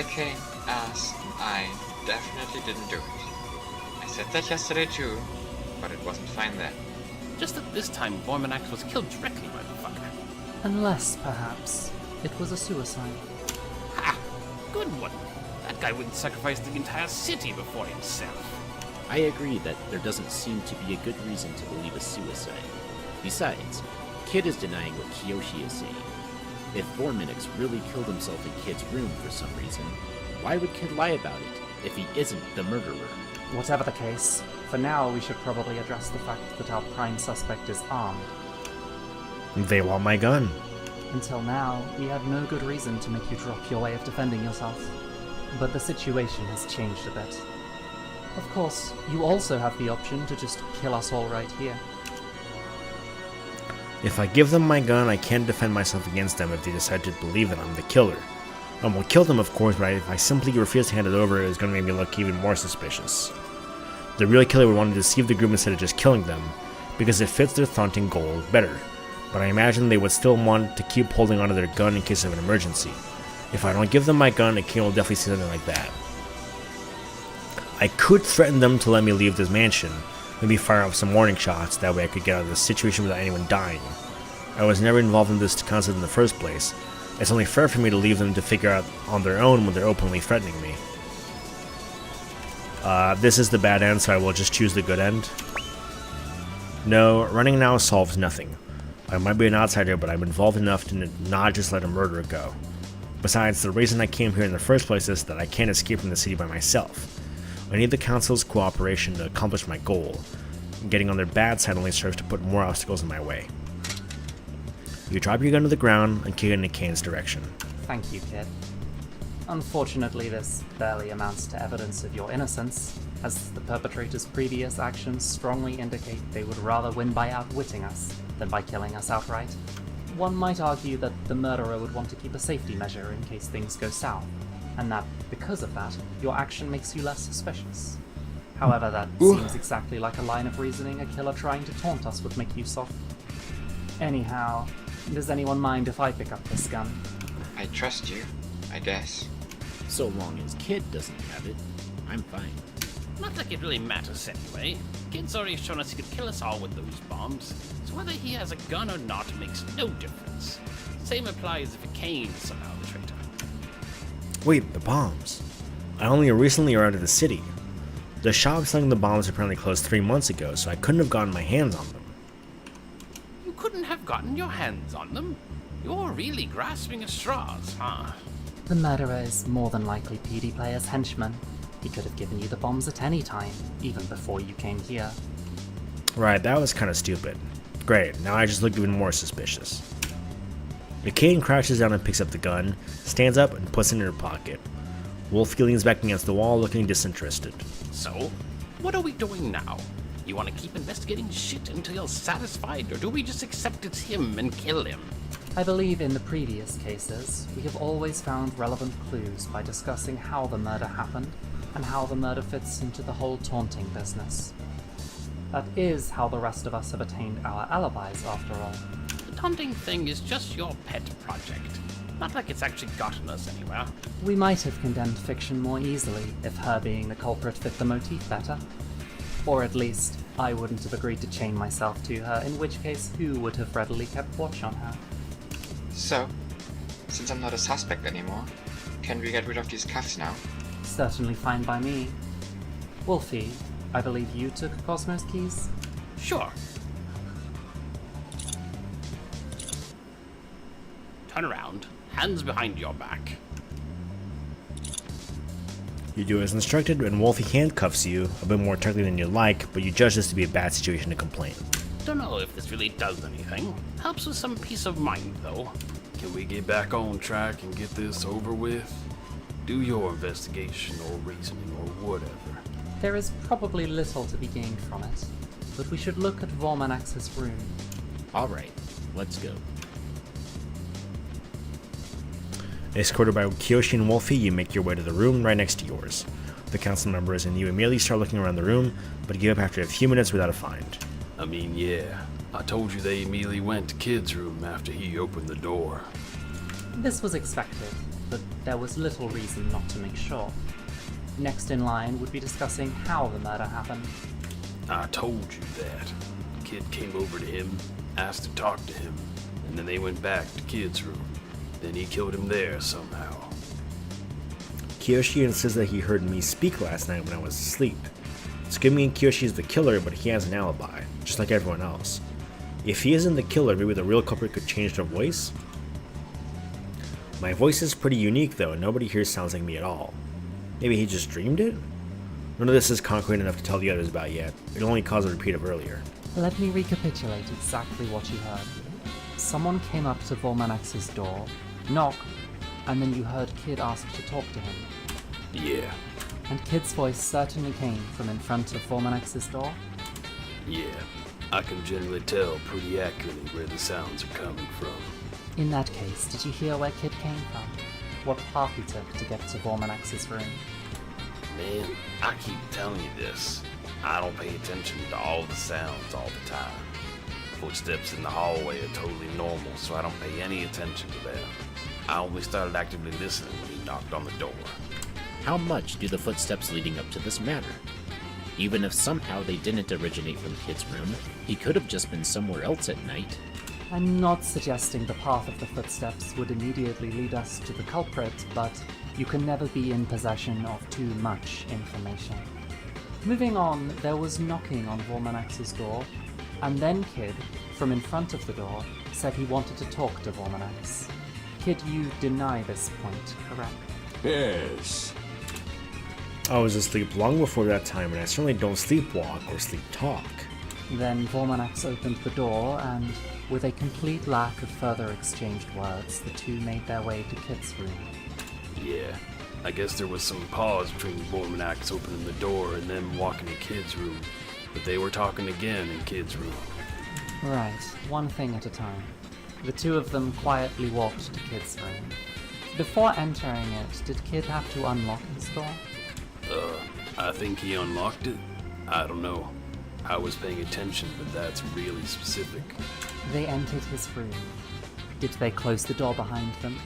Okay, as I definitely didn't do it. I said that yesterday too, but it wasn't fine then. Just that this time Vorminax was killed directly by the fucker. Unless, perhaps, it was a suicide. Ha! Good one. That guy wouldn't sacrifice the entire city before himself. I agree that there doesn't seem to be a good reason to believe a suicide. Besides, Kid is denying what Kiyoshi is saying. If Vorminax really killed himself in Kid's room for some reason, why would Kid lie about it if he isn't the murderer? Whatever the case, for now we should probably address the fact that our prime suspect is armed. They want my gun. Until now, we had no good reason to make you drop your way of defending yourself. But the situation has changed a bit. Of course, you also have the option to just kill us all right here. If I give them my gun, I can't defend myself against them if they decide to believe that I'm the killer. I will kill them, of course, but if I simply refuse to hand it over, it's going to make me look even more suspicious. The real killer would want to deceive the group instead of just killing them, because it fits their taunting goal better. But I imagine they would still want to keep holding onto their gun in case of an emergency. If I don't give them my gun, a king will definitely say something like that. I could threaten them to let me leave this mansion, maybe fire off some warning shots, that way I could get out of this situation without anyone dying. I was never involved in this concept in the first place. It's only fair for me to leave them to figure out on their own when they're openly threatening me. This is the bad end, so I will just choose the good end. No, running now solves nothing. I might be an outsider, but I'm involved enough to not just let a murderer go. Besides, the reason I came here in the first place is that I can't escape from the city by myself. I need the council's cooperation to accomplish my goal. Getting on their bad side only serves to put more obstacles in my way. You drop your gun to the ground and kick it in Kane's direction. Thank you, kid. Unfortunately, this barely amounts to evidence of your innocence, as the perpetrator's previous actions strongly indicate they would rather win by outwitting us than by killing us outright. One might argue that the murderer would want to keep a safety measure in case things go south, and that, because of that, your action makes you less suspicious. However, that seems exactly like a line of reasoning a killer trying to taunt us would make use of. Anyhow, does anyone mind if I pick up this gun? I trust you, I guess. So long as Kid doesn't have it, I'm fine. Not like it really matters anyway. Kid's already shown us he could kill us all with those bombs, so whether he has a gun or not makes no difference. Same applies if Kane is somehow the traitor. Wait, the bombs. I only recently arrived at the city. The shop selling the bombs apparently closed 3 months ago, so I couldn't have gotten my hands on them. You couldn't have gotten your hands on them? You're really grasping at straws, huh? The murderer is more than likely PD Player's henchman. He could have given you the bombs at any time, even before you came here. Right, that was kind of stupid. Great, now I just look even more suspicious. Kane crouches down and picks up the gun, stands up and puts it in her pocket. Wolfie leans back against the wall, looking disinterested. So, what are we doing now? You want to keep investigating shit until you're satisfied, or do we just accept it's him and kill him? I believe in the previous cases, we have always found relevant clues by discussing how the murder happened, and how the murder fits into the whole taunting business. That is how the rest of us have attained our alibis, after all. The taunting thing is just your pet project. Not like it's actually gotten us anywhere. We might have condemned fiction more easily if her being the culprit fit the motif better. Or at least, I wouldn't have agreed to chain myself to her, in which case who would have readily kept watch on her? So, since I'm not a suspect anymore, can we get rid of these cuffs now? Certainly fine by me. Wolfie, I believe you took Cosmo's keys? Sure. Turn around, hands behind your back. You do as instructed, and Wolfie handcuffs you, a bit more tightly than you'd like, but you judge this to be a bad situation to complain. Don't know if this really does anything. Helps with some peace of mind, though. Can we get back on track and get this over with? Do your investigation or reasoning or whatever. There is probably little to be gained from it, but we should look at Vormanax's room. Alright, let's go. Escorted by Kiyoshi and Wolfie, you make your way to the room right next to yours. The council members and you immediately start looking around the room, but give up after a few minutes without a find. I mean, yeah. I told you they immediately went to Kid's room after he opened the door. This was expected, but there was little reason not to make sure. Next in line would be discussing how the murder happened. I told you that. Kid came over to him, asked to talk to him, and then they went back to Kid's room. Then he killed him there somehow. Kiyoshi insists that he heard me speak last night when I was asleep. Screaming and Kiyoshi is the killer, but he has an alibi, just like everyone else. If he isn't the killer, maybe the real culprit could change their voice? My voice is pretty unique though, and nobody here sounds like me at all. Maybe he just dreamed it? None of this is concrete enough to tell the others about yet. It'll only cause a repeat of earlier. Let me recapitulate exactly what you heard. Someone came up to Vormanax's door, knocked, and then you heard Kid ask to talk to him. Yeah. And Kid's voice certainly came from in front of Vormanax's door? Yeah. I can generally tell pretty accurately where the sounds are coming from. In that case, did you hear where Kid came from? What path he took to get to Vormanax's room? Man, I keep telling you this. I don't pay attention to all the sounds all the time. Footsteps in the hallway are totally normal, so I don't pay any attention to them. I only started actively listening when he knocked on the door. How much do the footsteps leading up to this matter? Even if somehow they didn't originate from Kid's room, he could have just been somewhere else at night. I'm not suggesting the path of the footsteps would immediately lead us to the culprit, but you can never be in possession of too much information. Moving on, there was knocking on Vormanax's door, and then Kid, from in front of the door, said he wanted to talk to Vormanax. Kid, you deny this point, correct? Yes. I was asleep long before that time, and I certainly don't sleepwalk or sleep talk. Then Vormanax opened the door, and with a complete lack of further exchanged words, the two made their way to Kid's room. Yeah, I guess there was some pause between Vormanax opening the door and them walking to Kid's room, but they were talking again in Kid's room. Right, one thing at a time. The two of them quietly walked to Kid's room. Before entering it, did Kid have to unlock his door? I think he unlocked it. I don't know. I was paying attention, but that's really specific. They entered his room. Did they close the door behind them?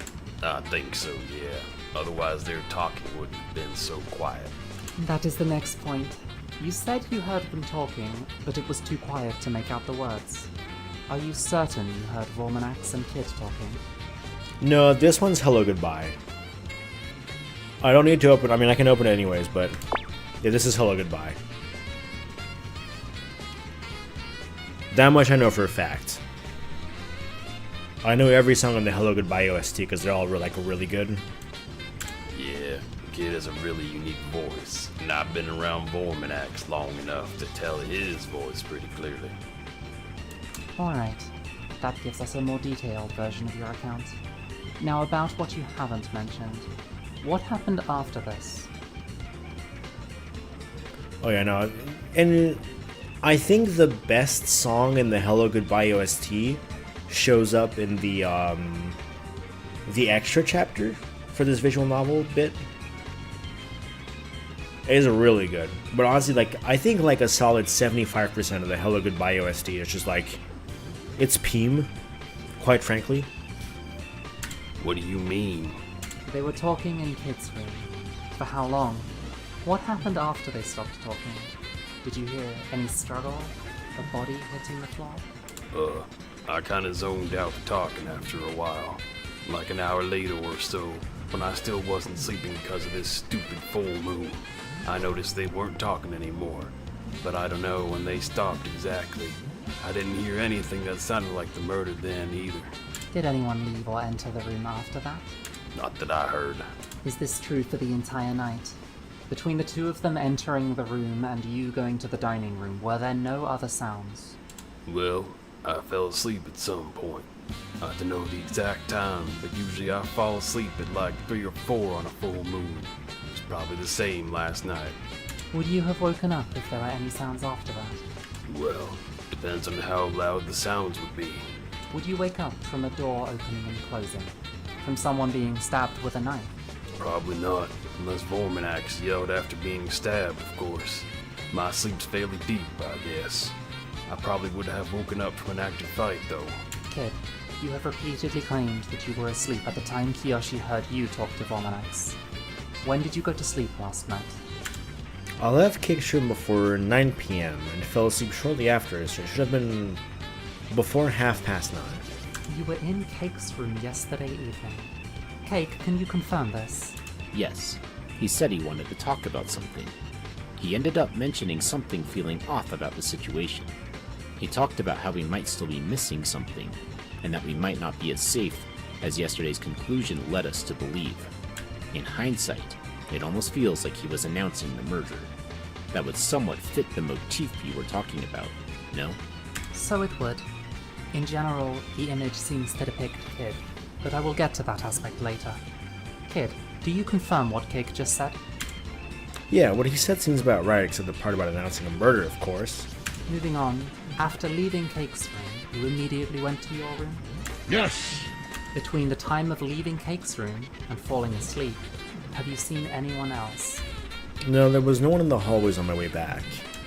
I think so, yeah. Otherwise their talking wouldn't have been so quiet. That is the next point. You said you heard them talking, but it was too quiet to make out the words. Are you certain you heard Vormanax and Kid talking? No, this one's hello goodbye. I don't need to open, I mean I can open it anyways, but yeah, this is hello goodbye. That much I know for a fact. I know every song on the Hello Goodbye OST because they're all really good. Yeah, Kid has a really unique voice, and I've been around Vormanax long enough to tell his voice pretty clearly. Alright, that gives us a more detailed version of your account. Now about what you haven't mentioned. What happened after this? Oh yeah, no, and I think the best song in the Hello Goodbye OST shows up in the extra chapter for this visual novel bit. It is really good, but honestly, I think a solid 75% of the Hello Goodbye OST is just it's Peem, quite frankly. What do you mean? They were talking in Kid's room. For how long? What happened after they stopped talking? Did you hear any struggle? A body hitting the floor? I kinda zoned out the talking after a while. Like an hour later or so, when I still wasn't sleeping because of this stupid full moon. I noticed they weren't talking anymore, but I don't know when they stopped exactly. I didn't hear anything that sounded like the murder then either. Did anyone leave or enter the room after that? Not that I heard. Is this true for the entire night? Between the two of them entering the room and you going to the dining room, were there no other sounds? Well, I fell asleep at some point. I don't know the exact time, but usually I fall asleep at 3 or 4 on a full moon. It's probably the same last night. Would you have woken up if there were any sounds after that? Well, depends on how loud the sounds would be. Would you wake up from a door opening and closing? From someone being stabbed with a knife? Probably not, unless Vormanax yelled after being stabbed, of course. My sleep's fairly deep, I guess. I probably would have woken up from an active fight, though. Kid, you have repeatedly claimed that you were asleep at the time Kiyoshi heard you talk to Vormanax. When did you go to sleep last night? I left Cake's room before 9 p.m. and fell asleep shortly after, so it should have been before 9:30. You were in Cake's room yesterday evening. Cake, can you confirm this? Yes. He said he wanted to talk about something. He ended up mentioning something feeling off about the situation. He talked about how we might still be missing something, and that we might not be as safe as yesterday's conclusion led us to believe. In hindsight, it almost feels like he was announcing the murder. That would somewhat fit the motif you were talking about, no? So it would. In general, the image seems to depict Kid, but I will get to that aspect later. Kid, do you confirm what Cake just said? Yeah, what he said seems about right, except the part about announcing a murder, of course. Moving on, after leaving Cake's room, you immediately went to your room? Yes! Between the time of leaving Cake's room and falling asleep, have you seen anyone else? No, there was no one in the hallways on my way back.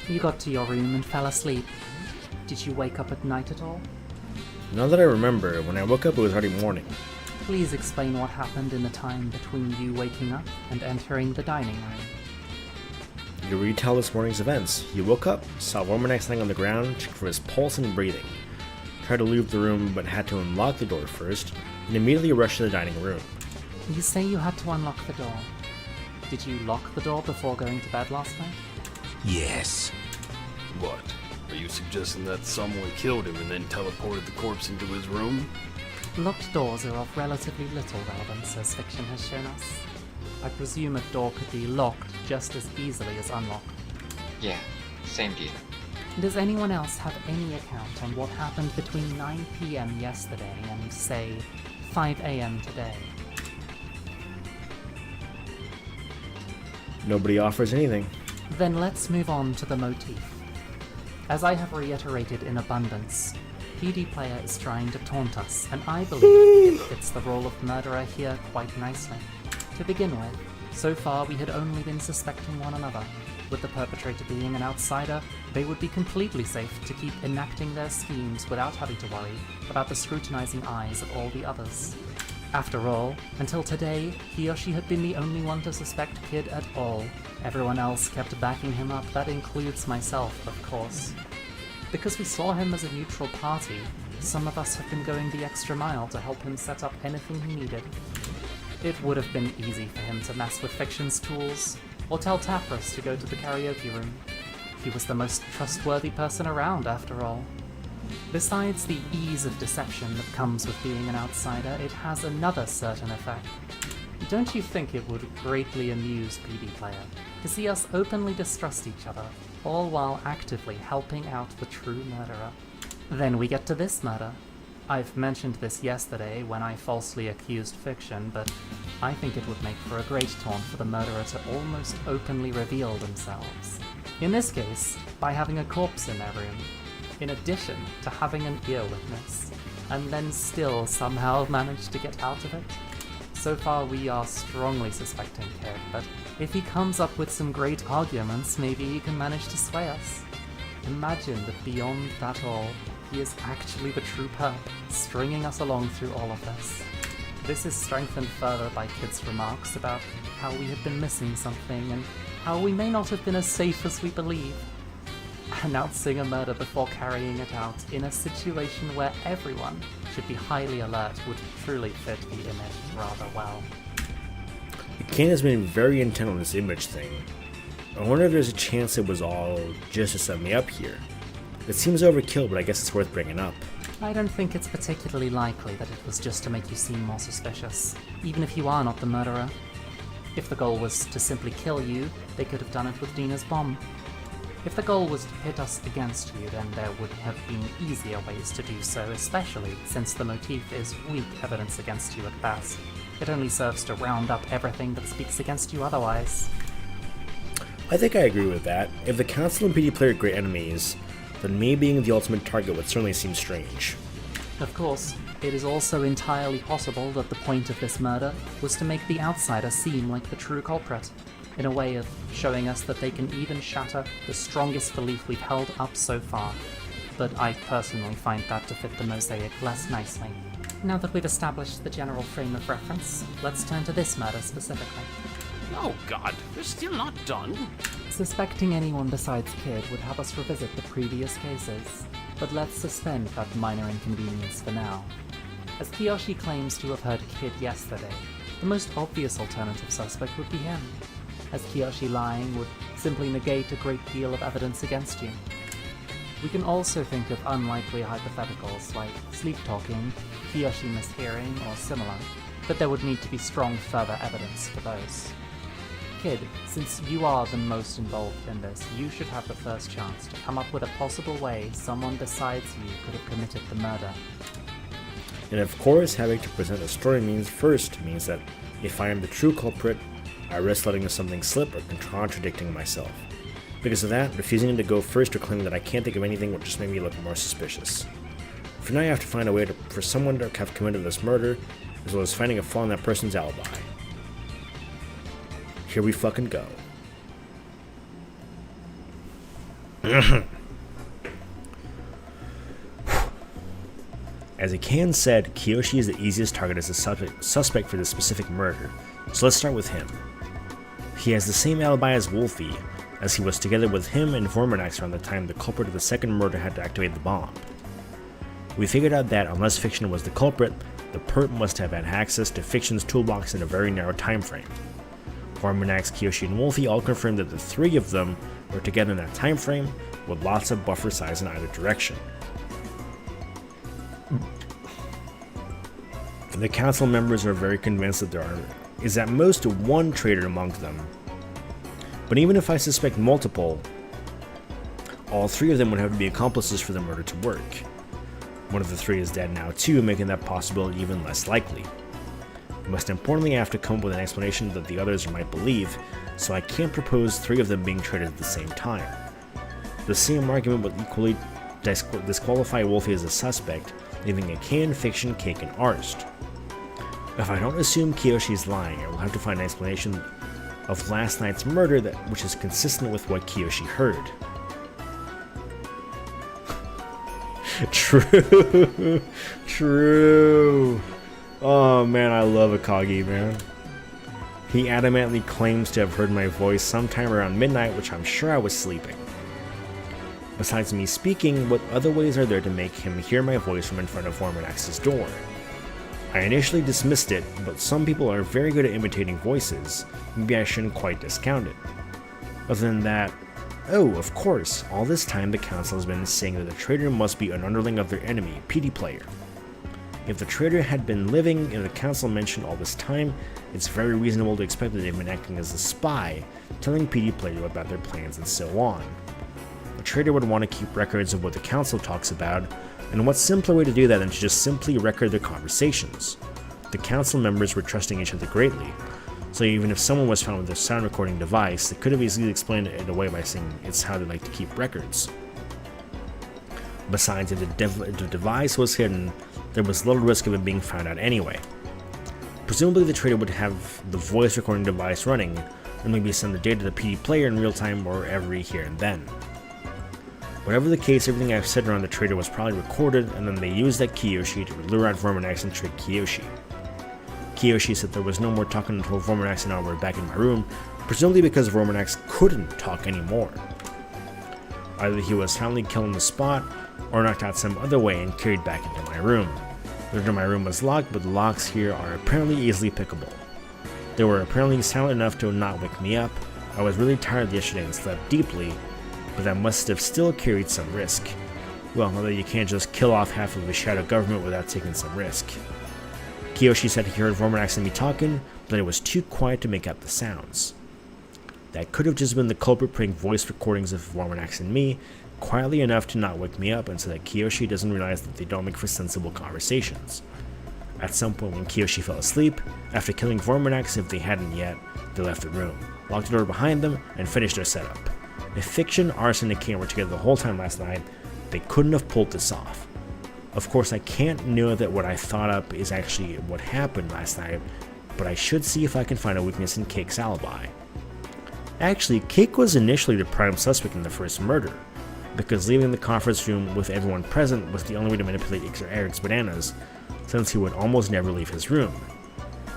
You got to your room and fell asleep. Did you wake up at night at all? Now that I remember, when I woke up it was already morning. Please explain what happened in the time between you waking up and entering the dining room. You retell this morning's events. You woke up, saw Vormanax lying on the ground, checked for his pulse and breathing. Tried to leave the room but had to unlock the door first, and immediately rushed to the dining room. You say you had to unlock the door. Did you lock the door before going to bed last night? Yes. What? Are you suggesting that someone killed him and then teleported the corpse into his room? Locked doors are of relatively little relevance, as fiction has shown us. I presume a door could be locked just as easily as unlocked. Yeah, same deal. Does anyone else have any account on what happened between 9 PM yesterday and, say, 5 AM today? Nobody offers anything. Then let's move on to the motif. As I have reiterated in abundance, PD Player is trying to taunt us, and I believe it fits the role of murderer here quite nicely. To begin with, so far we had only been suspecting one another. With the perpetrator being an outsider, they would be completely safe to keep enacting their schemes without having to worry about the scrutinizing eyes of all the others. After all, until today, he or she had been the only one to suspect Kid at all. Everyone else kept backing him up, that includes myself, of course. Because we saw him as a neutral party, some of us have been going the extra mile to help him set up anything he needed. It would have been easy for him to mess with Fiction's tools, or tell Tapras to go to the karaoke room. He was the most trustworthy person around, after all. Besides the ease of deception that comes with being an outsider, it has another certain effect. Don't you think it would greatly amuse PD Player to see us openly distrust each other, all while actively helping out the true murderer? Then we get to this murder. I've mentioned this yesterday when I falsely accused Fiction, but I think it would make for a great taunt for the murderer to almost openly reveal themselves. In this case, by having a corpse in their room, in addition to having an ear witness, and then still somehow manage to get out of it. So far we are strongly suspecting Kid, but if he comes up with some great arguments, maybe he can manage to sway us. Imagine that beyond that all, he is actually the true perp, stringing us along through all of this. This is strengthened further by Kid's remarks about how we have been missing something and how we may not have been as safe as we believe. Announcing a murder before carrying it out in a situation where everyone should be highly alert would truly fit the image rather well. Ken has been very intent on this image thing. I wonder if there's a chance it was all just to set me up here. It seems overkill, but I guess it's worth bringing up. I don't think it's particularly likely that it was just to make you seem more suspicious, even if you are not the murderer. If the goal was to simply kill you, they could have done it with Dina's bomb. If the goal was to pit us against you, then there would have been easier ways to do so, especially since the motif is weak evidence against you at best. It only serves to round up everything that speaks against you otherwise. I think I agree with that. If the Council and PD Player are great enemies, then me being the ultimate target would certainly seem strange. Of course, it is also entirely possible that the point of this murder was to make the outsider seem like the true culprit, in a way of showing us that they can even shatter the strongest belief we've held up so far. But I personally find that to fit the mosaic less nicely. Now that we've established the general frame of reference, let's turn to this murder specifically. Oh god, they're still not done. Suspecting anyone besides Kid would have us revisit the previous cases, but let's suspend that minor inconvenience for now. As Kiyoshi claims to have heard Kid yesterday, the most obvious alternative suspect would be him, as Kiyoshi lying would simply negate a great deal of evidence against you. We can also think of unlikely hypotheticals like sleep-talking, Kiyoshi mishearing, or similar, but there would need to be strong further evidence for those. Kid, since you are the most involved in this, you should have the first chance to come up with a possible way someone besides you could have committed the murder. And of course, having to present a story means that if I am the true culprit, I risk letting something slip or contradicting myself. Because of that, refusing to go first or claiming that I can't think of anything would just make me look more suspicious. For now, I have to find a way for someone to have committed this murder, as well as finding a flaw in that person's alibi. Here we fucking go. As Ikan said, Kiyoshi is the easiest target as a suspect for this specific murder, so let's start with him. He has the same alibi as Wolfie, as he was together with him and Vormanax around the time the culprit of the second murder had to activate the bomb. We figured out that unless Fiction was the culprit, the perp must have had access to Fiction's toolbox in a very narrow time frame. Vormanax, Kiyoshi, and Wolfie all confirmed that the three of them or together in that time frame, with lots of buffer size in either direction. The council members are very convinced that there is at most one traitor among them. But even if I suspect multiple, all three of them would have to be accomplices for the murder to work. One of the three is dead now too, making that possibility even less likely. Most importantly, I have to come up with an explanation that the others might believe, so I can't propose three of them being traitors at the same time. The same argument would equally disqualify Wolfie as a suspect, leaving a K in fiction, Cake in Arst. If I don't assume Kiyoshi's lying, I will have to find an explanation of last night's murder which is consistent with what Kiyoshi heard. True. True. Oh man, I love Akagi, man. He adamantly claims to have heard my voice sometime around midnight, which I'm sure I was sleeping. Besides me speaking, what other ways are there to make him hear my voice from in front of Vorminax's door? I initially dismissed it, but some people are very good at imitating voices. Maybe I shouldn't quite discount it. Other than that, oh, of course, all this time the council has been saying that the traitor must be an underling of their enemy, PD Player. If the traitor had been living in the council mention all this time, it's very reasonable to expect that they've been acting as a spy, telling PD Player about their plans and so on. A traitor would want to keep records of what the council talks about, and what simpler way to do that than to just simply record their conversations? The council members were trusting each other greatly, so even if someone was found with a sound recording device, they could have easily explained it away by saying it's how they like to keep records. Besides, if the device was hidden, there was little risk of it being found out anyway. Presumably the traitor would have the voice recording device running, and maybe send the data to the PD Player in real time or every here and then. Whatever the case, everything I've said around the traitor was probably recorded, and then they used that Kiyoshi to lure out Vorminax and trick Kiyoshi. Kiyoshi said there was no more talking until Vorminax and I were back in my room, presumably because Vorminax couldn't talk anymore. Either he was finally killed on the spot, or knocked out some other way and carried back into my room. The door to my room was locked, but the locks here are apparently easily pickable. They were apparently silent enough to not wake me up. I was really tired yesterday and slept deeply, but that must have still carried some risk. Well, although you can't just kill off half of the shadow government without taking some risk. Kiyoshi said he heard Vorminax and me talking, but it was too quiet to make out the sounds. That could have just been the culprit putting voice recordings of Vorminax and me quietly enough to not wake me up, and so that Kiyoshi doesn't realize that they don't make for sensible conversations. At some point when Kiyoshi fell asleep, after killing Vorminax if they hadn't yet, they left the room, locked the door behind them, and finished their setup. If Fiction, Arson, and Kane were together the whole time last night, they couldn't have pulled this off. Of course, I can't know that what I thought up is actually what happened last night, but I should see if I can find a weakness in Cake's alibi. Actually, Cake was initially the prime suspect in the first murder, because leaving the conference room with everyone present was the only way to manipulate Eric's bananas, since he would almost never leave his room.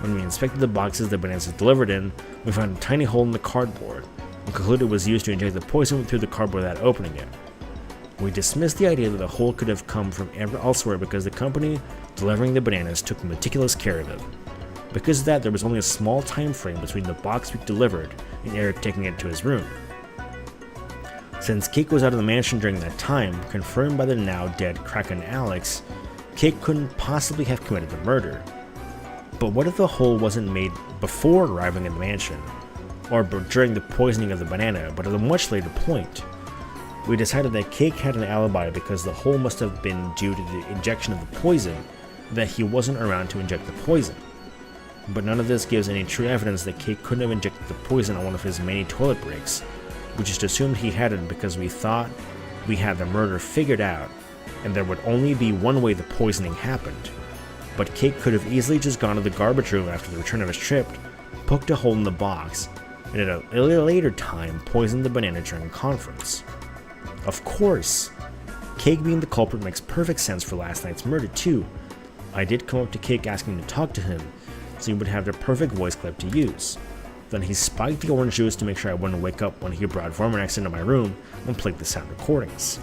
When we inspected the boxes the bananas delivered in, we found a tiny hole in the cardboard, and concluded it was used to inject the poison through the cardboard without opening it. We dismissed the idea that the hole could have come from elsewhere because the company delivering the bananas took meticulous care of it. Because of that, there was only a small time frame between the box we delivered and Eric taking it to his room. Since Cake was out of the mansion during that time, confirmed by the now dead Kraken Alex, Cake couldn't possibly have committed the murder. But what if the hole wasn't made before arriving at the mansion, or during the poisoning of the banana, but at a much later point? We decided that Cake had an alibi because the hole must have been due to the injection of the poison, that he wasn't around to inject the poison. But none of this gives any true evidence that Cake couldn't have injected the poison on one of his many toilet breaks. We just assumed he hadn't because we thought we had the murder figured out, and there would only be one way the poisoning happened. But Cake could have easily just gone to the garbage room after the return of his trip, poked a hole in the box, and at a later time poisoned the banana during a conference. Of course! Cake being the culprit makes perfect sense for last night's murder too. I did come up to Cake asking to talk to him, so he would have the perfect voice clip to use. Then he spiked the orange juice to make sure I wouldn't wake up when he brought Vorminax into my room and played the sound recordings.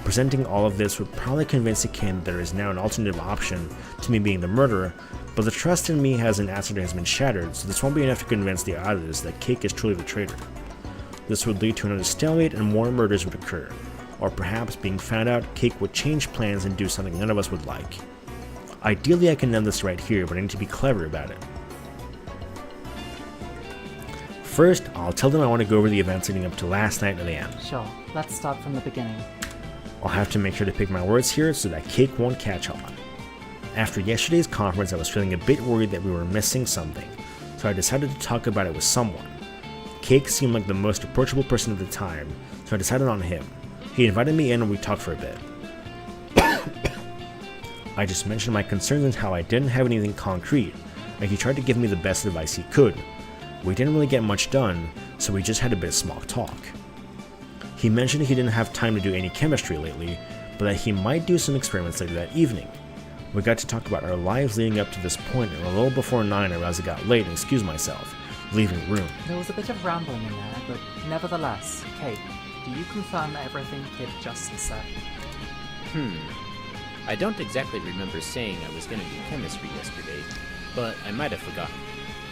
Presenting all of this would probably convince the king that there is now an alternative option to me being the murderer, but the trust in me as an outsider has been shattered, so this won't be enough to convince the others that Cake is truly the traitor. This would lead to another stalemate and more murders would occur. Or perhaps, being found out, Cake would change plans and do something none of us would like. Ideally, I can end this right here, but I need to be clever about it. First, I'll tell them I want to go over the events leading up to last night at the end. Sure, let's start from the beginning. I'll have to make sure to pick my words here so that Cake won't catch on. After yesterday's conference, I was feeling a bit worried that we were missing something, so I decided to talk about it with someone. Cake seemed like the most approachable person at the time, so I decided on him. He invited me in and we talked for a bit. I just mentioned my concerns and how I didn't have anything concrete, and he tried to give me the best advice he could. We didn't really get much done, so we just had a bit of small talk. He mentioned he didn't have time to do any chemistry lately, but that he might do some experiments later that evening. We got to talk about our lives leading up to this point, and a little before 9 I realized I got late and excused myself, leaving the room. There was a bit of rambling in there, but nevertheless, Cake, do you confirm everything Kid just said? I don't exactly remember saying I was going to do chemistry yesterday, but I might have forgotten.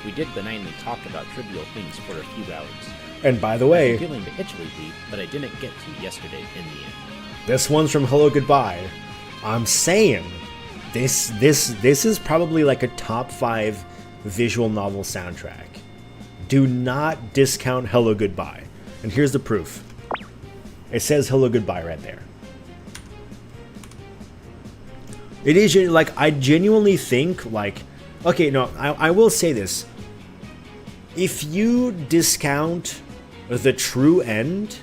We did benignly talk about trivial things for a few hours. And by the way, I'm feeling the itch lately, but I didn't get to yesterday in the end. This one's from Hello Goodbye. I'm saying, this is probably like a top 5 visual novel soundtrack. Do not discount Hello Goodbye. And here's the proof. It says Hello Goodbye right there. It is, like, I genuinely think, like, okay, no, I will say this. If you discount the true end,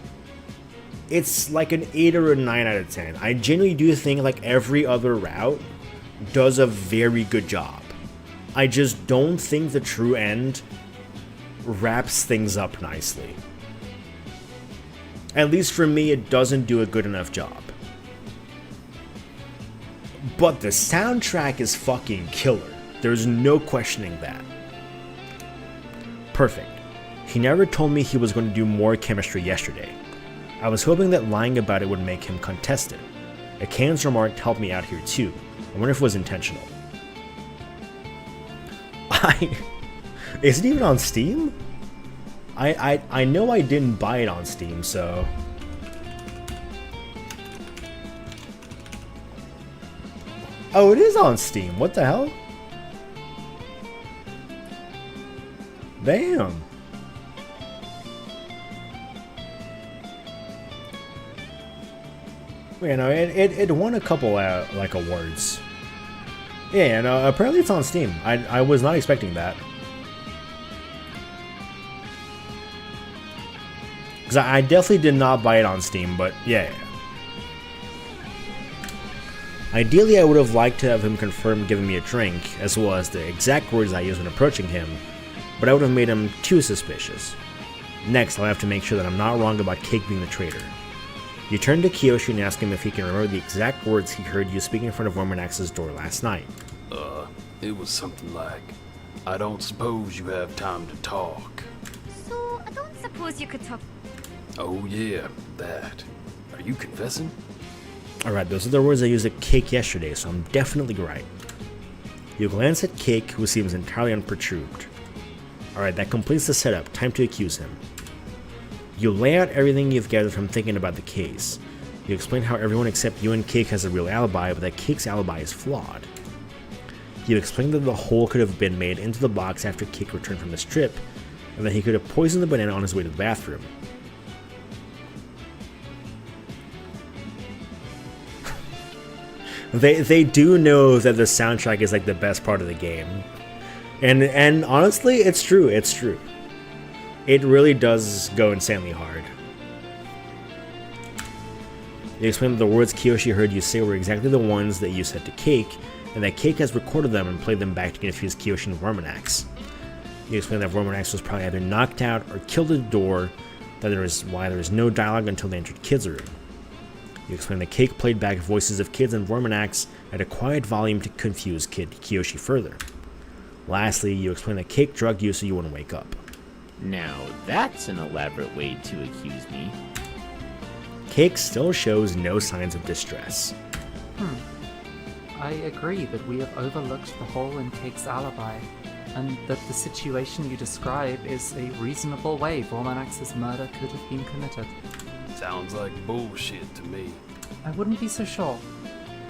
it's like an 8 or a 9 out of 10. I genuinely do think, like, every other route does a very good job. I just don't think the true end wraps things up nicely. At least for me, it doesn't do a good enough job. But the soundtrack is fucking killer. There's no questioning that. Perfect. He never told me he was going to do more chemistry yesterday. I was hoping that lying about it would make him contest it. A Kane's remark helped me out here too. I wonder if it was intentional. Is it even on Steam? I know I didn't buy it on Steam, so... Oh, it is on Steam. What the hell? Damn. You know, it won a couple like awards. Yeah, no, apparently it's on Steam. I was not expecting that. Because I definitely did not buy it on Steam, but yeah. Ideally, I would have liked to have him confirm giving me a drink, as well as the exact words I used when approaching him, but I would have made him too suspicious. Next, I'll have to make sure that I'm not wrong about Cake being the traitor. You turn to Kiyoshi and ask him if he can remember the exact words he heard you speaking in front of Wormanax's door last night. It was something like, I don't suppose you have time to talk. So, I don't suppose you could talk. Oh yeah, that. Are you confessing? Alright, those are the words I used at Cake yesterday, so I'm definitely right. You glance at Cake, who seems entirely unperturbed. Alright, that completes the setup. Time to accuse him. You lay out everything you've gathered from thinking about the case. You explain how everyone except you and Cake has a real alibi, but that Cake's alibi is flawed. You explain that the hole could have been made into the box after Cake returned from his trip, and that he could have poisoned the banana on his way to the bathroom. They do know that the soundtrack is like the best part of the game. And honestly, it's true, it's true. It really does go insanely hard. You explain that the words Kiyoshi heard you say were exactly the ones that you said to Cake, and that Cake has recorded them and played them back to confuse Kiyoshi and Wormanax. You explain that Wormanax was probably either knocked out or killed at the door, that why there was no dialogue until they entered Kid's room. You explain that Cake played back voices of Kids and Wormanax at a quiet volume to confuse Kiyoshi further. Lastly, you explain that Cake drugged you so you wouldn't wake up. Now that's an elaborate way to accuse me. Cake still shows no signs of distress. I agree that we have overlooked the hole in Cake's alibi. and that the situation you describe is a reasonable way Vormanax's murder could have been committed. Sounds like bullshit to me. I wouldn't be so sure.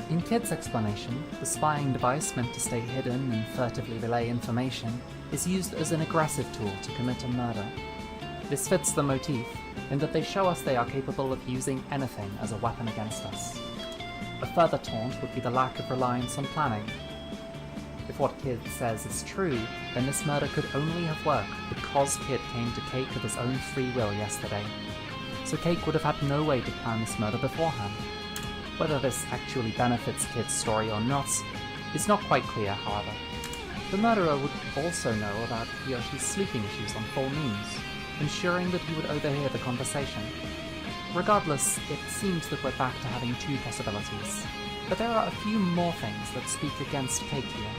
In Kid's explanation, the spying device meant to stay hidden and furtively relay information is used as an aggressive tool to commit a murder. This fits the motif, in that they show us they are capable of using anything as a weapon against us. A further taunt would be the lack of reliance on planning. If what Kid says is true, then this murder could only have worked because Kid came to Cake of his own free will yesterday. So Cake would have had no way to plan this murder beforehand. Whether this actually benefits Kid's story or not is not quite clear, however. The murderer would also know about Kiyoshi's sleeping issues on full moons, ensuring that he would overhear the conversation. Regardless, it seems that we're back to having two possibilities, but there are a few more things that speak against Cake here.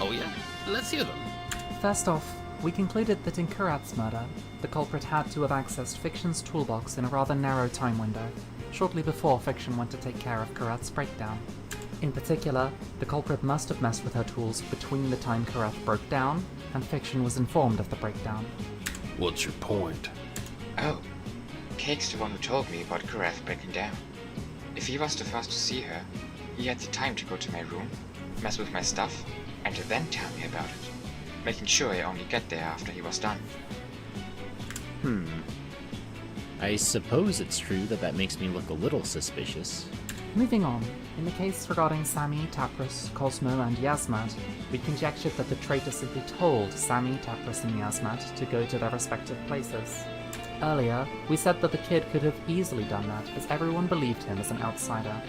Oh yeah? Let's hear them. First off, we concluded that in Kurat's murder, the culprit had to have accessed Fiction's toolbox in a rather narrow time window, shortly before Fiction went to take care of Kurat's breakdown. In particular, the culprit must have messed with her tools between the time Kurat broke down and Fiction was informed of the breakdown. What's your point? Oh, Cake's the one who told me about Kurath breaking down. If he was the first to see her, he had the time to go to my room, mess with my stuff, and to then tell me about it, making sure I only get there after he was done. I suppose it's true that makes me look a little suspicious. Moving on, in the case regarding Sammy, Tapras, Cosmo, and Yasmat, we conjectured that the traitor simply told Sammy, Tapras, and Yasmat to go to their respective places. Earlier, we said that the kid could have easily done that, as everyone believed him as an outsider.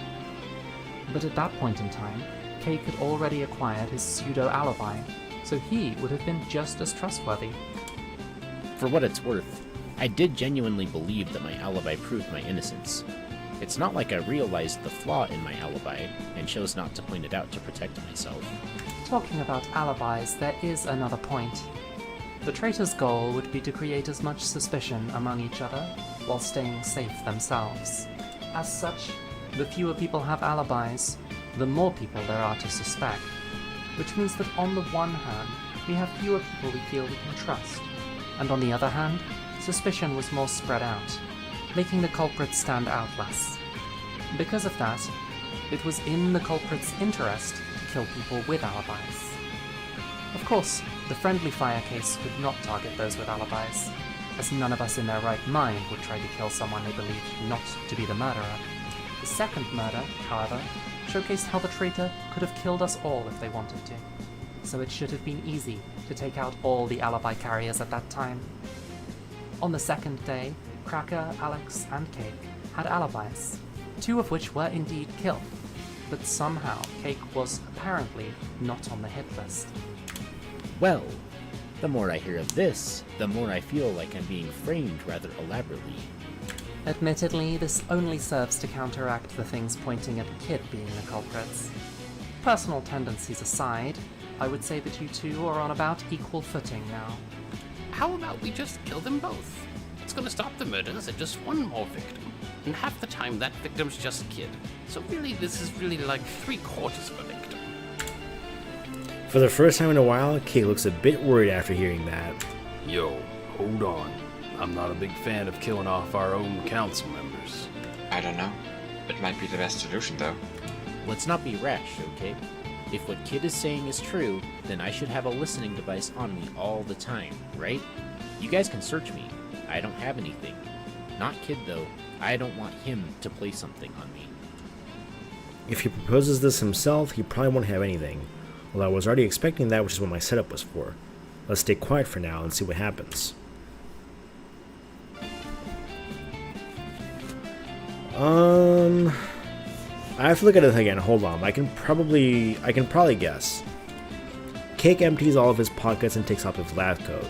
But at that point in time, Cake had already acquired his pseudo-alibi, so he would have been just as trustworthy. For what it's worth, I did genuinely believe that my alibi proved my innocence. It's not like I realized the flaw in my alibi and chose not to point it out to protect myself. Talking about alibis, there is another point. The traitor's goal would be to create as much suspicion among each other, while staying safe themselves. As such, the fewer people have alibis, the more people there are to suspect, which means that on the one hand, we have fewer people we feel we can trust, and on the other hand, suspicion was more spread out, making the culprit stand out less. Because of that, it was in the culprit's interest to kill people with alibis. Of course, the friendly fire case could not target those with alibis, as none of us in their right mind would try to kill someone they believed not to be the murderer. The second murder, however, showcased how the traitor could have killed us all if they wanted to, so it should have been easy to take out all the alibi carriers at that time. On the second day, Cracker, Alex, and Cake had alibis, two of which were indeed killed, but somehow Cake was apparently not on the hit list. Well, the more I hear of this, the more I feel like I'm being framed rather elaborately. Admittedly, this only serves to counteract the things pointing at the kid being the culprits. Personal tendencies aside, I would say that you two are on about equal footing now. How about we just kill them both? It's gonna stop the murders and just one more victim. And half the time that victim's just Kid. So really, this is really like 3/4 of a victim. For the first time in a while, Kate looks a bit worried after hearing that. Yo, hold on. I'm not a big fan of killing off our own council members. I don't know. It might be the best solution, though. Let's not be rash, okay? If what Kid is saying is true, then I should have a listening device on me all the time, right? You guys can search me. I don't have anything. Not Kid, though. I don't want him to play something on me. If he proposes this himself, he probably won't have anything. Although I was already expecting that, which is what my setup was for. Let's stay quiet for now and see what happens. I have to look at it again. Hold on. I can probably guess. Cake empties all of his pockets and takes off his lab coat.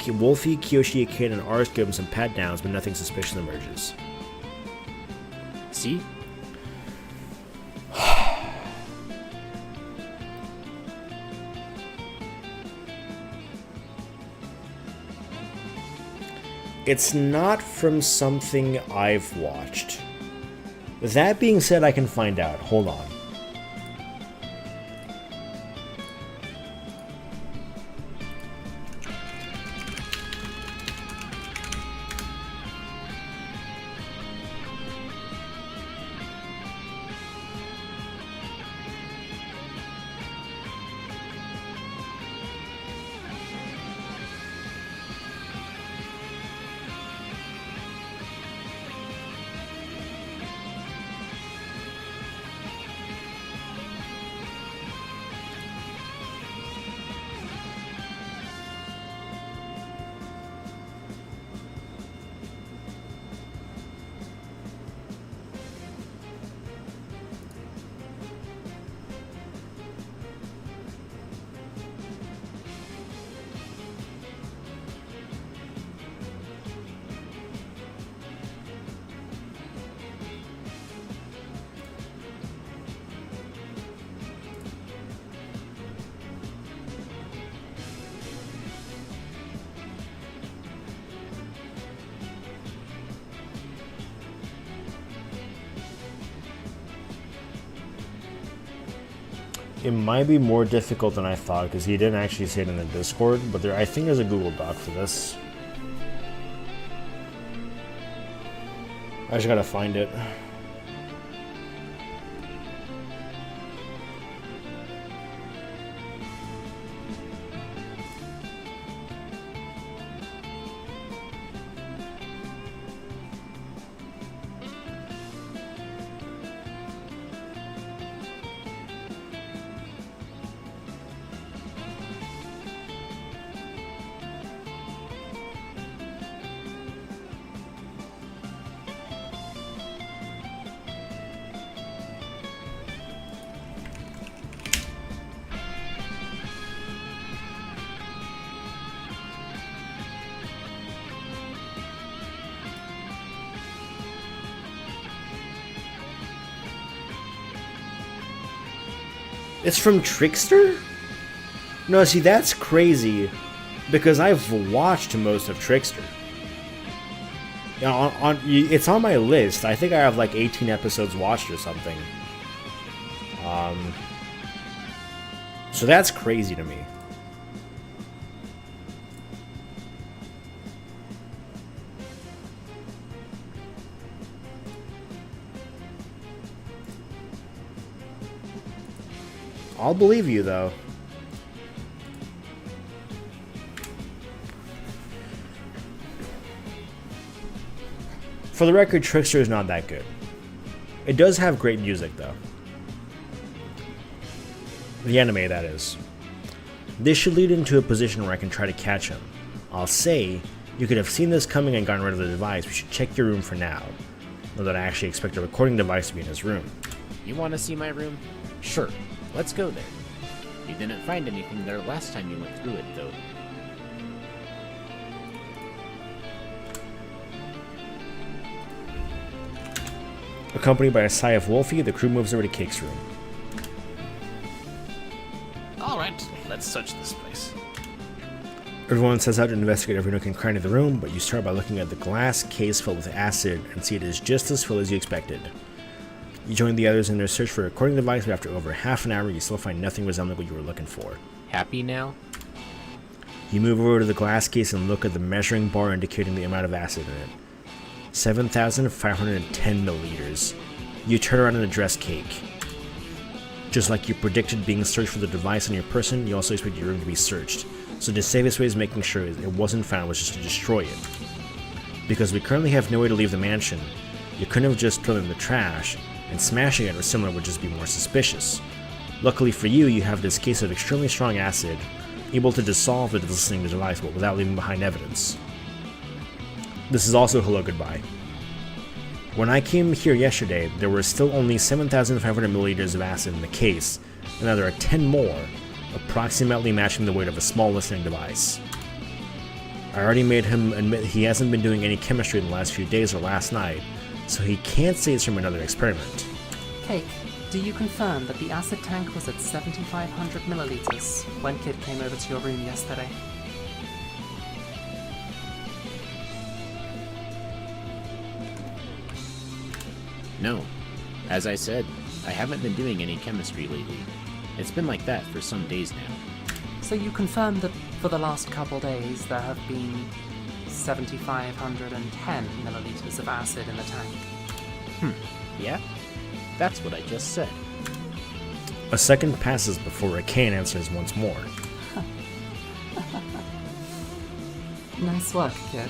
Wolfie, Kiyoshi, Kid, and Ars give him some pat downs, but nothing suspicious emerges. See? It's not from something I've watched. That being said, I can find out. Hold on. It might be more difficult than I thought, because he didn't actually say it in the Discord, but I think there's a Google Doc for this. I just gotta find it. It's from Trickster? No, see, that's crazy, because I've watched most of Trickster. You know, it's on my list. I think I have like 18 episodes watched or something. So that's crazy to me. I'll believe you, though. For the record, Trickster is not that good. It does have great music, though. The anime, that is. This should lead into a position where I can try to catch him. I'll say, you could have seen this coming and gotten rid of the device. We should check your room for now. Not that I actually expect a recording device to be in his room. You want to see my room? Sure. Let's go there. You didn't find anything there last time you went through it, though. Accompanied by a sigh of Wolfie, the crew moves over to Cake's room. Alright, let's search this place. Everyone sets out to investigate every nook and cranny of the room, but you start by looking at the glass case filled with acid and see it is just as full as you expected. You join the others in their search for a recording device, but after over half an hour, you still find nothing resembling what you were looking for. Happy now? You move over to the glass case and look at the measuring bar indicating the amount of acid in it. 7,510 milliliters. You turn around and address Cake. Just like you predicted being searched for the device on your person, you also expect your room to be searched. So the safest way is making sure it wasn't found was just to destroy it. Because we currently have no way to leave the mansion, you couldn't have just thrown it in the trash, and smashing it or similar would just be more suspicious. Luckily for you, you have this case of extremely strong acid, able to dissolve the listening device but without leaving behind evidence. This is also hello goodbye. When I came here yesterday, there were still only 7,500 milliliters of acid in the case, and now there are 10 more, approximately matching the weight of a small listening device. I already made him admit he hasn't been doing any chemistry in the last few days or last night, so he can't say it's from another experiment. Cake, do you confirm that the acid tank was at 7,500 milliliters when Kid came over to your room yesterday? No. As I said, I haven't been doing any chemistry lately. It's been like that for some days now. So you confirm that for the last couple days there have been 7,510 milliliters of acid in the tank? Yeah? That's what I just said. A second passes before Rakane answers once more. Nice work, Kid.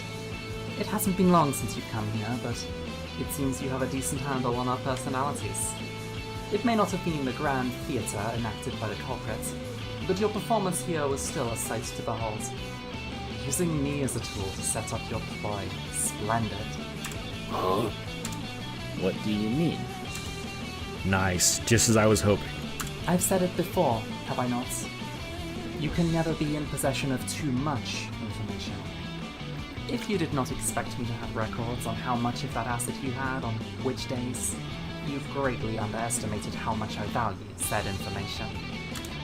It hasn't been long since you've come here, but it seems you have a decent handle on our personalities. It may not have been the grand theatre enacted by the culprit, but your performance here was still a sight to behold. Using me as a tool to set up your ploy. Splendid. Huh? What do you mean? Nice, just as I was hoping. I've said it before, have I not? You can never be in possession of too much information. If you did not expect me to have records on how much of that acid you had on which days, you've greatly underestimated how much I value said information.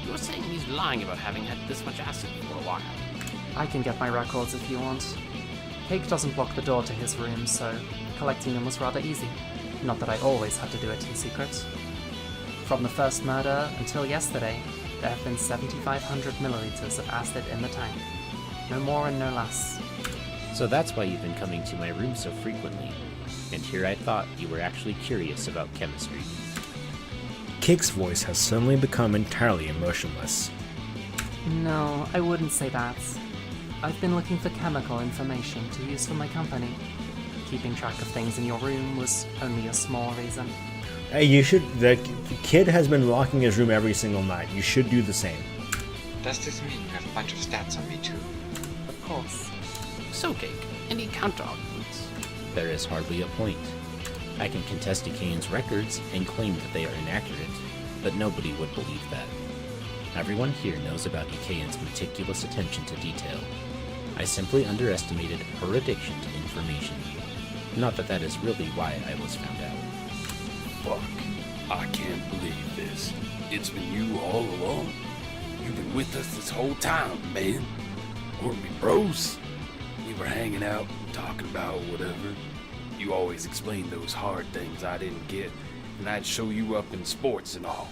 You're saying he's lying about having had this much acid for a while. I can get my records if you want. Cake doesn't block the door to his room, so collecting them was rather easy. Not that I always had to do it in secret. From the first murder until yesterday, there have been 7,500 milliliters of acid in the tank. No more and no less. So that's why you've been coming to my room so frequently. And here I thought you were actually curious about chemistry. Cake's voice has suddenly become entirely emotionless. No, I wouldn't say that. I've been looking for chemical information to use for my company. Keeping track of things in your room was only a small reason. Hey, you should. The kid has been locking his room every single night. You should do the same. Does this mean you have a bunch of stats on me too? Of course. So, Cake, any counter-arguments? There is hardly a point. I can contest Decane's records and claim that they are inaccurate, but nobody would believe that. Everyone here knows about Ikayan's meticulous attention to detail. I simply underestimated her addiction to information. Not that that is really why I was found out. Fuck. I can't believe this. It's been you all along? You've been with us this whole time, man. Weren't we bros? We were hanging out, talking about whatever. You always explained those hard things I didn't get, and I'd show you up in sports and all.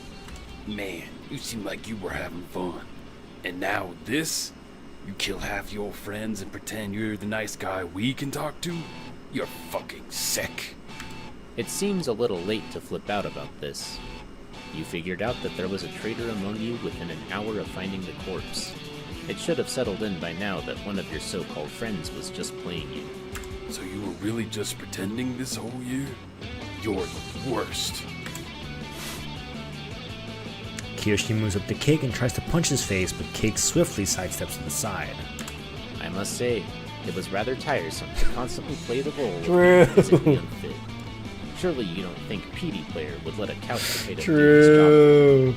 Man, you seem like you were having fun. And now with this? You kill half your friends and pretend you're the nice guy we can talk to? You're fucking sick. It seems a little late to flip out about this. You figured out that there was a traitor among you within an hour of finding the corpse. It should have settled in by now that one of your so-called friends was just playing you. So you were really just pretending this whole year? You're the worst. Kiyoshi moves up to Cake and tries to punch his face, but Cake swiftly sidesteps to the side. I must say, it was rather tiresome to constantly play the role True. of physically unfit. Surely you don't think PD player would let a couch potato True.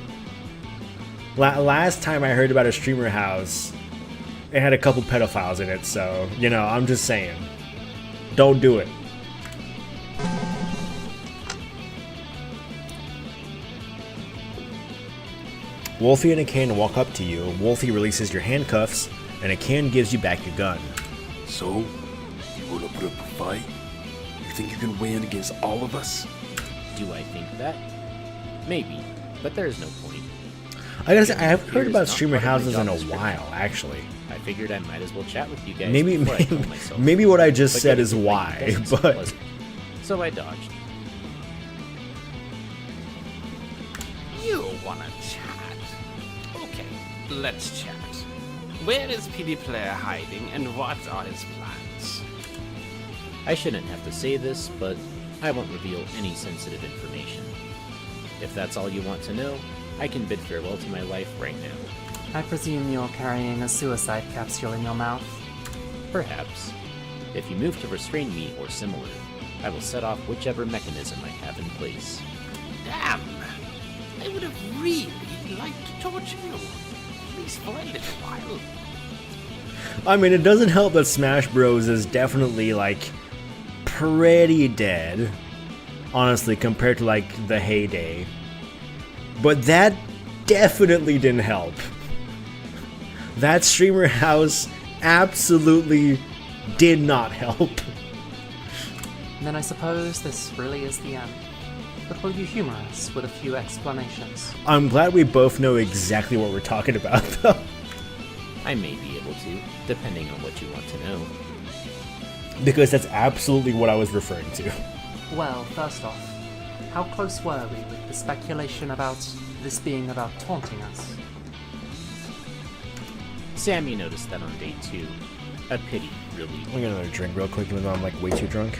Last time I heard about a streamer house, it had a couple pedophiles in it, so, you know, I'm just saying. Don't do it. Wolfie and Akane walk up to you. Wolfie releases your handcuffs, and Akane gives you back your gun. So, you wanna put up a fight? You think you can win against all of us? Do I think that? Maybe, but there is no point. I gotta say, I haven't heard about streamer houses in a while, actually. I figured I might as well chat with you guys. Maybe what I just said is why, but... So I dodged. You wanna chat? Okay, let's chat. Where is PD Player hiding and what are his plans? I shouldn't have to say this, but I won't reveal any sensitive information. If that's all you want to know, I can bid farewell to my life right now. I presume you're carrying a suicide capsule in your mouth? Perhaps. If you move to restrain me or similar, I will set off whichever mechanism I have in place. Damn! I would have really liked to torture you, at least for a little while. I mean, it doesn't help that Smash Bros. Is definitely, like, pretty dead. Honestly, compared to, like, the heyday. But that definitely didn't help. That streamer house absolutely did not help. Then I suppose this really is the end. But will you humor us with a few explanations? I'm glad we both know exactly what we're talking about, though. I may be able to, depending on what you want to know. Because that's absolutely what I was referring to. Well, first off, how close were we with the speculation about this being about taunting us? Sammy noticed that on day 2. A pity, really. I'm gonna get another drink real quick, even though I'm like way too drunk.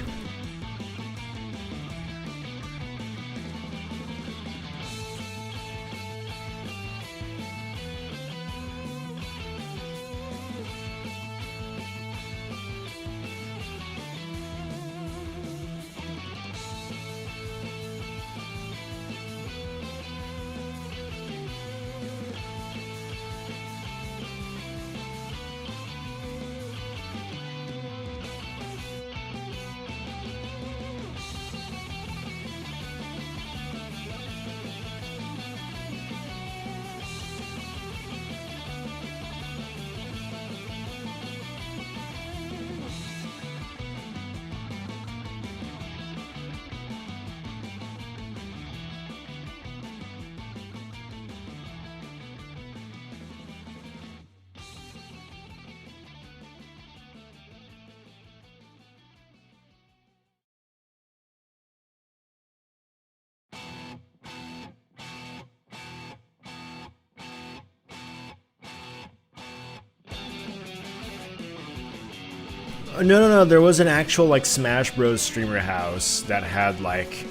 No. There was an actual like Smash Bros. Streamer house that had like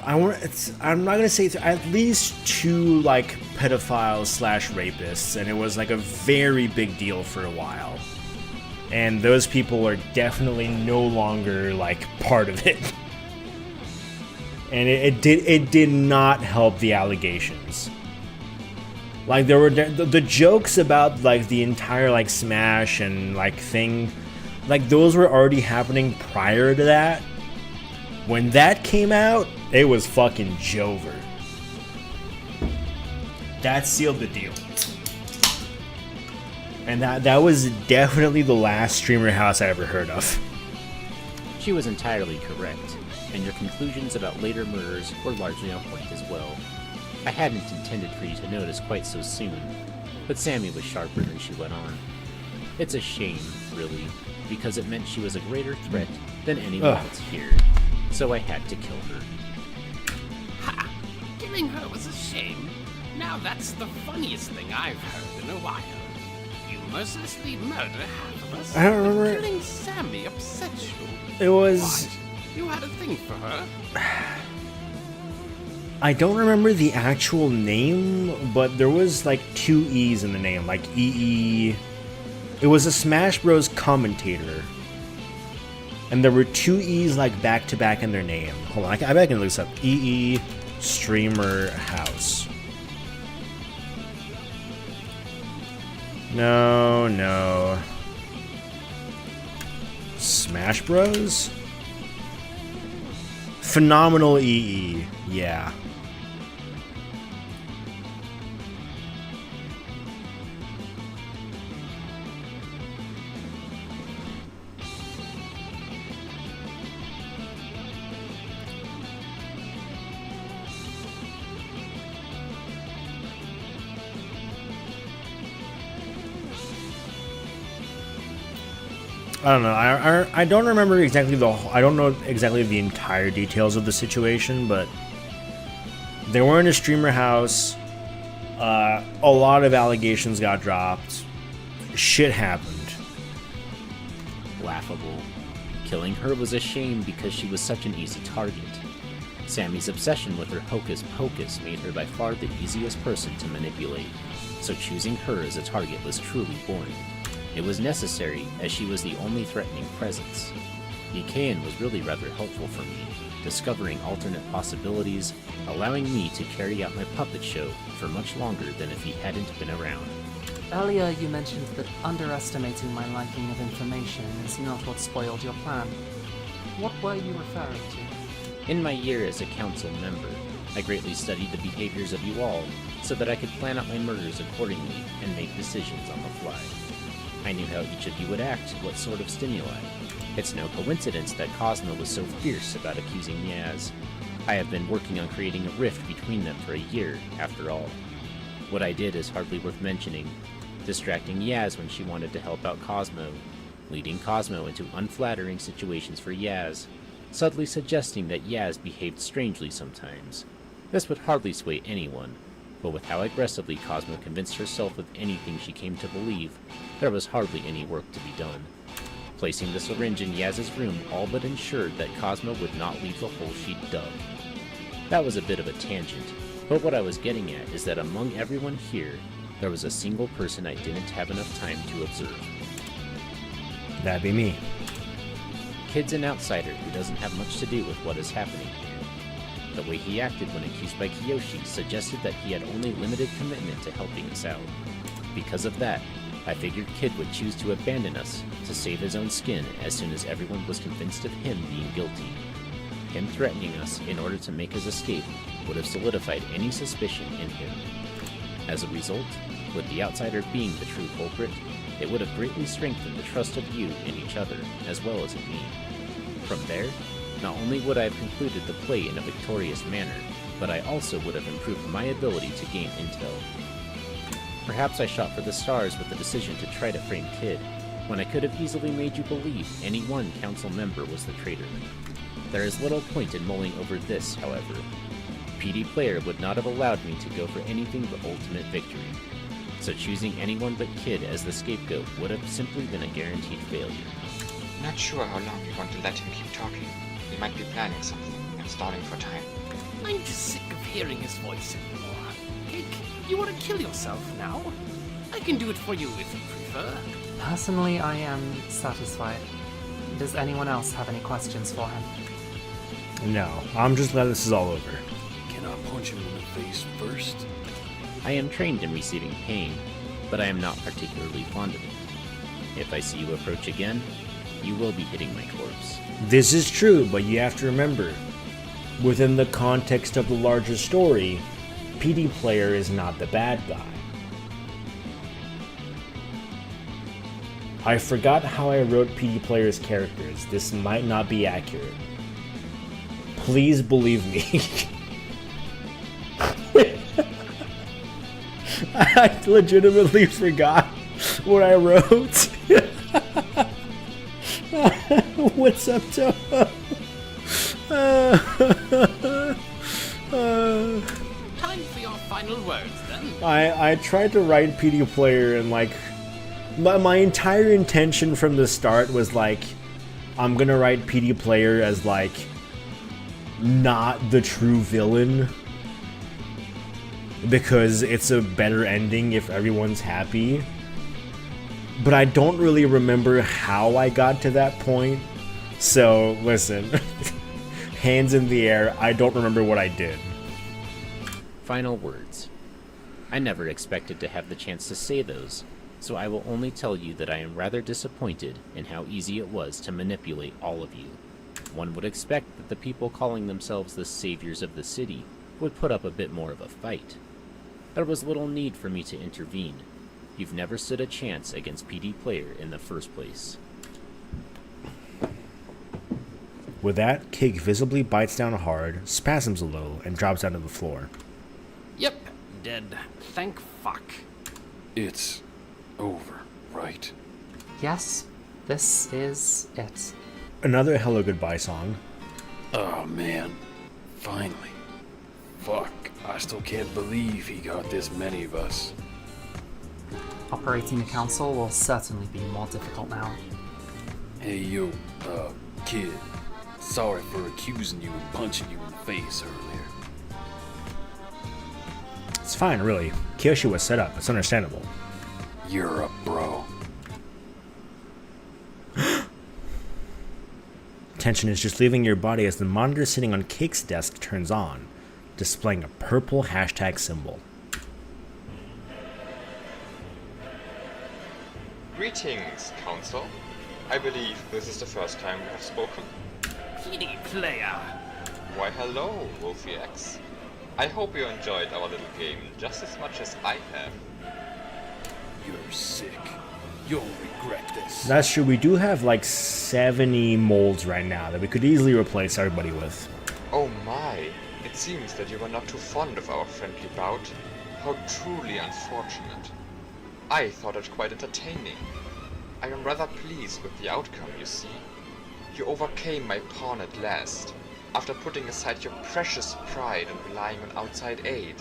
I'm not gonna say at least 2 like pedophiles / rapists, and it was like a very big deal for a while. And those people are definitely no longer like part of it. And it did not help the allegations. Like there were the jokes about like the entire like Smash and like thing, like those were already happening prior to that. When that came out, it was fucking Jover. That sealed the deal. And that was definitely the last streamer house I ever heard of. She was entirely correct, and your conclusions about later murders were largely on point as well. I hadn't intended for you to notice quite so soon, but Sammy was sharper than she went on. It's a shame, really, because it meant she was a greater threat than anyone else here, so I had to kill her. Ha! Killing her was a shame. Now that's the funniest thing I've heard in a while. You mercilessly murder half of us. I don't remember. Killing Sammy upset you. It was... What? You had a thing for her? I don't remember the actual name, but there was like 2 E's in the name, like EE. It was a Smash Bros. Commentator. And there were 2 E's like back to back in their name. Hold on, I bet I can look this up. EE Streamer House. No. Smash Bros? Phenomenal EE, yeah. I don't know. I don't remember exactly I don't know exactly the entire details of the situation, but they were in a streamer house. A lot of allegations got dropped. Shit happened. Laughable. Killing her was a shame because she was such an easy target. Sammy's obsession with her hocus pocus made her by far the easiest person to manipulate, so choosing her as a target was truly boring. It was necessary, as she was the only threatening presence. Yikayan was really rather helpful for me, discovering alternate possibilities, allowing me to carry out my puppet show for much longer than if he hadn't been around. Earlier you mentioned that underestimating my liking of information is not what spoiled your plan. What were you referring to? In my year as a council member, I greatly studied the behaviors of you all, so that I could plan out my murders accordingly and make decisions on the fly. I knew how each of you would act, what sort of stimuli. It's no coincidence that Cosmo was so fierce about accusing Yaz. I have been working on creating a rift between them for a year, after all. What I did is hardly worth mentioning, distracting Yaz when she wanted to help out Cosmo, leading Cosmo into unflattering situations for Yaz, subtly suggesting that Yaz behaved strangely sometimes. This would hardly sway anyone, but with how aggressively Cosmo convinced herself of anything she came to believe, there was hardly any work to be done. Placing the syringe in Yaz's room all but ensured that Cosmo would not leave the hole she'd dug. That was a bit of a tangent, but what I was getting at is that among everyone here, there was a single person I didn't have enough time to observe. That'd be me. Kid's an outsider who doesn't have much to do with what is happening here. The way he acted when accused by Kiyoshi suggested that he had only limited commitment to helping us out. Because of that, I figured Kid would choose to abandon us to save his own skin as soon as everyone was convinced of him being guilty. Him threatening us in order to make his escape would have solidified any suspicion in him. As a result, with the outsider being the true culprit, it would have greatly strengthened the trust of you in each other as well as in me. From there, not only would I have concluded the play in a victorious manner, but I also would have improved my ability to gain intel. Perhaps I shot for the stars with the decision to try to frame Kid, when I could have easily made you believe any one council member was the traitor. There is little point in mulling over this, however. PD Player would not have allowed me to go for anything but ultimate victory. so choosing anyone but Kid as the scapegoat would have simply been a guaranteed failure. Not sure how long you want to let him keep talking. He might be planning something and stalling for time. I'm just sick of hearing his voice anymore. Cake, you want to kill yourself now? I can do it for you if you prefer. Personally, I am satisfied. Does anyone else have any questions for him? No, I'm just glad this is all over. Can I punch him in the face first? I am trained in receiving pain, but I am not particularly fond of it. If I see you approach again, you will be hitting my corpse. This is true, but you have to remember, within the context of the larger story, PD Player is not the bad guy. I forgot how I wrote PD Player's characters. This might not be accurate. Please believe me. I legitimately forgot what I wrote. What's up, Toho? Time for your final words, then. I tried to write PD Player and like my entire intention from the start was like I'm gonna write PD Player as like not the true villain because it's a better ending if everyone's happy. But I don't really remember how I got to that point. So, listen. Hands in the air, I don't remember what I did. Final words. I never expected to have the chance to say those, so I will only tell you that I am rather disappointed in how easy it was to manipulate all of you. One would expect that the people calling themselves the saviors of the city would put up a bit more of a fight. There was little need for me to intervene. You've never stood a chance against PD Player in the first place. With that, Cake visibly bites down hard, spasms a little, and drops down to the floor. Yep, dead. Thank fuck. It's over, right? Yes, this is it. Another Hello Goodbye song. Oh man, finally. Fuck, I still can't believe he got this many of us. Operating the council will certainly be more difficult now. Hey yo, kid. Sorry for accusing you and punching you in the face earlier. It's fine, really. Kiyoshi was set up. It's understandable. You're up, bro. Tension is just leaving your body as the monitor sitting on Cake's desk turns on, displaying a purple hashtag symbol. Greetings, Council. I believe this is the first time we have spoken. PD Player. Why hello, Wolfie X. I hope you enjoyed our little game just as much as I have. You're sick. You'll regret this. That's true, we do have like 70 molds right now that we could easily replace everybody with. Oh my, it seems that you were not too fond of our friendly bout. How truly unfortunate. I thought it quite entertaining. I am rather pleased with the outcome, you see. You overcame my pawn at last, after putting aside your precious pride and relying on outside aid.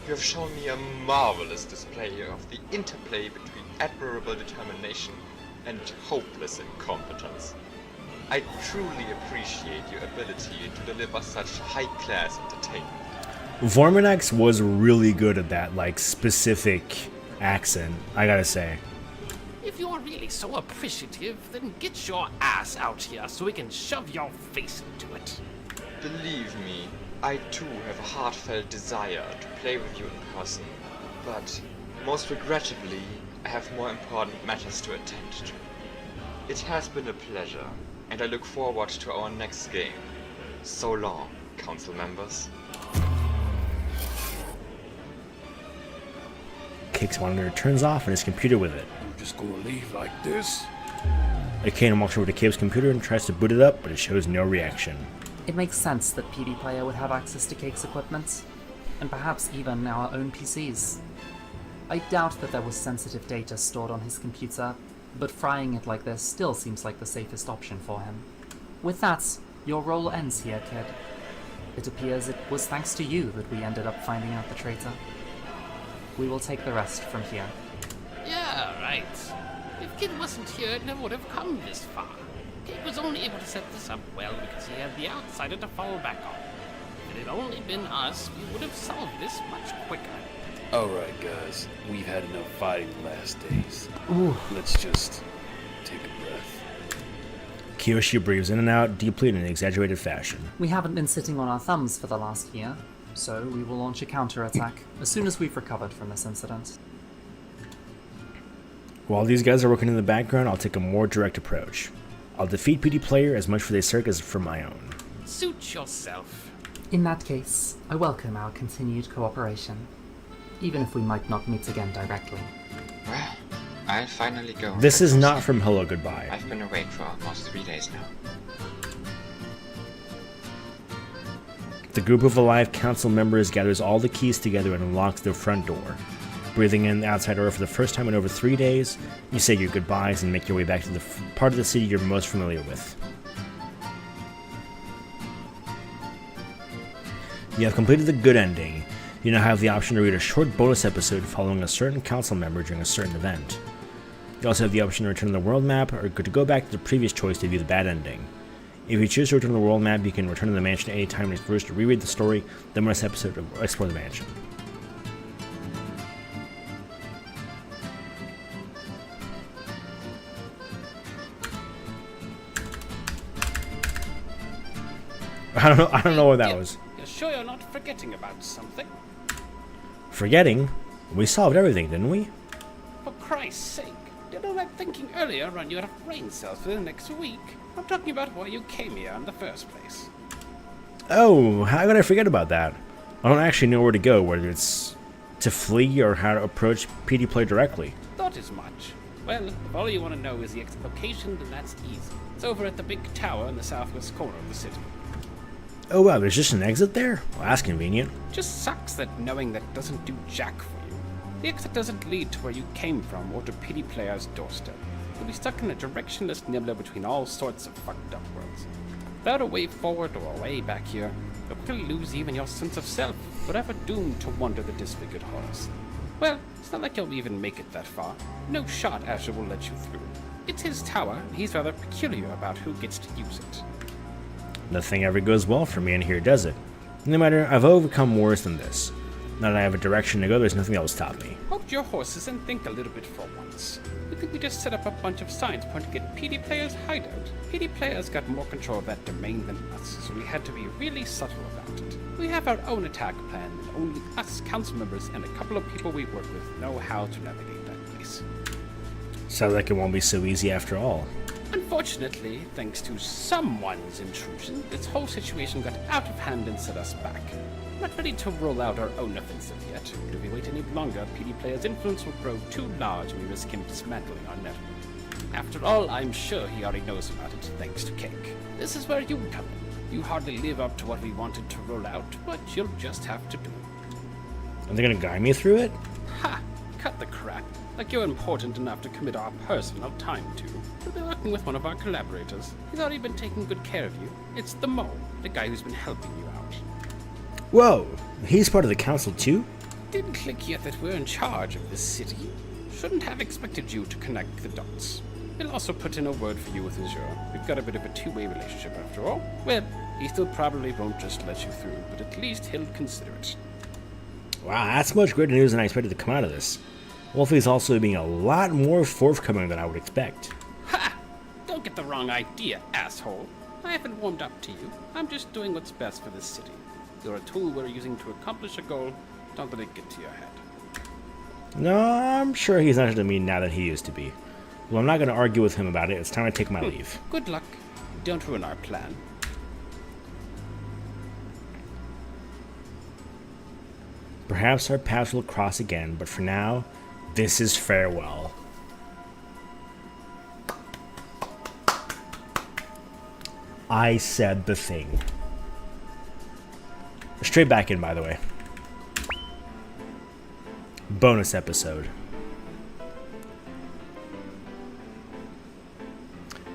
You have shown me a marvelous display of the interplay between admirable determination and hopeless incompetence. I truly appreciate your ability to deliver such high-class entertainment. Vorminax was really good at that, like, specific accent, I gotta say. If you are really so appreciative, then get your ass out here so we can shove your face into it. Believe me, I too have a heartfelt desire to play with you in person, but most regrettably, I have more important matters to attend to. It has been a pleasure, and I look forward to our next game. So long, council members. Cake's monitor turns off and his computer with it. You're just gonna leave like this? Akane walks over to Cake's computer and tries to boot it up, but it shows no reaction. It makes sense that PD Player would have access to Cake's equipment, and perhaps even our own PCs. I doubt that there was sensitive data stored on his computer, but frying it like this still seems like the safest option for him. With that, your role ends here, kid. It appears it was thanks to you that we ended up finding out the traitor. We will take the rest from here. Yeah, right. If Kid wasn't here, it never would have come this far. Kid was only able to set this up well because he had the outsider to fall back on. If it had only been us, we would have solved this much quicker. Alright, guys. We've had enough fighting the last days. Ooh. Let's just take a breath. Kiyoshi breathes in and out deeply in an exaggerated fashion. We haven't been sitting on our thumbs for the last year, so we will launch a counterattack as soon as we've recovered from this incident. While these guys are working in the background, I'll take a more direct approach. I'll defeat PD Player as much for their sake as for my own. Suit yourself. In that case, I welcome our continued cooperation, even if we might not meet again directly. Well, I'll finally go. This is not from Hello Goodbye. I've been awake for almost 3 days now. The group of alive council members gathers all the keys together and unlocks their front door. Breathing in the outside air for the first time in over 3 days, you say your goodbyes and make your way back to the part of the city you're most familiar with. You have completed the good ending. You now have the option to read a short bonus episode following a certain council member during a certain event. You also have the option to return to the world map or to go back to the previous choice to view the bad ending. If you choose to return to the world map, you can return to the mansion at any time and first to reread the story, then bonus episode to explore the mansion. I don't know what that was. You're sure you're not forgetting about something? Forgetting? We solved everything, didn't we? For Christ's sake, did all that thinking earlier run you out of brain cells for the next week? I'm talking about why you came here in the first place. Oh, how could I forget about that? I don't actually know where to go, whether it's to flee or how to approach PD Player directly. Thought as much. Well, if all you want to know is the exit location, then that's easy. It's over at the big tower in the southwest corner of the city. Oh wow, there's just an exit there? Well, that's convenient. Just sucks that knowing that doesn't do jack for you. The exit doesn't lead to where you came from or to PD Player's doorstep. You'll be stuck in a directionless nibbler between all sorts of fucked up worlds. Without a way forward or a way back here, you'll quickly lose even your sense of self, forever doomed to wander the disfigured halls. Well, it's not like you'll even make it that far. No shot Asher will let you through. It's his tower, and he's rather peculiar about who gets to use it. Nothing ever goes well for me in here, does it? No matter, I've overcome worse than this. Now that I have a direction to go, there's nothing that will stop me. Hold your horses and think a little bit for once. You think we just set up a bunch of signs pointing at PD Player's hideout? PD Player's got more control of that domain than us, so we had to be really subtle about it. We have our own attack plan, and only us, council members, and a couple of people we work with know how to navigate that place. Sounds like it won't be so easy after all. Unfortunately, thanks to someone's intrusion, this whole situation got out of hand and set us back. We're not ready to roll out our own offensive yet, but if we wait any longer, PD Player's influence will grow too large and we risk him dismantling our network. After all, I'm sure he already knows about it, thanks to Cake. This is where you come in. You hardly live up to what we wanted to roll out, but you'll just have to do it. Are they gonna guide me through it? Ha! Cut the crap. Like you're important enough to commit our personal time to. You'll be working with one of our collaborators. He's already been taking good care of you. It's the mole, the guy who's been helping you out. Whoa, he's part of the council too? Didn't click yet that we're in charge of this city. Shouldn't have expected you to connect the dots. We'll also put in a word for you with Azure. We've got a bit of a two-way relationship after all. Well, he still probably won't just let you through, but at least he'll consider it. Wow, that's much greater news than I expected to come out of this. Wolfie's also being a lot more forthcoming than I would expect. Ha! Don't get the wrong idea, asshole. I haven't warmed up to you. I'm just doing what's best for this city. You're a tool we're using to accomplish a goal. Don't let it get to your head. No, I'm sure he's not to me now that he used to be. Well, I'm not going to argue with him about it. It's time to take my leave. Good luck. Don't ruin our plan. Perhaps our paths will cross again, but for now, this is farewell. I said the thing. Straight back in, by the way. Bonus episode.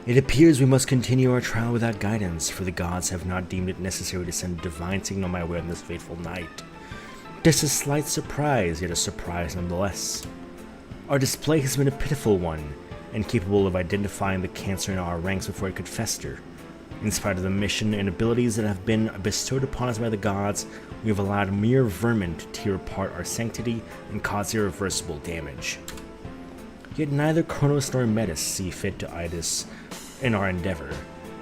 It appears we must continue our trial without guidance, for the gods have not deemed it necessary to send a divine signal my way on this fateful night. This is a slight surprise, yet a surprise nonetheless. Our display has been a pitiful one, incapable of identifying the cancer in our ranks before it could fester. In spite of the mission and abilities that have been bestowed upon us by the gods, we have allowed mere vermin to tear apart our sanctity and cause irreversible damage. Yet neither Kronos nor Metis see fit to aid us in our endeavor,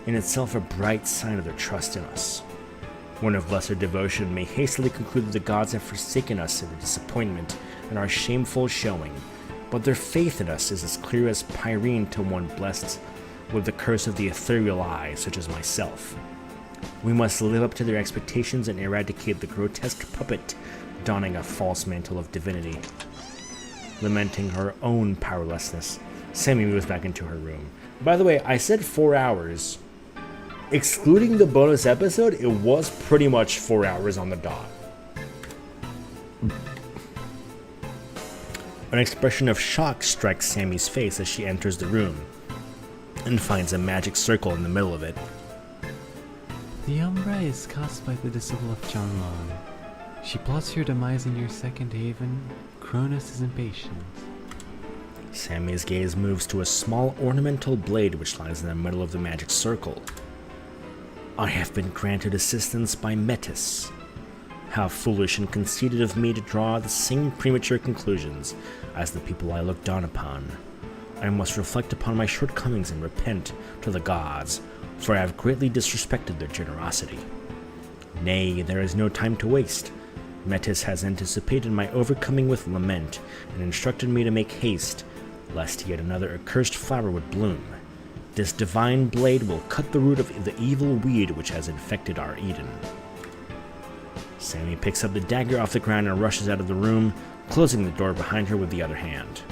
in itself a bright sign of their trust in us. One of lesser devotion may hastily conclude that the gods have forsaken us in their disappointment and our shameful showing, but their faith in us is as clear as Pyrene to one blessed with the curse of the ethereal eye, such as myself. We must live up to their expectations and eradicate the grotesque puppet donning a false mantle of divinity. Lamenting her own powerlessness, Sammy moves back into her room. By the way, I said 4 hours. Excluding the bonus episode, it was pretty much 4 hours on the dot. An expression of shock strikes Sammy's face as she enters the room and finds a magic circle in the middle of it. The Umbra is cast by the disciple of Chanlong. She plots your demise in your second haven. Cronus is impatient. Sammy's gaze moves to a small ornamental blade which lies in the middle of the magic circle. I have been granted assistance by Metis. How foolish and conceited of me to draw the same premature conclusions as the people I look down upon. I must reflect upon my shortcomings and repent to the gods, for I have greatly disrespected their generosity. Nay, there is no time to waste. Metis has anticipated my overcoming with lament, and instructed me to make haste, lest yet another accursed flower would bloom. This divine blade will cut the root of the evil weed which has infected our Eden. Sammy picks up the dagger off the ground and rushes out of the room, closing the door behind her with the other hand.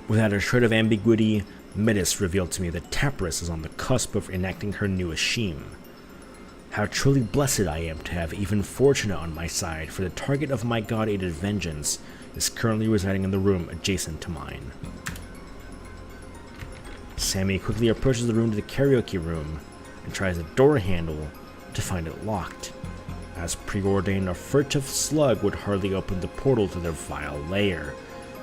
Without a shred of ambiguity, Metis revealed to me that Tapris is on the cusp of enacting her new Ashim. How truly blessed I am to have even Fortuna on my side, for the target of my god-aided vengeance is currently residing in the room adjacent to mine. Sammy quickly approaches the room to the karaoke room and tries the door handle to find it locked. As preordained, a furtive slug would hardly open the portal to their vile lair.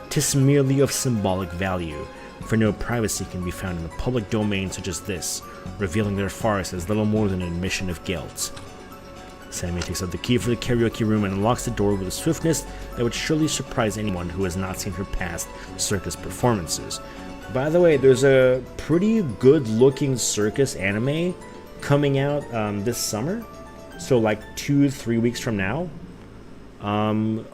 'Tis merely of symbolic value, for no privacy can be found in a public domain such as this, revealing their farce as little more than an admission of guilt. Sammy takes out the key for the karaoke room and unlocks the door with a swiftness that would surely surprise anyone who has not seen her past circus performances. By the way, there's a pretty good-looking circus anime coming out this summer, so like 2-3 weeks from now. I'm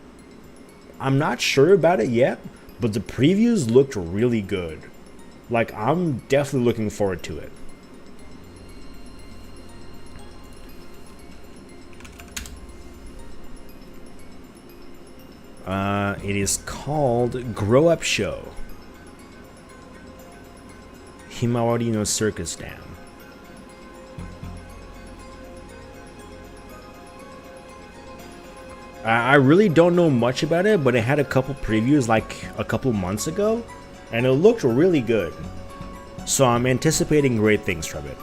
not sure about it yet, but the previews looked really good. Like, I'm definitely looking forward to it. It is called Grow Up Show. Himawari no Circus Dam. I really don't know much about it, but it had a couple previews like a couple months ago, and it looked really good. So I'm anticipating great things from it.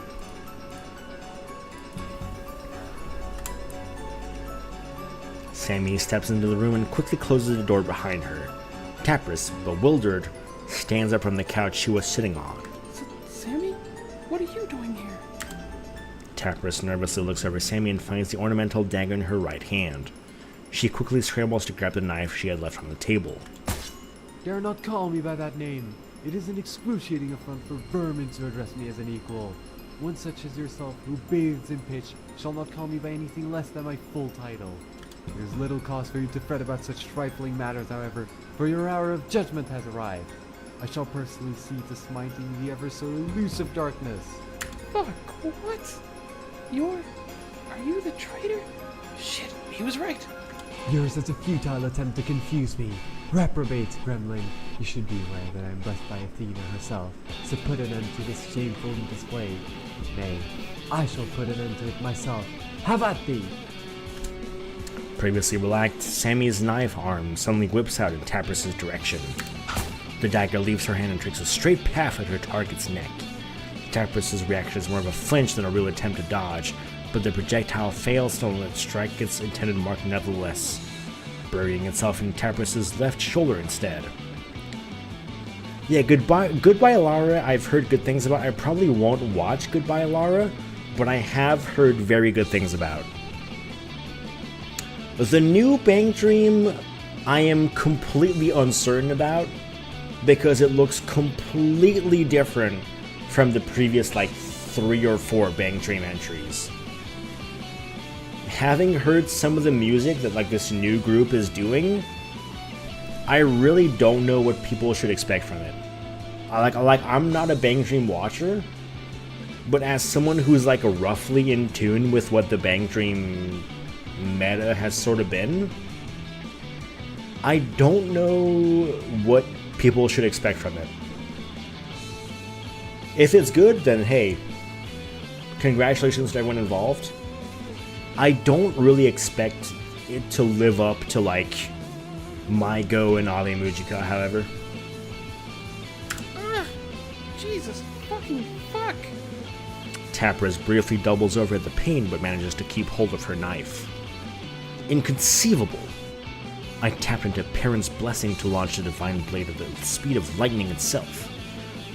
Sammy steps into the room and quickly closes the door behind her. Tapris, bewildered, stands up from the couch she was sitting on. Sammy? What are you doing here? Tapris nervously looks over Sammy and finds the ornamental dagger in her right hand. She quickly scrambles to grab the knife she had left on the table. Dare not call me by that name. It is an excruciating affront for vermin to address me as an equal. One such as yourself, who bathes in pitch, shall not call me by anything less than my full title. There is little cause for you to fret about such trifling matters, however, for your hour of judgment has arrived. I shall personally see to smiting the ever so elusive darkness. Fuck, what? Are you the traitor? Shit, he was right. Yours is a futile attempt to confuse me. Reprobate, gremlin. You should be aware that I am blessed by Athena herself, so put an end to this shameful display. Nay, I shall put an end to it myself. Have at thee! Previously relaxed, Sammy's knife arm suddenly whips out in Tapris' direction. The dagger leaves her hand and takes a straight path at her target's neck. Tapris' reaction is more of a flinch than a real attempt to dodge, but the projectile fails to strike its intended mark nevertheless, burying itself in Tapris's left shoulder instead. Yeah, Goodbye Lara, I've heard good things about. I probably won't watch Goodbye Lara, but I have heard very good things about. The new Bank Dream, I am completely uncertain about, because it looks completely different from the previous, like, 3 or 4 Bank Dream entries. Having heard some of the music that, like, this new group is doing, I really don't know what people should expect from it. I'm not a Bank Dream watcher, but as someone who's like roughly in tune with what the Bank Dream meta has sort of been, I don't know what people should expect from it. If it's good, then hey, congratulations to everyone involved. I don't really expect it to live up to like Maigo and Ale Mujika, however. Jesus fucking fuck! Tapras briefly doubles over at the pain but manages to keep hold of her knife. Inconceivable! I tapped into Perrin's blessing to launch the divine blade at the speed of lightning itself.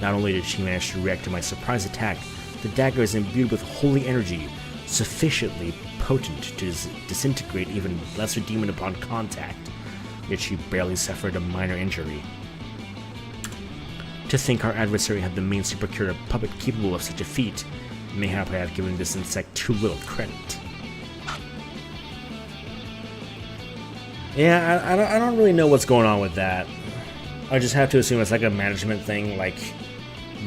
Not only did she manage to react to my surprise attack, the dagger is imbued with holy energy, sufficiently potent to disintegrate even lesser demon upon contact, yet she barely suffered a minor injury. To think our adversary had the main supercurator puppet capable of such a feat, mayhap I have given this insect too little credit. Yeah, I don't really know what's going on with that. I just have to assume it's like a management thing, like,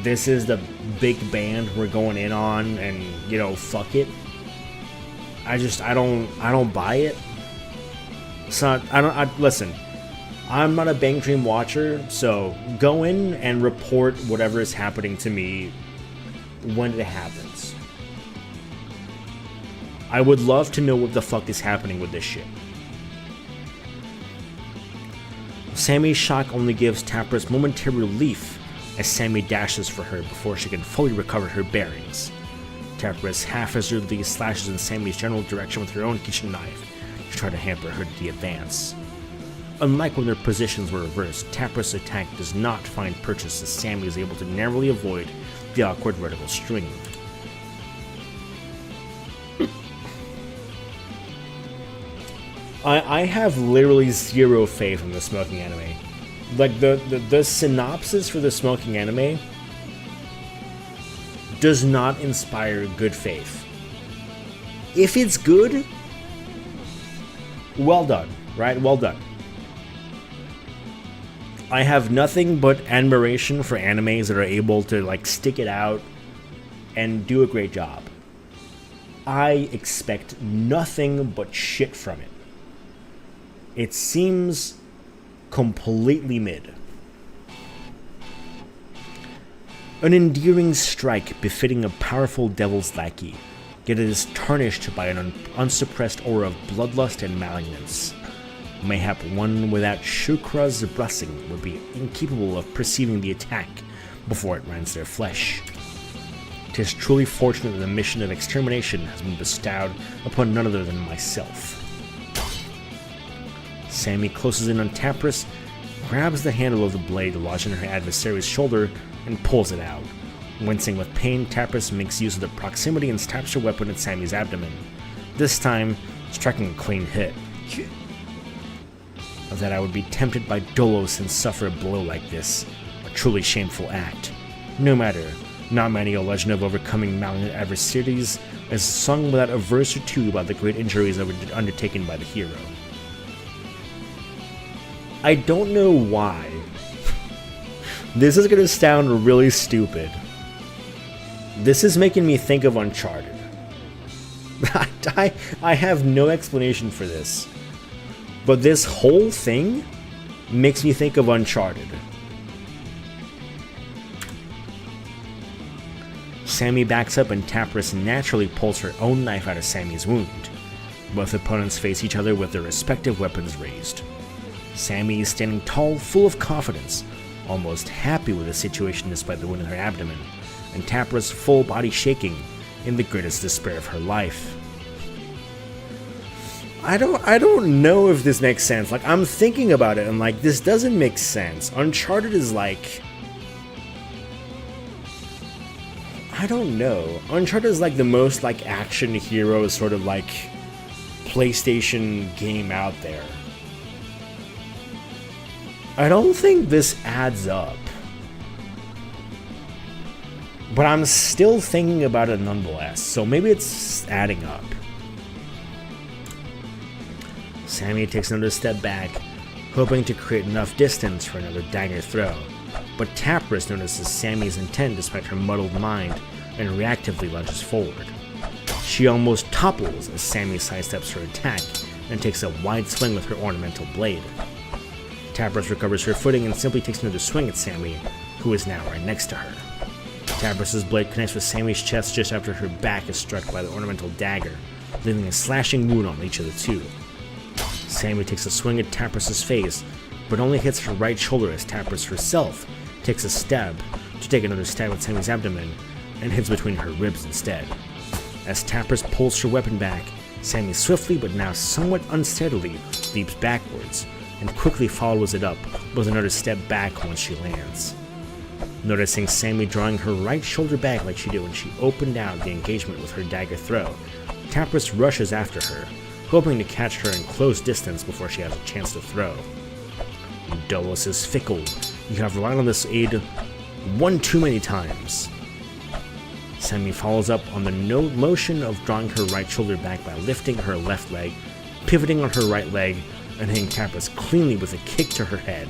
this is the big band we're going in on, and, you know, fuck it. I don't buy it. It's not, listen, I'm not a Bank Dream watcher, so go in and report whatever is happening to me when it happens. I would love to know what the fuck is happening with this shit. Sammy's shock only gives Tapras momentary relief as Sammy dashes for her before she can fully recover her bearings. Tapras haphazardly slashes in Sammy's general direction with her own kitchen knife to try to hamper her to the advance. Unlike when their positions were reversed, Tapras' attack does not find purchase as Sammy is able to narrowly avoid the awkward vertical string. I have literally zero faith in the smoking anime. Like, the synopsis for the smoking anime does not inspire good faith. If it's good, well done, right? Well done. I have nothing but admiration for animes that are able to, like, stick it out and do a great job. I expect nothing but shit from it. It seems completely mid. An endearing strike befitting a powerful devil's lackey, yet it is tarnished by an unsuppressed aura of bloodlust and malignance. Mayhap one without Shukra's blessing would be incapable of perceiving the attack before it rends their flesh. 'Tis truly fortunate that the mission of extermination has been bestowed upon none other than myself. Sammy closes in on Tapras, grabs the handle of the blade lodged in her adversary's shoulder, and pulls it out. Wincing with pain, Tapras makes use of the proximity and stabs her weapon at Sammy's abdomen, this time striking a clean hit. That I would be tempted by Dolos and suffer a blow like this, a truly shameful act. No matter, not many a legend of overcoming malignant adversaries is sung without a verse or two about the great injuries undertaken by the hero. I don't know why. This is gonna sound really stupid. This is making me think of Uncharted. I have no explanation for this. But this whole thing makes me think of Uncharted. Sammy backs up and Tapras naturally pulls her own knife out of Sammy's wound. Both opponents face each other with their respective weapons raised. Sammy is standing tall, full of confidence, almost happy with the situation despite the wound in her abdomen, and Tapras' full body shaking in the greatest despair of her life. I don't know if this makes sense. Like, I'm thinking about it and like, this doesn't make sense. Uncharted is like, I don't know. Uncharted is like the most like action hero sort of like PlayStation game out there. I don't think this adds up. But I'm still thinking about it nonetheless, so maybe it's adding up. Sammy takes another step back, hoping to create enough distance for another dagger throw. But Tapras notices Sammy's intent despite her muddled mind and reactively lunges forward. She almost topples as Sammy sidesteps her attack and takes a wide swing with her ornamental blade. Tapras recovers her footing and simply takes another swing at Sammy, who is now right next to her. Tapras' blade connects with Sammy's chest just after her back is struck by the ornamental dagger, leaving a slashing wound on each of the two. Sammy takes a swing at Tapras' face, but only hits her right shoulder as Tapras herself takes a stab to take another stab at Sammy's abdomen and hits between her ribs instead. As Tapras pulls her weapon back, Sammy swiftly but now somewhat unsteadily leaps backwards and quickly follows it up with another step back once she lands. Noticing Sammy drawing her right shoulder back like she did when she opened out the engagement with her dagger throw, Tapras rushes after her, hoping to catch her in close distance before she has a chance to throw. Dolus is fickle. You have relied on this aid one too many times. Sammy follows up on the motion of drawing her right shoulder back by lifting her left leg, pivoting on her right leg, and hitting Tapras cleanly with a kick to her head.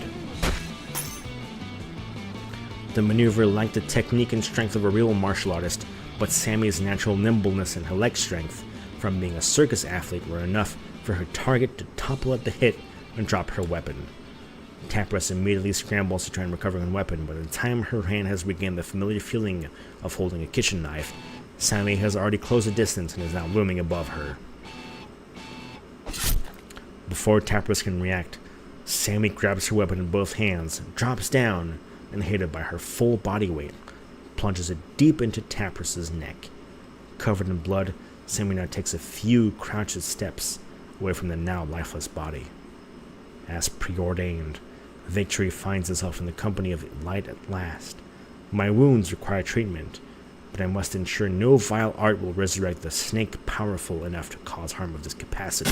The maneuver lacked the technique and strength of a real martial artist, but Sammy's natural nimbleness and her leg strength from being a circus athlete were enough for her target to topple at the hit and drop her weapon. Tapras immediately scrambles to try and recover her weapon, but by the time her hand has regained the familiar feeling of holding a kitchen knife, Sammy has already closed the distance and is now looming above her. Before Tapras can react, Sammy grabs her weapon in both hands, drops down, and aided by her full body weight, plunges it deep into Tapras' neck. Covered in blood, Sammy now takes a few crouched steps away from the now lifeless body. As preordained, victory finds itself in the company of light at last. My wounds require treatment, but I must ensure no vile art will resurrect the snake powerful enough to cause harm of this capacity.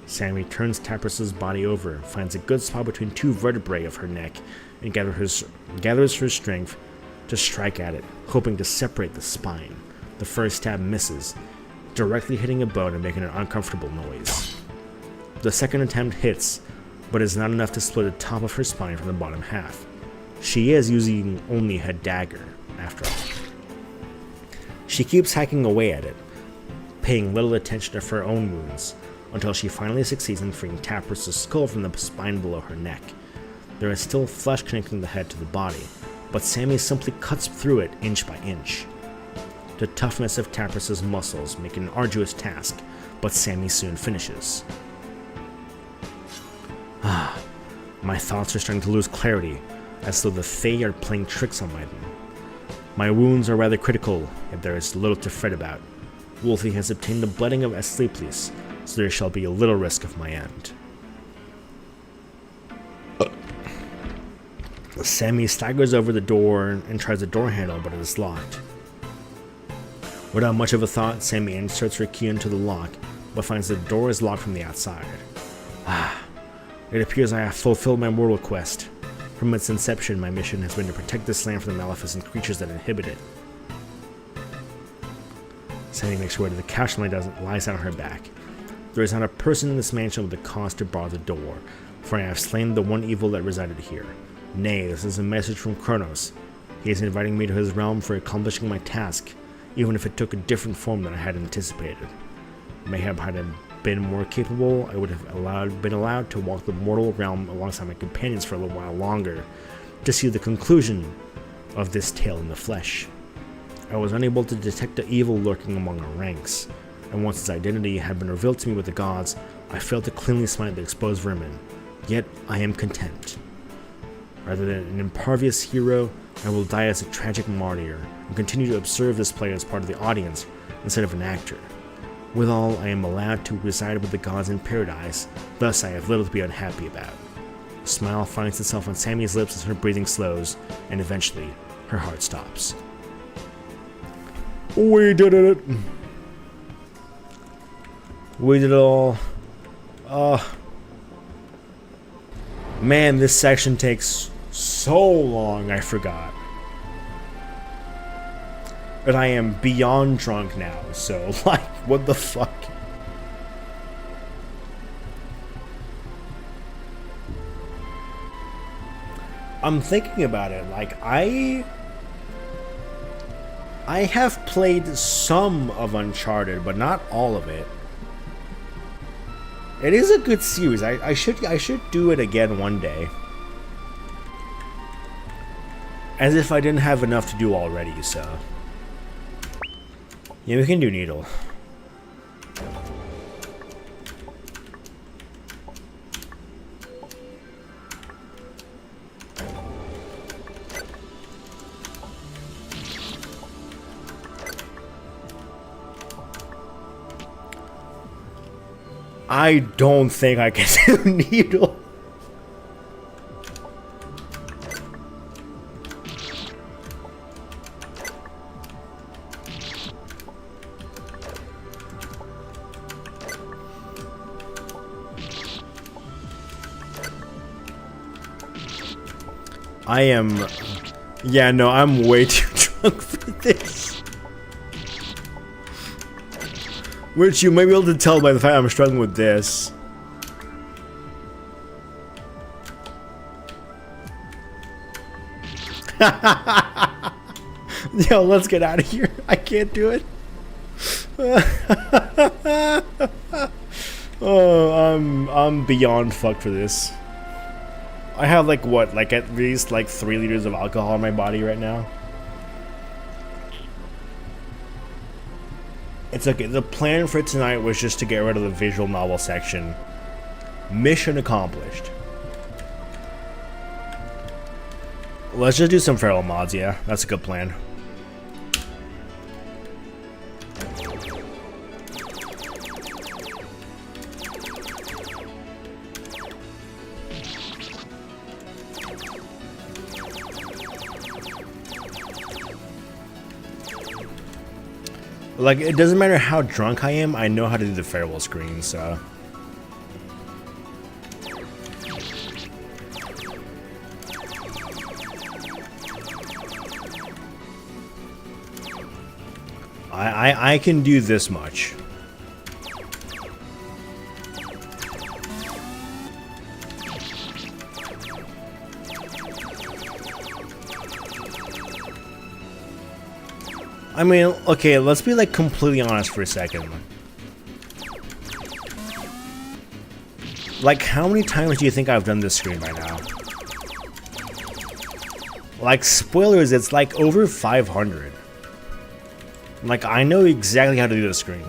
Sammy turns Tapras' body over, finds a good spot between two vertebrae of her neck, and gathers her strength to strike at it, hoping to separate the spine. The first stab misses, directly hitting a bone and making an uncomfortable noise. The second attempt hits, but is not enough to split the top of her spine from the bottom half. She is using only her dagger, after all. She keeps hacking away at it, paying little attention to her own wounds, until she finally succeeds in freeing Tapras' skull from the spine below her neck. There is still flesh connecting the head to the body, but Sammy simply cuts through it inch by inch. The toughness of Tapras' muscles make it an arduous task, but Sammy soon finishes. My thoughts are starting to lose clarity, as though the Fae are playing tricks on them. My wounds are rather critical, yet there is little to fret about. Wolfie has obtained the blessing of Asclepius, so there shall be a little risk of my end. Sammy staggers over the door and tries the door handle, but it is locked. Without much of a thought, Sammy inserts her key into the lock, but finds the door is locked from the outside. It appears I have fulfilled my mortal quest. From its inception, my mission has been to protect this land from the maleficent creatures that inhabit it. Sammy makes her way to the couch and lies on her back. There is not a person in this mansion with the cause to bar the door, for I have slain the one evil that resided here. Nay, this is a message from Kronos. He is inviting me to his realm for accomplishing my task, even if it took a different form than I had anticipated. Mayhap had I been more capable, I would have been allowed to walk the mortal realm alongside my companions for a little while longer, to see the conclusion of this tale in the flesh. I was unable to detect the evil lurking among our ranks, and once its identity had been revealed to me with the gods, I failed to cleanly smite the exposed vermin. Yet I am content. Rather than an impervious hero, I will die as a tragic martyr, and continue to observe this player as part of the audience instead of an actor. Withal, I am allowed to reside with the gods in paradise, thus I have little to be unhappy about. A smile finds itself on Sammy's lips as her breathing slows, and eventually, her heart stops. We did it! We did it all. Man, this section takes so long, I forgot. But I am beyond drunk now, so, like, what the fuck? I'm thinking about it, like, I have played some of Uncharted, but not all of it. It is a good series. I should do it again one day. As if I didn't have enough to do already, so. Yeah, we can do Needle. I don't think I can do Needle. Yeah, no, I'm way too drunk for this. Which you may be able to tell by the fact I'm struggling with this. Yo, let's get out of here. I can't do it. Oh, I'm beyond fucked for this. I have like what, like at least like 3 liters of alcohol in my body right now. It's okay. The plan for tonight was just to get rid of the visual novel section. Mission accomplished. Let's just do some Farewell mods, yeah. That's a good plan. Like, it doesn't matter how drunk I am, I know how to do the Farewell screen, so. I can do this much. I mean, okay, let's be like completely honest for a second. Like, how many times do you think I've done this screen by now? Like, spoilers, it's like over 500. Like, I know exactly how to do this screen.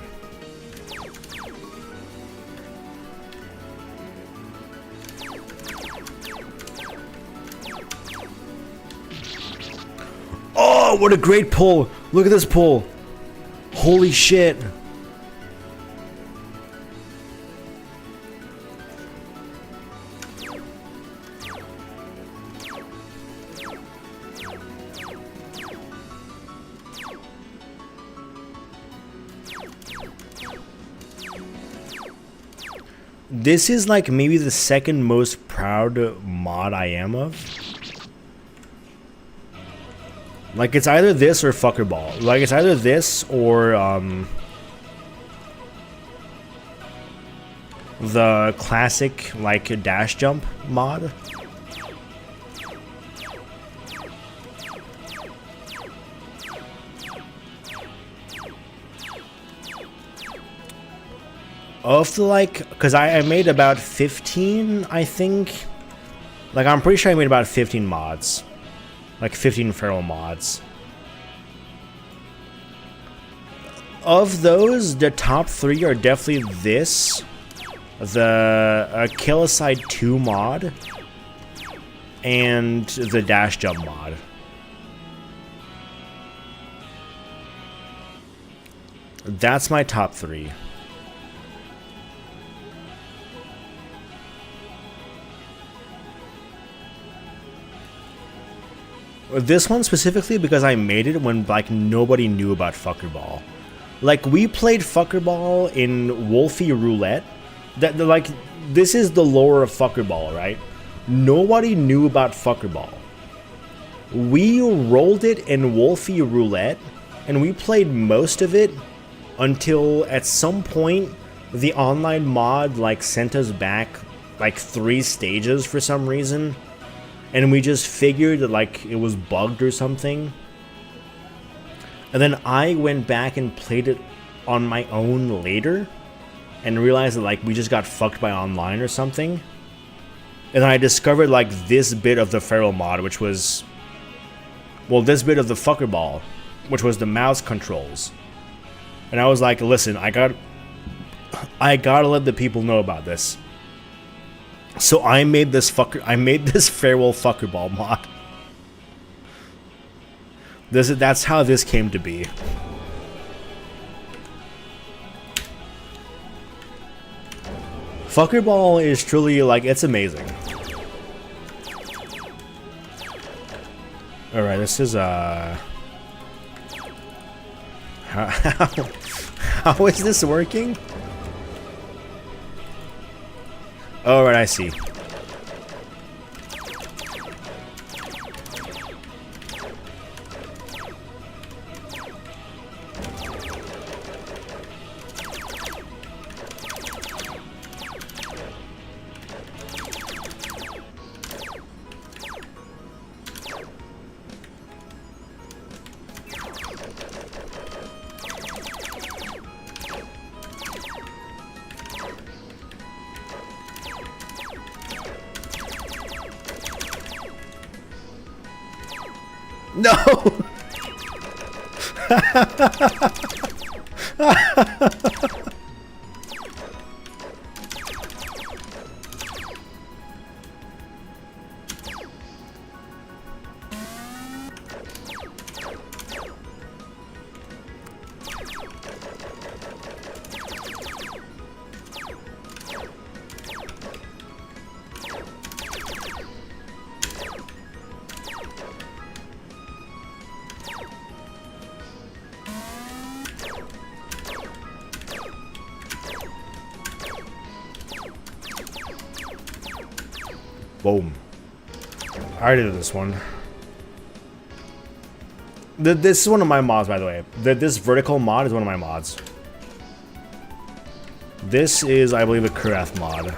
Oh, what a great pull! Look at this pull! Holy shit! This is like maybe the second most proud mod I am of. Like, it's either this or Fuckerball. Like, it's either this or, the classic, like, dash jump mod. Of the, like, because I made about 15, I think. Like, I'm pretty sure I made about 15 mods. Like 15 Farewell mods. Of those, the top 3 are definitely this, the Kill Aside 2 mod, and the Dash Jump mod. That's my top 3. This one specifically because I made it when like nobody knew about Fuckerball. Like we played Fuckerball in Wolfie Roulette. Like this is the lore of Fuckerball, right? Nobody knew about Fuckerball. We rolled it in Wolfie Roulette, and we played most of it until at some point the online mod like sent us back like 3 stages for some reason. And we just figured that like it was bugged or something. And then I went back and played it on my own later and realized that like we just got fucked by online or something. And then I discovered like this bit of the Farewell mod, which was, well, this bit of the Fuckerball, which was the mouse controls. And I was like, listen, I gotta let the people know about this. So I made this Farewell Fuckerball mod. That's how this came to be. Fuckerball is truly like, it's amazing. Alright, this is how is this working? Alright, I see. No! Boom. I already did this one. This is one of my mods, by the way. This vertical mod is one of my mods. This is, I believe, a Kurath mod.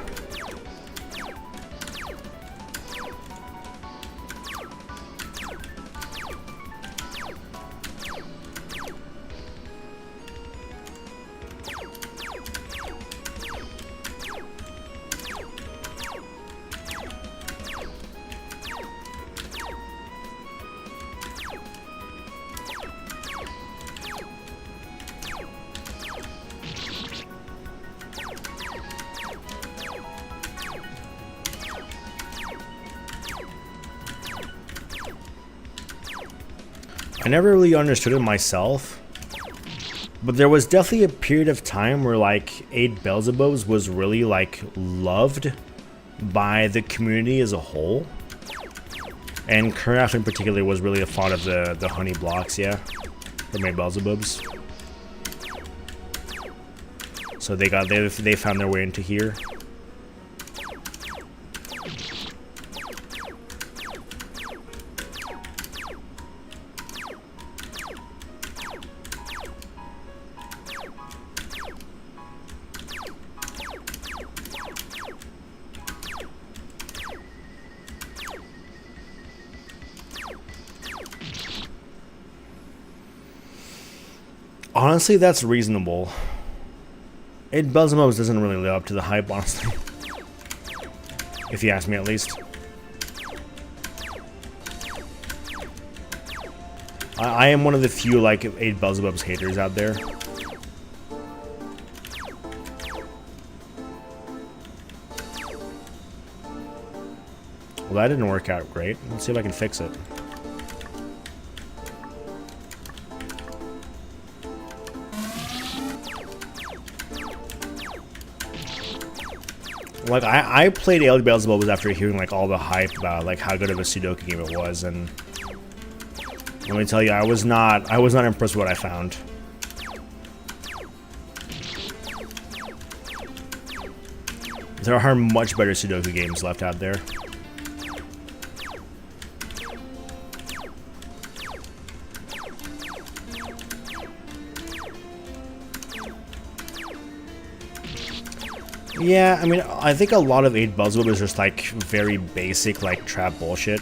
I never really understood it myself, but there was definitely a period of time where like 8 Beelzebubs was really like loved by the community as a whole, and Kurath in particular was really a fan of the honey blocks, yeah, that made Beelzebubs. So they found their way into here. Honestly, that's reasonable. 8 Beelzebubs doesn't really live up to the hype, honestly. If you ask me, at least. I am one of the few, like, 8 Beelzebubs haters out there. Well, that didn't work out great. Let's see if I can fix it. Like, I played 8 Beelzebubs after hearing, like, all the hype about, like, how good of a Sudoku game it was, and Let me tell you, I was not impressed with what I found. There are much better Sudoku games left out there. Yeah, I mean, I think a lot of 8 Buzzword is just like very basic, like trap bullshit.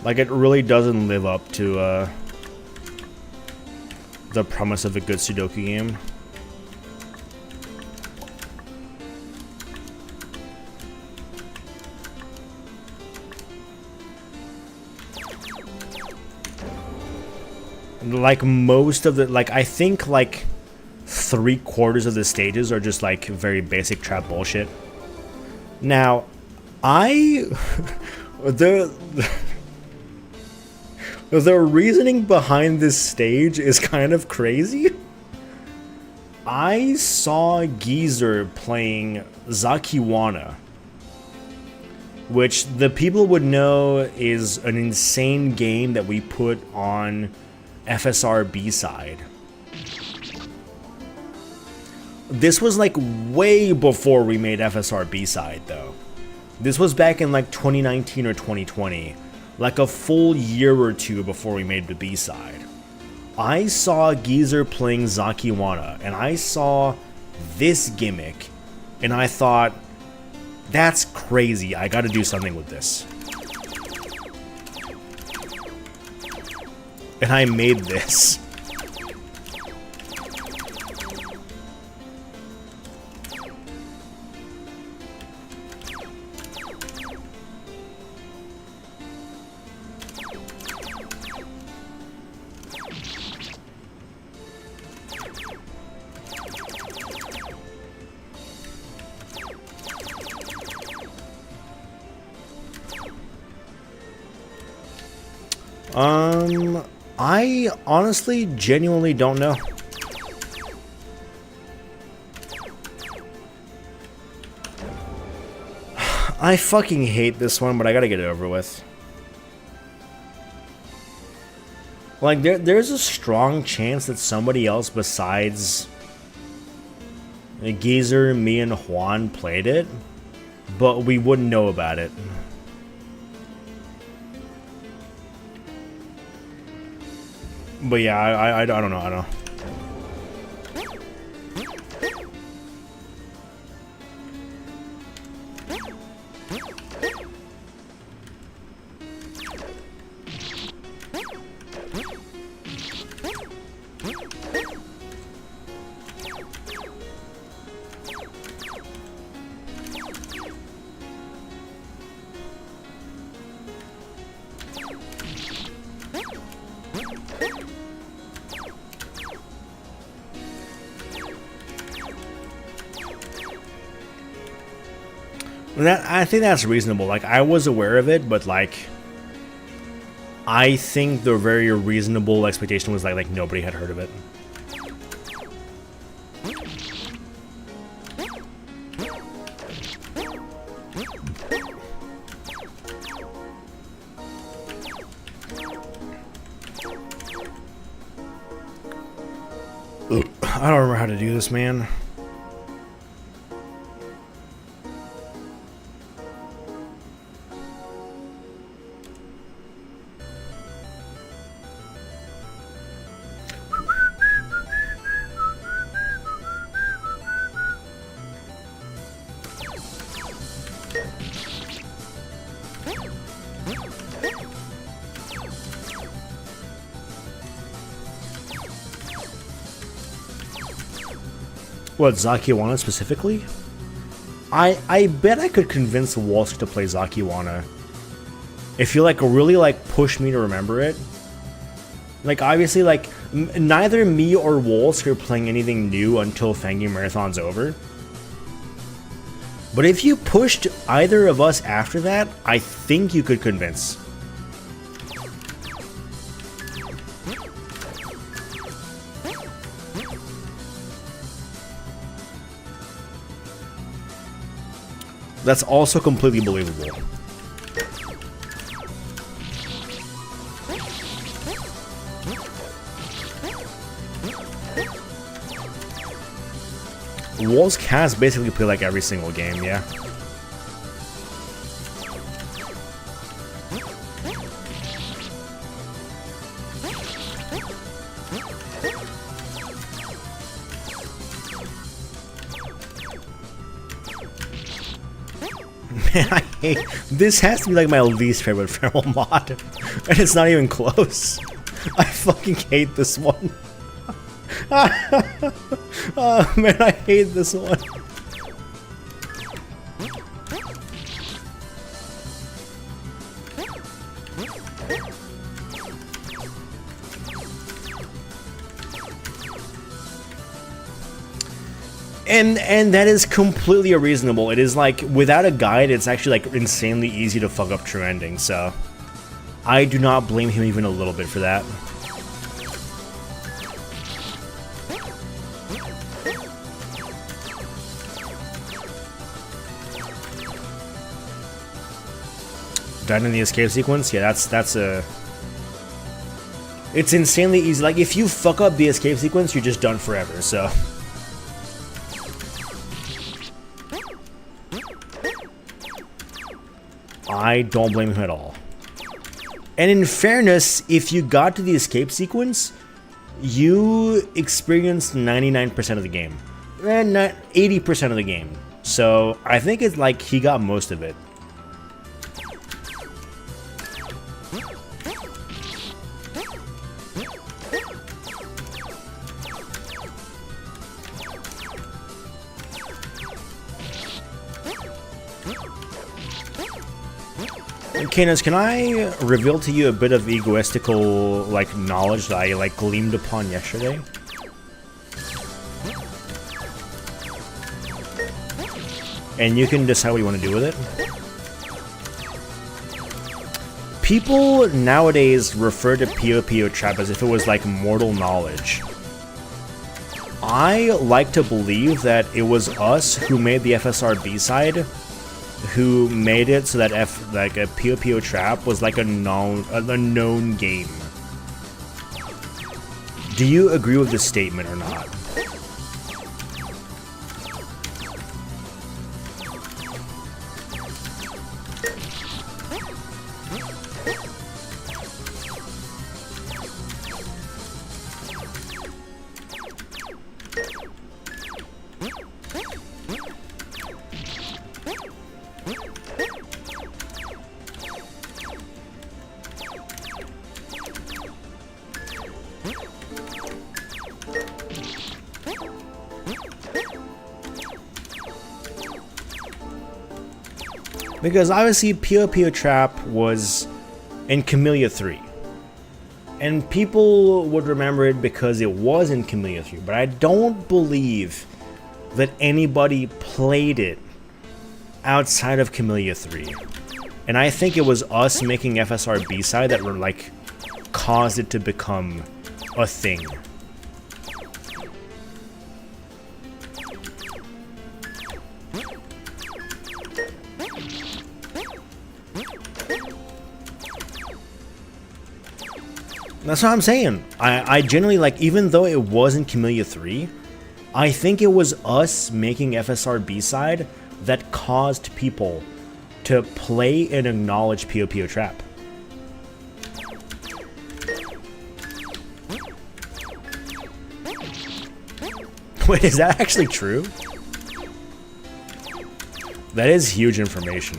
Like, it really doesn't live up to the promise of a good Sudoku game. Like, most of the, like, I think, like, 3/4 of the stages are just, like, very basic trap bullshit. Now, the reasoning behind this stage is kind of crazy. I saw Geezer playing Zakiwana, which the people would know is an insane game that we put on FSR B-side. This was like way before we made FSR B-side though. This was back in like 2019 or 2020, like a full year or two before we made the B-side. I saw Geezer playing Zakiwana and I saw this gimmick and I thought, that's crazy, I gotta do something with this. And I made this. I honestly, genuinely don't know. I fucking hate this one, but I gotta get it over with. Like, there's a strong chance that somebody else besides Geezer, me, and Juan played it, but we wouldn't know about it. But yeah, I don't know, I don't know. I think that's reasonable. Like, I was aware of it, but like, I think the very reasonable expectation was like nobody had heard of it. I don't remember how to do this, man. What, Zakiwana specifically? I bet I could convince Wolsk to play Zakiwana. If you like really like push me to remember it. Like, obviously, like neither me or Wolsk are playing anything new until Fangame Marathon's over. But if you pushed either of us after that, I think you could convince. That's also completely believable. Walls cast basically play like every single game, yeah. Man, I hate this. Has to be like my least favorite Farewell mod, and it's not even close. I fucking hate this one. Oh man, I hate this one. And that is completely reasonable. It is like, without a guide, it's actually like insanely easy to fuck up true endings, so I do not blame him even a little bit for that. Died in the escape sequence? Yeah, that's a... It's insanely easy. Like, if you fuck up the escape sequence, you're just done forever, so... I don't blame him at all. And in fairness, if you got to the escape sequence, you experienced 99% of the game. And not 80% of the game. So, I think it's like he got most of it. Canis, can I reveal to you a bit of egoistical, like, knowledge that I, like, gleamed upon yesterday? And you can decide what you want to do with it. People nowadays refer to P.O.P.O. Trap as if it was, like, mortal knowledge. I like to believe that it was us who made the FSR B-side who made it so that a P.O.P.O. Trap was like a known game. Do you agree with this statement or not? Because obviously P.O.P.O. Trap was in Camellia 3. And people would remember it because it was in Camellia 3. But I don't believe that anybody played it outside of Camellia 3. And I think it was us making FSR B-side that were like caused it to become a thing. That's what I'm saying. I generally, like, even though it wasn't Camellia 3, I think it was us making FSR B-side that caused people to play and acknowledge P.O.P.O. Trap. Wait, is that actually true? That is huge information.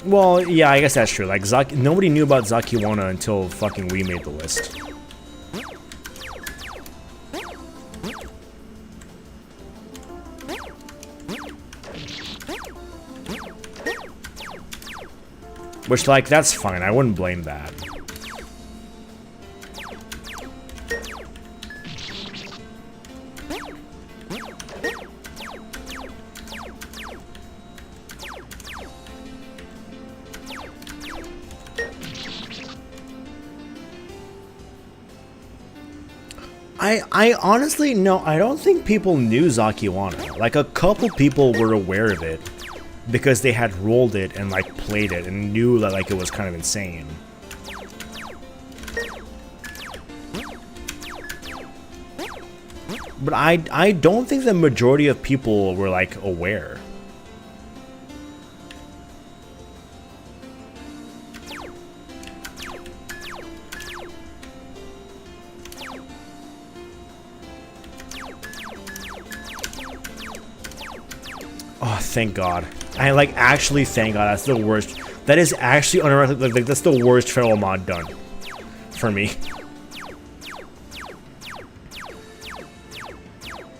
Well, yeah, I guess that's true. Like, nobody knew about Zakiwana until fucking we made the list. Which, like, that's fine. I wouldn't blame that. I honestly, no, I don't think people knew Zakiwana. Like, a couple people were aware of it because they had rolled it and, like, played it and knew that, like, it was kind of insane. But I don't think the majority of people were, like, aware. Oh, thank God. I, like, actually thank God. That's the worst. That is actually unironically, like, that's the worst Farewell mod done. For me.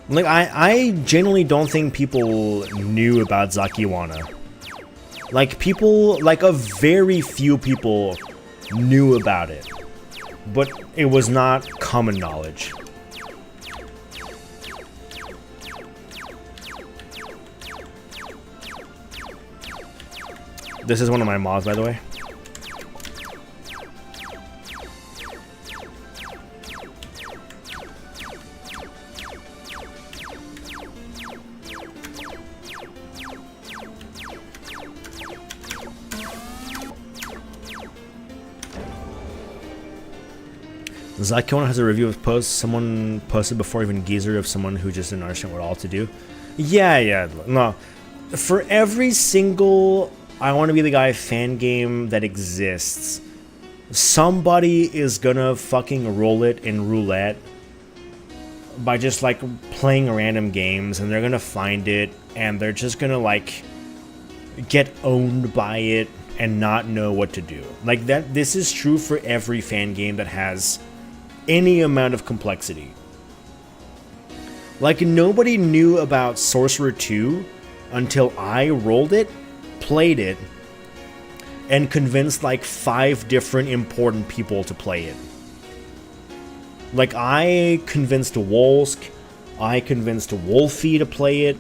Like, I genuinely don't think people knew about Zakiwana. Like, people, like, a very few people knew about it. But it was not common knowledge. This is one of my mods, by the way. Zakiwana has a review of posts someone posted before even Geezer of someone who just didn't understand what all to do. Yeah, no. For every single I want to be the guy fan game that exists, somebody is gonna fucking roll it in roulette by just like playing random games, and they're gonna find it and they're just gonna like get owned by it and not know what to do. Like that, this is true for every fan game that has any amount of complexity. Like, nobody knew about Sorcerer 2 until I rolled it, played it, and convinced like 5 different important people to play it. Like, I convinced Wolsk, I convinced Wolfie to play it.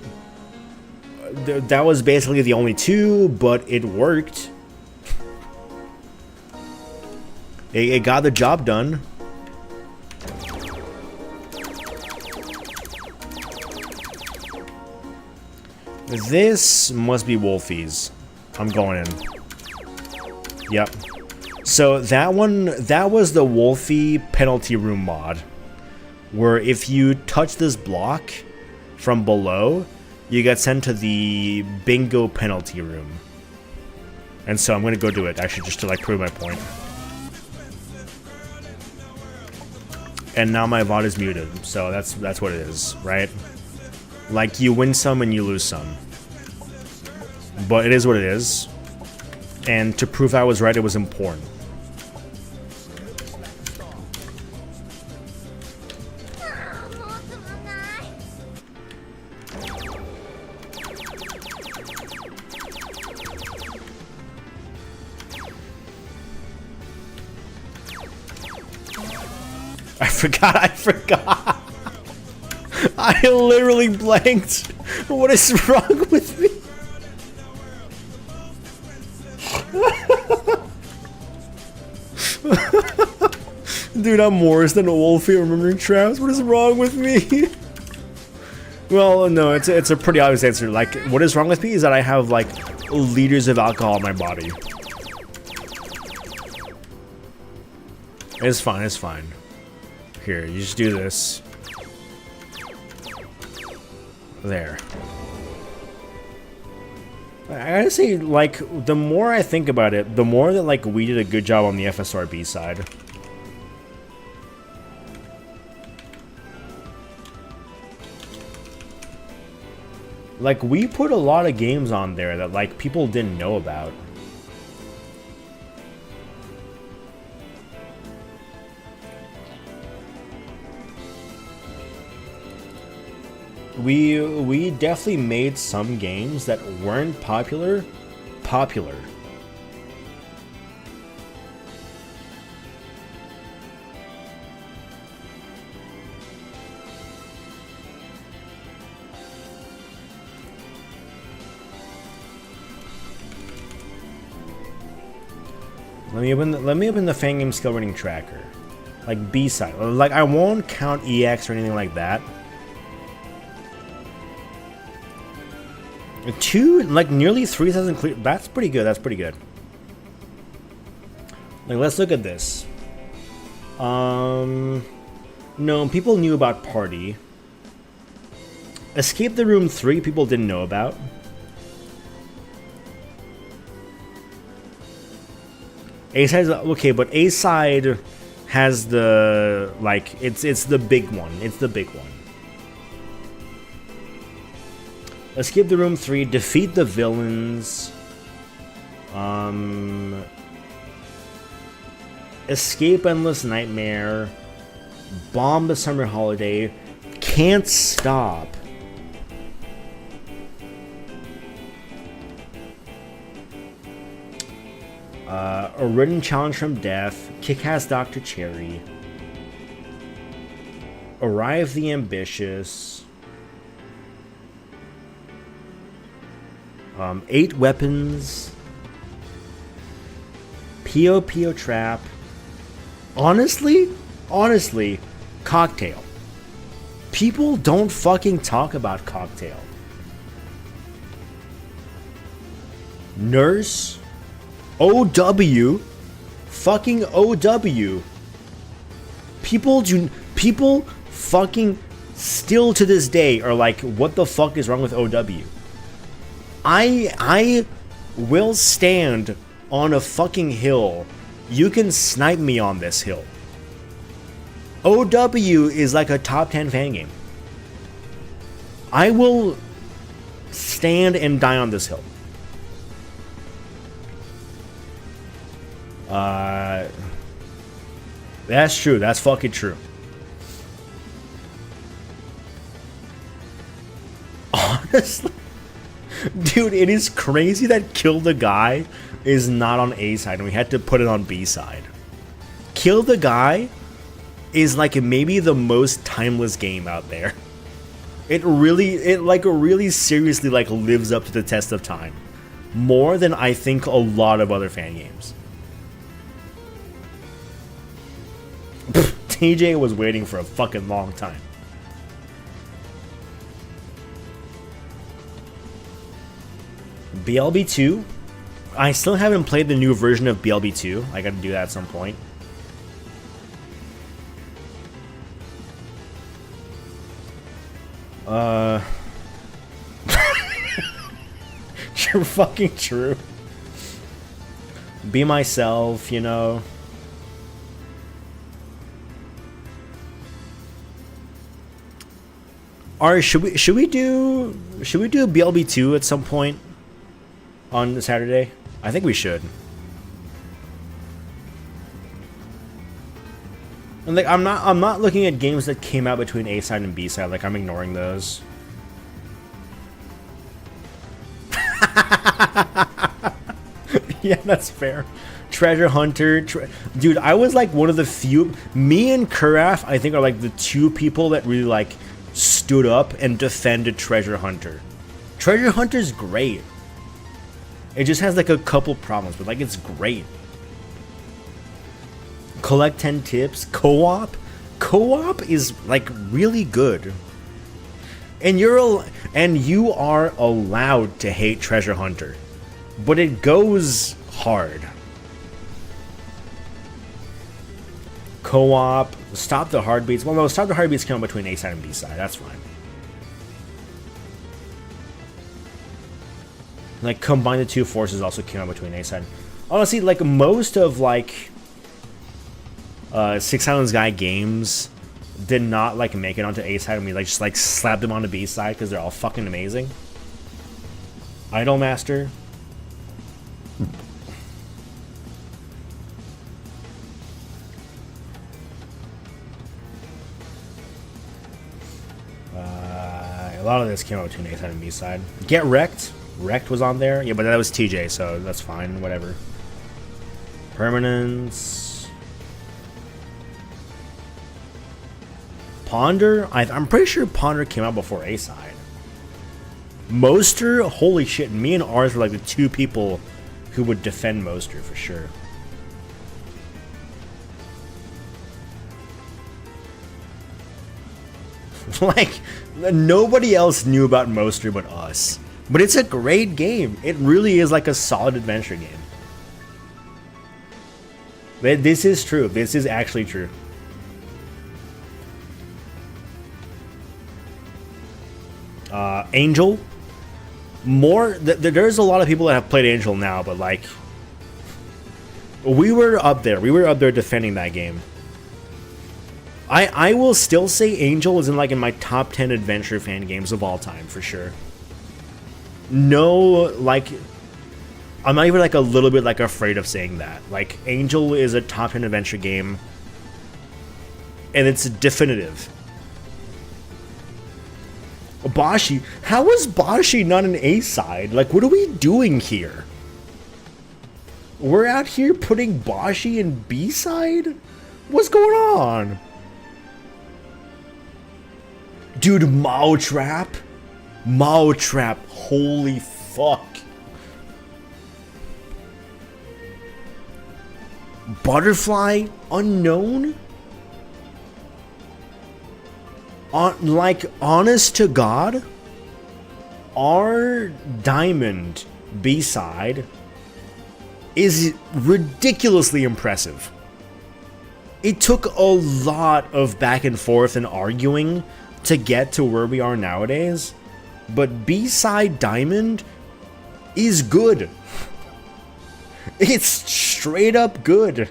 That was basically the only 2, but it worked. It got the job done. This must be Wolfie's. I'm going in. Yep. So that one, that was the Wolfie penalty room mod, where if you touch this block from below, you get sent to the bingo penalty room. And so I'm gonna go do it, actually, just to like prove my point. And now my VOD is muted, so that's what it is, right? Like, you win some and you lose some. But it is what it is. And to prove I was right, it was important. I forgot. I literally blanked. What is wrong with me? Dude, I'm worse than a Wolfie remembering traps. What is wrong with me? Well, no, it's a pretty obvious answer. Like, what is wrong with me is that I have like liters of alcohol in my body. It's fine, it's fine. Here, you just do this. There. I gotta say, like, the more I think about it, the more that, like, we did a good job on the FSRB side. Like, we put a lot of games on there that, like, people didn't know about. We definitely made some games that weren't popular. Let me open the fan game skill rating tracker. Like B-side. Like, I won't count EX or anything like that. Nearly 3,000 clear. That's pretty good. That's pretty good. Like, let's look at this. No, people knew about Party. Escape the Room 3, people didn't know about. A-side, okay, but A-side has the, like, it's the big one. It's the big one. Escape the Room 3, defeat the villains. Escape Endless Nightmare. Bomb the Summer Holiday. Can't Stop. A Written Challenge from Death. Kick-Ass Dr. Cherry. Arrive the Ambitious. 8 Weapons. P.O. Trap. Honestly, Cocktail. People don't fucking talk about Cocktail. Nurse. OW. Fucking OW. People fucking still to this day are like, what the fuck is wrong with OW? I will stand on a fucking hill. You can snipe me on this hill. OW is like a top 10 fan game. I will stand and die on this hill. That's true. That's fucking true. Honestly, dude, it is crazy that Kill the Guy is not on A side and we had to put it on B side. Kill the Guy is like maybe the most timeless game out there. It really seriously like lives up to the test of time. More than I think a lot of other fan games. TJ was waiting for a fucking long time. BLB 2? I still haven't played the new version of BLB 2. I gotta do that at some point. You're fucking true. Be myself, you know. Alright, should we do BLB 2 at some point on Saturday? I think we should. And like I'm not looking at games that came out between A side and B side, like I'm ignoring those. Yeah, that's fair. Treasure Hunter, dude, I was like one of the few. Me and Kuraf, I think, are like the two people that really like stood up and defended Treasure Hunter. Treasure Hunter's great. It just has like a couple problems, but like it's great. Collect 10 tips. Co-op is like really good. And you are allowed to hate Treasure Hunter, but it goes hard. Co-op, Stop the Heartbeats. Well, no, Stop the Heartbeats come between A side and B side. That's fine. Like Combine the Two Forces also came out between A side. Honestly, like most of like Six Islands Guy games did not like make it onto A side, and we like just like slapped them onto B side because they're all fucking amazing. Idolmaster. A lot of this came out between A side and B side. Get Wrecked. Wrecked was on there. Yeah, but that was TJ, so that's fine. Whatever. Permanence. Ponder? I'm pretty sure Ponder came out before A side. Moster? Holy shit. Me and Ars were like the two people who would defend Moster for sure. Like, nobody else knew about Moster but us. But it's a great game. It really is like a solid adventure game. This is true. This is actually true. Angel. There's a lot of people that have played Angel now, but like, we were up there. We were up there defending that game. I will still say Angel is in my top 10 adventure fan games of all time for sure. No, like, I'm not even like a little bit like afraid of saying that. Like, Angel is a top 10 adventure game, and it's definitive. Bashi, how is Bashi not an A-side? Like, what are we doing here? We're out here putting Bashi in B-side? What's going on? Dude, Mao Trap? Mao Trap, holy fuck. Butterfly, unknown? Like, honest to God, our Diamond B-side is ridiculously impressive. It took a lot of back and forth and arguing to get to where we are nowadays, but B-side Diamond is good. It's straight up good.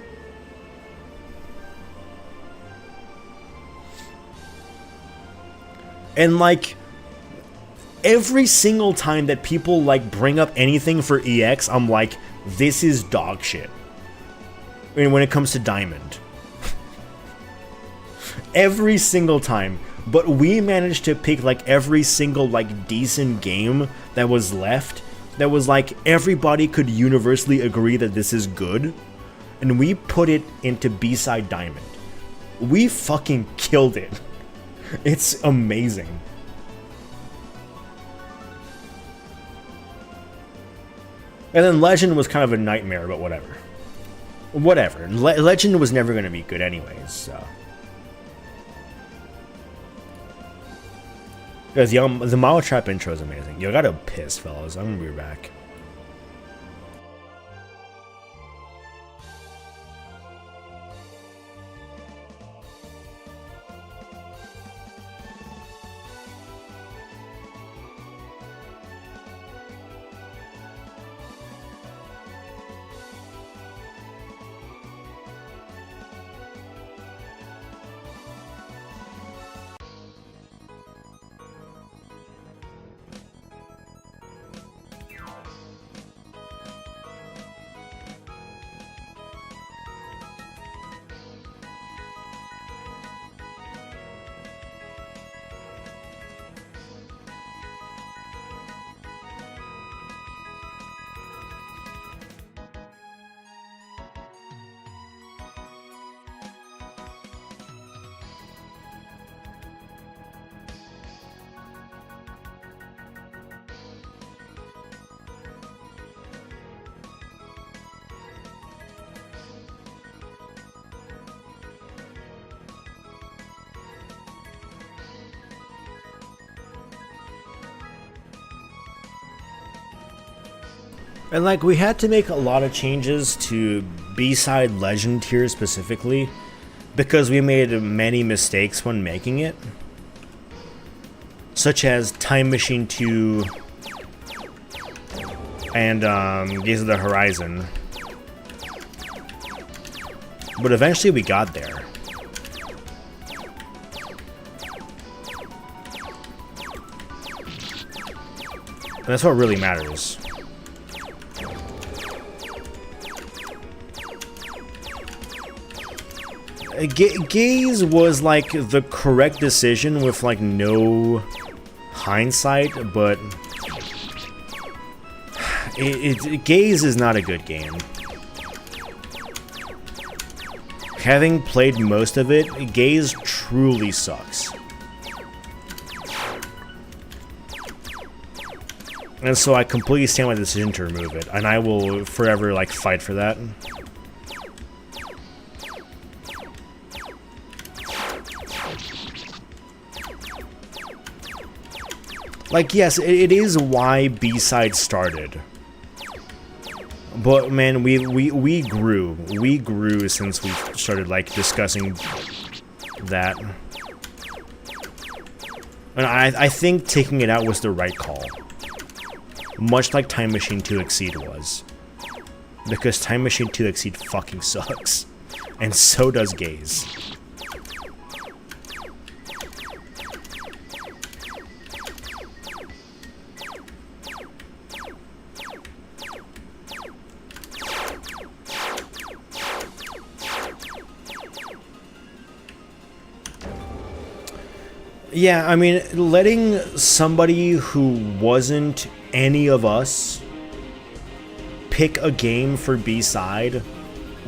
And like, every single time that people like bring up anything for EX, I'm like, this is dog shit. I mean, when it comes to Diamond. Every single time. But we managed to pick like every single like decent game that was left, that was like everybody could universally agree that this is good, and we put it into B-side Diamond. We fucking killed it. It's amazing. And then Legend was kind of a nightmare, but whatever. Whatever. Legend was never going to be good anyways, so. Guys, the Mao Trap intro is amazing. Yo, I gotta piss, fellas. I'm gonna be back. And like, we had to make a lot of changes to B-side Legend tier specifically, because we made many mistakes when making it. Such as Time Machine 2 and Gaze of the Horizon. But eventually we got there. And that's what really matters. Gaze was like the correct decision with like no hindsight, but Gaze is not a good game. Having played most of it, Gaze truly sucks. And so I completely stand by the decision to remove it, and I will forever like fight for that. Like, yes, it is why B-side started. But man, we grew since we started like discussing that. And I think taking it out was the right call. Much like Time Machine 2 Exceed was. Because Time Machine 2 Exceed fucking sucks. And so does Gaze. Yeah, I mean, letting somebody who wasn't any of us pick a game for B-side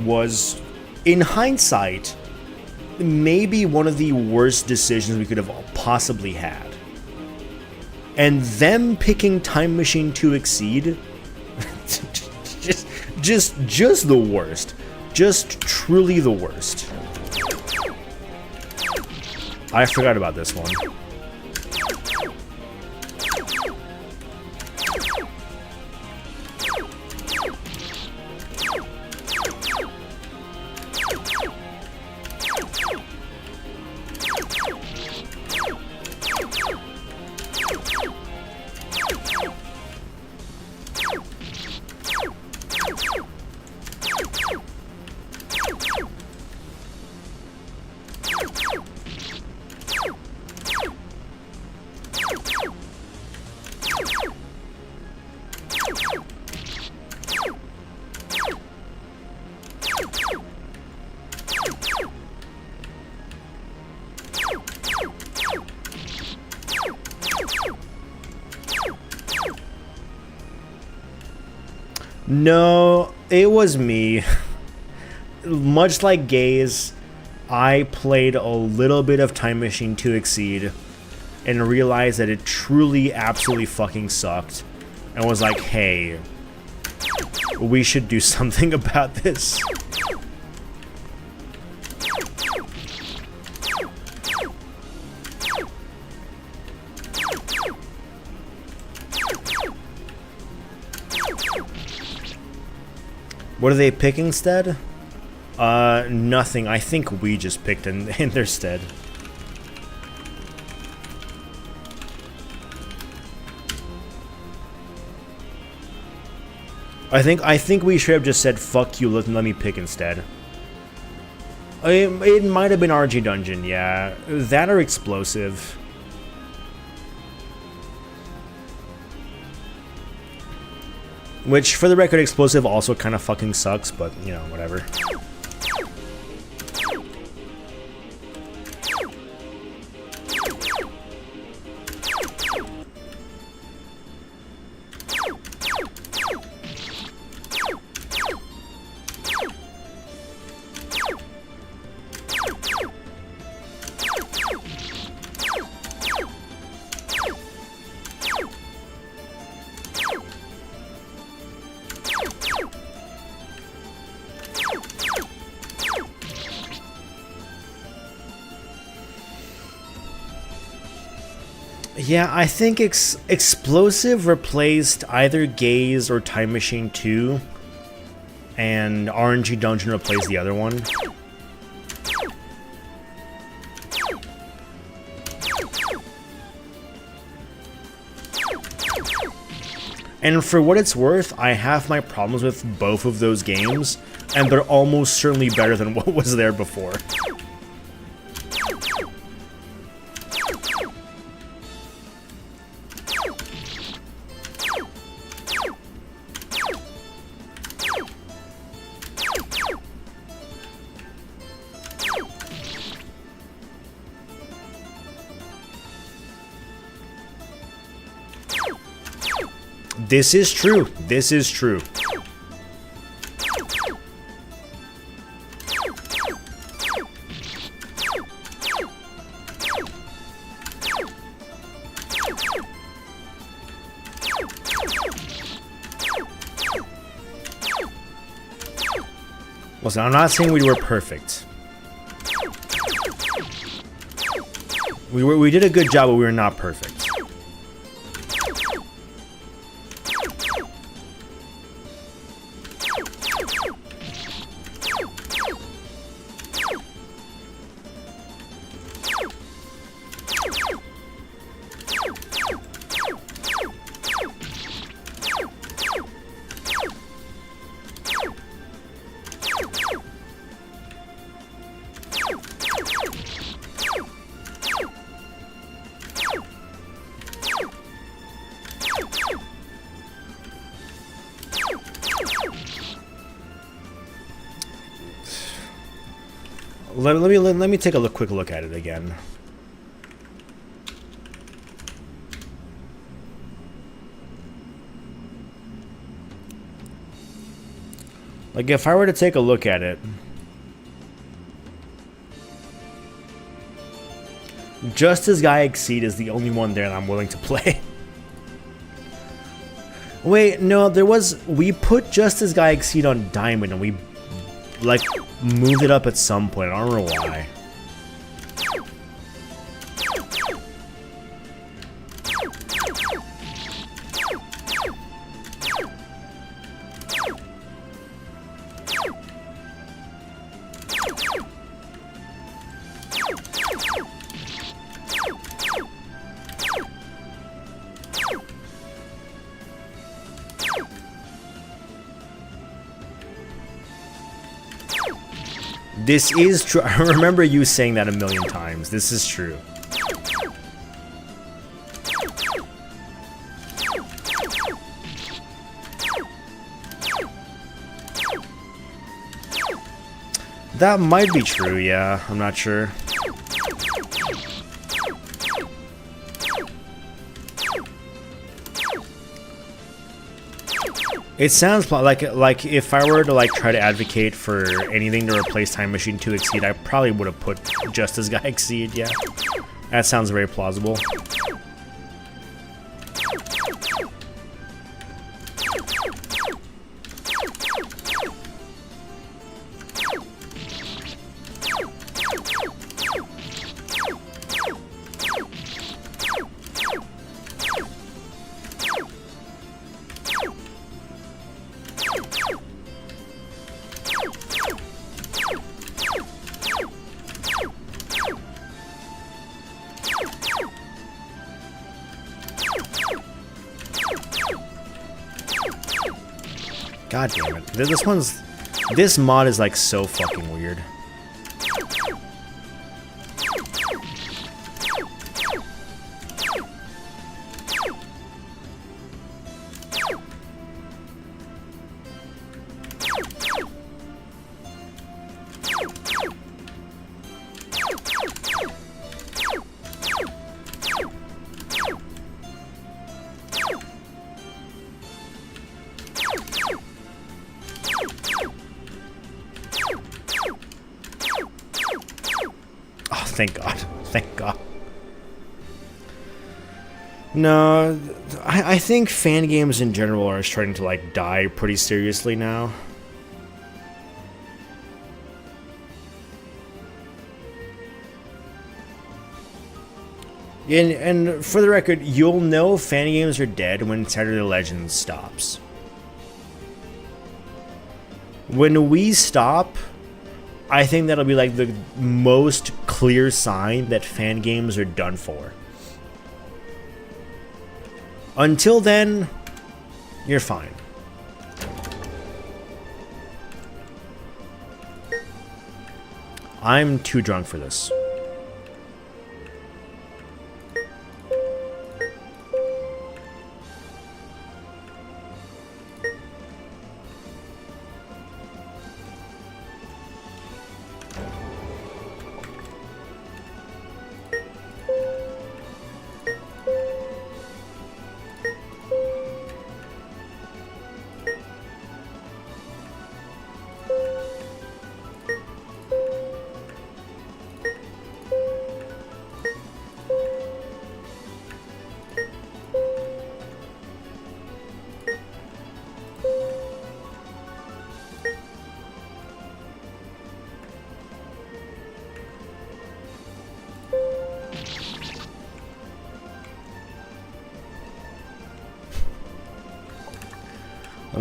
was, in hindsight, maybe one of the worst decisions we could have possibly had. And them picking Time Machine 2 Exceed, just the worst. Just truly the worst. I forgot about this one. No, it was me. Much like Gaze, I played a little bit of Time Machine 2 Exceed and realized that it truly absolutely fucking sucked and was like, hey, we should do something about this. What are they picking instead? Nothing. I think we just picked in their stead. I think we should have just said fuck you, let me pick instead. It might have been RG Dungeon, yeah. That or Explosive. Which, for the record, Explosive also kind of fucking sucks, but, you know, whatever. Yeah, I think Explosive replaced either Gaze or Time Machine 2, and RNG Dungeon replaced the other one. And for what it's worth, I have my problems with both of those games, and they're almost certainly better than what was there before. This is true. This is true. Listen, I'm not saying we were perfect. We did a good job, but we were not perfect. let me take a quick look at it again. Like, if I were to take a look at it, Justice Guy Exceed is the only one there that I'm willing to play. Wait, no, we put Justice Guy Exceed on Diamond and we, like, moved it up at some point. I don't know why. This is true. I remember you saying that a million times. This is true. That might be true, yeah. I'm not sure. It sounds like if I were to like try to advocate for anything to replace Time Machine 2 Exceed, I probably would have put Justice Guy Exceed, yeah. That sounds very plausible. God damn it. This mod is like so fucking weird. Thank God. Thank God. No, I think fan games in general are starting to like die pretty seriously now. And for the record, you'll know fan games are dead when Saturday Legends stops. When we stop, I think that'll be like the most clear sign that fan games are done for. Until then, you're fine. I'm too drunk for this.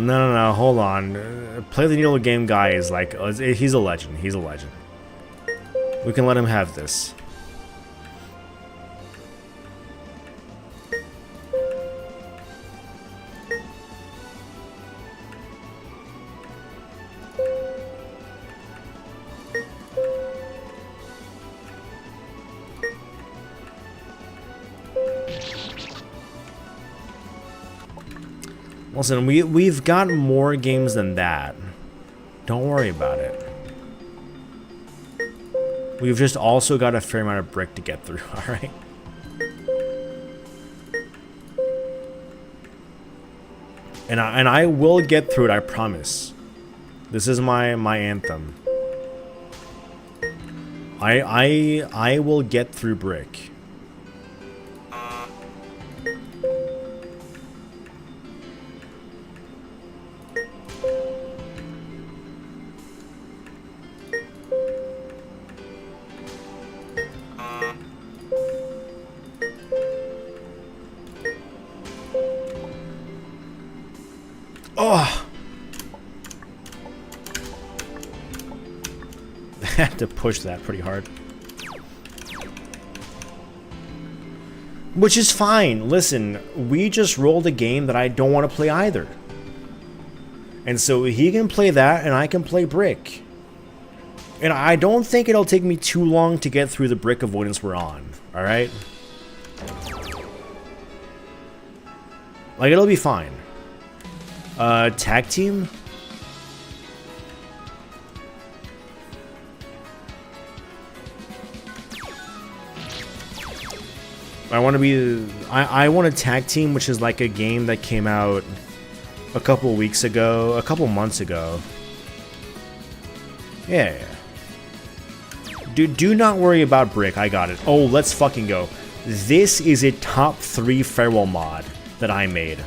No, hold on. Play the Needle Game guy is like, he's a legend. He's a legend. We can let him have this. Listen, we've got more games than that. Don't worry about it. We've just also got a fair amount of brick to get through, alright? And I will get through it, I promise. This is my anthem. I will get through brick. Oh! I had to push that pretty hard. Which is fine. Listen, we just rolled a game that I don't want to play either. And so he can play that and I can play brick. And I don't think it'll take me too long to get through the brick avoidance we're on. Alright? Like, it'll be fine. Tag team? I want to be... I want a tag team, which is like a game that came out a couple weeks ago, a couple months ago. Yeah. Do not worry about brick, I got it. Oh, let's fucking go. This is a top 3 Farewell mod that I made.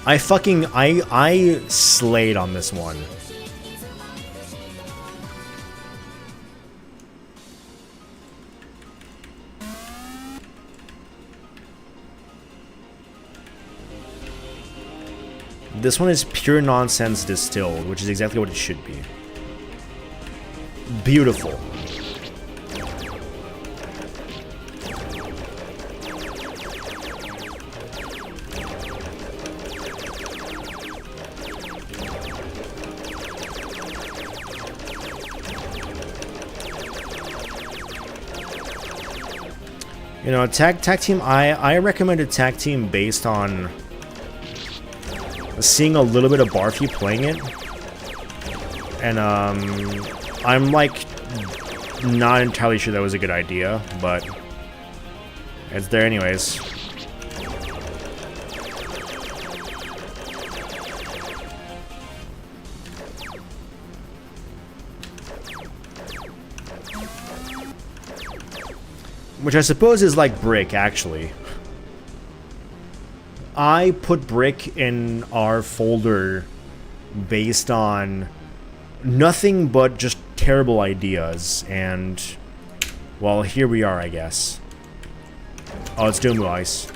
I slayed on this one. This one is pure nonsense distilled, which is exactly what it should be. Beautiful. You know, tag team, I recommend a tag team based on seeing a little bit of Barfy playing it. And I'm like not entirely sure that was a good idea, but it's there anyways. Which I suppose is like brick, actually. I put brick in our folder based on nothing but just terrible ideas, and, well, here we are, I guess. Oh, it's Doomu Ice.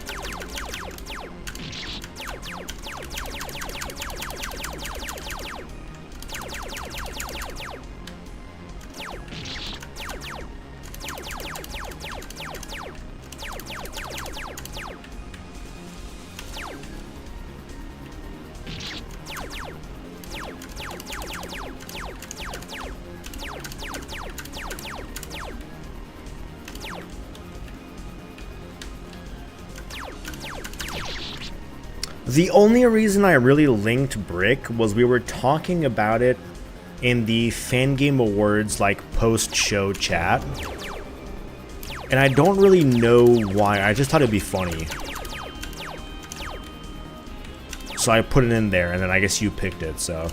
The only reason I really linked brick was we were talking about it in the Fangame Awards, like, post-show chat. And I don't really know why, I just thought it'd be funny. So I put it in there, and then I guess you picked it, so...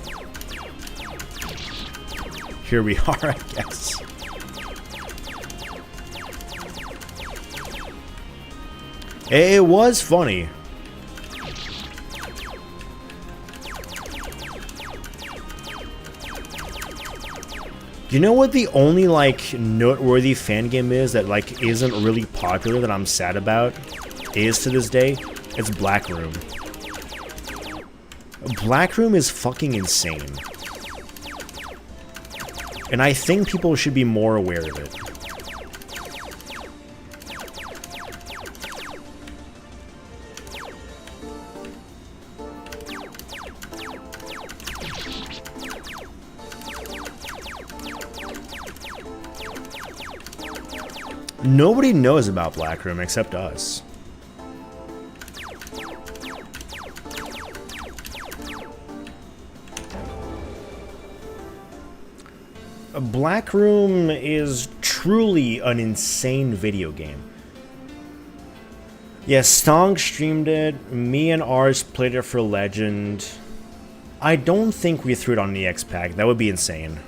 here we are, I guess. It was funny. You know what the only, like, noteworthy fan game is that, like, isn't really popular that I'm sad about? Is to this day? It's Black Room. Black Room is fucking insane. And I think people should be more aware of it. Nobody knows about Black Room except us. Black Room is truly an insane video game. Yes, Stong streamed it. Me and Ars played it for Legend. I don't think we threw it on the X Pack. That would be insane.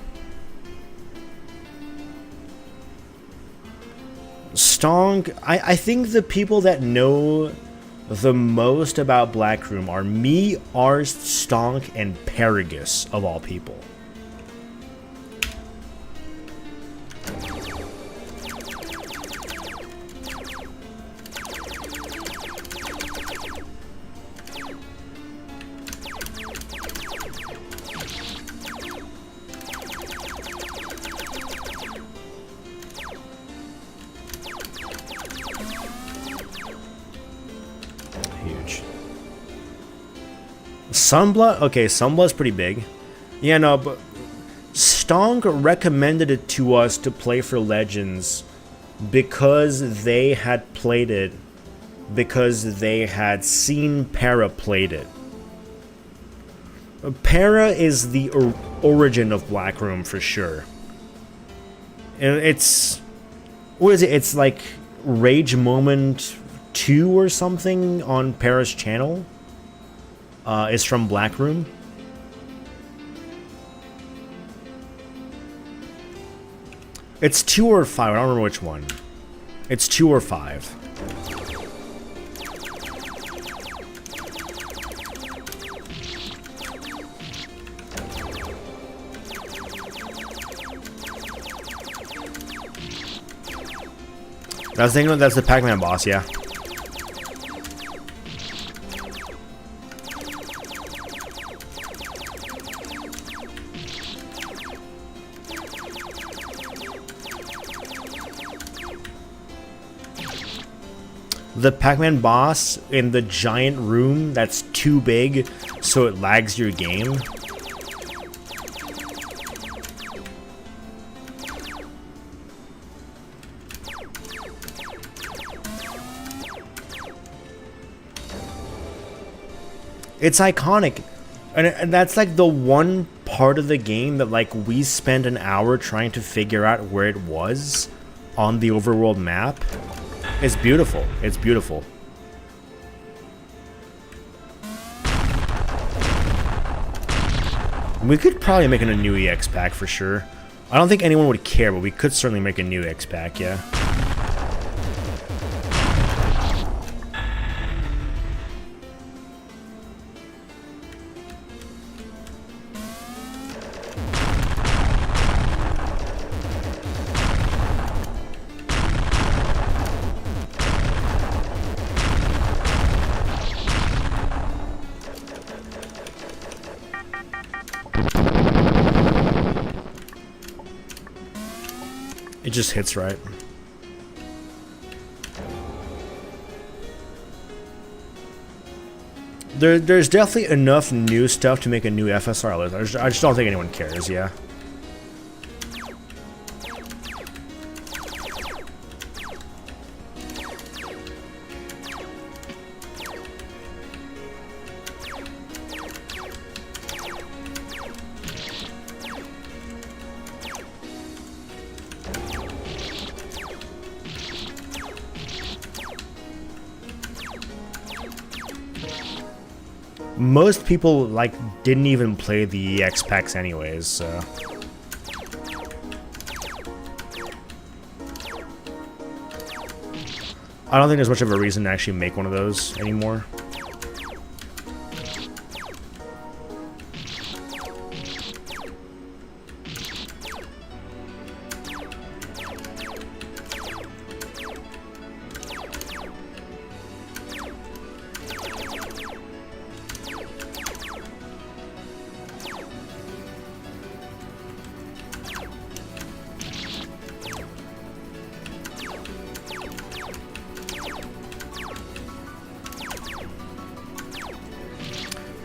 Stong, I think the people that know the most about Black Room are me, Ars, Stonk, and Paragus, of all people. Huge. Sunblood? Okay, Sunblood's pretty big. Yeah, no, but Stong recommended it to us to play for Legends because they had played it, because they had seen Para played it. Para is the origin of Black Room for sure. And it's... what is it? It's like Rage Moment 2 or something on Para's channel. Is from Black Room. It's 2 or 5. I don't remember which one. It's 2 or 5. That's the Pac-Man boss, yeah. The Pac-Man boss in the giant room that's too big so it lags your game. It's iconic. And that's like the one part of the game that like we spent an hour trying to figure out where it was on the overworld map. It's beautiful. It's beautiful. We could probably make a new EX pack for sure. I don't think anyone would care, but we could certainly make a new EX pack, yeah. It just hits right. There's definitely enough new stuff to make a new FSR list. I just don't think anyone cares, yeah. Most people, like, didn't even play the EX packs anyways, so... I don't think there's much of a reason to actually make one of those anymore.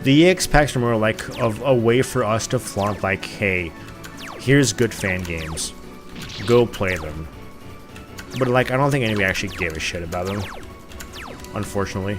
The EX packs are more like a way for us to flaunt, like, hey, here's good fan games. Go play them. But like, I don't think anybody actually gave a shit about them, unfortunately.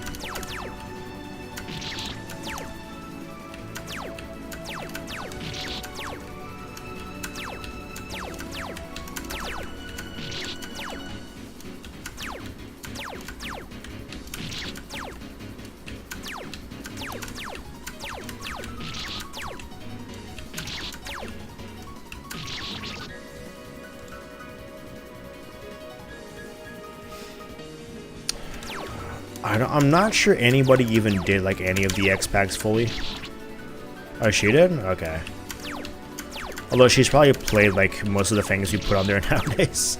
I'm not sure anybody even did like any of the X packs fully. Oh, she did? Okay. Although she's probably played like most of the things we put on there nowadays.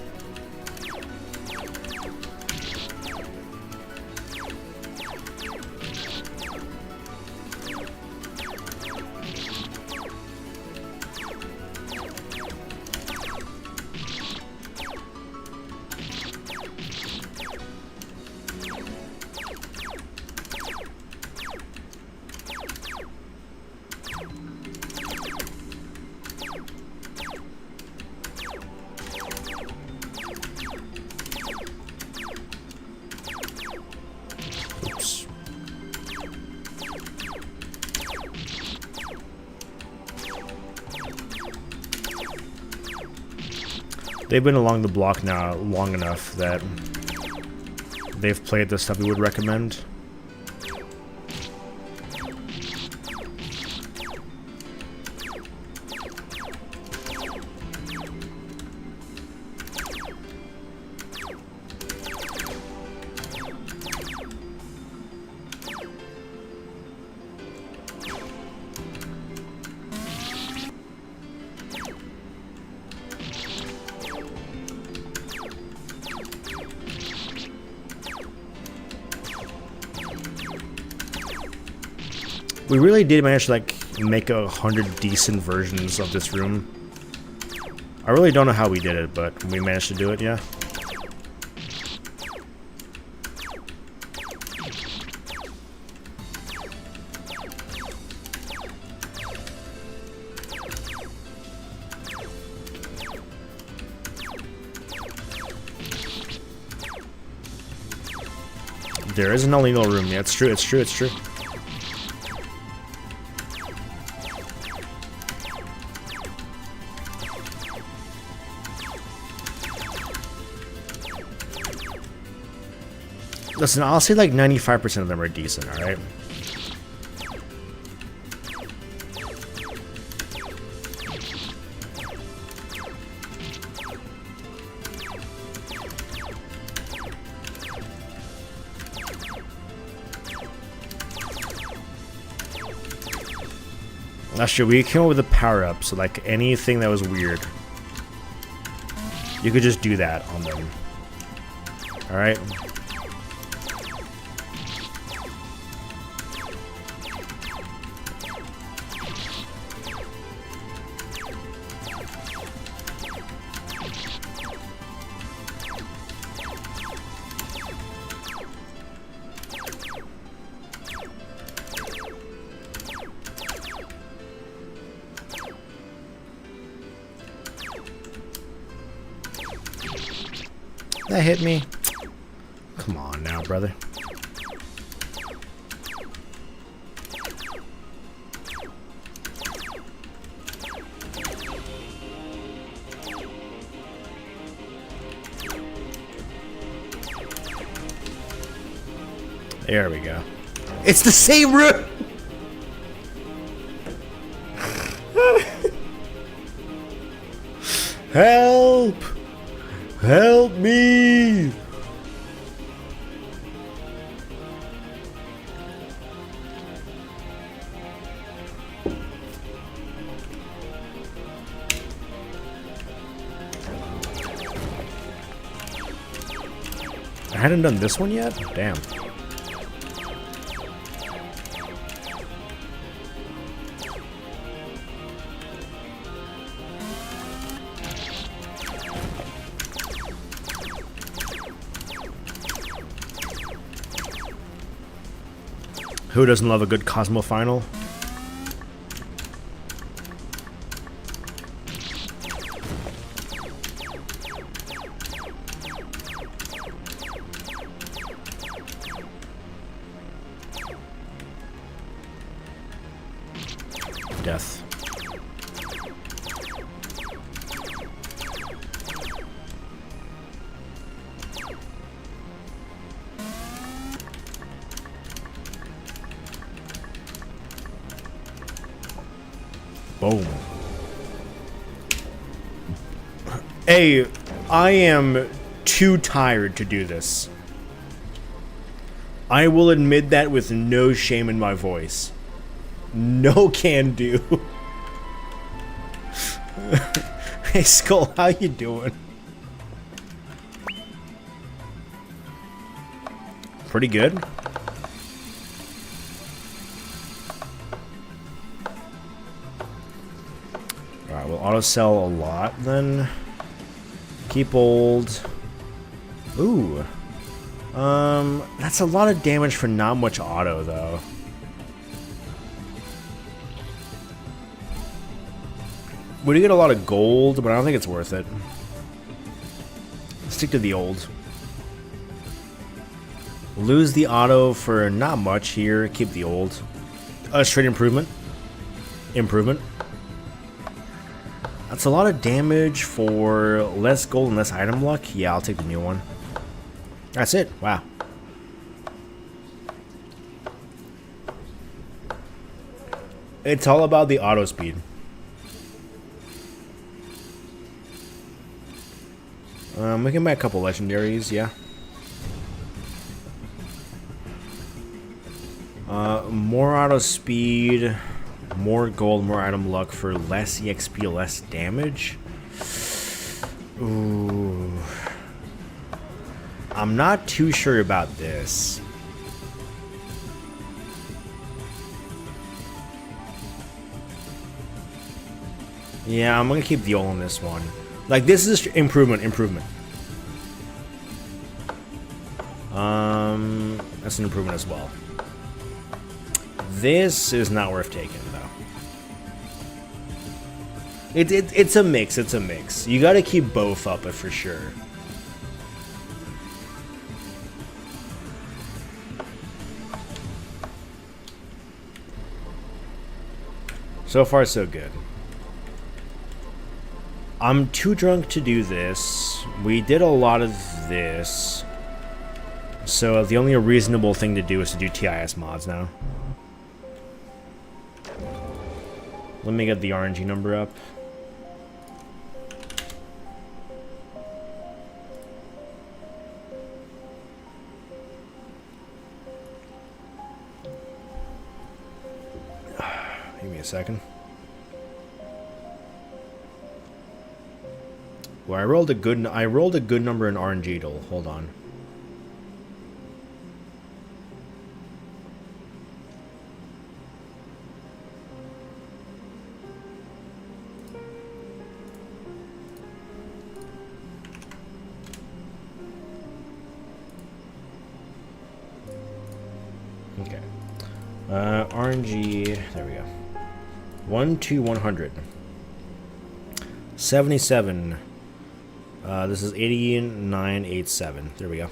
They've been along the block now long enough that they've played the stuff we would recommend. We really did manage to like make 100 decent versions of this room. I really don't know how we did it, but we managed to do it, yeah. There is an illegal room. Yeah, it's true, it's true, it's true. Listen, I'll say like 95% of them are decent, alright? That's true, we came up with a power-up, so like anything that was weird, you could just do that on them. Alright? That hit me. Come on now, brother. There we go. It's the same room! Help! Help me! I hadn't done this one yet? Damn. Who doesn't love a good Cosmo final? Boom. Hey, I am too tired to do this. I will admit that with no shame in my voice. No can do. Hey Skull, how you doing? Pretty good. Alright, we'll auto sell a lot then. Keep old. Ooh. That's a lot of damage for not much auto though. We do get a lot of gold, but I don't think it's worth it. Stick to the old. Lose the auto for not much here. Keep the old. Straight improvement. Improvement. That's a lot of damage for less gold and less item luck. Yeah, I'll take the new one. That's it. Wow. It's all about the auto speed. We can buy a couple legendaries, yeah. More auto speed, more gold, more item luck for less EXP, less damage. Ooh. I'm not too sure about this. Yeah, I'm gonna keep the old on this one. Like, this is improvement. That's an improvement as well. This is not worth taking, though. It's a mix. You gotta keep both up, for sure. So far, so good. I'm too drunk to do this. We did a lot of this. So the only reasonable thing to do is to do TIS mods now. Let me get the RNG number up. Give me a second. Well, I rolled a good number in RNG total. Hold on. Okay. RNG. There we go. 1 to 100. 77. This is 8987. There we go.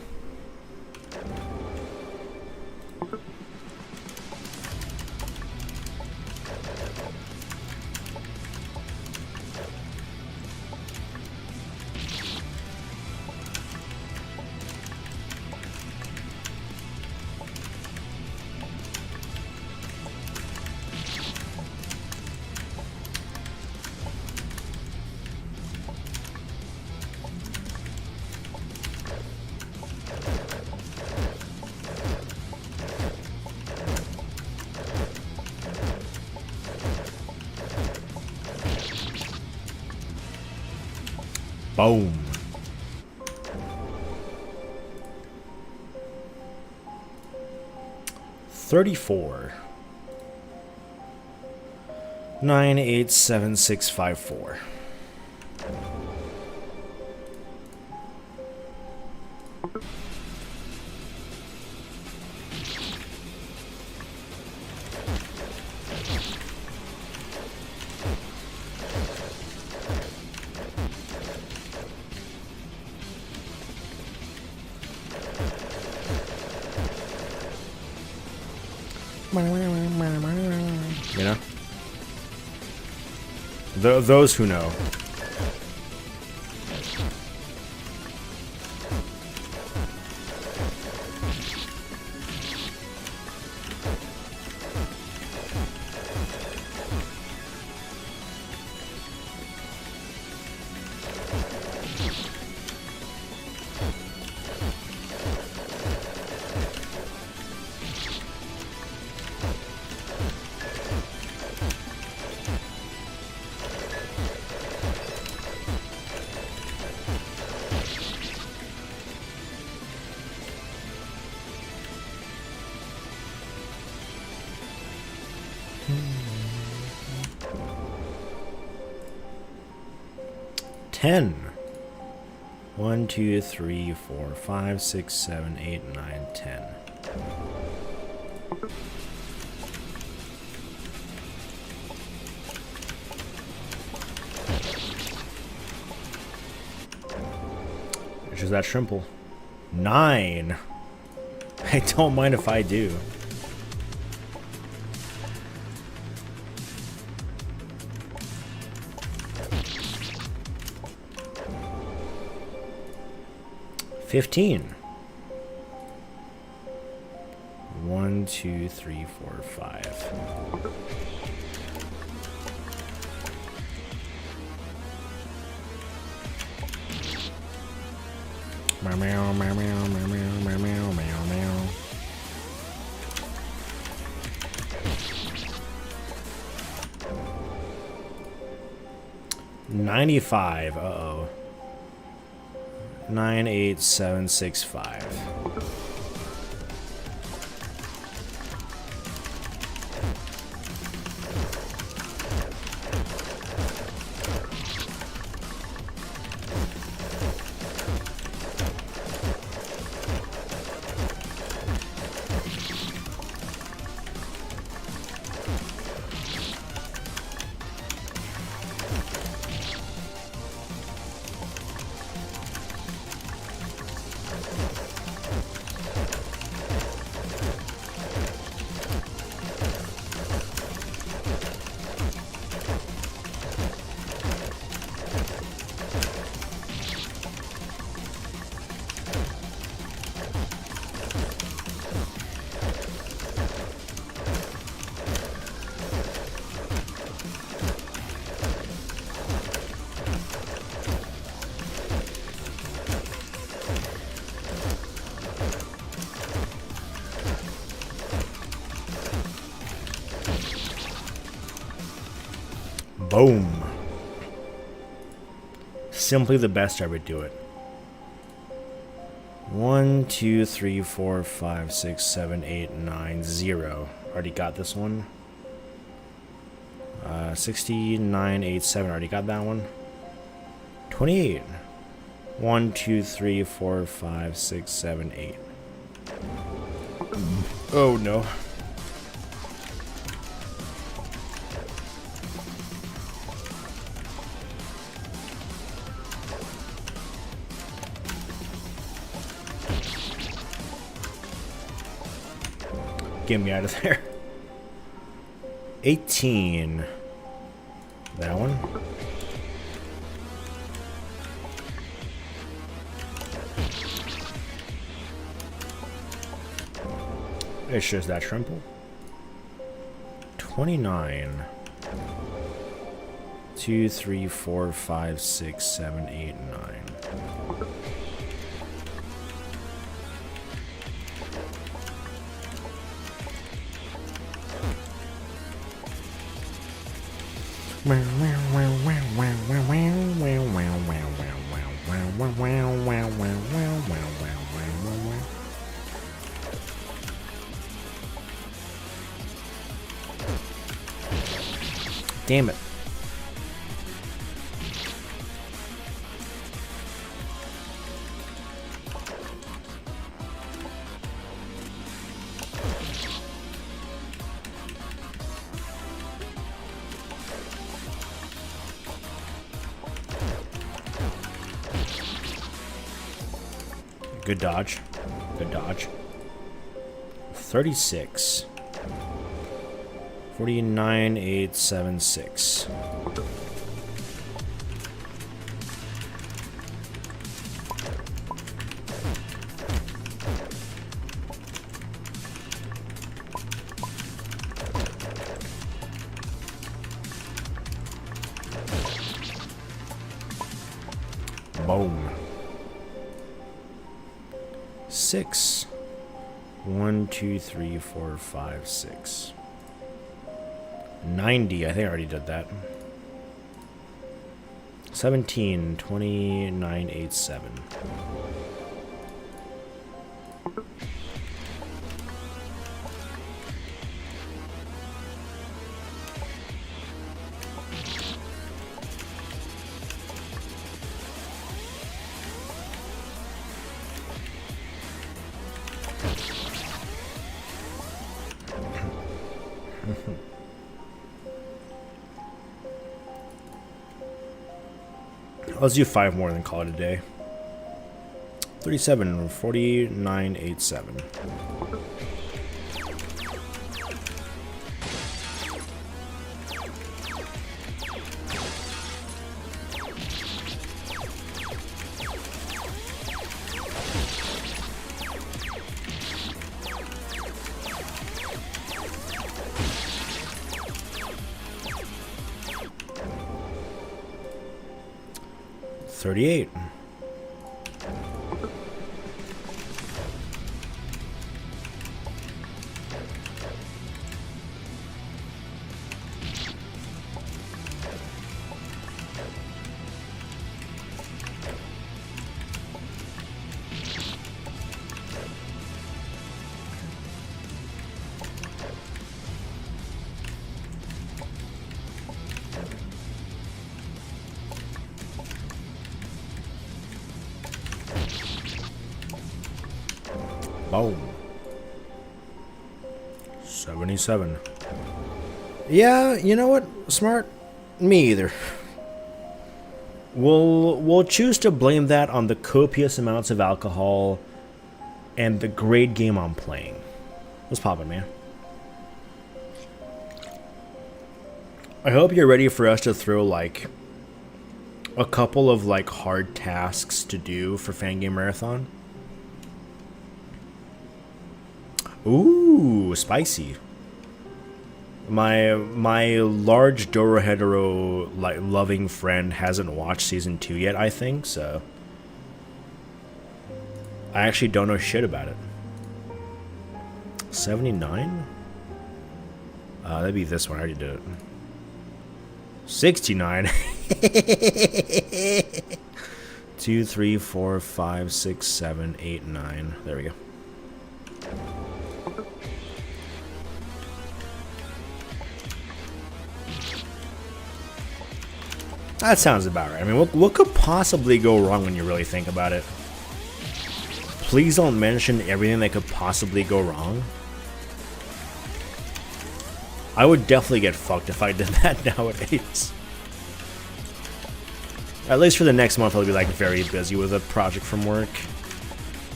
Boom. $34. 987654. You know? Those who know. 10. 1, 2, 3, 4, 5, 6, 7, 8, 9, 10. Which is that shrimple? 9. I don't mind if I do. $15. 1, 2, 3, 4, 5. Meow, meow, meow, meow, meow, meow, meow, meow, meow. $95. Uh-oh. 98765. Boom. Simply the best I would do it. 1, 2, 3, 4, 5, 6, 7, 8, 9, 0. Already got this one. 6987. Already got that one. 28. 1, 2, 3, 4, 5, 6, 7, 8. Oh no. Get me out of there. 18. That one. It's just that trimple. 29. 2, 3, 4, 5, 6, 7, 8, 9. Damn it. Good dodge. Good dodge. 36. 49876. Boom. 6. 1, 2, 3, 4, 5, 6. 90. I think I already did that. 17. 2987. Let's do 5 more and then call it a day. 37, 49, 87. $38. Boom. 77. Yeah, you know what? Smart. Me either. We'll choose to blame that on the copious amounts of alcohol and the great game I'm playing. What's poppin', man? I hope you're ready for us to throw like a couple of like hard tasks to do for Fangame Marathon. Ooh, spicy. My large Dorohedoro like loving friend hasn't watched season 2 yet, I think, so I actually don't know shit about it. 79? That'd be this one. I already did it. 69. 2, 3, 4, 5, 6, 7, 8, 9. There we go. That sounds about right. I mean, what could possibly go wrong when you really think about it? Please don't mention everything that could possibly go wrong. I would definitely get fucked if I did that nowadays. At least for the next month, I'll be like very busy with a project from work.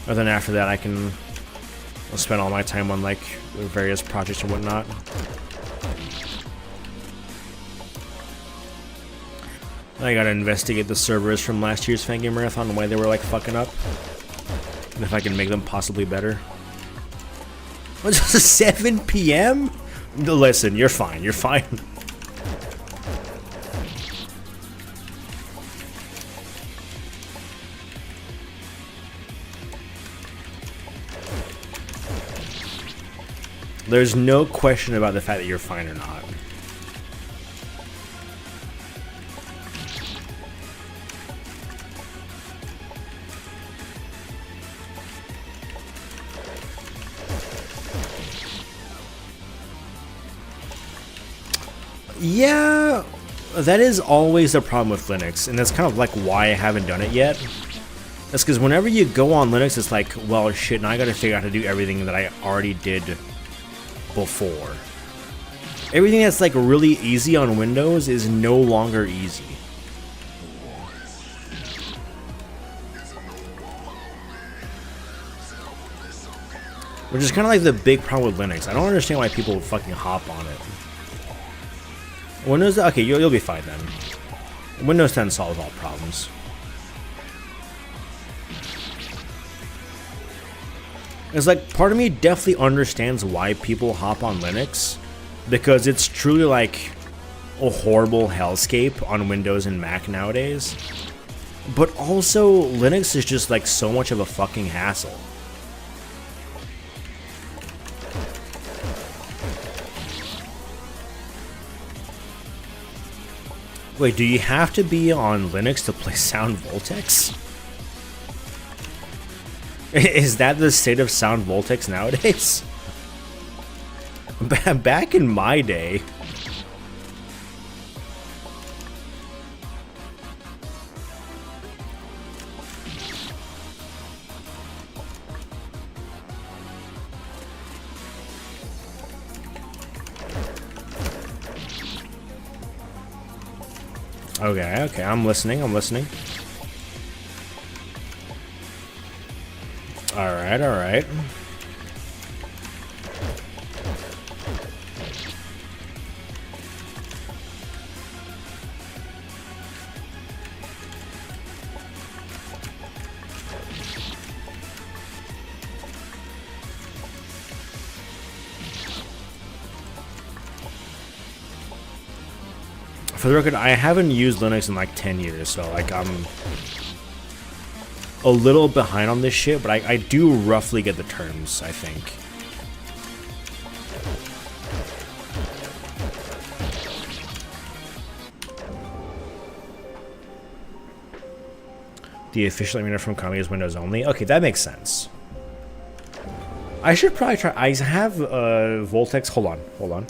And then after that, I'll spend all my time on like various projects and whatnot. I gotta investigate the servers from last year's Fangame Marathon and why they were like fucking up. And if I can make them possibly better. What's it, 7 PM? Listen, you're fine, you're fine. There's no question about the fact that you're fine or not. Yeah, that is always the problem with Linux, and that's kind of like why I haven't done it yet. That's because whenever you go on Linux, it's like, well, shit, now I gotta figure out how to do everything that I already did before. Everything that's like really easy on Windows is no longer easy. Which is kind of like the big problem with Linux. I don't understand why people fucking hop on it. Windows, okay, you'll be fine then. Windows 10 solves all problems. It's like, part of me definitely understands why people hop on Linux, because it's truly like a horrible hellscape on Windows and Mac nowadays. But also, Linux is just like so much of a fucking hassle. Wait, do you have to be on Linux to play Sound Voltex? Is that the state of Sound Voltex nowadays? Back in my day... Okay, okay, I'm listening, I'm listening. Alright, alright. For the record, I haven't used Linux in like 10 years, so like I'm a little behind on this shit, but I do roughly get the terms, I think. The official emitter from Kami is Windows only. Okay, that makes sense. I should probably try. I have Voltex. Hold on, hold on.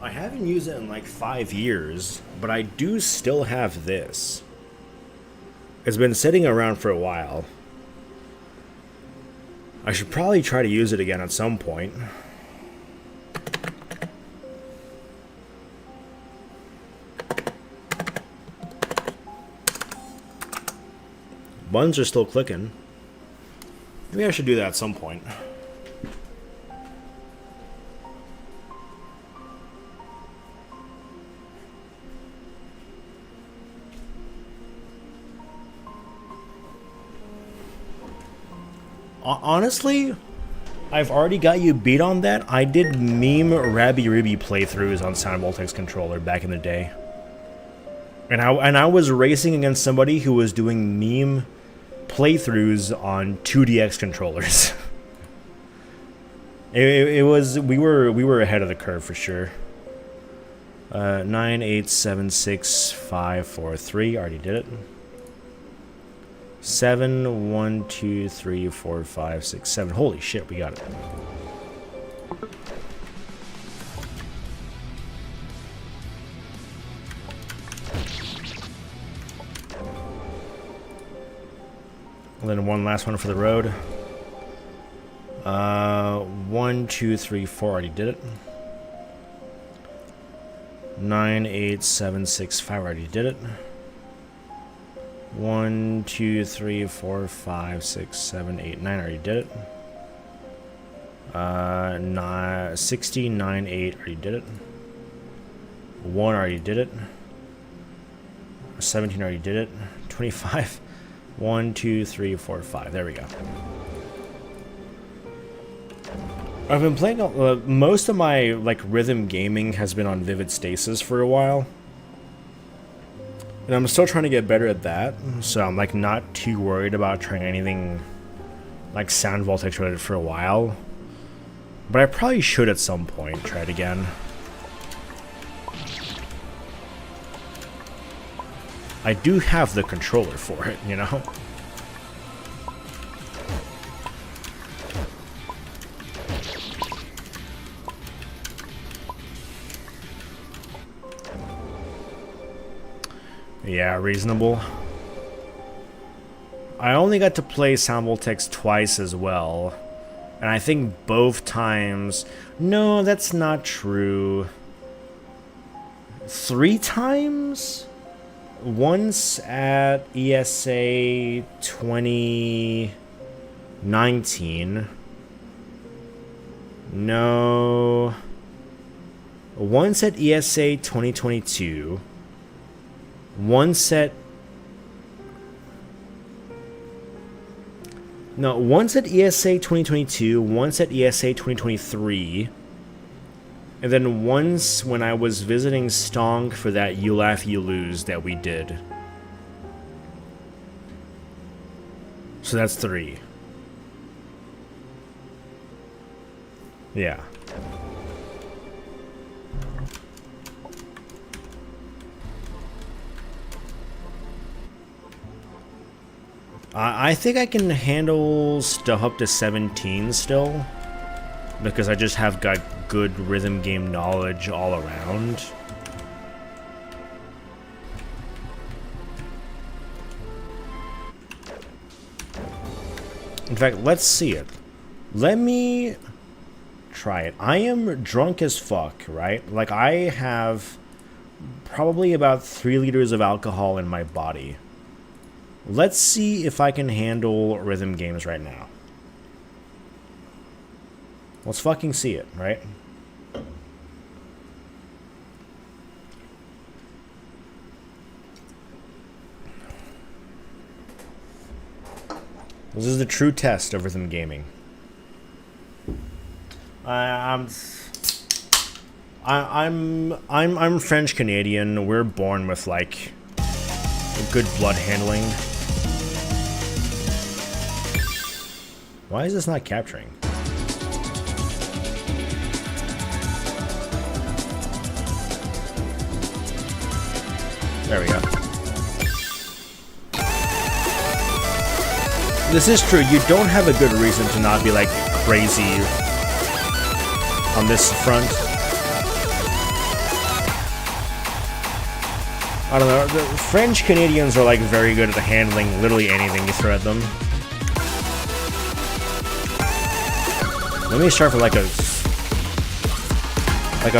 I haven't used it in like 5 years, but I do still have this. It's been sitting around for a while. I should probably try to use it again at some point. Buttons are still clicking. Maybe I should do that at some point. Honestly, I've already got you beat on that. I did meme Rabby Ruby playthroughs on Sound Voltex controller back in the day. And I was racing against somebody who was doing meme playthroughs on 2DX controllers. we were ahead of the curve for sure. 9876543, already did it. 7, 1, 2, 3, 4, 5, 6, 7. Holy shit, we got it. And then one last one for the road. 1, 2, 3, 4. Already did it. 98765. Already did it. 1, 2, 3, 4, 5, 6, 7, 8, 9. Already did it. 69, 8. Already did it. 1. Already did it. 17. Already did it. 25. 1, 2, 3, 4, 5. There we go. I've been playing most of my like rhythm gaming has been on Vivid Stasis for a while. And I'm still trying to get better at that, so I'm like not too worried about trying anything like Sound Voltex related for a while. But I probably should at some point try it again. I do have the controller for it, you know? Yeah, reasonable. I only got to play Sound Voltex twice as well. And I think both times... No, that's not true. 3 times? Once at ESA 2019. No. Once at ESA 2022. Once at ESA 2022, once at ESA 2023, and then once when I was visiting Stonk for that You Laugh, You Lose that we did. So that's 3. Yeah. I think I can handle stuff up to 17 still, because I just have got good rhythm game knowledge all around. In fact, let's see it. Let me try it. I am drunk as fuck, right? Like, I have probably about 3 liters of alcohol in my body. Let's see if I can handle rhythm games right now. Let's fucking see it, right? This is the true test of rhythm gaming. I'm French Canadian. We're born with like good blood handling. Why is this not capturing? There we go. This is true. You don't have a good reason to not be like crazy on this front. I don't know. The French Canadians are like very good at handling literally anything you throw at them. Let me start for like a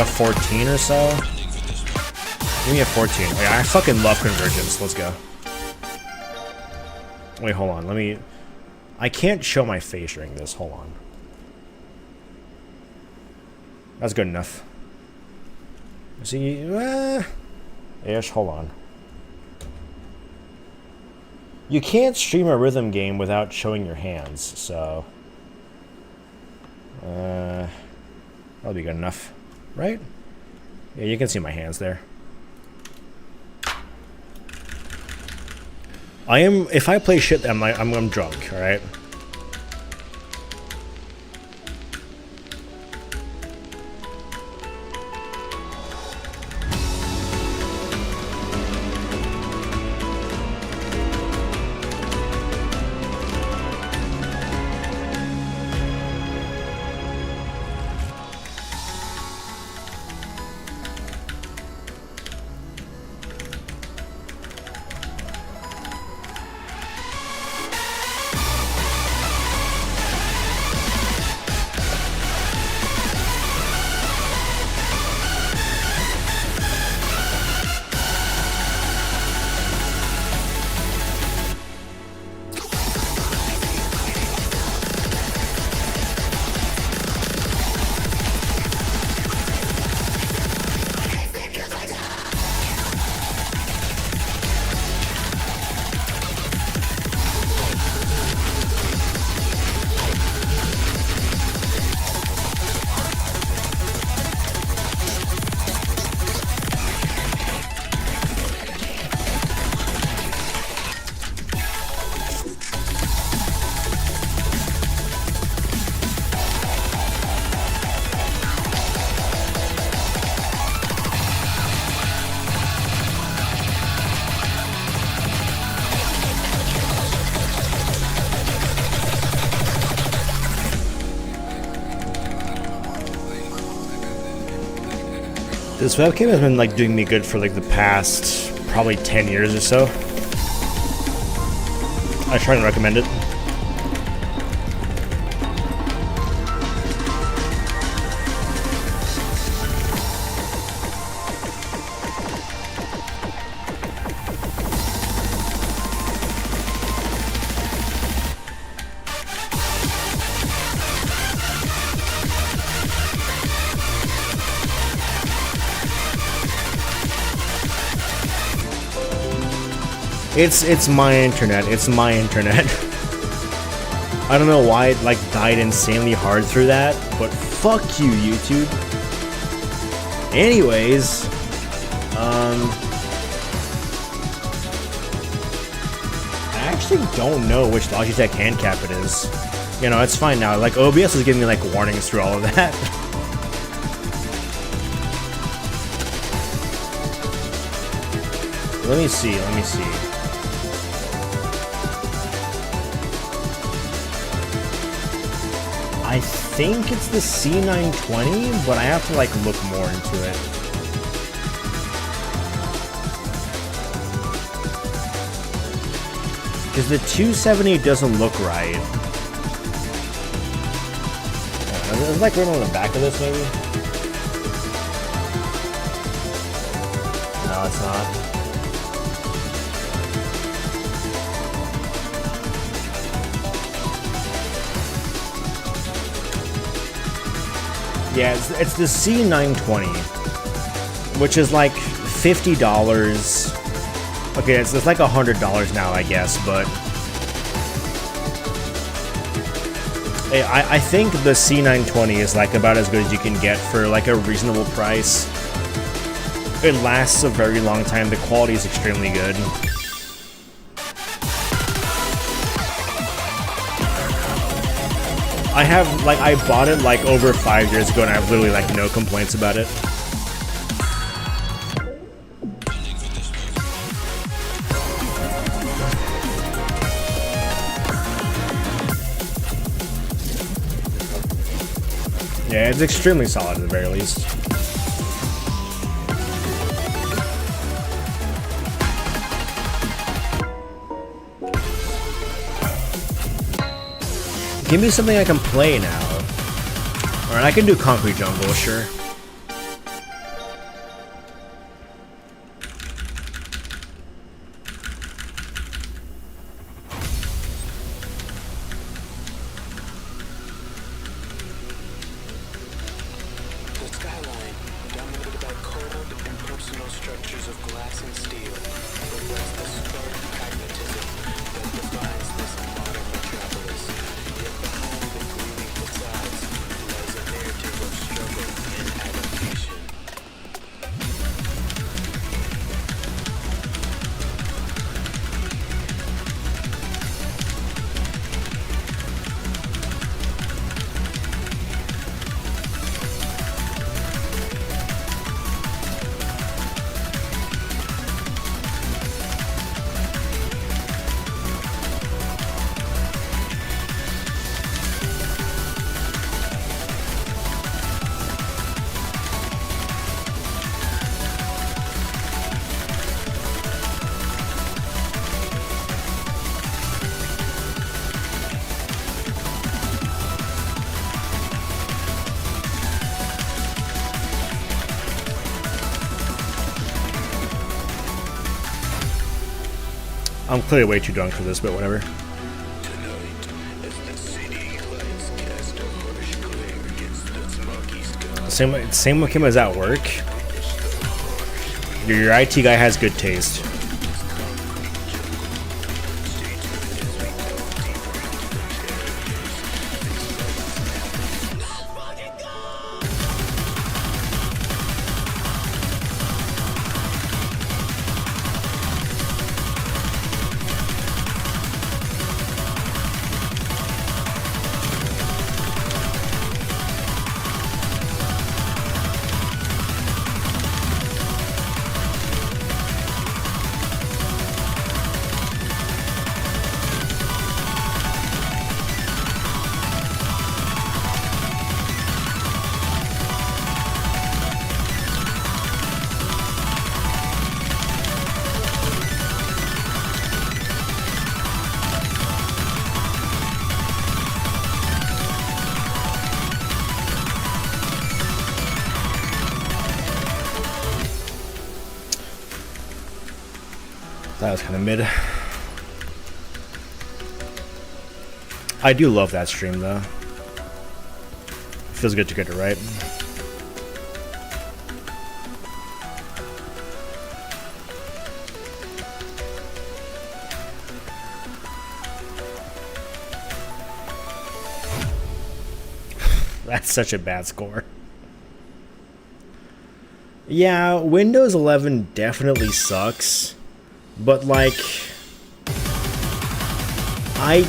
14 or so. Give me a 14. Wait, I fucking love convergence. Let's go. Wait, hold on. Let me. I can't show my face during this. Hold on. That's good enough. See, ish. Hold on. You can't stream a rhythm game without showing your hands, so. That'll be good enough, right? Yeah, you can see my hands there. If I play shit, I'm drunk, alright? This webcam has been like doing me good for like the past probably 10 years or so. I try and recommend it. It's my internet. It's my internet. I don't know why it like died insanely hard through that, but fuck you, YouTube. Anyways, I actually don't know which Logitech hand cap it is. You know, it's fine now. Like, OBS is giving me, like, warnings through all of that. Let me see, let me see. I think it's the C920, but I have to, like, look more into it. Because the 270 doesn't look right. Is it like right on the back of this, maybe? No, it's not. Yeah, it's the C920, which is like $50. Okay, it's like $100 now, I guess, but hey, I think the C920 is like about as good as you can get for like a reasonable price. It lasts a very long time. The quality is extremely good. I bought it like over 5 years ago and I have literally like no complaints about it. Yeah, it's extremely solid at the very least. Give me something I can play now. Alright, I can do Concrete Jungle, sure. The skyline, dominated by cold, impersonal structures of glass and steel, reflects the stark pragmatism that defines this modern metropolis. Yet behind the gleaming facades lies a narrative of struggle and adaptation. I'm clearly way too drunk for this, but whatever. Same with him as at work. Your IT guy has good taste. That was kind of mid. I do love that stream though. Feels good to get it right. That's such a bad score. Yeah, Windows 11 definitely sucks, but like, I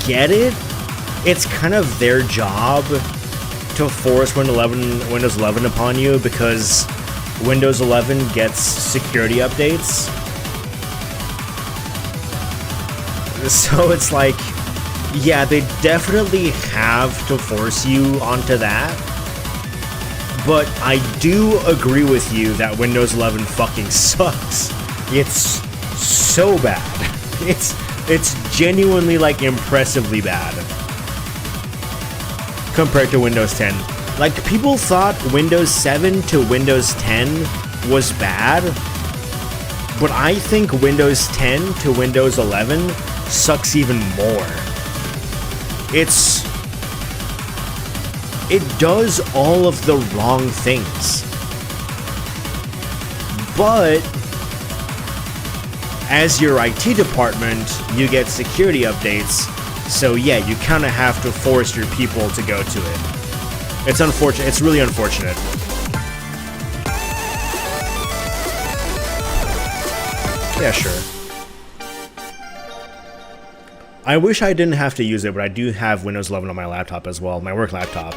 get it, it's kind of their job to force Windows 11 upon you because Windows 11 gets security updates. So it's like, yeah, they definitely have to force you onto that. But I do agree with you that Windows 11 fucking sucks. It's so bad. It's genuinely, like, impressively bad compared to Windows 10. Like, people thought Windows 7 to Windows 10 was bad, but I think Windows 10 to Windows 11 sucks even more. It does all of the wrong things. But as your IT department, you get security updates, so yeah, you kind of have to force your people to go to it. It's unfortunate. It's really unfortunate. Yeah, sure. I wish I didn't have to use it, but I do have Windows 11 on my laptop as well, my work laptop.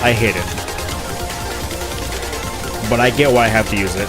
I hate it. But I get why I have to use it.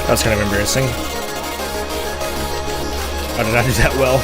That's kind of embarrassing. How did I do that well?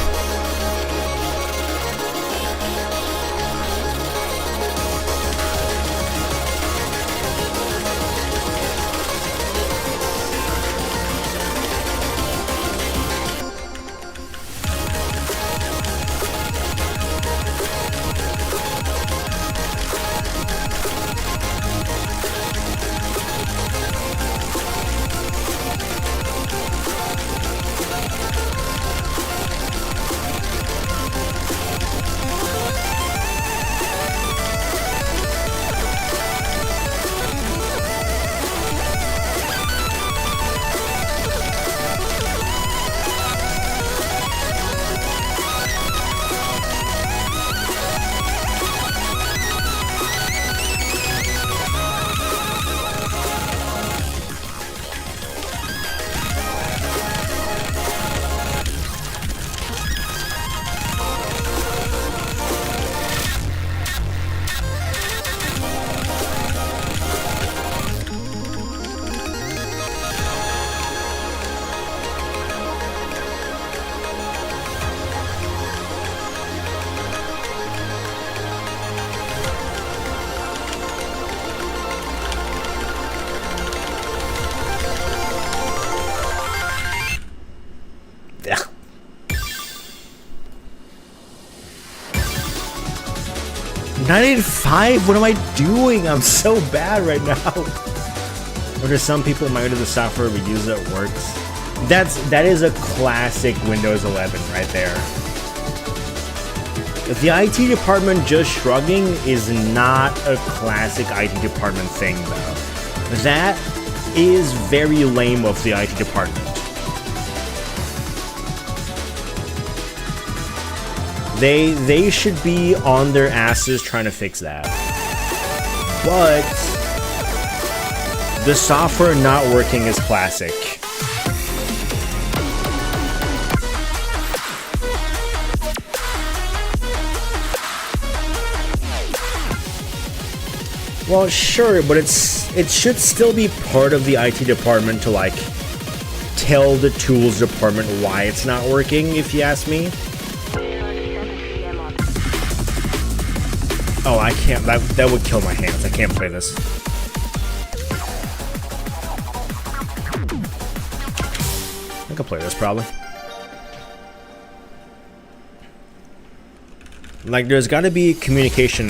Yeah. $9.85? What am I doing? I'm so bad right now. Or there's some people that might do the software but use it works. That is a classic Windows 11 right there. The IT department just shrugging is not a classic IT department thing, though. That is very lame of the IT department. They should be on their asses trying to fix that. But the software not working is classic. Well, sure, but it should still be part of the IT department to like tell the tools department why it's not working, if you ask me. Oh, I can't. That would kill my hands. I can't play this. I can play this probably. Like, there's got to be communication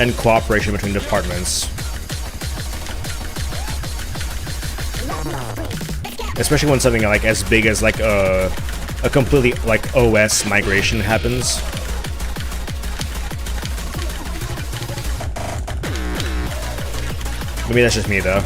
and cooperation between departments. Especially when something like as big as like a completely like OS migration happens. Maybe that's just me though.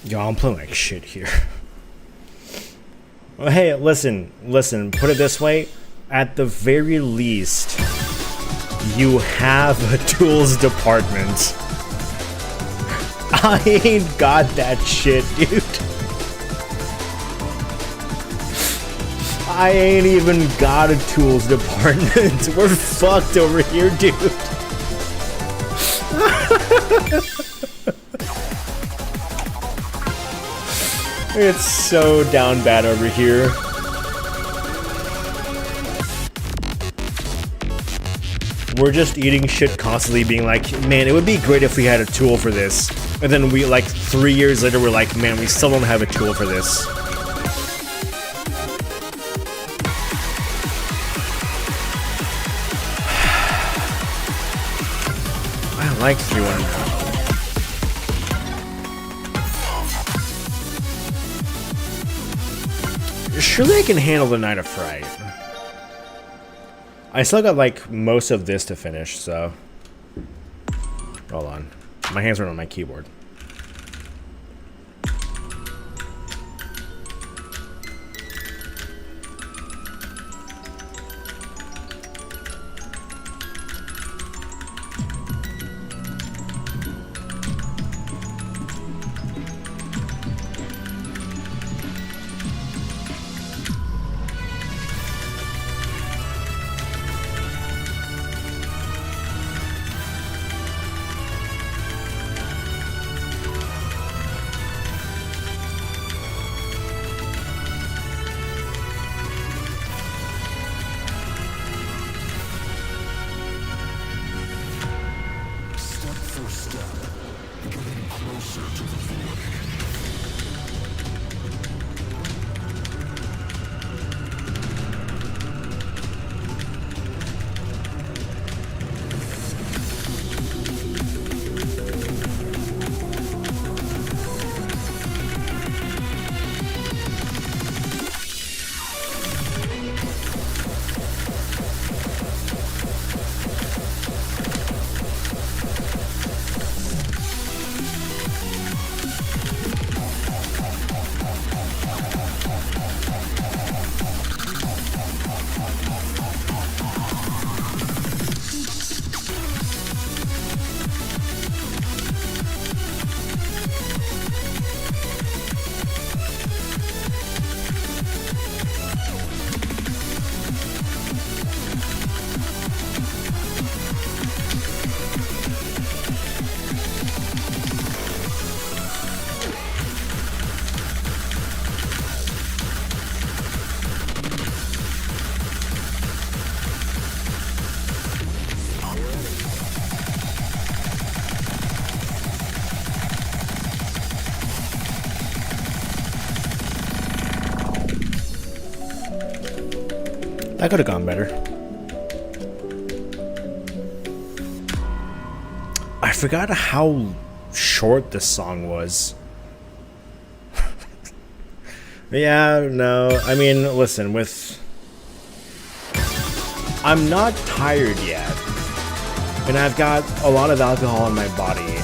Yo, I'm playing like shit here. Well, hey, listen, put it this way. At the very least, you have a tools department. I ain't got that shit, dude. I ain't even got a tools department. We're fucked over here, dude. It's so down bad over here. We're just eating shit constantly, being like, man, it would be great if we had a tool for this. And then we, like, 3 years later, we're like, man, we still don't have a tool for this. I like 3-1. Surely I can handle the Night of Fright. I still got like most of this to finish, so hold on. My hands are on my keyboard. That could have gone better. I forgot how short this song was. Yeah, no. I mean, listen, I'm not tired yet. And I've got a lot of alcohol in my body.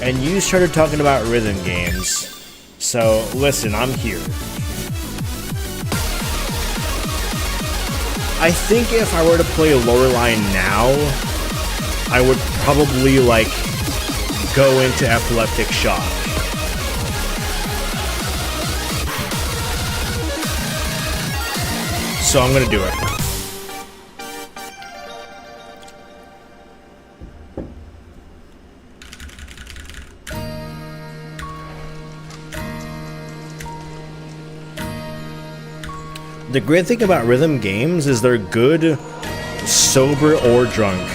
And you started talking about rhythm games. So, listen, I'm here. I think if I were to play Lorelei now, I would probably, like, go into epileptic shock. So I'm gonna do it. The great thing about rhythm games is they're good, sober or drunk.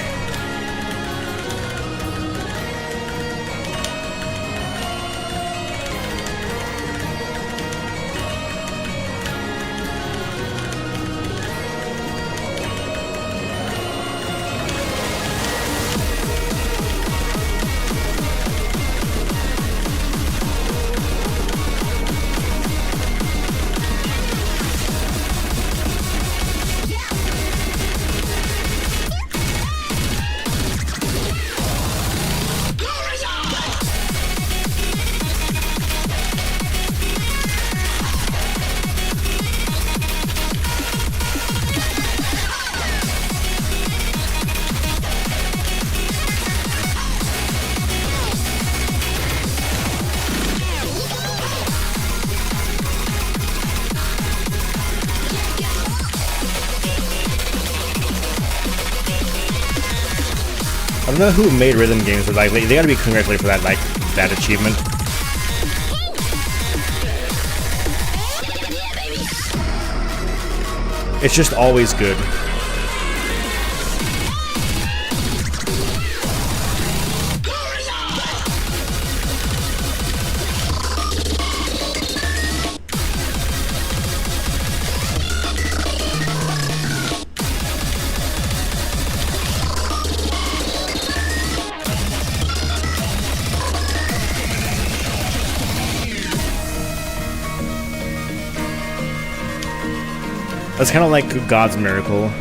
I don't know who made rhythm games, but like they gotta be congratulated for that, like, that achievement. It's just always good. That's kind of like God's miracle.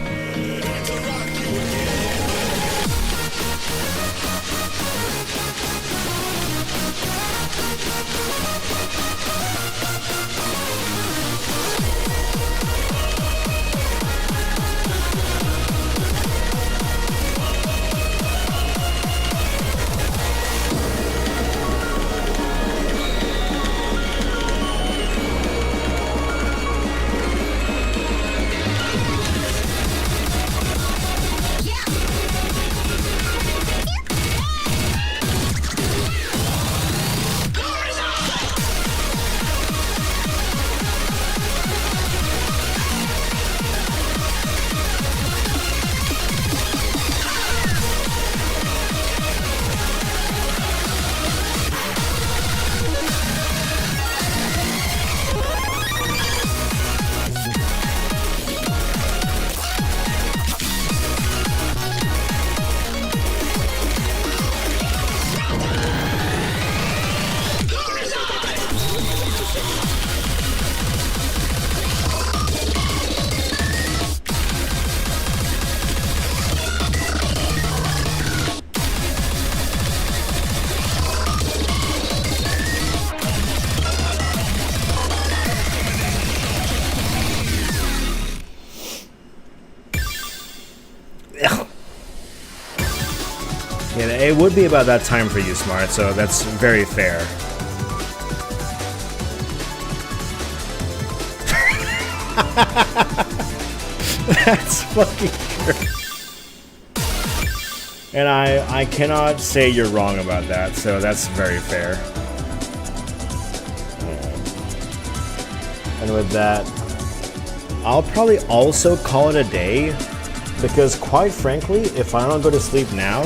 Yeah, it would be about that time for you, Smart, so that's very fair. That's fucking true. And I cannot say you're wrong about that, so that's very fair. And with that, I'll probably also call it a day, because quite frankly, if I don't go to sleep now,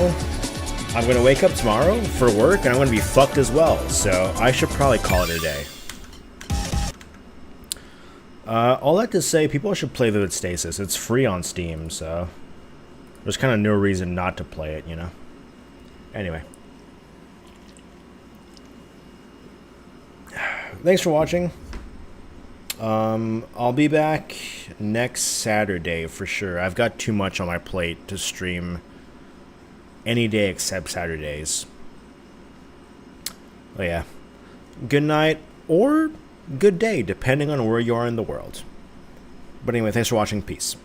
I'm gonna wake up tomorrow for work and I'm gonna be fucked as well, so I should probably call it a day. All that to say, people should play Vivid Stasis. It's free on Steam, so there's kind of no reason not to play it, you know? Anyway. Thanks for watching. I'll be back next Saturday for sure. I've got too much on my plate to stream any day except Saturdays. Oh yeah. Good night or good day, depending on where you are in the world. But anyway, thanks for watching. Peace.